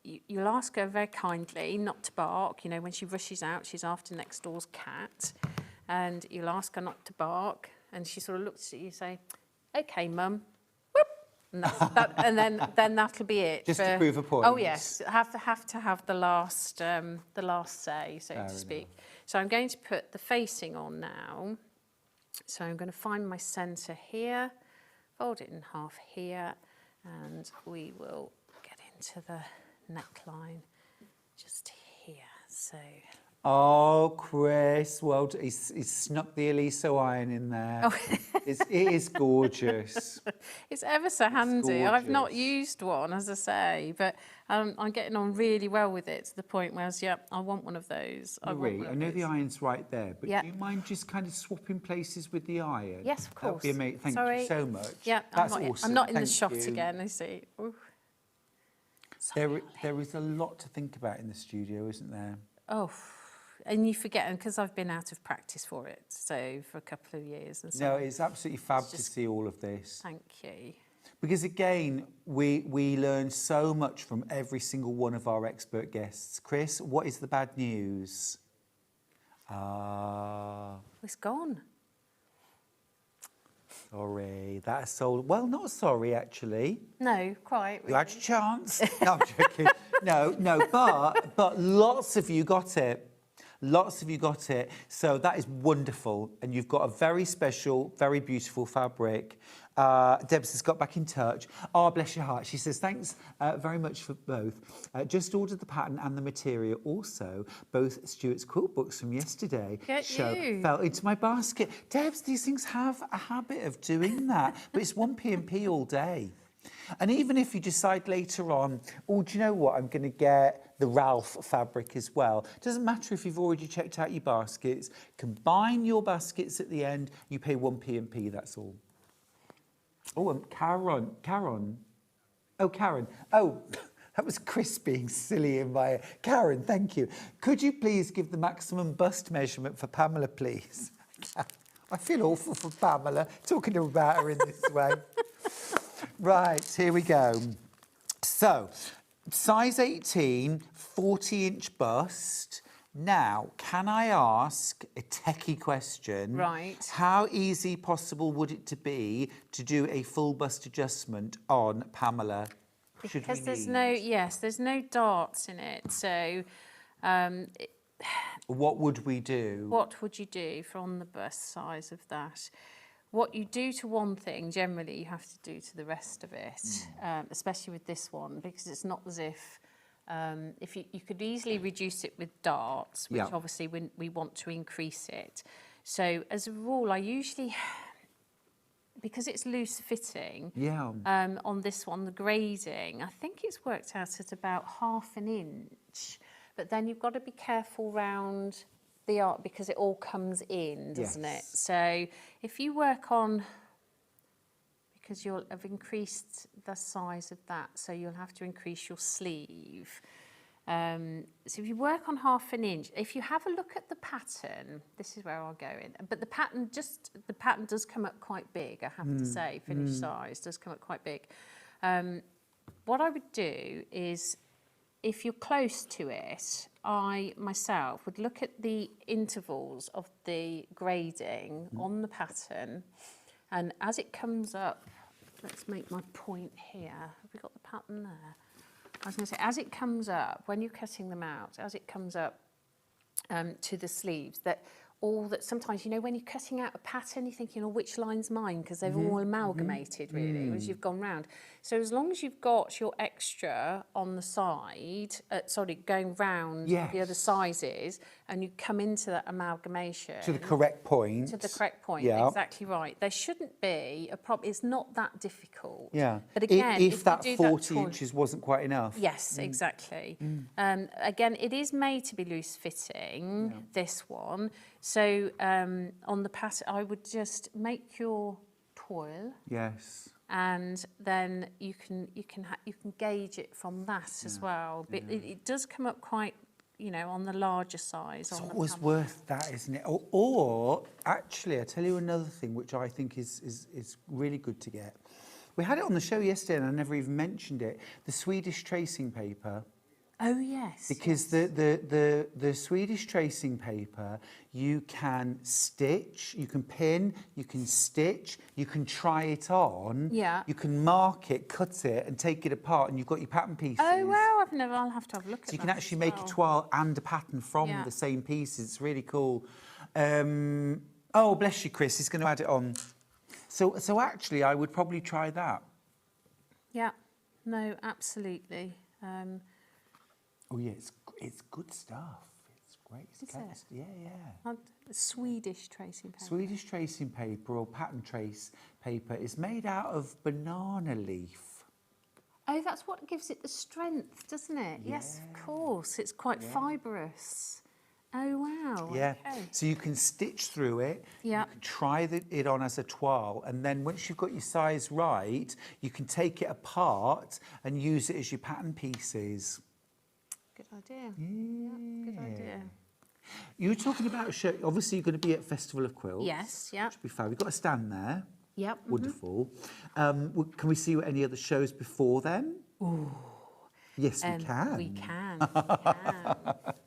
You'll ask her very kindly not to bark. You know, when she rushes out, she's after next door's cat. And you'll ask her not to bark. And she sort of looks at you and say, OK, Mum. Whoop. And, and then that'll be it. Just to prove a point. Oh, yes. Have to have the last say, so to speak. So I'm going to put the facing on now. So I'm going to find my centre here, fold it in half here, and we will get into the neckline just here. So. Oh, Chris, well, he's snuck the Eliso iron in there. Oh. It is gorgeous. It's ever so handy. I've not used one, as I say, but I'm getting on really well with it to the point where, I want one of those. Marie, I know the iron's right there, but Yeah. do you mind just kind of swapping places with the iron? Yes, of course. That would be amazing. Thank Sorry. you so much. Yeah, That's I'm awesome. not in the Thank shot you. again, I see. Ooh. There is a lot to think about in the studio, isn't there? Oh, and you forget, and because I've been out of practice for it, so for a couple of years. And so No, it's absolutely fab to see all of this. Thank you. Because again, we learn so much from every single one of our expert guests. Chris, what is the bad news? It's gone. Sorry, that's sold. Well, not sorry, actually. No, quite. You had your chance. No, I'm joking. No, but lots of you got it. Lots of you got it. So that is wonderful. And you've got a very special, very beautiful fabric. Debs has got back in touch. Oh, bless your heart. She says, thanks very much for both. Just ordered the pattern and the material. Also, both Stuart's quilt books from yesterday fell into my basket. Debs, these things have a habit of doing that. But it's 1p and P all day. And even if you decide later on, oh, do you know what, I'm going to get the Ralph fabric as well. Doesn't matter if you've already checked out your baskets. Combine your baskets at the end. You pay 1 P&P, that's all. Oh, and Karen. Oh, Karen. Oh, that was Chris being silly in my... Karen, thank you. Could you please give the maximum bust measurement for Pamela, please? I feel awful for Pamela, talking about her in this way. Right, here we go. So, size 18, 40-inch bust. Now, can I ask a techie question? Right. How easy possible would it to be to do a full bust adjustment on Pamela? Because there's no darts in it. So, what would we do? What would you do from the bust size of that? What you do to one thing, generally, you have to do to the rest of it, especially with this one, because it's not as if you could easily reduce it with darts, which obviously we want to increase it. So as a rule, I usually, because it's loose fitting, on this one, the grading, I think it's worked out at about 1/2 inch, but then you've got to be careful round the art because it all comes in, doesn't it? So if you work on, because you'll have increased the size of that, so you'll have to increase your sleeve. So if you work on 1/2 inch, if you have a look at the pattern, this is where I'll go in. But the pattern does come up quite big, I have to say. Finished size does come up quite big. What I would do is, if you're close to it, I myself would look at the intervals of the grading on the pattern, and as it comes up, let's make my point here. Have we got the pattern there? I was going to say, as it comes up, when you're cutting them out, as it comes up to the sleeves, sometimes, when you're cutting out a pattern, you're thinking, which line's mine? Because they've all amalgamated, really, as you've gone round. So as long as you've got your extra on the side, going round the other sizes, and you come into that amalgamation... To the correct point. To the correct point, exactly right. There shouldn't be a problem. It's not that difficult. Yeah. But again, if that 40 inches wasn't quite enough. Yes, exactly. Again, it is made to be loose fitting, this one. So on the pattern, I would just make your toil. Yes. And then you can gauge it from that as well. But it does come up quite, on the larger size. It's always worth that, isn't it? Or actually, I tell you another thing which I think is really good to get. We had it on the show yesterday, and I never even mentioned it. The Swedish tracing paper. Oh yes. Because the Swedish tracing paper, you can stitch, you can pin, you can stitch, you can try it on. Yeah. You can mark it, cut it, and take it apart, and you've got your pattern pieces. Oh wow! I'll have to have a look at that. So you can actually make a toile and a pattern from the same pieces. It's really cool. Oh, bless you, Chris. He's going to add it on. So actually, I would probably try that. Yeah. No, absolutely. Oh yeah, it's good stuff. It's great. It's yeah. Swedish tracing paper. Swedish tracing paper or pattern trace paper is made out of banana leaf. Oh, that's what gives it the strength, doesn't it? Yeah. Yes, of course. It's quite fibrous. Oh wow. Yeah. Okay. So you can stitch through it. Yeah. You can try it on as a toile, and then once you've got your size right, you can take it apart and use it as your pattern pieces. Good idea. Yeah, good idea. You were talking about a show. Obviously, you're going to be at Festival of Quilts. Yes, yeah. Which would be fab. We've got a stand there. Yep. Wonderful. Can we see any other shows before then? Ooh. Yes, we can. We can.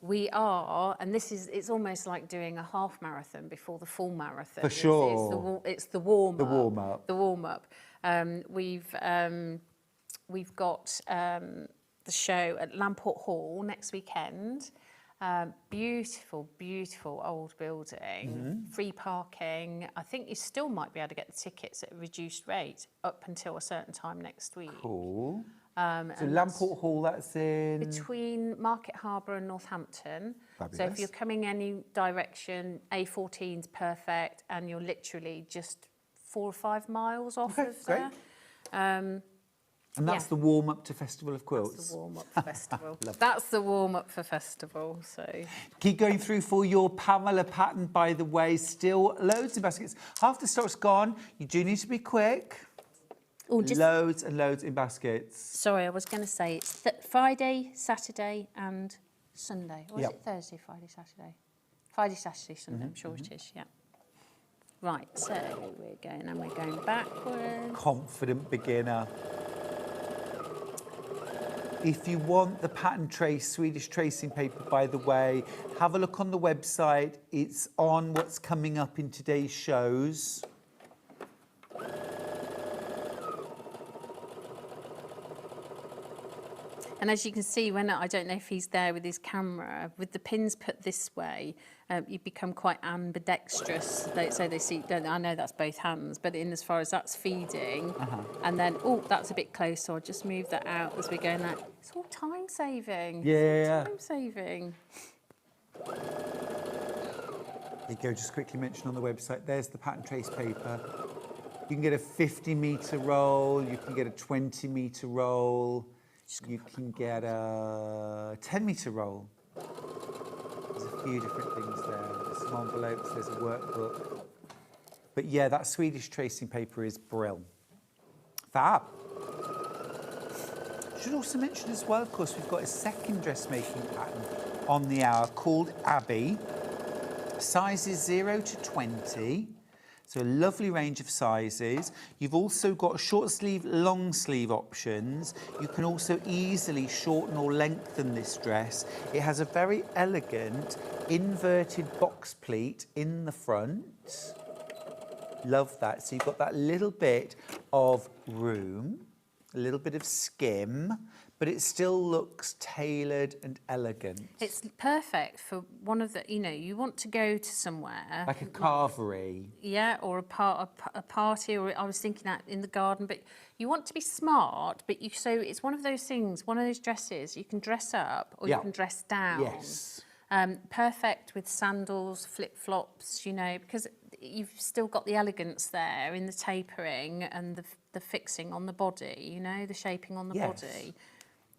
We are, and it's almost like doing a half marathon before the full marathon. For sure. It's the warm-up. The warm-up. The warm-up. We've got the show at Lamport Hall next weekend. Beautiful, beautiful old building. Free parking. I think you still might be able to get the tickets at a reduced rate up until a certain time next week. Cool. So Lamport Hall, that's in... Between Market Harbour and Northampton. Fabulous. So if you're coming any direction, A14's perfect, and you're literally just 4 or 5 miles off of there. And that's the warm-up to Festival of Quilts? That's the warm-up for festival. That's the warm-up for festival, so... Keep going through for your Pamela pattern, by the way. Still loads of baskets. Half the stock's gone. You do need to be quick. Oh, just... Loads and loads in baskets. Sorry, I was going to say it's Friday, Saturday and Sunday. Or is it Thursday, Friday, Saturday? Friday, Saturday, Sunday, I'm sure it is, yeah. Right, so we're going backwards. Confident beginner. If you want the pattern trace, Swedish tracing paper, by the way, have a look on the website. It's on what's coming up in today's shows. And as you can see, when I don't know if he's there with his camera, with the pins put this way, you become quite ambidextrous. So they see, I know that's both hands, but in as far as that's feeding, and then, oh, that's a bit close, so I'll just move that out as we go. And it's all time saving. Yeah. Time saving. There you go, just quickly mention on the website, there's the pattern trace paper. You can get a 50-metre roll, you can get a 20-metre roll, you can get a 10-metre roll. There's a few different things there. There's some envelopes, there's a workbook. But yeah, that Swedish tracing paper is brill. Fab. Should also mention as well, of course, we've got a second dressmaking pattern on the hour called Abby. Sizes 0 to 20. So a lovely range of sizes. You've also got short sleeve, long sleeve options. You can also easily shorten or lengthen this dress. It has a very elegant inverted box pleat in the front. Love that. So you've got that little bit of room, a little bit of skim, but it still looks tailored and elegant. It's perfect for one of the, you want to go to somewhere. Like a carvery. Yeah, or a party, or I was thinking that in the garden, but you want to be smart, but so it's one of those things, one of those dresses, you can dress up or you can dress down. Yes. Perfect with sandals, flip-flops, because you've still got the elegance there in the tapering and the fixing on the body, the shaping on the body.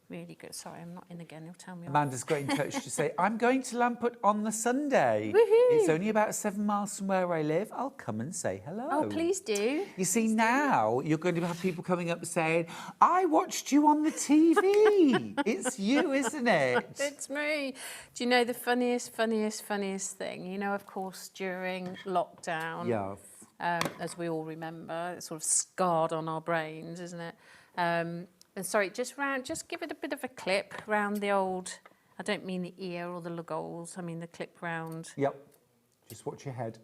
Really good. Sorry, I'm not in again. You'll tell me. Amanda's got in touch to say, I'm going to Lamput on the Sunday. Woohoo! It's only about 7 miles from where I live. I'll come and say hello. Oh, please do. You see, now you're going to have people coming up saying, I watched you on the TV. It's you, isn't it? It's me. Do you know the funniest thing? Of course, during lockdown, as we all remember, it's sort of scarred on our brains, isn't it? And sorry, just give it a bit of a clip round the old, I don't mean the ear or the lugolls, I mean the clip round. Yep. Just watch your head.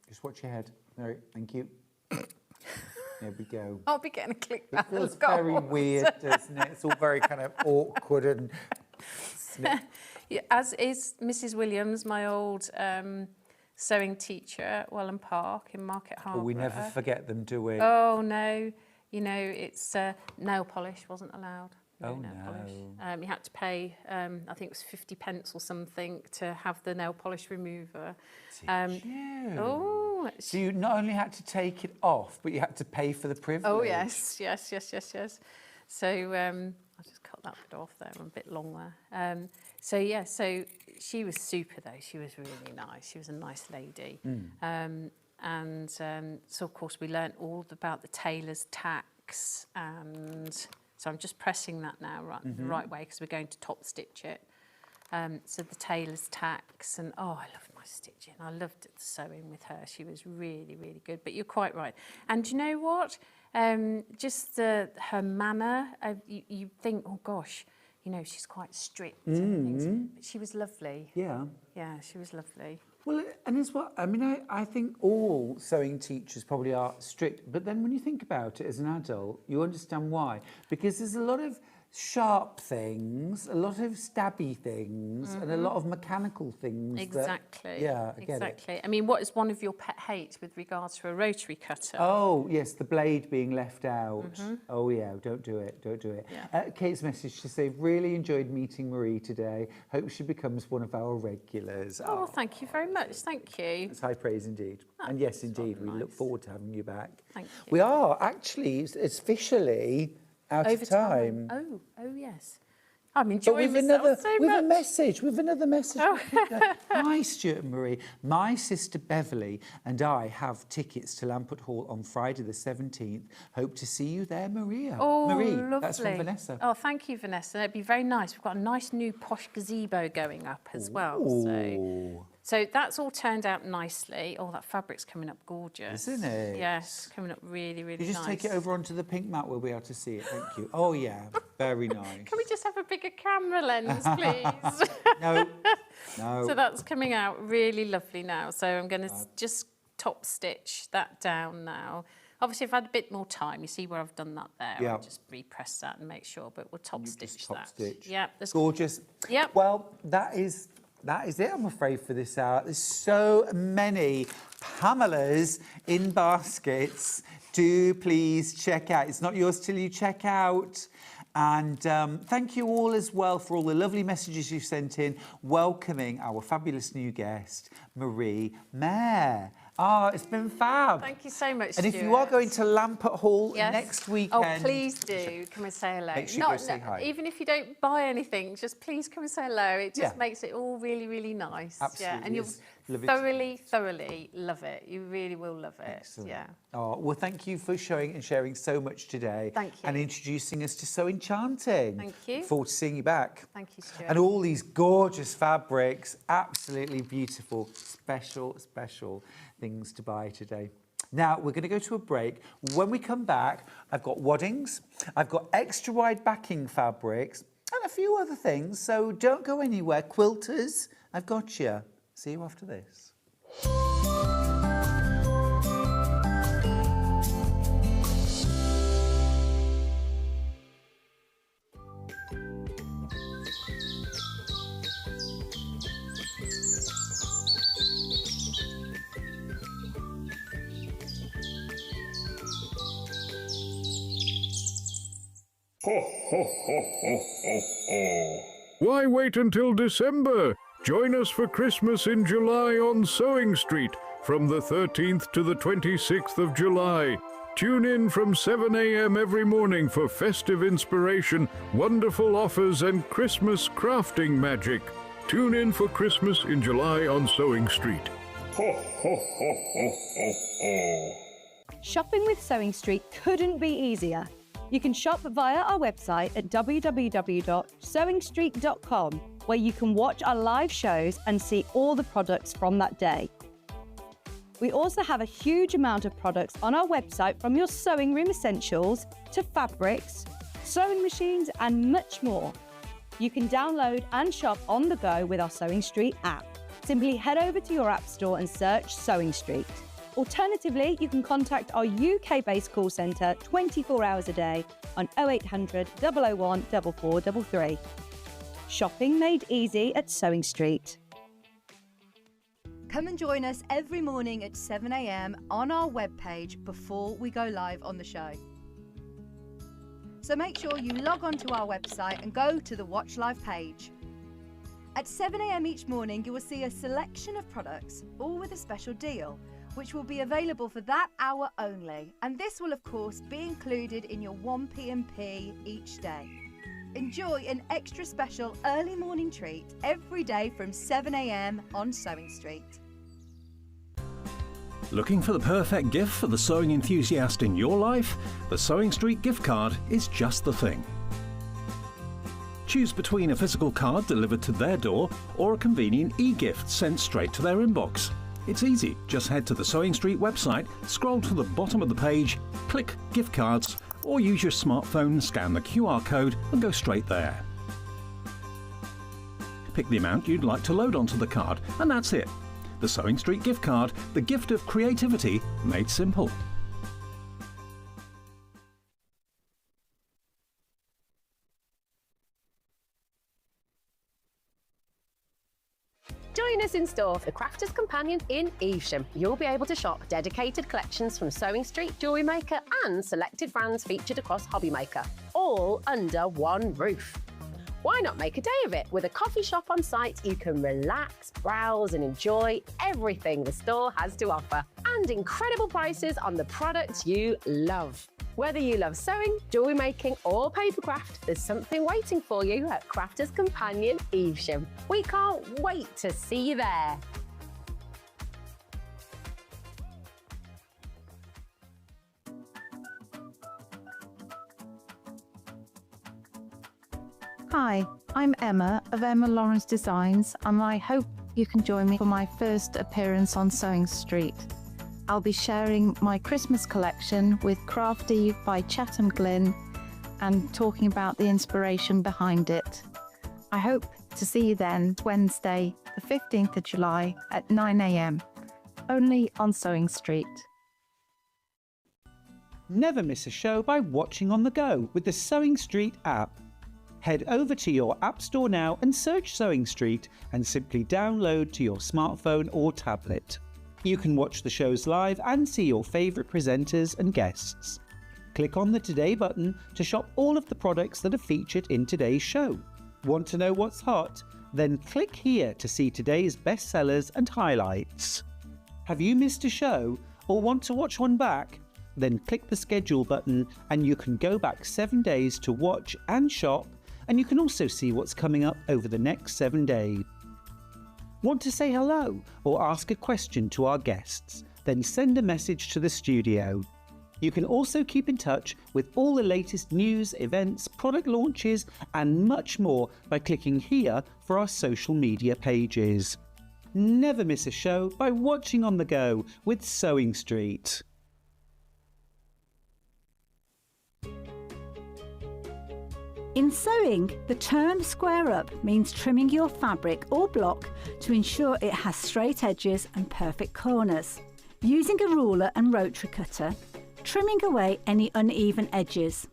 Just watch your head. All right, thank you. There we go. I'll be getting a clip round the lugolls. It the feels very weird, doesn't it? It's all very kind of awkward and... Yeah, as is Mrs. Williams, my old sewing teacher at Welland Park in Market Harbour. Well, we never forget them, do we? Oh, no. It's nail polish wasn't allowed. No, nail polish. You had to pay, I think it was 50 pence or something to have the nail polish remover. Did you? Oh. So you not only had to take it off, but you had to pay for the privilege. Oh, yes. So I'll just cut that bit off there. I'm a bit long there. So she was super, though. She was really nice. She was a nice lady. So, of course, we learnt all about the tailor's tacks, and so I'm just pressing that now the right way because we're going to top stitch it. So the tailor's tacks, and I loved my stitching. I loved the sewing with her. She was really, really good. But you're quite right. And do you know what? Just her manner, you think, oh gosh, she's quite strict and things. But she was lovely. Yeah. Yeah, she was lovely. Well, and as well, I mean, I think all sewing teachers probably are strict, but then when you think about it as an adult, you understand why. Because there's a lot of sharp things, a lot of stabby things, and a lot of mechanical things. Exactly. I get it. I mean, what is one of your pet hates with regards to a rotary cutter? Oh, yes, the blade being left out. Oh, yeah, don't do it. Yeah. Kate's message to say, really enjoyed meeting Marie today. Hope she becomes one of our regulars. Oh, thank you very much. Thank you. It's high praise indeed. And yes, indeed, we look forward to having you back. Thank you. We are actually, it's officially out Over of time. Oh yes. I'm But enjoying myself so we've much. another message. Oh. Hi, Stuart and Marie. My sister Beverly and I have tickets to Lamport Hall on Friday the 17th. Hope to see you there, Maria. Oh, Marie, lovely. that's from Vanessa. Oh, thank you, Vanessa. It'd be very nice. We've got a nice new posh gazebo going up as well. So that's all turned out nicely. Oh, that fabric's coming up gorgeous. Isn't it? Yes, coming up really, really You just nice. take it over onto the pink mat, we'll be able to see it. Thank you. Oh, yeah, very nice. Can we just have a bigger camera lens, please? No. So that's coming out really lovely now. So I'm going to just top stitch that down now. Obviously, I've had a bit more time. You see where I've done that there. Yeah. I'll just repress that and make sure, but we'll top stitch that. Stitch. Yeah. Gorgeous. Yep. Well, that is it, I'm afraid, for this hour. There's so many Pamelas in baskets. Do please check out. It's not yours till you check out. And thank you all as well for all the lovely messages you've sent in, welcoming our fabulous new guest, Marie Mayer. Oh, it's been fab. Thank you so much, And if you are Stuart. going to Lamport Hall Yes. next weekend... Oh, please do. Come and say hello. Make sure you go say hi. Even if you don't buy anything, just please come and say hello. It just Yeah. makes it all really, really nice. Absolutely, Yeah, and you'll it's lovely. thoroughly love it. You really will love it. Excellent. Yeah. Oh, well, thank you for showing and sharing so much today. Thank you. And introducing us to So Enchanting. Thank you. Look forward to seeing you back. Thank you, Stuart. And all these gorgeous fabrics, absolutely beautiful, special things to buy today. Now, we're going to go to a break. When we come back, I've got waddings, I've got extra wide backing fabrics, and a few other things, so don't go anywhere. Quilters, I've got you. See you after this. Why wait until December? Join us for Christmas in July on Sewing Street from the 13th to the 26th of July. Tune in from 7 a.m. every morning for festive inspiration, wonderful offers and Christmas crafting magic. Tune in for Christmas in July on Sewing Street. Shopping with Sewing Street couldn't be easier. You can shop via our website at www.sewingstreet.com, where you can watch our live shows and see all the products from that day. We also have a huge amount of products on our website, from your sewing room essentials to fabrics, sewing machines and much more. You can download and shop on the go with our Sewing Street app. Simply head over to your app store and search Sewing Street. Alternatively, you can contact our UK-based call centre 24 hours a day on 0800 001 4433. Shopping made easy at Sewing Street. Come and join us every morning at 7 a.m. on our webpage before we go live on the show. So make sure you log on to our website and go to the Watch Live page. At 7 a.m. each morning, you will see a selection of products, all with a special deal, which will be available for that hour only. And this will, of course, be included in your 1p&p each day. Enjoy an extra special early morning treat every day from 7 a.m. on Sewing Street. Looking for the perfect gift for the sewing enthusiast in your life? The Sewing Street gift card is just the thing. Choose between a physical card delivered to their door or a convenient e-gift sent straight to their inbox. It's easy. Just head to the Sewing Street website, scroll to the bottom of the page, click Gift Cards, or use your smartphone, scan the QR code and go straight there. Pick the amount you'd like to load onto the card, and that's it. The Sewing Street gift card, the gift of creativity made simple. Join us in store, the Crafter's Companion in Evesham. You'll be able to shop dedicated collections from Sewing Street, Jewellery Maker and selected brands featured across Hobby Maker, all under one roof. Why not make a day of it? With a coffee shop on site, you can relax, browse and enjoy everything the store has to offer, and incredible prices on the products you love. Whether you love sewing, jewellery making or papercraft, there's something waiting for you at Crafters Companion Evesham. We can't wait to see you there. Hi, I'm Emma of Emma Lawrence Designs, and I hope you can join me for my first appearance on Sewing Street. I'll be sharing my Christmas collection with Crafty by Chatham Glynn and talking about the inspiration behind it. I hope to see you then, Wednesday, the 15th of July at 9 a.m, only on Sewing Street. Never miss a show by watching on the go with the Sewing Street app. Head over to your App Store now and search Sewing Street and simply download to your smartphone or tablet. You can watch the shows live and see your favourite presenters and guests. Click on the Today button to shop all of the products that are featured in today's show. Want to know what's hot? Then click here to see today's bestsellers and highlights. Have you missed a show or want to watch one back? Then click the schedule button and you can go back 7 days to watch and shop, and you can also see what's coming up over the next 7 days. Want to say hello or ask a question to our guests? Then send a message to the studio. You can also keep in touch with all the latest news, events, product launches and much more by clicking here for our social media pages. Never miss a show by watching on the go with Sewing Street. In sewing, the term square up means trimming your fabric or block to ensure it has straight edges and perfect corners. Using a ruler and rotary cutter, trimming away any uneven edges.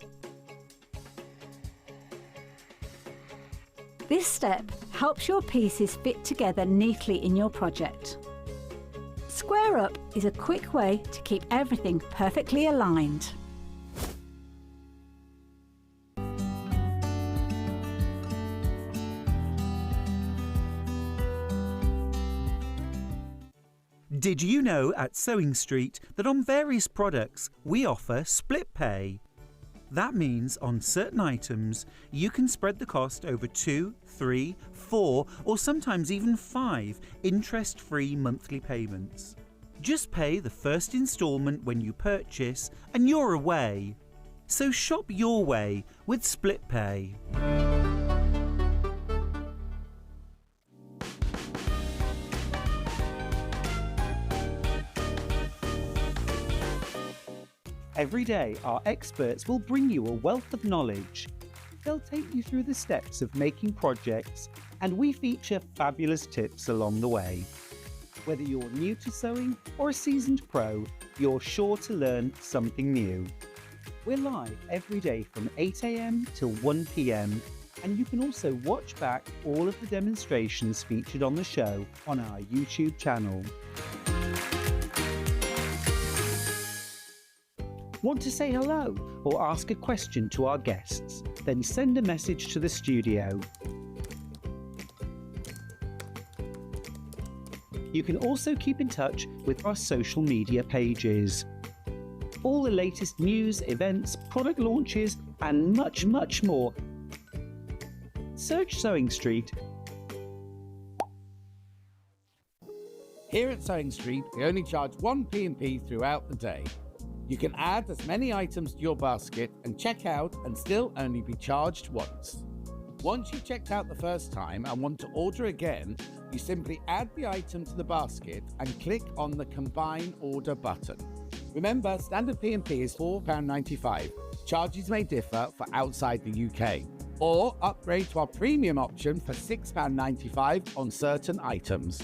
This step helps your pieces fit together neatly in your project. Square up is a quick way to keep everything perfectly aligned. Did you know at Sewing Street that on various products we offer split pay? That means on certain items you can spread the cost over 2, 3, 4 or sometimes even 5 interest-free monthly payments. Just pay the first instalment when you purchase and you're away. So shop your way with split pay. Every day, our experts will bring you a wealth of knowledge. They'll take you through the steps of making projects, and we feature fabulous tips along the way. Whether you're new to sewing or a seasoned pro, you're sure to learn something new. We're live every day from 8 a.m. till 1 p.m, and you can also watch back all of the demonstrations featured on the show on our YouTube channel. Want to say hello or ask a question to our guests? Then send a message to the studio. You can also keep in touch with our social media pages. All the latest news, events, product launches and much, much more. Search Sewing Street. Here at Sewing Street, we only charge 1 P&P throughout the day. You can add as many items to your basket and check out and still only be charged once. Once you've checked out the first time and want to order again, you simply add the item to the basket and click on the Combine Order button. Remember, standard P&P is £4.95. Charges may differ for outside the UK. Or upgrade to our premium option for £6.95 on certain items.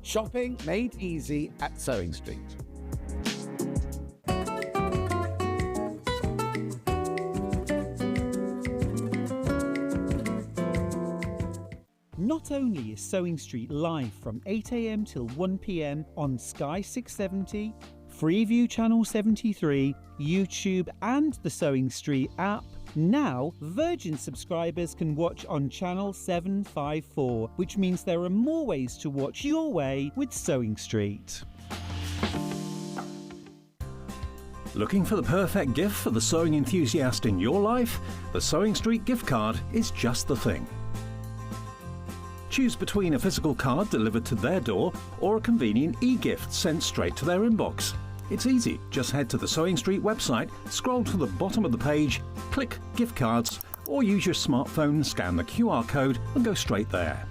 Shopping made easy at Sewing Street. Not only is Sewing Street live from 8 a.m. till 1 p.m. on Sky 670, Freeview Channel 73, YouTube and the Sewing Street app, now Virgin subscribers can watch on Channel 754, which means there are more ways to watch your way with Sewing Street. Looking for the perfect gift for the sewing enthusiast in your life? The Sewing Street gift card is just the thing. Choose between a physical card delivered to their door or a convenient e-gift sent straight to their inbox. It's easy. Just head to the Sewing Street website, scroll to the bottom of the page, click Gift Cards, or use your smartphone, scan the QR code and go straight there.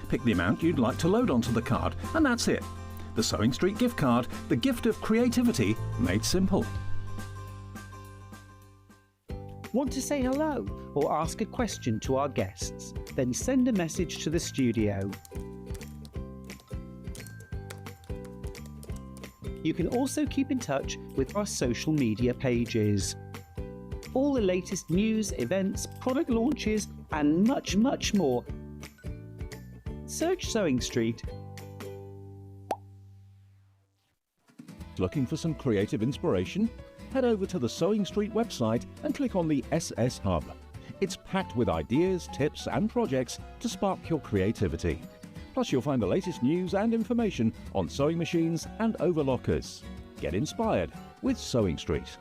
Pick the amount you'd like to load onto the card, and that's it. The Sewing Street gift card, the gift of creativity made simple. Want to say hello or ask a question to our guests? Then send a message to the studio. You can also keep in touch with our social media pages. All the latest news, events, product launches, and much, much more. Search Sewing Street. Looking for some creative inspiration? Head over to the Sewing Street website and click on the SS Hub. It's packed with ideas, tips and projects to spark your creativity. Plus you'll find the latest news and information on sewing machines and overlockers. Get inspired with Sewing Street.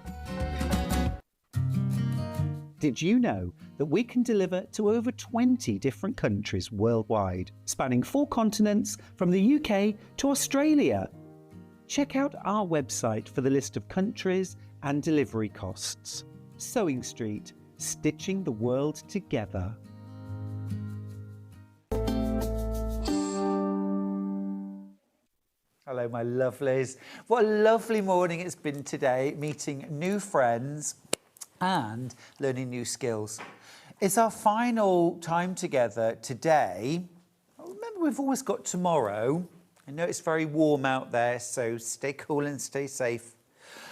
Did you know that we can deliver to over 20 different countries worldwide, spanning 4 continents from the UK to Australia? Check out our website for the list of countries and delivery costs. Sewing Street, stitching the world together. Hello, my lovelies. What a lovely morning it's been today, meeting new friends and learning new skills. It's our final time together today. Remember, we've always got tomorrow. I know it's very warm out there, so stay cool and stay safe.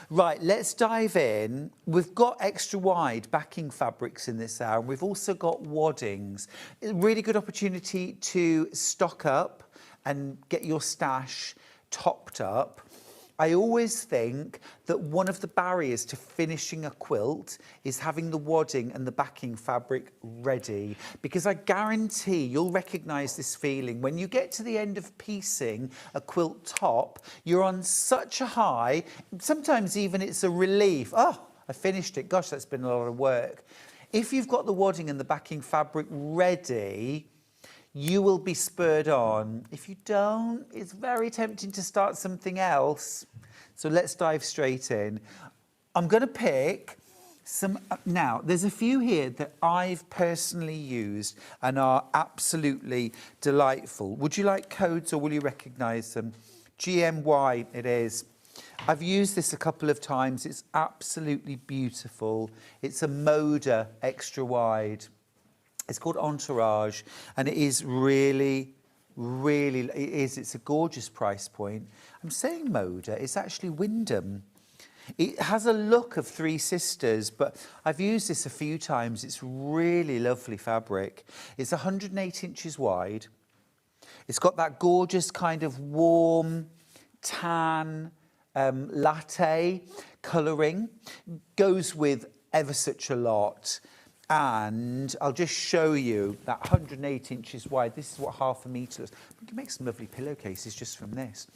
Right, let's dive in. We've got extra wide backing fabrics in this hour, and we've also got waddings. A really good opportunity to stock up and get your stash topped up. I always think that one of the barriers to finishing a quilt is having the wadding and the backing fabric ready, because I guarantee you'll recognise this feeling. When you get to the end of piecing a quilt top, you're on such a high, sometimes even it's a relief. Oh, I finished it. Gosh, that's been a lot of work. If you've got the wadding and the backing fabric ready, you will be spurred on. If you don't, it's very tempting to start something else. So let's dive straight in. I'm going to pick some. Now, there's a few here that I've personally used and are absolutely delightful. Would you like codes or will you recognise them? GMY it is. I've used this a couple of times. It's absolutely beautiful. It's a Moda extra wide. It's called Entourage, and it is really, it's a gorgeous price point. I'm saying Moda, it's actually Wyndham. It has a look of Three Sisters, but I've used this a few times. It's really lovely fabric. It's 108 inches wide. It's got that gorgeous kind of warm tan latte colouring. Goes with ever such a lot. And I'll just show you that 108 inches wide. This is what half a metre is. We can make some lovely pillowcases just from this.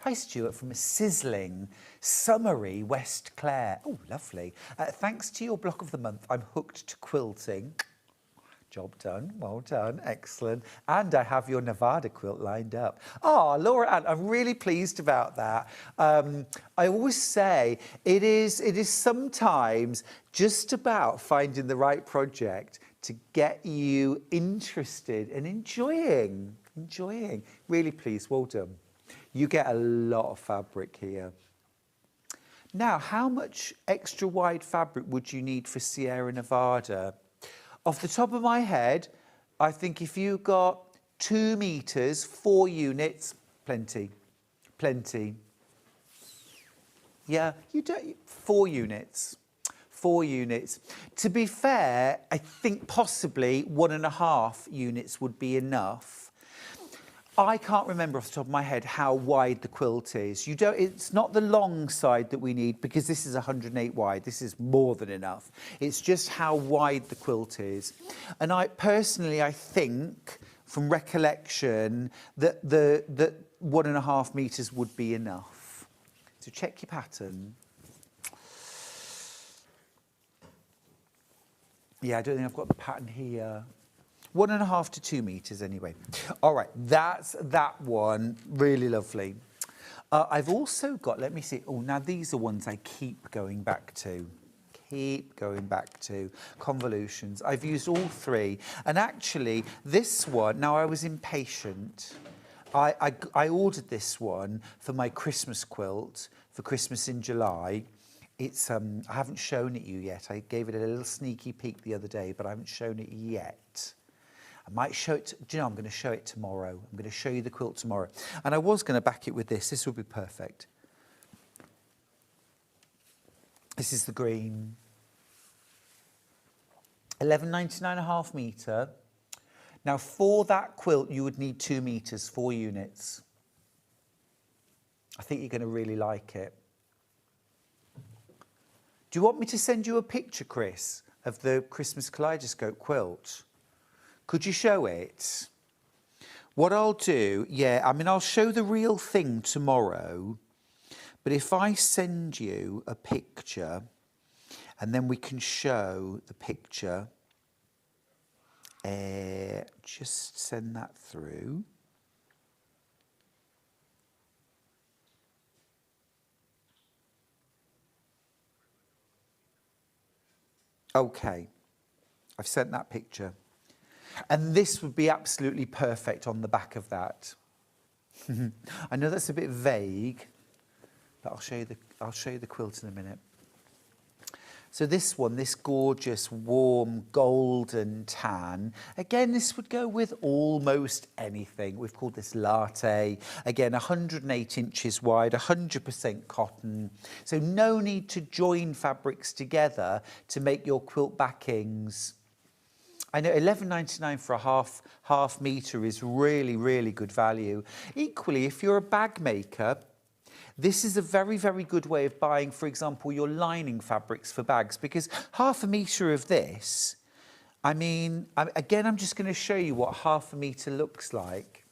Hi, Stuart, from a sizzling, summery West Clare. Oh, lovely. Thanks to your block of the month, I'm hooked to quilting. Job done, well done, excellent. And I have your Nevada quilt lined up. Oh, Laura Ann, I'm really pleased about that. I always say it is sometimes just about finding the right project to get you interested and enjoying. Really pleased, well done. You get a lot of fabric here. Now, how much extra wide fabric would you need for Sierra Nevada? Off the top of my head, I think if you got 2 meters, 4 units, plenty. Yeah, you don't, 4 units. 4 units. To be fair, I think possibly 1.5 units would be enough. I can't remember off the top of my head how wide the quilt is. It's not the long side that we need because this is 108 wide. This is more than enough. It's just how wide the quilt is. And I think, from recollection, that 1.5 meters would be enough. So check your pattern. Yeah, I don't think I've got the pattern here. 1.5 to 2 meters anyway. All right, that's that one. Really lovely. I've also got, let me see. Oh, now these are ones I keep going back to. Convolutions. I've used all 3. And actually, this one, now I was impatient. I ordered this one for my Christmas quilt for Christmas in July. It's I haven't shown it you yet. I gave it a little sneaky peek the other day, but I haven't shown it yet. I might show it, do you know, I'm going to show it tomorrow. I'm going to show you the quilt tomorrow. And I was going to back it with this. This would be perfect. This is the green. 11.99.5 metre. Now, for that quilt, you would need 2 meters, 4 units. I think you're going to really like it. Do you want me to send you a picture, Chris, of the Christmas kaleidoscope quilt? Could you show it? What I'll do, yeah, I mean, I'll show the real thing tomorrow, but if I send you a picture and then we can show the picture, just send that through. Okay, I've sent that picture. And this would be absolutely perfect on the back of that. I know that's a bit vague, but I'll show you the quilt in a minute. So this one, this gorgeous warm golden tan, again, this would go with almost anything. We've called this latte. Again, 108 inches wide, 100% cotton. So no need to join fabrics together to make your quilt backings. I know 11.99 for a half metre is really, really good value. Equally, if you're a bag maker, this is a very, very good way of buying, for example, your lining fabrics for bags, because half a metre of this, I mean, again, I'm just going to show you what half a metre looks like.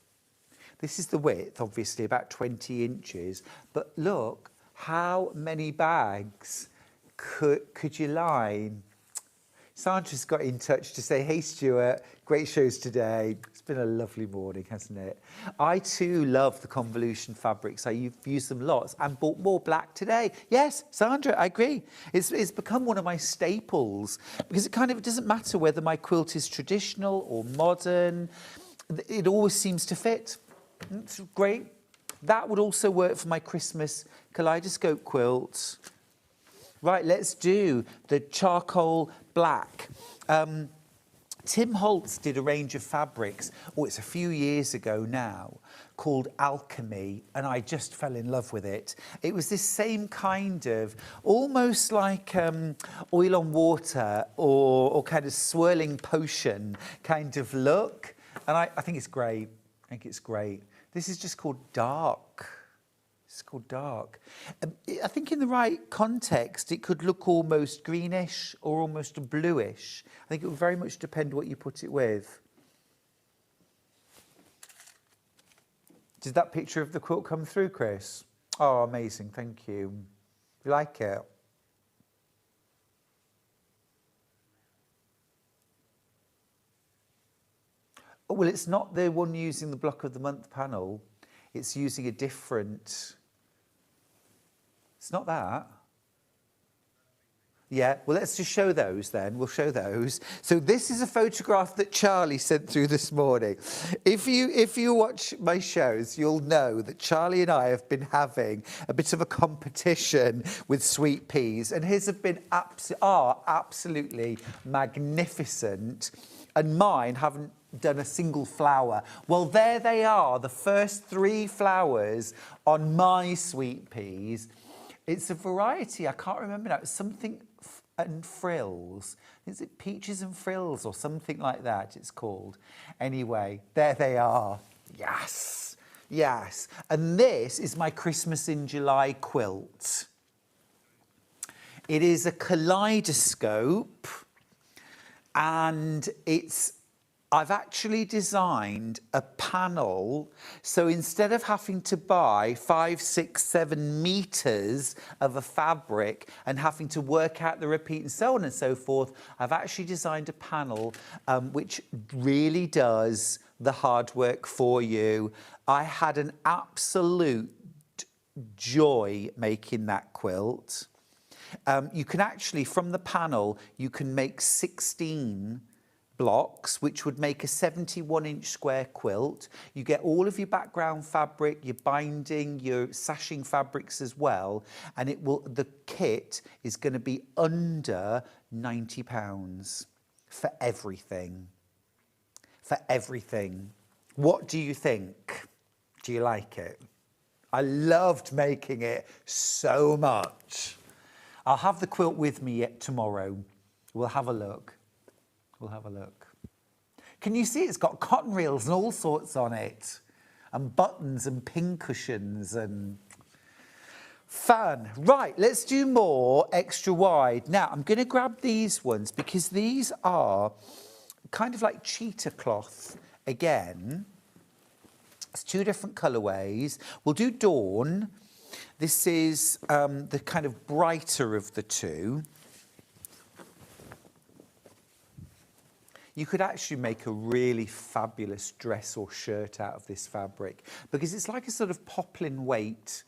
This is the width, obviously, about 20 inches, but look, how many bags could you line? Sandra's got in touch to say, hey, Stuart, great shows today. It's been a lovely morning, hasn't it? I, too, love the convolution fabrics. I've used them lots and bought more black today. Yes, Sandra, I agree. It's become one of my staples because it doesn't matter whether my quilt is traditional or modern. It always seems to fit. It's great. That would also work for my Christmas kaleidoscope quilt. Right, let's do the charcoal black. Tim Holtz did a range of fabrics, it's a few years ago now, called Alchemy, and I just fell in love with it. It was this same kind of, almost like oil on water or kind of swirling potion kind of look. And I think it's great. I think it's great. This is just called Dark. It's called Dark. I think in the right context, it could look almost greenish or almost bluish. I think it would very much depend what you put it with. Did that picture of the quilt come through, Chris? Oh, amazing. Thank you. You like it? Oh, well, it's not the one using the Block of the Month panel. It's using a different... It's not that. Yeah, well, let's just show those then. We'll show those. So this is a photograph that Charlie sent through this morning. If you watch my shows, you'll know that Charlie and I have been having a bit of a competition with sweet peas, and his have been absolutely magnificent, and mine haven't done a single flower. Well, there they are, the first 3 flowers on my sweet peas. It's a variety, I can't remember now, it's something and frills. Is it peaches and frills or something like that it's called? Anyway, there they are. Yes, yes. And this is my Christmas in July quilt. It is a kaleidoscope and it's I've actually designed a panel, so instead of having to buy 5, 6, 7 meters of a fabric and having to work out the repeat and so on and so forth, I've actually designed a panel which really does the hard work for you. I had an absolute joy making that quilt. You can actually, from the panel, you can make 16 blocks, which would make a 71-inch square quilt. You get all of your background fabric, your binding, your sashing fabrics as well, and the kit is going to be under £90 for everything. For everything. What do you think? Do you like it? I loved making it so much. I'll have the quilt with me tomorrow. We'll have a look. We'll have a look. Can you see it's got cotton reels and all sorts on it? And buttons and pin cushions and fun. Right, let's do more extra wide. Now, I'm going to grab these ones because these are kind of like cheetah cloth again. It's 2 different colourways. We'll do Dawn. This is the kind of brighter of the 2. You could actually make a really fabulous dress or shirt out of this fabric because it's like a sort of poplin weight,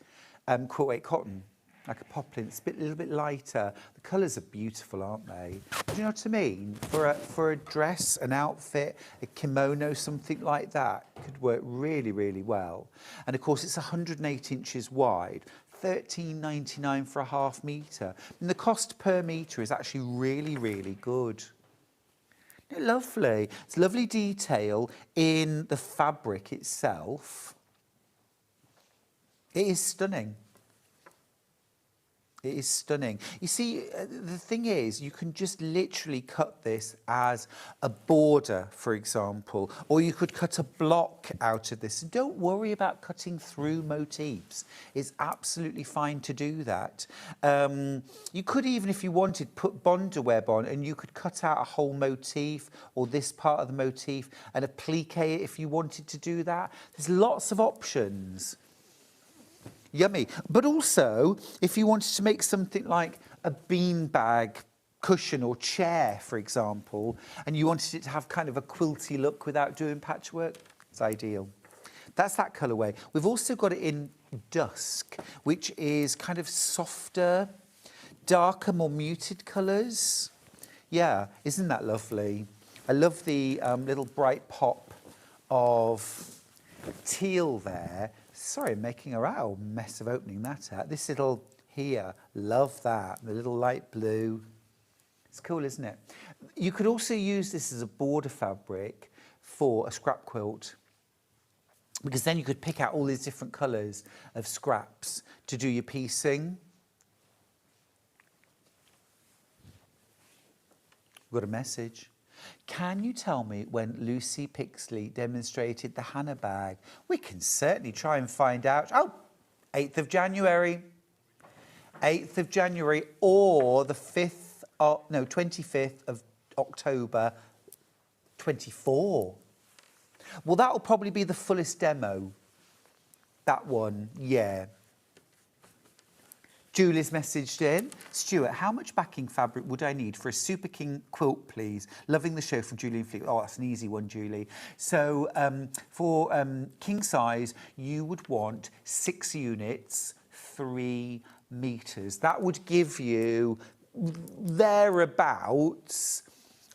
quilt weight cotton, like a poplin. It's a little bit lighter. The colours are beautiful, aren't they? Do you know what I mean? For a dress, an outfit, a kimono, something like that could work really, really well. And of course, it's 108 inches wide. £13.99 for a half metre. And the cost per metre is actually really, really good. Lovely. It's lovely detail in the fabric itself. It is stunning. It is stunning. You see, the thing is, you can just literally cut this as a border, for example, or you could cut a block out of this. Don't worry about cutting through motifs. It's absolutely fine to do that. You could even, if you wanted, put Bonder web on and you could cut out a whole motif or this part of the motif and applique it if you wanted to do that. There's lots of options. Yummy. But also, if you wanted to make something like a beanbag cushion or chair, for example, and you wanted it to have kind of a quilty look without doing patchwork, it's ideal. That's that colourway. We've also got it in dusk, which is kind of softer, darker, more muted colours. Yeah, isn't that lovely? I love the little bright pop of teal there. Sorry, I'm making a real mess of opening that out. This little here, love that. The little light blue. It's cool, isn't it? You could also use this as a border fabric for a scrap quilt, because then you could pick out all these different colours of scraps to do your piecing. We've got a message. Can you tell me when Lucy Pixley demonstrated the Hannah bag? We can certainly try and find out. Oh, 8th of January. 8th of January or the 25th of October 24. Well, that will probably be the fullest demo. That one, yeah. Julie's messaged in. Stuart, how much backing fabric would I need for a Super King quilt, please? Loving the show from Julie and Fleet. Oh, that's an easy one, Julie. So for king size, you would want 6 units, 3 meters. That would give you thereabouts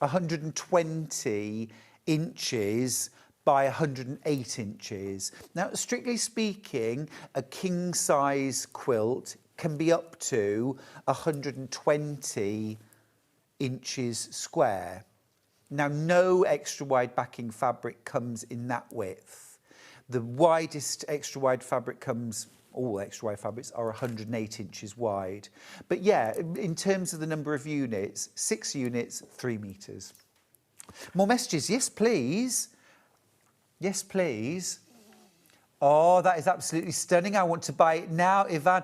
120 inches by 108 inches. Now, strictly speaking, a king size quilt can be up to 120 inches square. Now, no extra wide backing fabric comes in that width. The widest extra wide fabric comes, all extra wide fabrics are 108 inches wide. But yeah, in terms of the number of units, 6 units, 3 meters. More messages, yes, please. Yes, please. Oh, that is absolutely stunning. I want to buy it now, Ivan.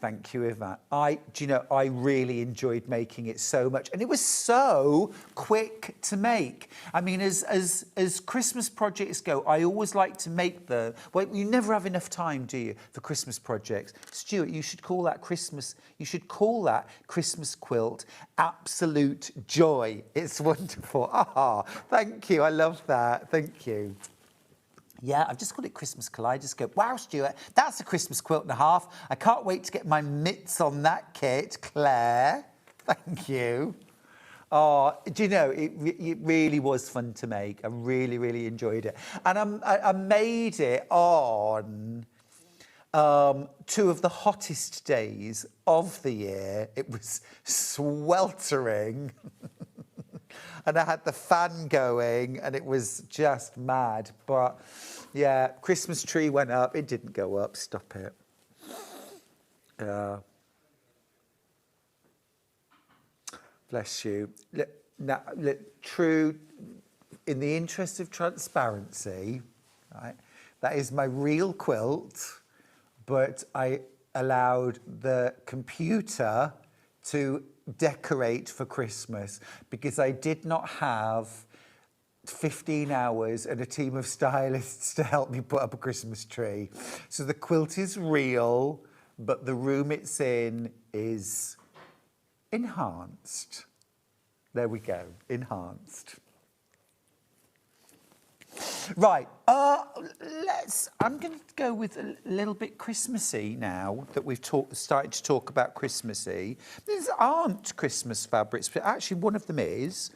Thank you, Yvonne. Do you know, I really enjoyed making it so much, and it was so quick to make. I mean, as Christmas projects go, I always like to make them. Well, you never have enough time, do you, for Christmas projects? Stuart, you should call that Christmas. You should call that Christmas quilt absolute joy. It's wonderful. Ah, thank you. I love that. Thank you. Yeah, I've just called it Christmas Kaleidoscope. Wow, Stuart, that's a Christmas quilt and a half. I can't wait to get my mitts on that kit. Claire, thank you. Oh, do you know, it really was fun to make. I really, really enjoyed it. And I made it on 2 of the hottest days of the year. It was sweltering. And I had the fan going, and it was just mad. But yeah, Christmas tree went up. It didn't go up. Stop it. Bless you. True, in the interest of transparency, right, that is my real quilt, but I allowed the computer to decorate for Christmas because I did not have 15 hours and a team of stylists to help me put up a Christmas tree. So the quilt is real, but the room it's in is enhanced. There we go, enhanced. Right, I'm going to go with a little bit Christmassy now that we've started to talk about Christmassy. These aren't Christmas fabrics, but actually one of them is.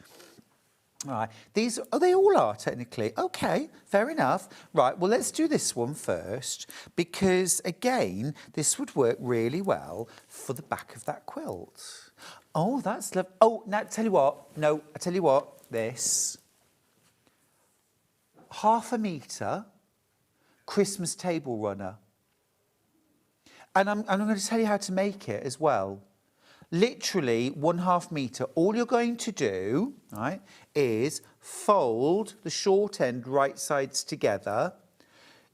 Right, they all are technically. Okay, fair enough. Right, well, let's do this one first because, again, this would work really well for the back of that quilt. Oh, that's lovely. Oh, now, I tell you what, this. 1/2 metre Christmas table runner. And I'm going to tell you how to make it as well. Literally 1/2 metre. All you're going to do, right, is fold the short end right sides together.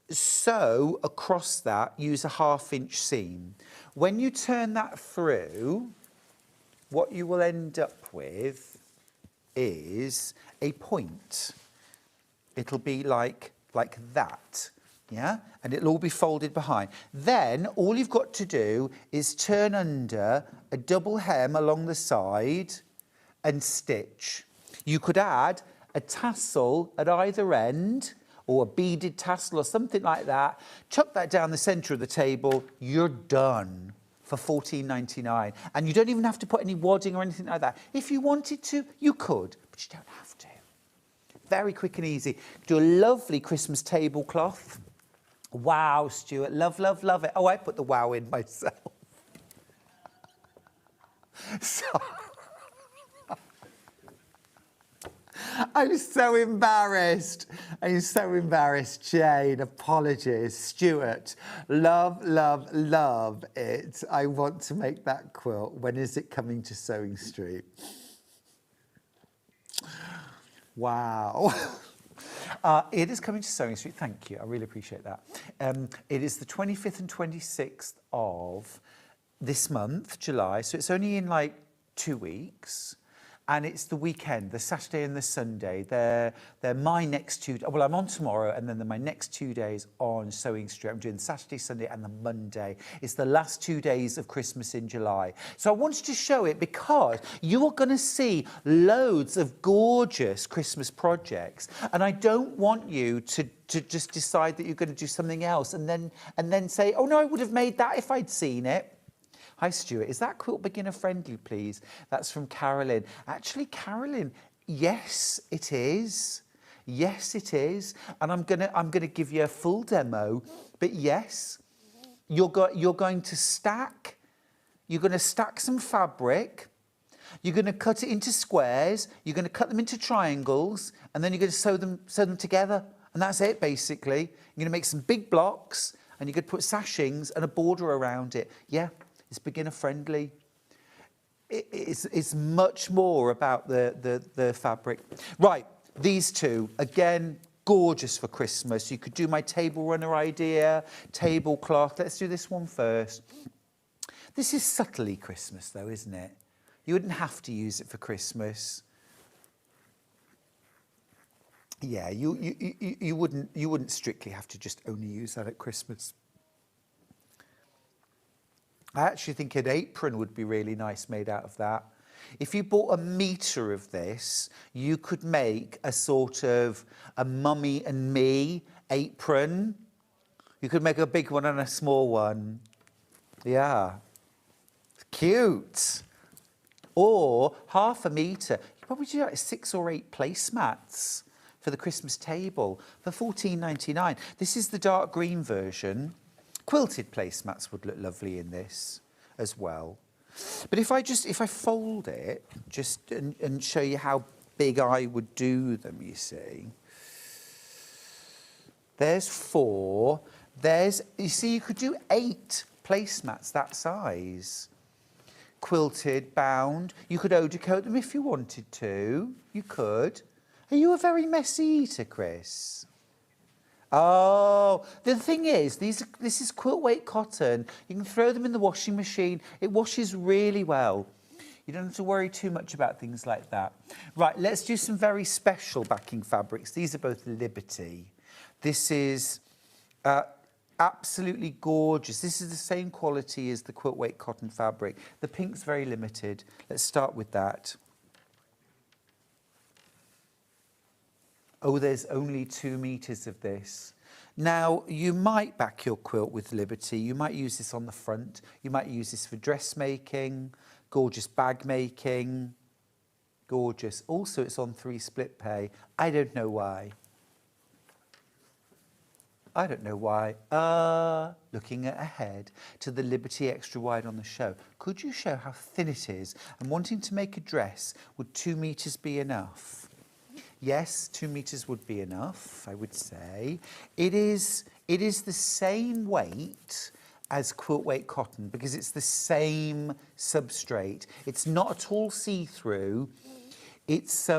Sew across that, use a 1/2 inch seam. When you turn that through, what you will end up with is a point. It'll be like that, yeah? And it'll all be folded behind. Then all you've got to do is turn under a double hem along the side and stitch. You could add a tassel at either end or a beaded tassel or something like that. Chuck that down the centre of the table, you're done for $14.99. And you don't even have to put any wadding or anything like that. If you wanted to, you could, but you don't have to. Very quick and easy. Do a lovely Christmas tablecloth. Wow, Stuart, love, love, love it. Oh, I put the wow in myself. So, I'm so embarrassed. I'm so embarrassed, Jane. Apologies. Stuart, love, love, love it. I want to make that quilt. When is it coming to Sewing Street? Wow. It is coming to Sewing Street. Thank you. I really appreciate that. It is the 25th and 26th of this month, July. So it's only in like 2 weeks. And it's the weekend, the Saturday and the Sunday. They're my next 2 days. Well, I'm on tomorrow, and then they're my next 2 days on Sewing Street. I'm doing the Saturday, Sunday, and the Monday. It's the last 2 days of Christmas in July. So I wanted to show it because you are going to see loads of gorgeous Christmas projects. And I don't want you to just decide that you're going to do something else and then say, oh, no, I would have made that if I'd seen it. Hi, Stuart. Is that quilt beginner friendly, please? That's from Carolyn. Actually, Carolyn, yes, it is. Yes, it is. And I'm gonna give you a full demo. But yes, you're going to stack. You're going to stack some fabric. You're going to cut it into squares. You're going to cut them into triangles, and then you're going to sew them together. And that's it, basically. You're going to make some big blocks, and you're going to put sashings and a border around it. Yeah. It's beginner friendly. It's much more about the fabric. Right, these two, again, gorgeous for Christmas. You could do my table runner idea, tablecloth. Let's do this one first. This is subtly Christmas though, isn't it? You wouldn't have to use it for Christmas. Yeah, you wouldn't strictly have to just only use that at Christmas. I actually think an apron would be really nice made out of that. If you bought a metre of this, you could make a sort of a mummy and me apron. You could make a big one and a small one. Yeah. Cute. Or half a metre. You probably do like 6 or 8 placemats for the Christmas table for $14.99. This is the dark green version. Quilted placemats would look lovely in this as well. But if I fold it just and show you how big I would do them, you see. There's 4. You see, you could do 8 placemats that size. Quilted, bound. You could eau de coat them if you wanted to. You could. Are you a very messy eater, Chris? Oh, the thing is, this is quilt weight cotton. You can throw them in the washing machine. It washes really well. You don't have to worry too much about things like that. Right, let's do some very special backing fabrics. These are both Liberty. This is absolutely gorgeous. This is the same quality as the quilt weight cotton fabric. The pink's very limited. Let's start with that. Oh, there's only 2 meters of this. Now, you might back your quilt with Liberty. You might use this on the front. You might use this for dressmaking, gorgeous bag making. Gorgeous. Also, it's on 3 split pay. I don't know why. I don't know why. Looking ahead to the Liberty Extra Wide on the show. Could you show how thin it is? I'm wanting to make a dress. Would 2 meters be enough? Yes, 2 meters would be enough, I would say. It is the same weight as quilt weight cotton because it's the same substrate. It's not at all see-through. It's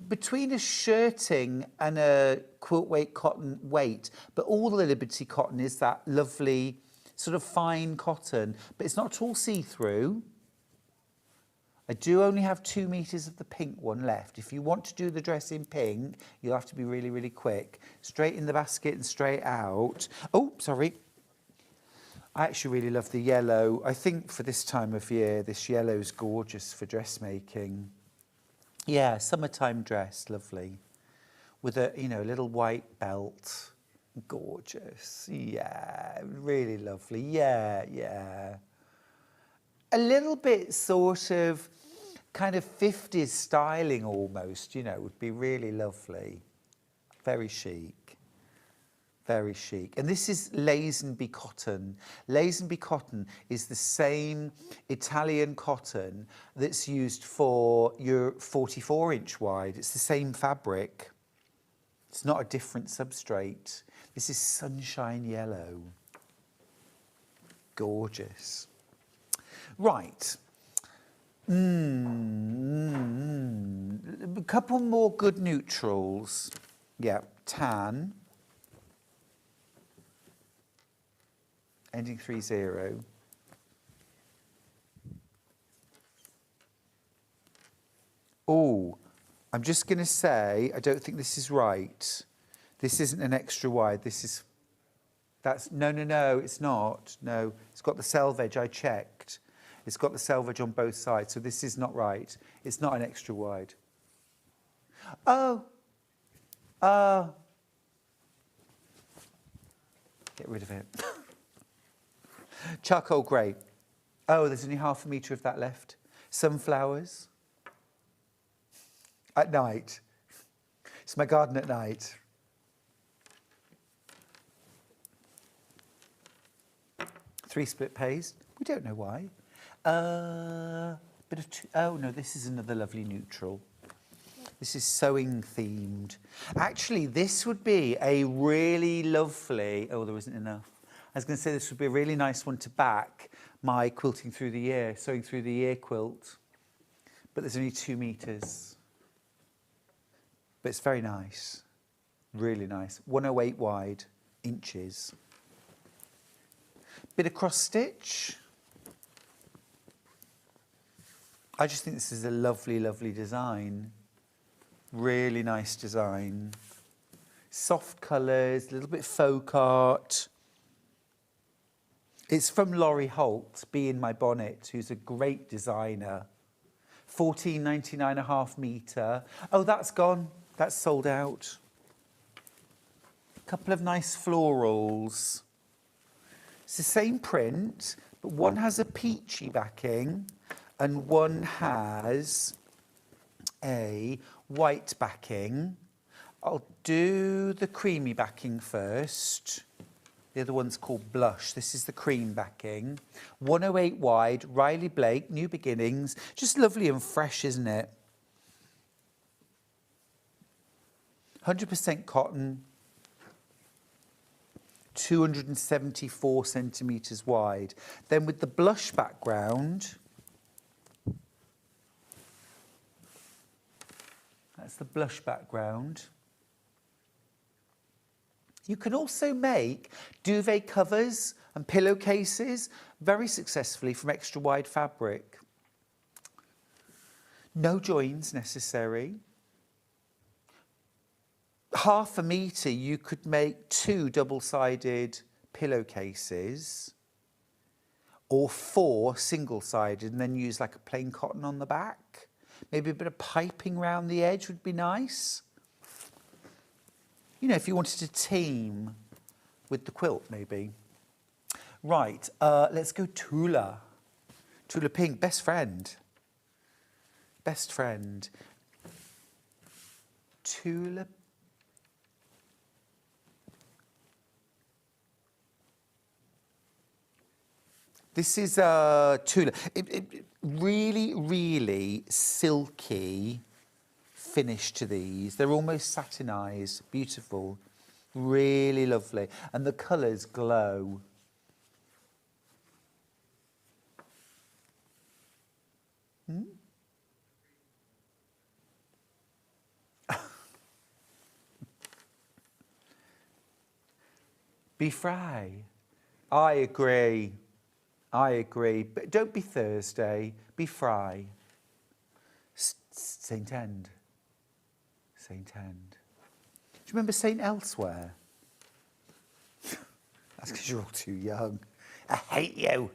between a shirting and a quilt weight cotton weight, but all the Liberty cotton is that lovely sort of fine cotton, but it's not at all see-through. I do only have 2 meters of the pink one left. If you want to do the dress in pink, you'll have to be really, really quick. Straight in the basket and straight out. Oh, sorry. I actually really love the yellow. I think for this time of year, this yellow is gorgeous for dressmaking. Yeah, summertime dress, lovely. With a, you know, little white belt. Gorgeous. Yeah, really lovely. Yeah, yeah. A little bit sort of kind of 50s styling almost, you know, would be really lovely. Very chic. Very chic. And this is Lazenby cotton. Lazenby cotton is the same Italian cotton that's used for your 44-inch wide. It's the same fabric. It's not a different substrate. This is sunshine yellow. Gorgeous. Right. A couple more good neutrals. Yeah, tan. Ending 30. Oh, I'm just going to say, I don't think this is right. This isn't an extra wide. No, it's not. No, it's got the selvage. I checked. It's got the selvage on both sides, so this is not right. It's not an extra wide. Oh. Get rid of it. Charcoal grey. Oh, there's only half a metre of that left. Sunflowers. At night. It's my garden at night. Three split pays. We don't know why. Oh no, this is another lovely neutral. This is sewing themed. Actually, this would be a really lovely, oh, there isn't enough. I was going to say this would be a really nice one to back my quilting through the year, sewing through the year quilt. But there's only 2 meters. But it's very nice. Really nice. 108 wide inches. Bit of cross stitch. I just think this is a lovely, lovely design. Really nice design. Soft colours, a little bit folk art. It's from Laurie Holt, Bee in My Bonnet, who's a great designer. £14.99 a half metre. Oh, that's gone. That's sold out. A couple of nice florals. It's the same print, but one has a peachy backing and one has a white backing. I'll do the creamy backing first. The other one's called Blush. This is the cream backing. 108 wide, Riley Blake, New Beginnings. Just lovely and fresh, isn't it? 100% cotton. 274 centimetres wide. Then with the blush background, that's the blush background. You can also make duvet covers and pillowcases very successfully from extra wide fabric. No joins necessary. Half a metre, you could make 2 double-sided pillowcases or 4 single-sided and then use like a plain cotton on the back. Maybe a bit of piping around the edge would be nice. You know, if you wanted to team with the quilt, maybe. Right, let's go Tula. Tula Pink, best friend. Best friend. Tula. This is Tula. Really, really silky finish to these. They're almost satinised, beautiful, really lovely. And the colours glow. Be Fry. I agree. I agree. But don't be Thursday. Be Fry. Saint End. Saint End. Do you remember Saint Elsewhere? That's because you're all too young. I hate you.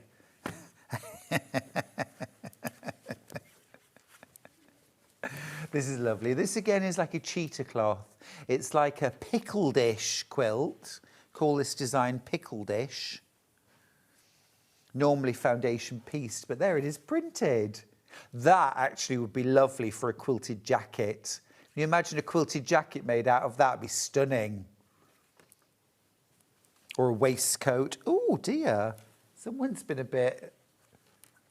This is lovely. This again is like a cheetah cloth. It's like a pickle dish quilt. Call this design pickle dish. Normally foundation pieced, but there it is printed. That actually would be lovely for a quilted jacket. Can you imagine a quilted jacket made out of that? Would be stunning. Or a waistcoat. Oh dear, someone's been a bit,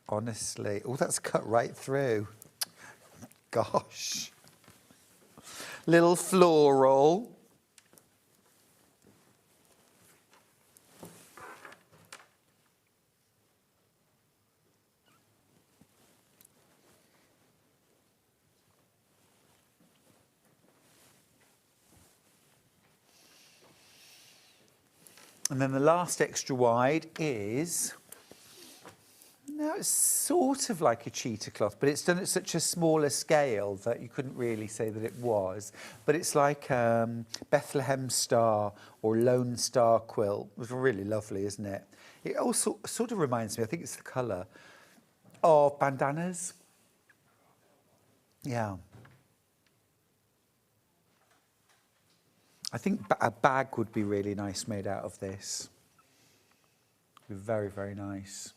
honestly. Oh, that's cut right through. Gosh. Little floral. And then the last extra wide is, now it's sort of like a cheetah cloth, but it's done at such a smaller scale that you couldn't really say that it was. But it's like Bethlehem Star or Lone Star quilt. It was really lovely, isn't it? It also sort of reminds me, I think it's the colour, of bandanas. Yeah. I think a bag would be really nice made out of this. Be very, very nice.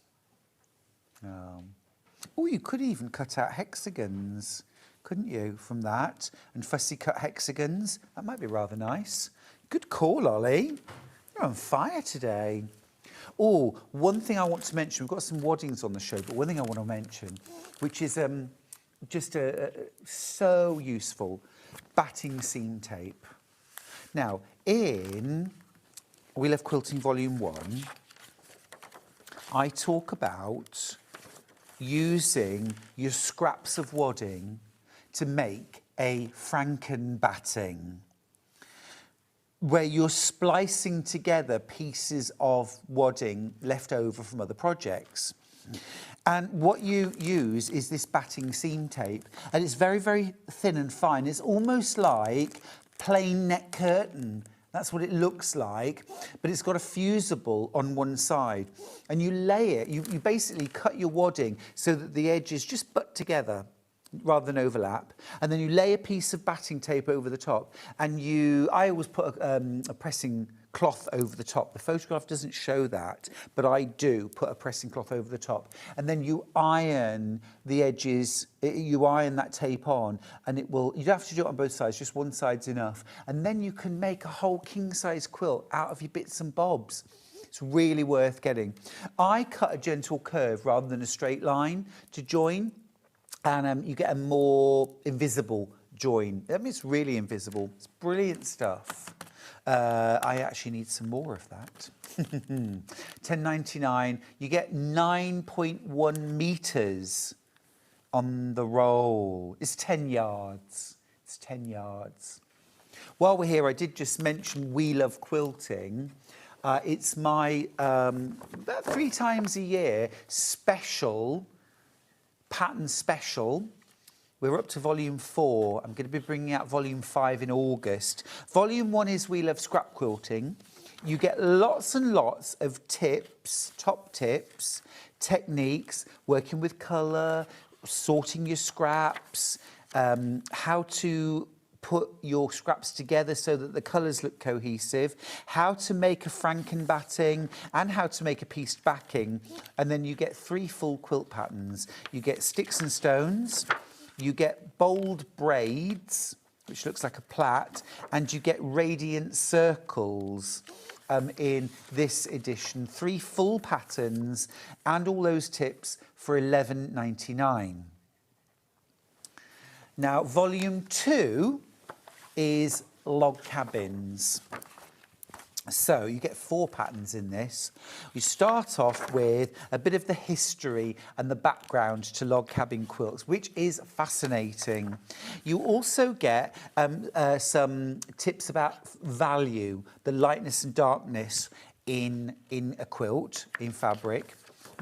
Oh, you could even cut out hexagons, couldn't you, from that? And fussy cut hexagons. That might be rather nice. Good call, Ollie. You're on fire today. Oh, one thing I want to mention, we've got some waddings on the show, but one thing I want to mention, which is just so useful, batting seam tape. Now, in We Love Quilting Volume 1, I talk about using your scraps of wadding to make a Franken batting. where you're splicing together pieces of wadding left over from other projects. And what you use is this batting seam tape, and it's very, very thin and fine. It's almost like plain net curtain. That's what it looks like, but it's got a fusible on one side. And you lay it, you basically cut your wadding so that the edges just butt together rather than overlap. And then you lay a piece of batting tape over the top. And I always put a pressing cloth over the top. The photograph doesn't show that, but I do put a pressing cloth over the top. And then you iron the edges, you iron that tape on, and you don't have to do it on both sides, just one side's enough. And then you can make a whole king-size quilt out of your bits and bobs. It's really worth getting. I cut a gentle curve rather than a straight line to join, and you get a more invisible join. I mean, it's really invisible. It's brilliant stuff. I actually need some more of that. $10.99. You get 9.1 meters on the roll. It's 10 yards. It's 10 yards. While we're here, I did just mention We Love Quilting. It's my about 3 times a year special, pattern special. We're up to volume 4. I'm going to be bringing out volume 5 in August. Volume 1 is We Love Scrap Quilting. You get lots and lots of tips, top tips, techniques, working with colour, sorting your scraps, how to put your scraps together so that the colours look cohesive, how to make a frankenbatting, and how to make a pieced backing. And then you get 3 full quilt patterns. You get sticks and stones, you get bold braids, which looks like a plait, and you get radiant circles in this edition. 3 full patterns and all those tips for $11.99. Now, volume 2 is log cabins. So you get 4 patterns in this. We start off with a bit of the history and the background to log cabin quilts, which is fascinating. You also get some tips about value, the lightness and darkness in a quilt, in fabric.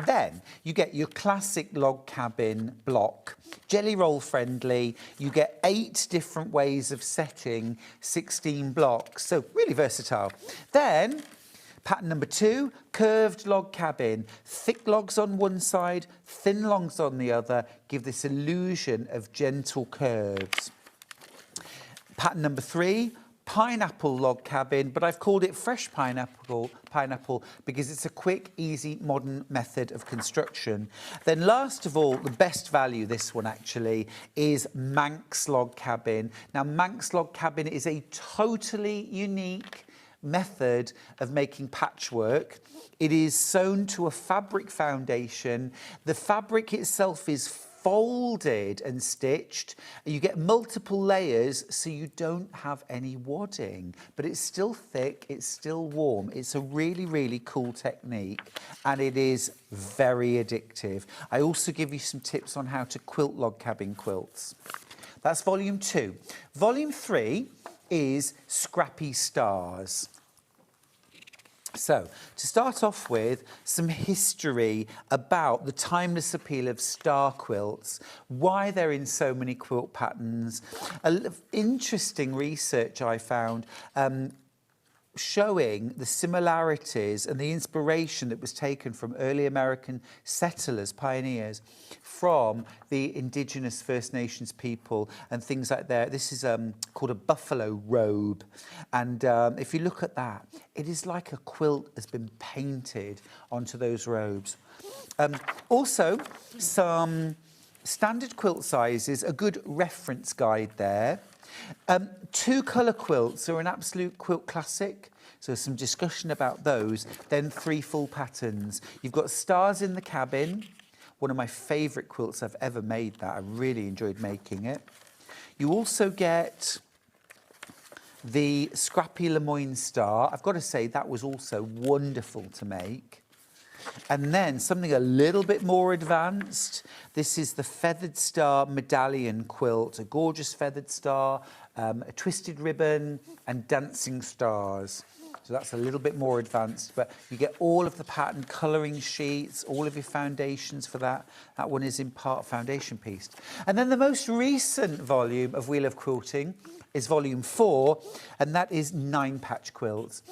Then you get your classic log cabin block, jelly roll friendly. You get 8 different ways of setting 16 blocks, so really versatile. Then pattern number 2, curved log cabin. Thick logs on one side, thin logs on the other, give this illusion of gentle curves. Pattern number 3, pineapple log cabin, but I've called it fresh pineapple because it's a quick, easy, modern method of construction. Then last of all, the best value, this one actually, is Manx log cabin. Now, Manx log cabin is a totally unique method of making patchwork. It is sewn to a fabric foundation. The fabric itself is folded and stitched. You get multiple layers so you don't have any wadding, but it's still thick, it's still warm. It's a really, really cool technique, and it is very addictive. I also give you some tips on how to quilt log cabin quilts. That's volume 2. Volume 3 is Scrappy Stars. So, to start off with, some history about the timeless appeal of star quilts, why they're in so many quilt patterns. Interesting research I found showing the similarities and the inspiration that was taken from early American settlers, pioneers, from the indigenous First Nations people and things like that. This is called a buffalo robe. And if you look at that, it is like a quilt has been painted onto those robes. Also, some standard quilt sizes, a good reference guide there. 2 colour quilts are an absolute quilt classic, so some discussion about those. Then 3 full patterns. You've got Stars in the Cabin, one of my favourite quilts I've ever made that. I really enjoyed making it. You also get the Scrappy Lemoyne Star. I've got to say that was also wonderful to make. And then something a little bit more advanced. This is the Feathered Star Medallion quilt, a gorgeous feathered star, a twisted ribbon and dancing stars. So that's a little bit more advanced, but you get all of the pattern colouring sheets, all of your foundations for that. That one is in part foundation piece. And then the most recent volume of Wheel of Quilting is volume 4, and that is 9-patch quilts.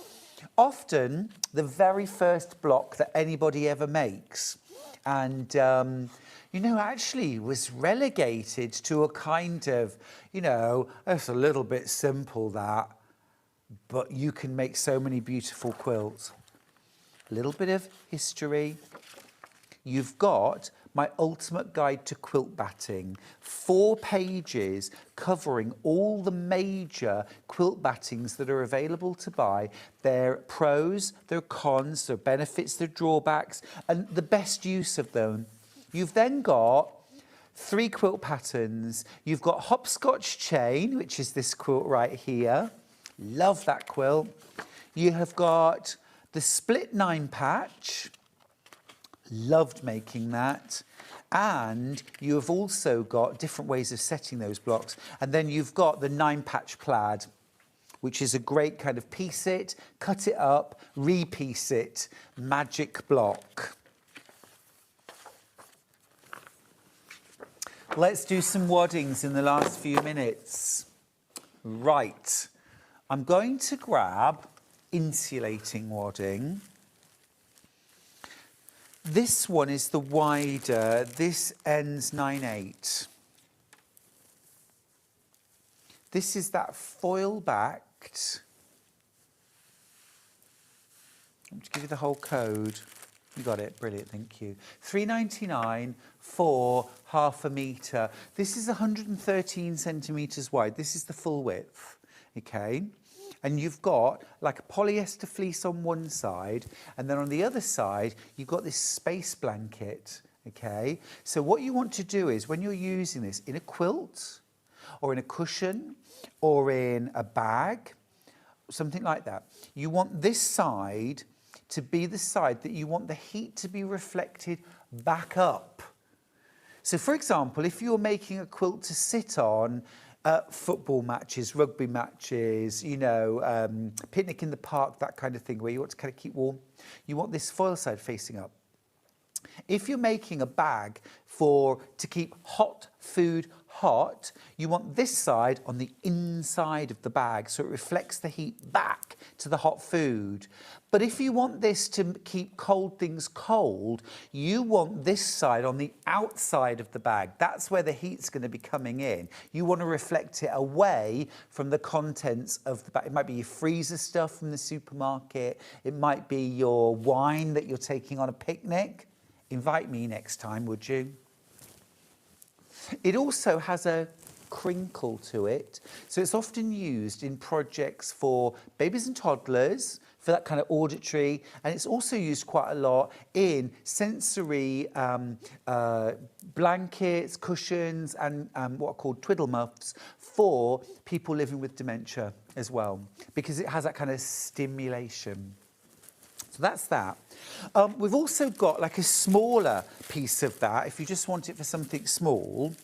Often the very first block that anybody ever makes. And, you know, actually was relegated to a kind of, you know, it's a little bit simple that, but you can make so many beautiful quilts. A little bit of history. You've got my ultimate guide to quilt batting, 4 pages covering all the major quilt battings that are available to buy, their pros, their cons, their benefits, their drawbacks, and the best use of them. You've then got 3 quilt patterns. You've got hopscotch chain, which is this quilt right here. Love that quilt. You have got the split 9-patch. Loved making that. And you have also got different ways of setting those blocks. And then you've got the 9-patch plaid, which is a great kind of piece it, cut it up, repiece it, magic block. Let's do some waddings in the last few minutes. Right. I'm going to grab insulating wadding. This one is the wider, this ends 9/8. This is that foil backed. Let me give you the whole code. You got it, brilliant, thank you. £3.99 for half a metre. This is 113 centimetres wide. This is the full width, okay? And you've got like a polyester fleece on one side, and then on the other side, you've got this space blanket, okay? So what you want to do is, when you're using this in a quilt, or in a cushion, or in a bag, something like that, you want this side to be the side that you want the heat to be reflected back up. So for example, if you're making a quilt to sit on, football matches, rugby matches, you know, picnic in the park, that kind of thing, where you want to kind of keep warm, you want this foil side facing up. If you're making a bag to keep hot food hot, you want this side on the inside of the bag so it reflects the heat back to the hot food. But if you want this to keep cold things cold, you want this side on the outside of the bag. That's where the heat's going to be coming in. You want to reflect it away from the contents of the bag. It might be your freezer stuff from the supermarket. It might be your wine that you're taking on a picnic. Invite me next time, would you? It also has a crinkle to it. So it's often used in projects for babies and toddlers, for that kind of auditory, and it's also used quite a lot in sensory blankets, cushions, and what are called twiddle muffs for people living with dementia as well, because it has that kind of stimulation. So that's that. We've also got like a smaller piece of that, if you just want it for something small.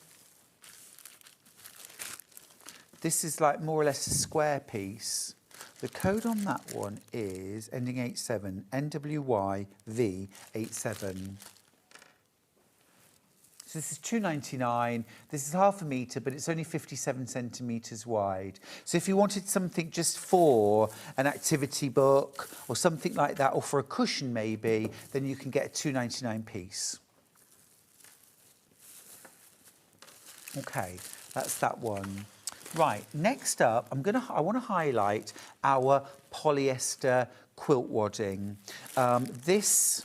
This is like more or less a square piece. The code on that one is ending 87, NWYV87. So this is £2.99. This is half a metre, but it's only 57 centimetres wide. So if you wanted something just for an activity book or something like that, or for a cushion maybe, then you can get a £2.99 piece. Okay, that's that one. Right, next up, I want to highlight our polyester quilt wadding. This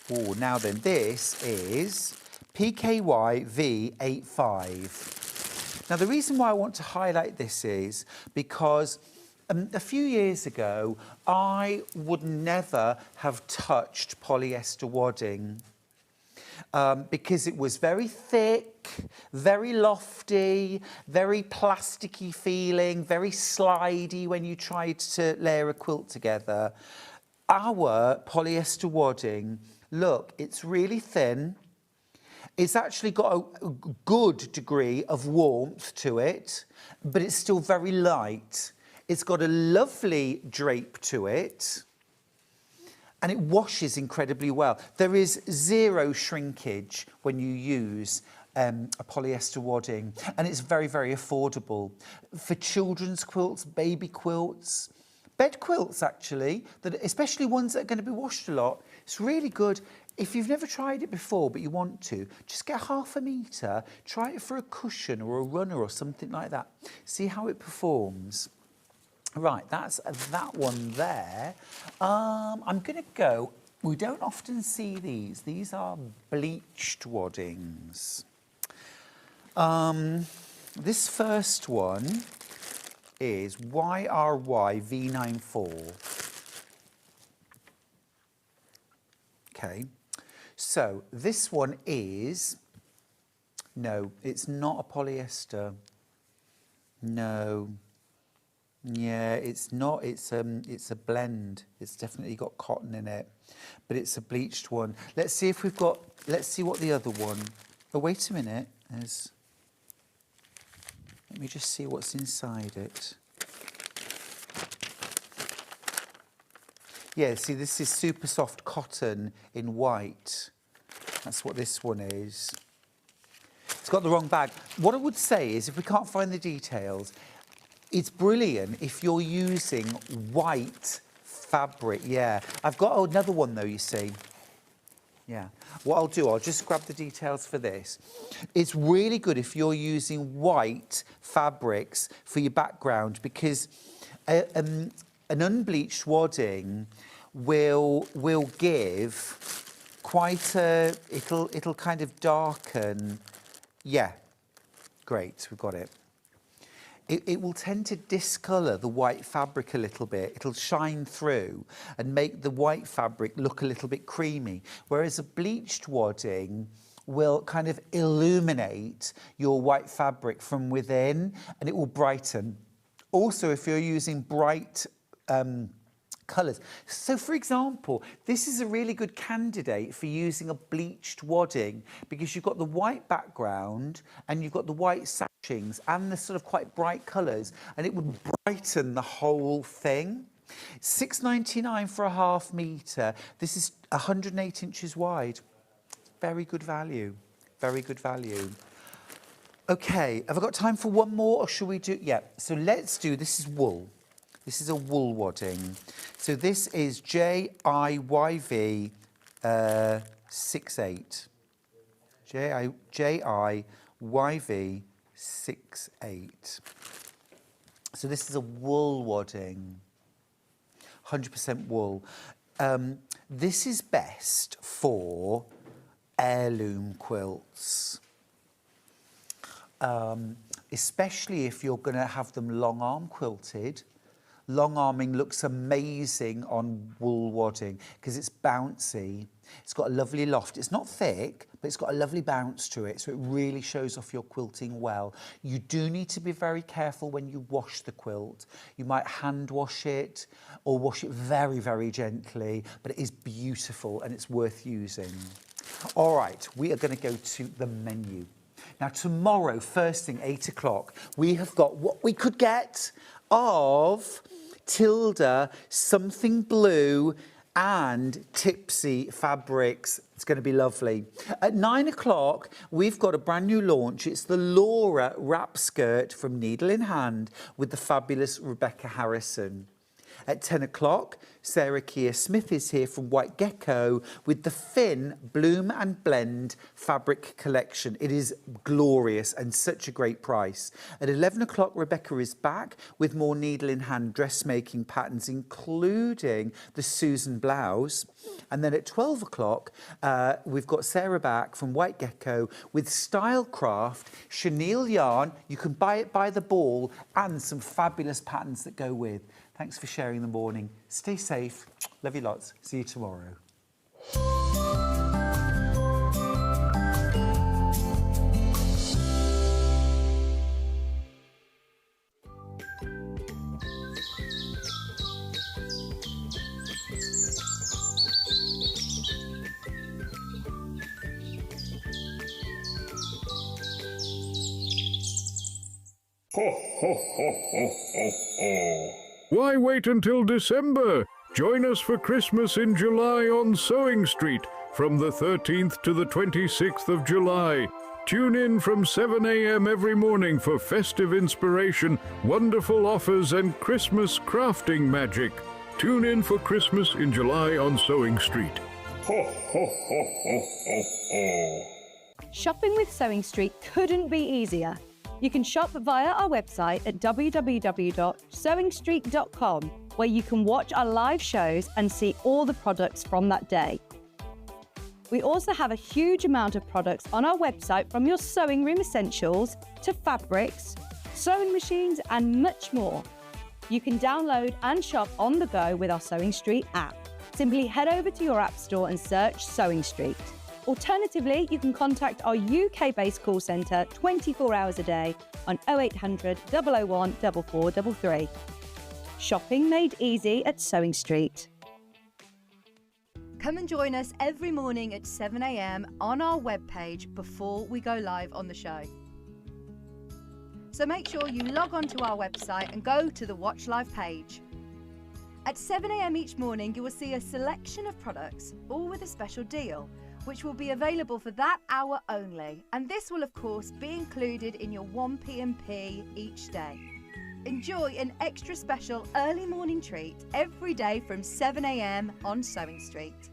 is PKY V85. Now, the reason why I want to highlight this is because a few years ago, I would never have touched polyester wadding. Because it was very thick, very lofty, very plasticky feeling, very slidey when you tried to layer a quilt together. Our polyester wadding Look, it's really thin. It's actually got a good degree of warmth to it, but it's still very light. It's got a lovely drape to it, and it washes incredibly well. There is zero shrinkage when you use a polyester wadding, and it's very, very affordable. For children's quilts, baby quilts, bed quilts actually, that especially ones that are going to be washed a lot, it's really good. If you've never tried it before but you want to, just get half a metre, try it for a cushion or a runner or something like that. See how it performs. Right, that's that one there. I'm going to go, we don't often see these. These are bleached waddings. This first one is YRY V94. Okay, so this one is, no, it's not a polyester. No. Yeah, it's not. It's a blend. It's definitely got cotton in it, but it's a bleached one. Let's see if we've got. Let's see what the other one. Oh, wait a minute. Let me just see what's inside it. Yeah, see, this is super soft cotton in white. That's what this one is. It's got the wrong bag. What I would say is, if we can't find the details, it's brilliant if you're using white fabric. Yeah, I've got another one though, you see. Yeah, what I'll do, I'll just grab the details for this. It's really good if you're using white fabrics for your background, because an unbleached wadding will give quite a, it'll kind of darken. Yeah, great, we've got it. It will tend to discolour the white fabric a little bit. It'll shine through and make the white fabric look a little bit creamy, whereas a bleached wadding will kind of illuminate your white fabric from within, and it will brighten. Also, if you're using bright colours. So, for example, this is a really good candidate for using a bleached wadding, because you've got the white background and you've got the white sashings and the sort of quite bright colours, and it would brighten the whole thing. £6.99 for a half metre. This is 108 inches wide. Very good value. Very good value. Okay, have I got time for one more, or shall we do? Yeah, so let's do, this is wool. This is a wool wadding. So this is JIYV 68. JIYV 68. So this is a wool wadding, 100% wool. This is best for heirloom quilts, especially if you're going to have them long arm quilted. Long arming looks amazing on wool wadding because it's bouncy. It's got a lovely loft. It's not thick, but it's got a lovely bounce to it, so it really shows off your quilting well. You do need to be very careful when you wash the quilt. You might hand wash it or wash it very, very gently, but it is beautiful and it's worth using. All right, we are going to go to the menu. Now, tomorrow, first thing, 8 o'clock, we have got what we could get of Tilda, Something Blue and Tipsy fabrics. It's going to be lovely. At 9 o'clock, we've got a brand new launch. It's the Laura wrap skirt from Needle in Hand with the fabulous Rebecca Harrison. At 10 o'clock, Sarah Keir Smith is here from White Gecko with the Finn Bloom and Blend fabric collection. It is glorious and such a great price. At 11 o'clock, Rebecca is back with more needle in hand dressmaking patterns, including the Susan blouse. And then at 12 o'clock, we've got Sarah back from White Gecko with Stylecraft, chenille yarn. You can buy it by the ball, and some fabulous patterns that go with. Thanks for sharing the morning. Stay safe. Love you lots. See you tomorrow. Why wait until December? Join us for Christmas in July on Sewing Street from the 13th to the 26th of July. Tune in from 7 a.m. every morning for festive inspiration, wonderful offers and Christmas crafting magic. Tune in for Christmas in July on Sewing Street. Shopping with Sewing Street couldn't be easier. You can shop via our website at www.sewingstreet.com, where you can watch our live shows and see all the products from that day. We also have a huge amount of products on our website, from your sewing room essentials to fabrics, sewing machines and much more. You can download and shop on the go with our Sewing Street app. Simply head over to your app store and search Sewing Street. Alternatively, you can contact our UK-based call centre 24 hours a day on 0800 001 4433. Shopping made easy at Sewing Street. Come and join us every morning at 7 a.m. on our webpage before we go live on the show. So make sure you log on to our website and go to the Watch Live page. At 7 a.m. each morning, you will see a selection of products, all with a special deal, which will be available for that hour only. And this will, of course, be included in your 1p&p each day. Enjoy an extra special early morning treat every day from 7 a.m. on Sewing Street.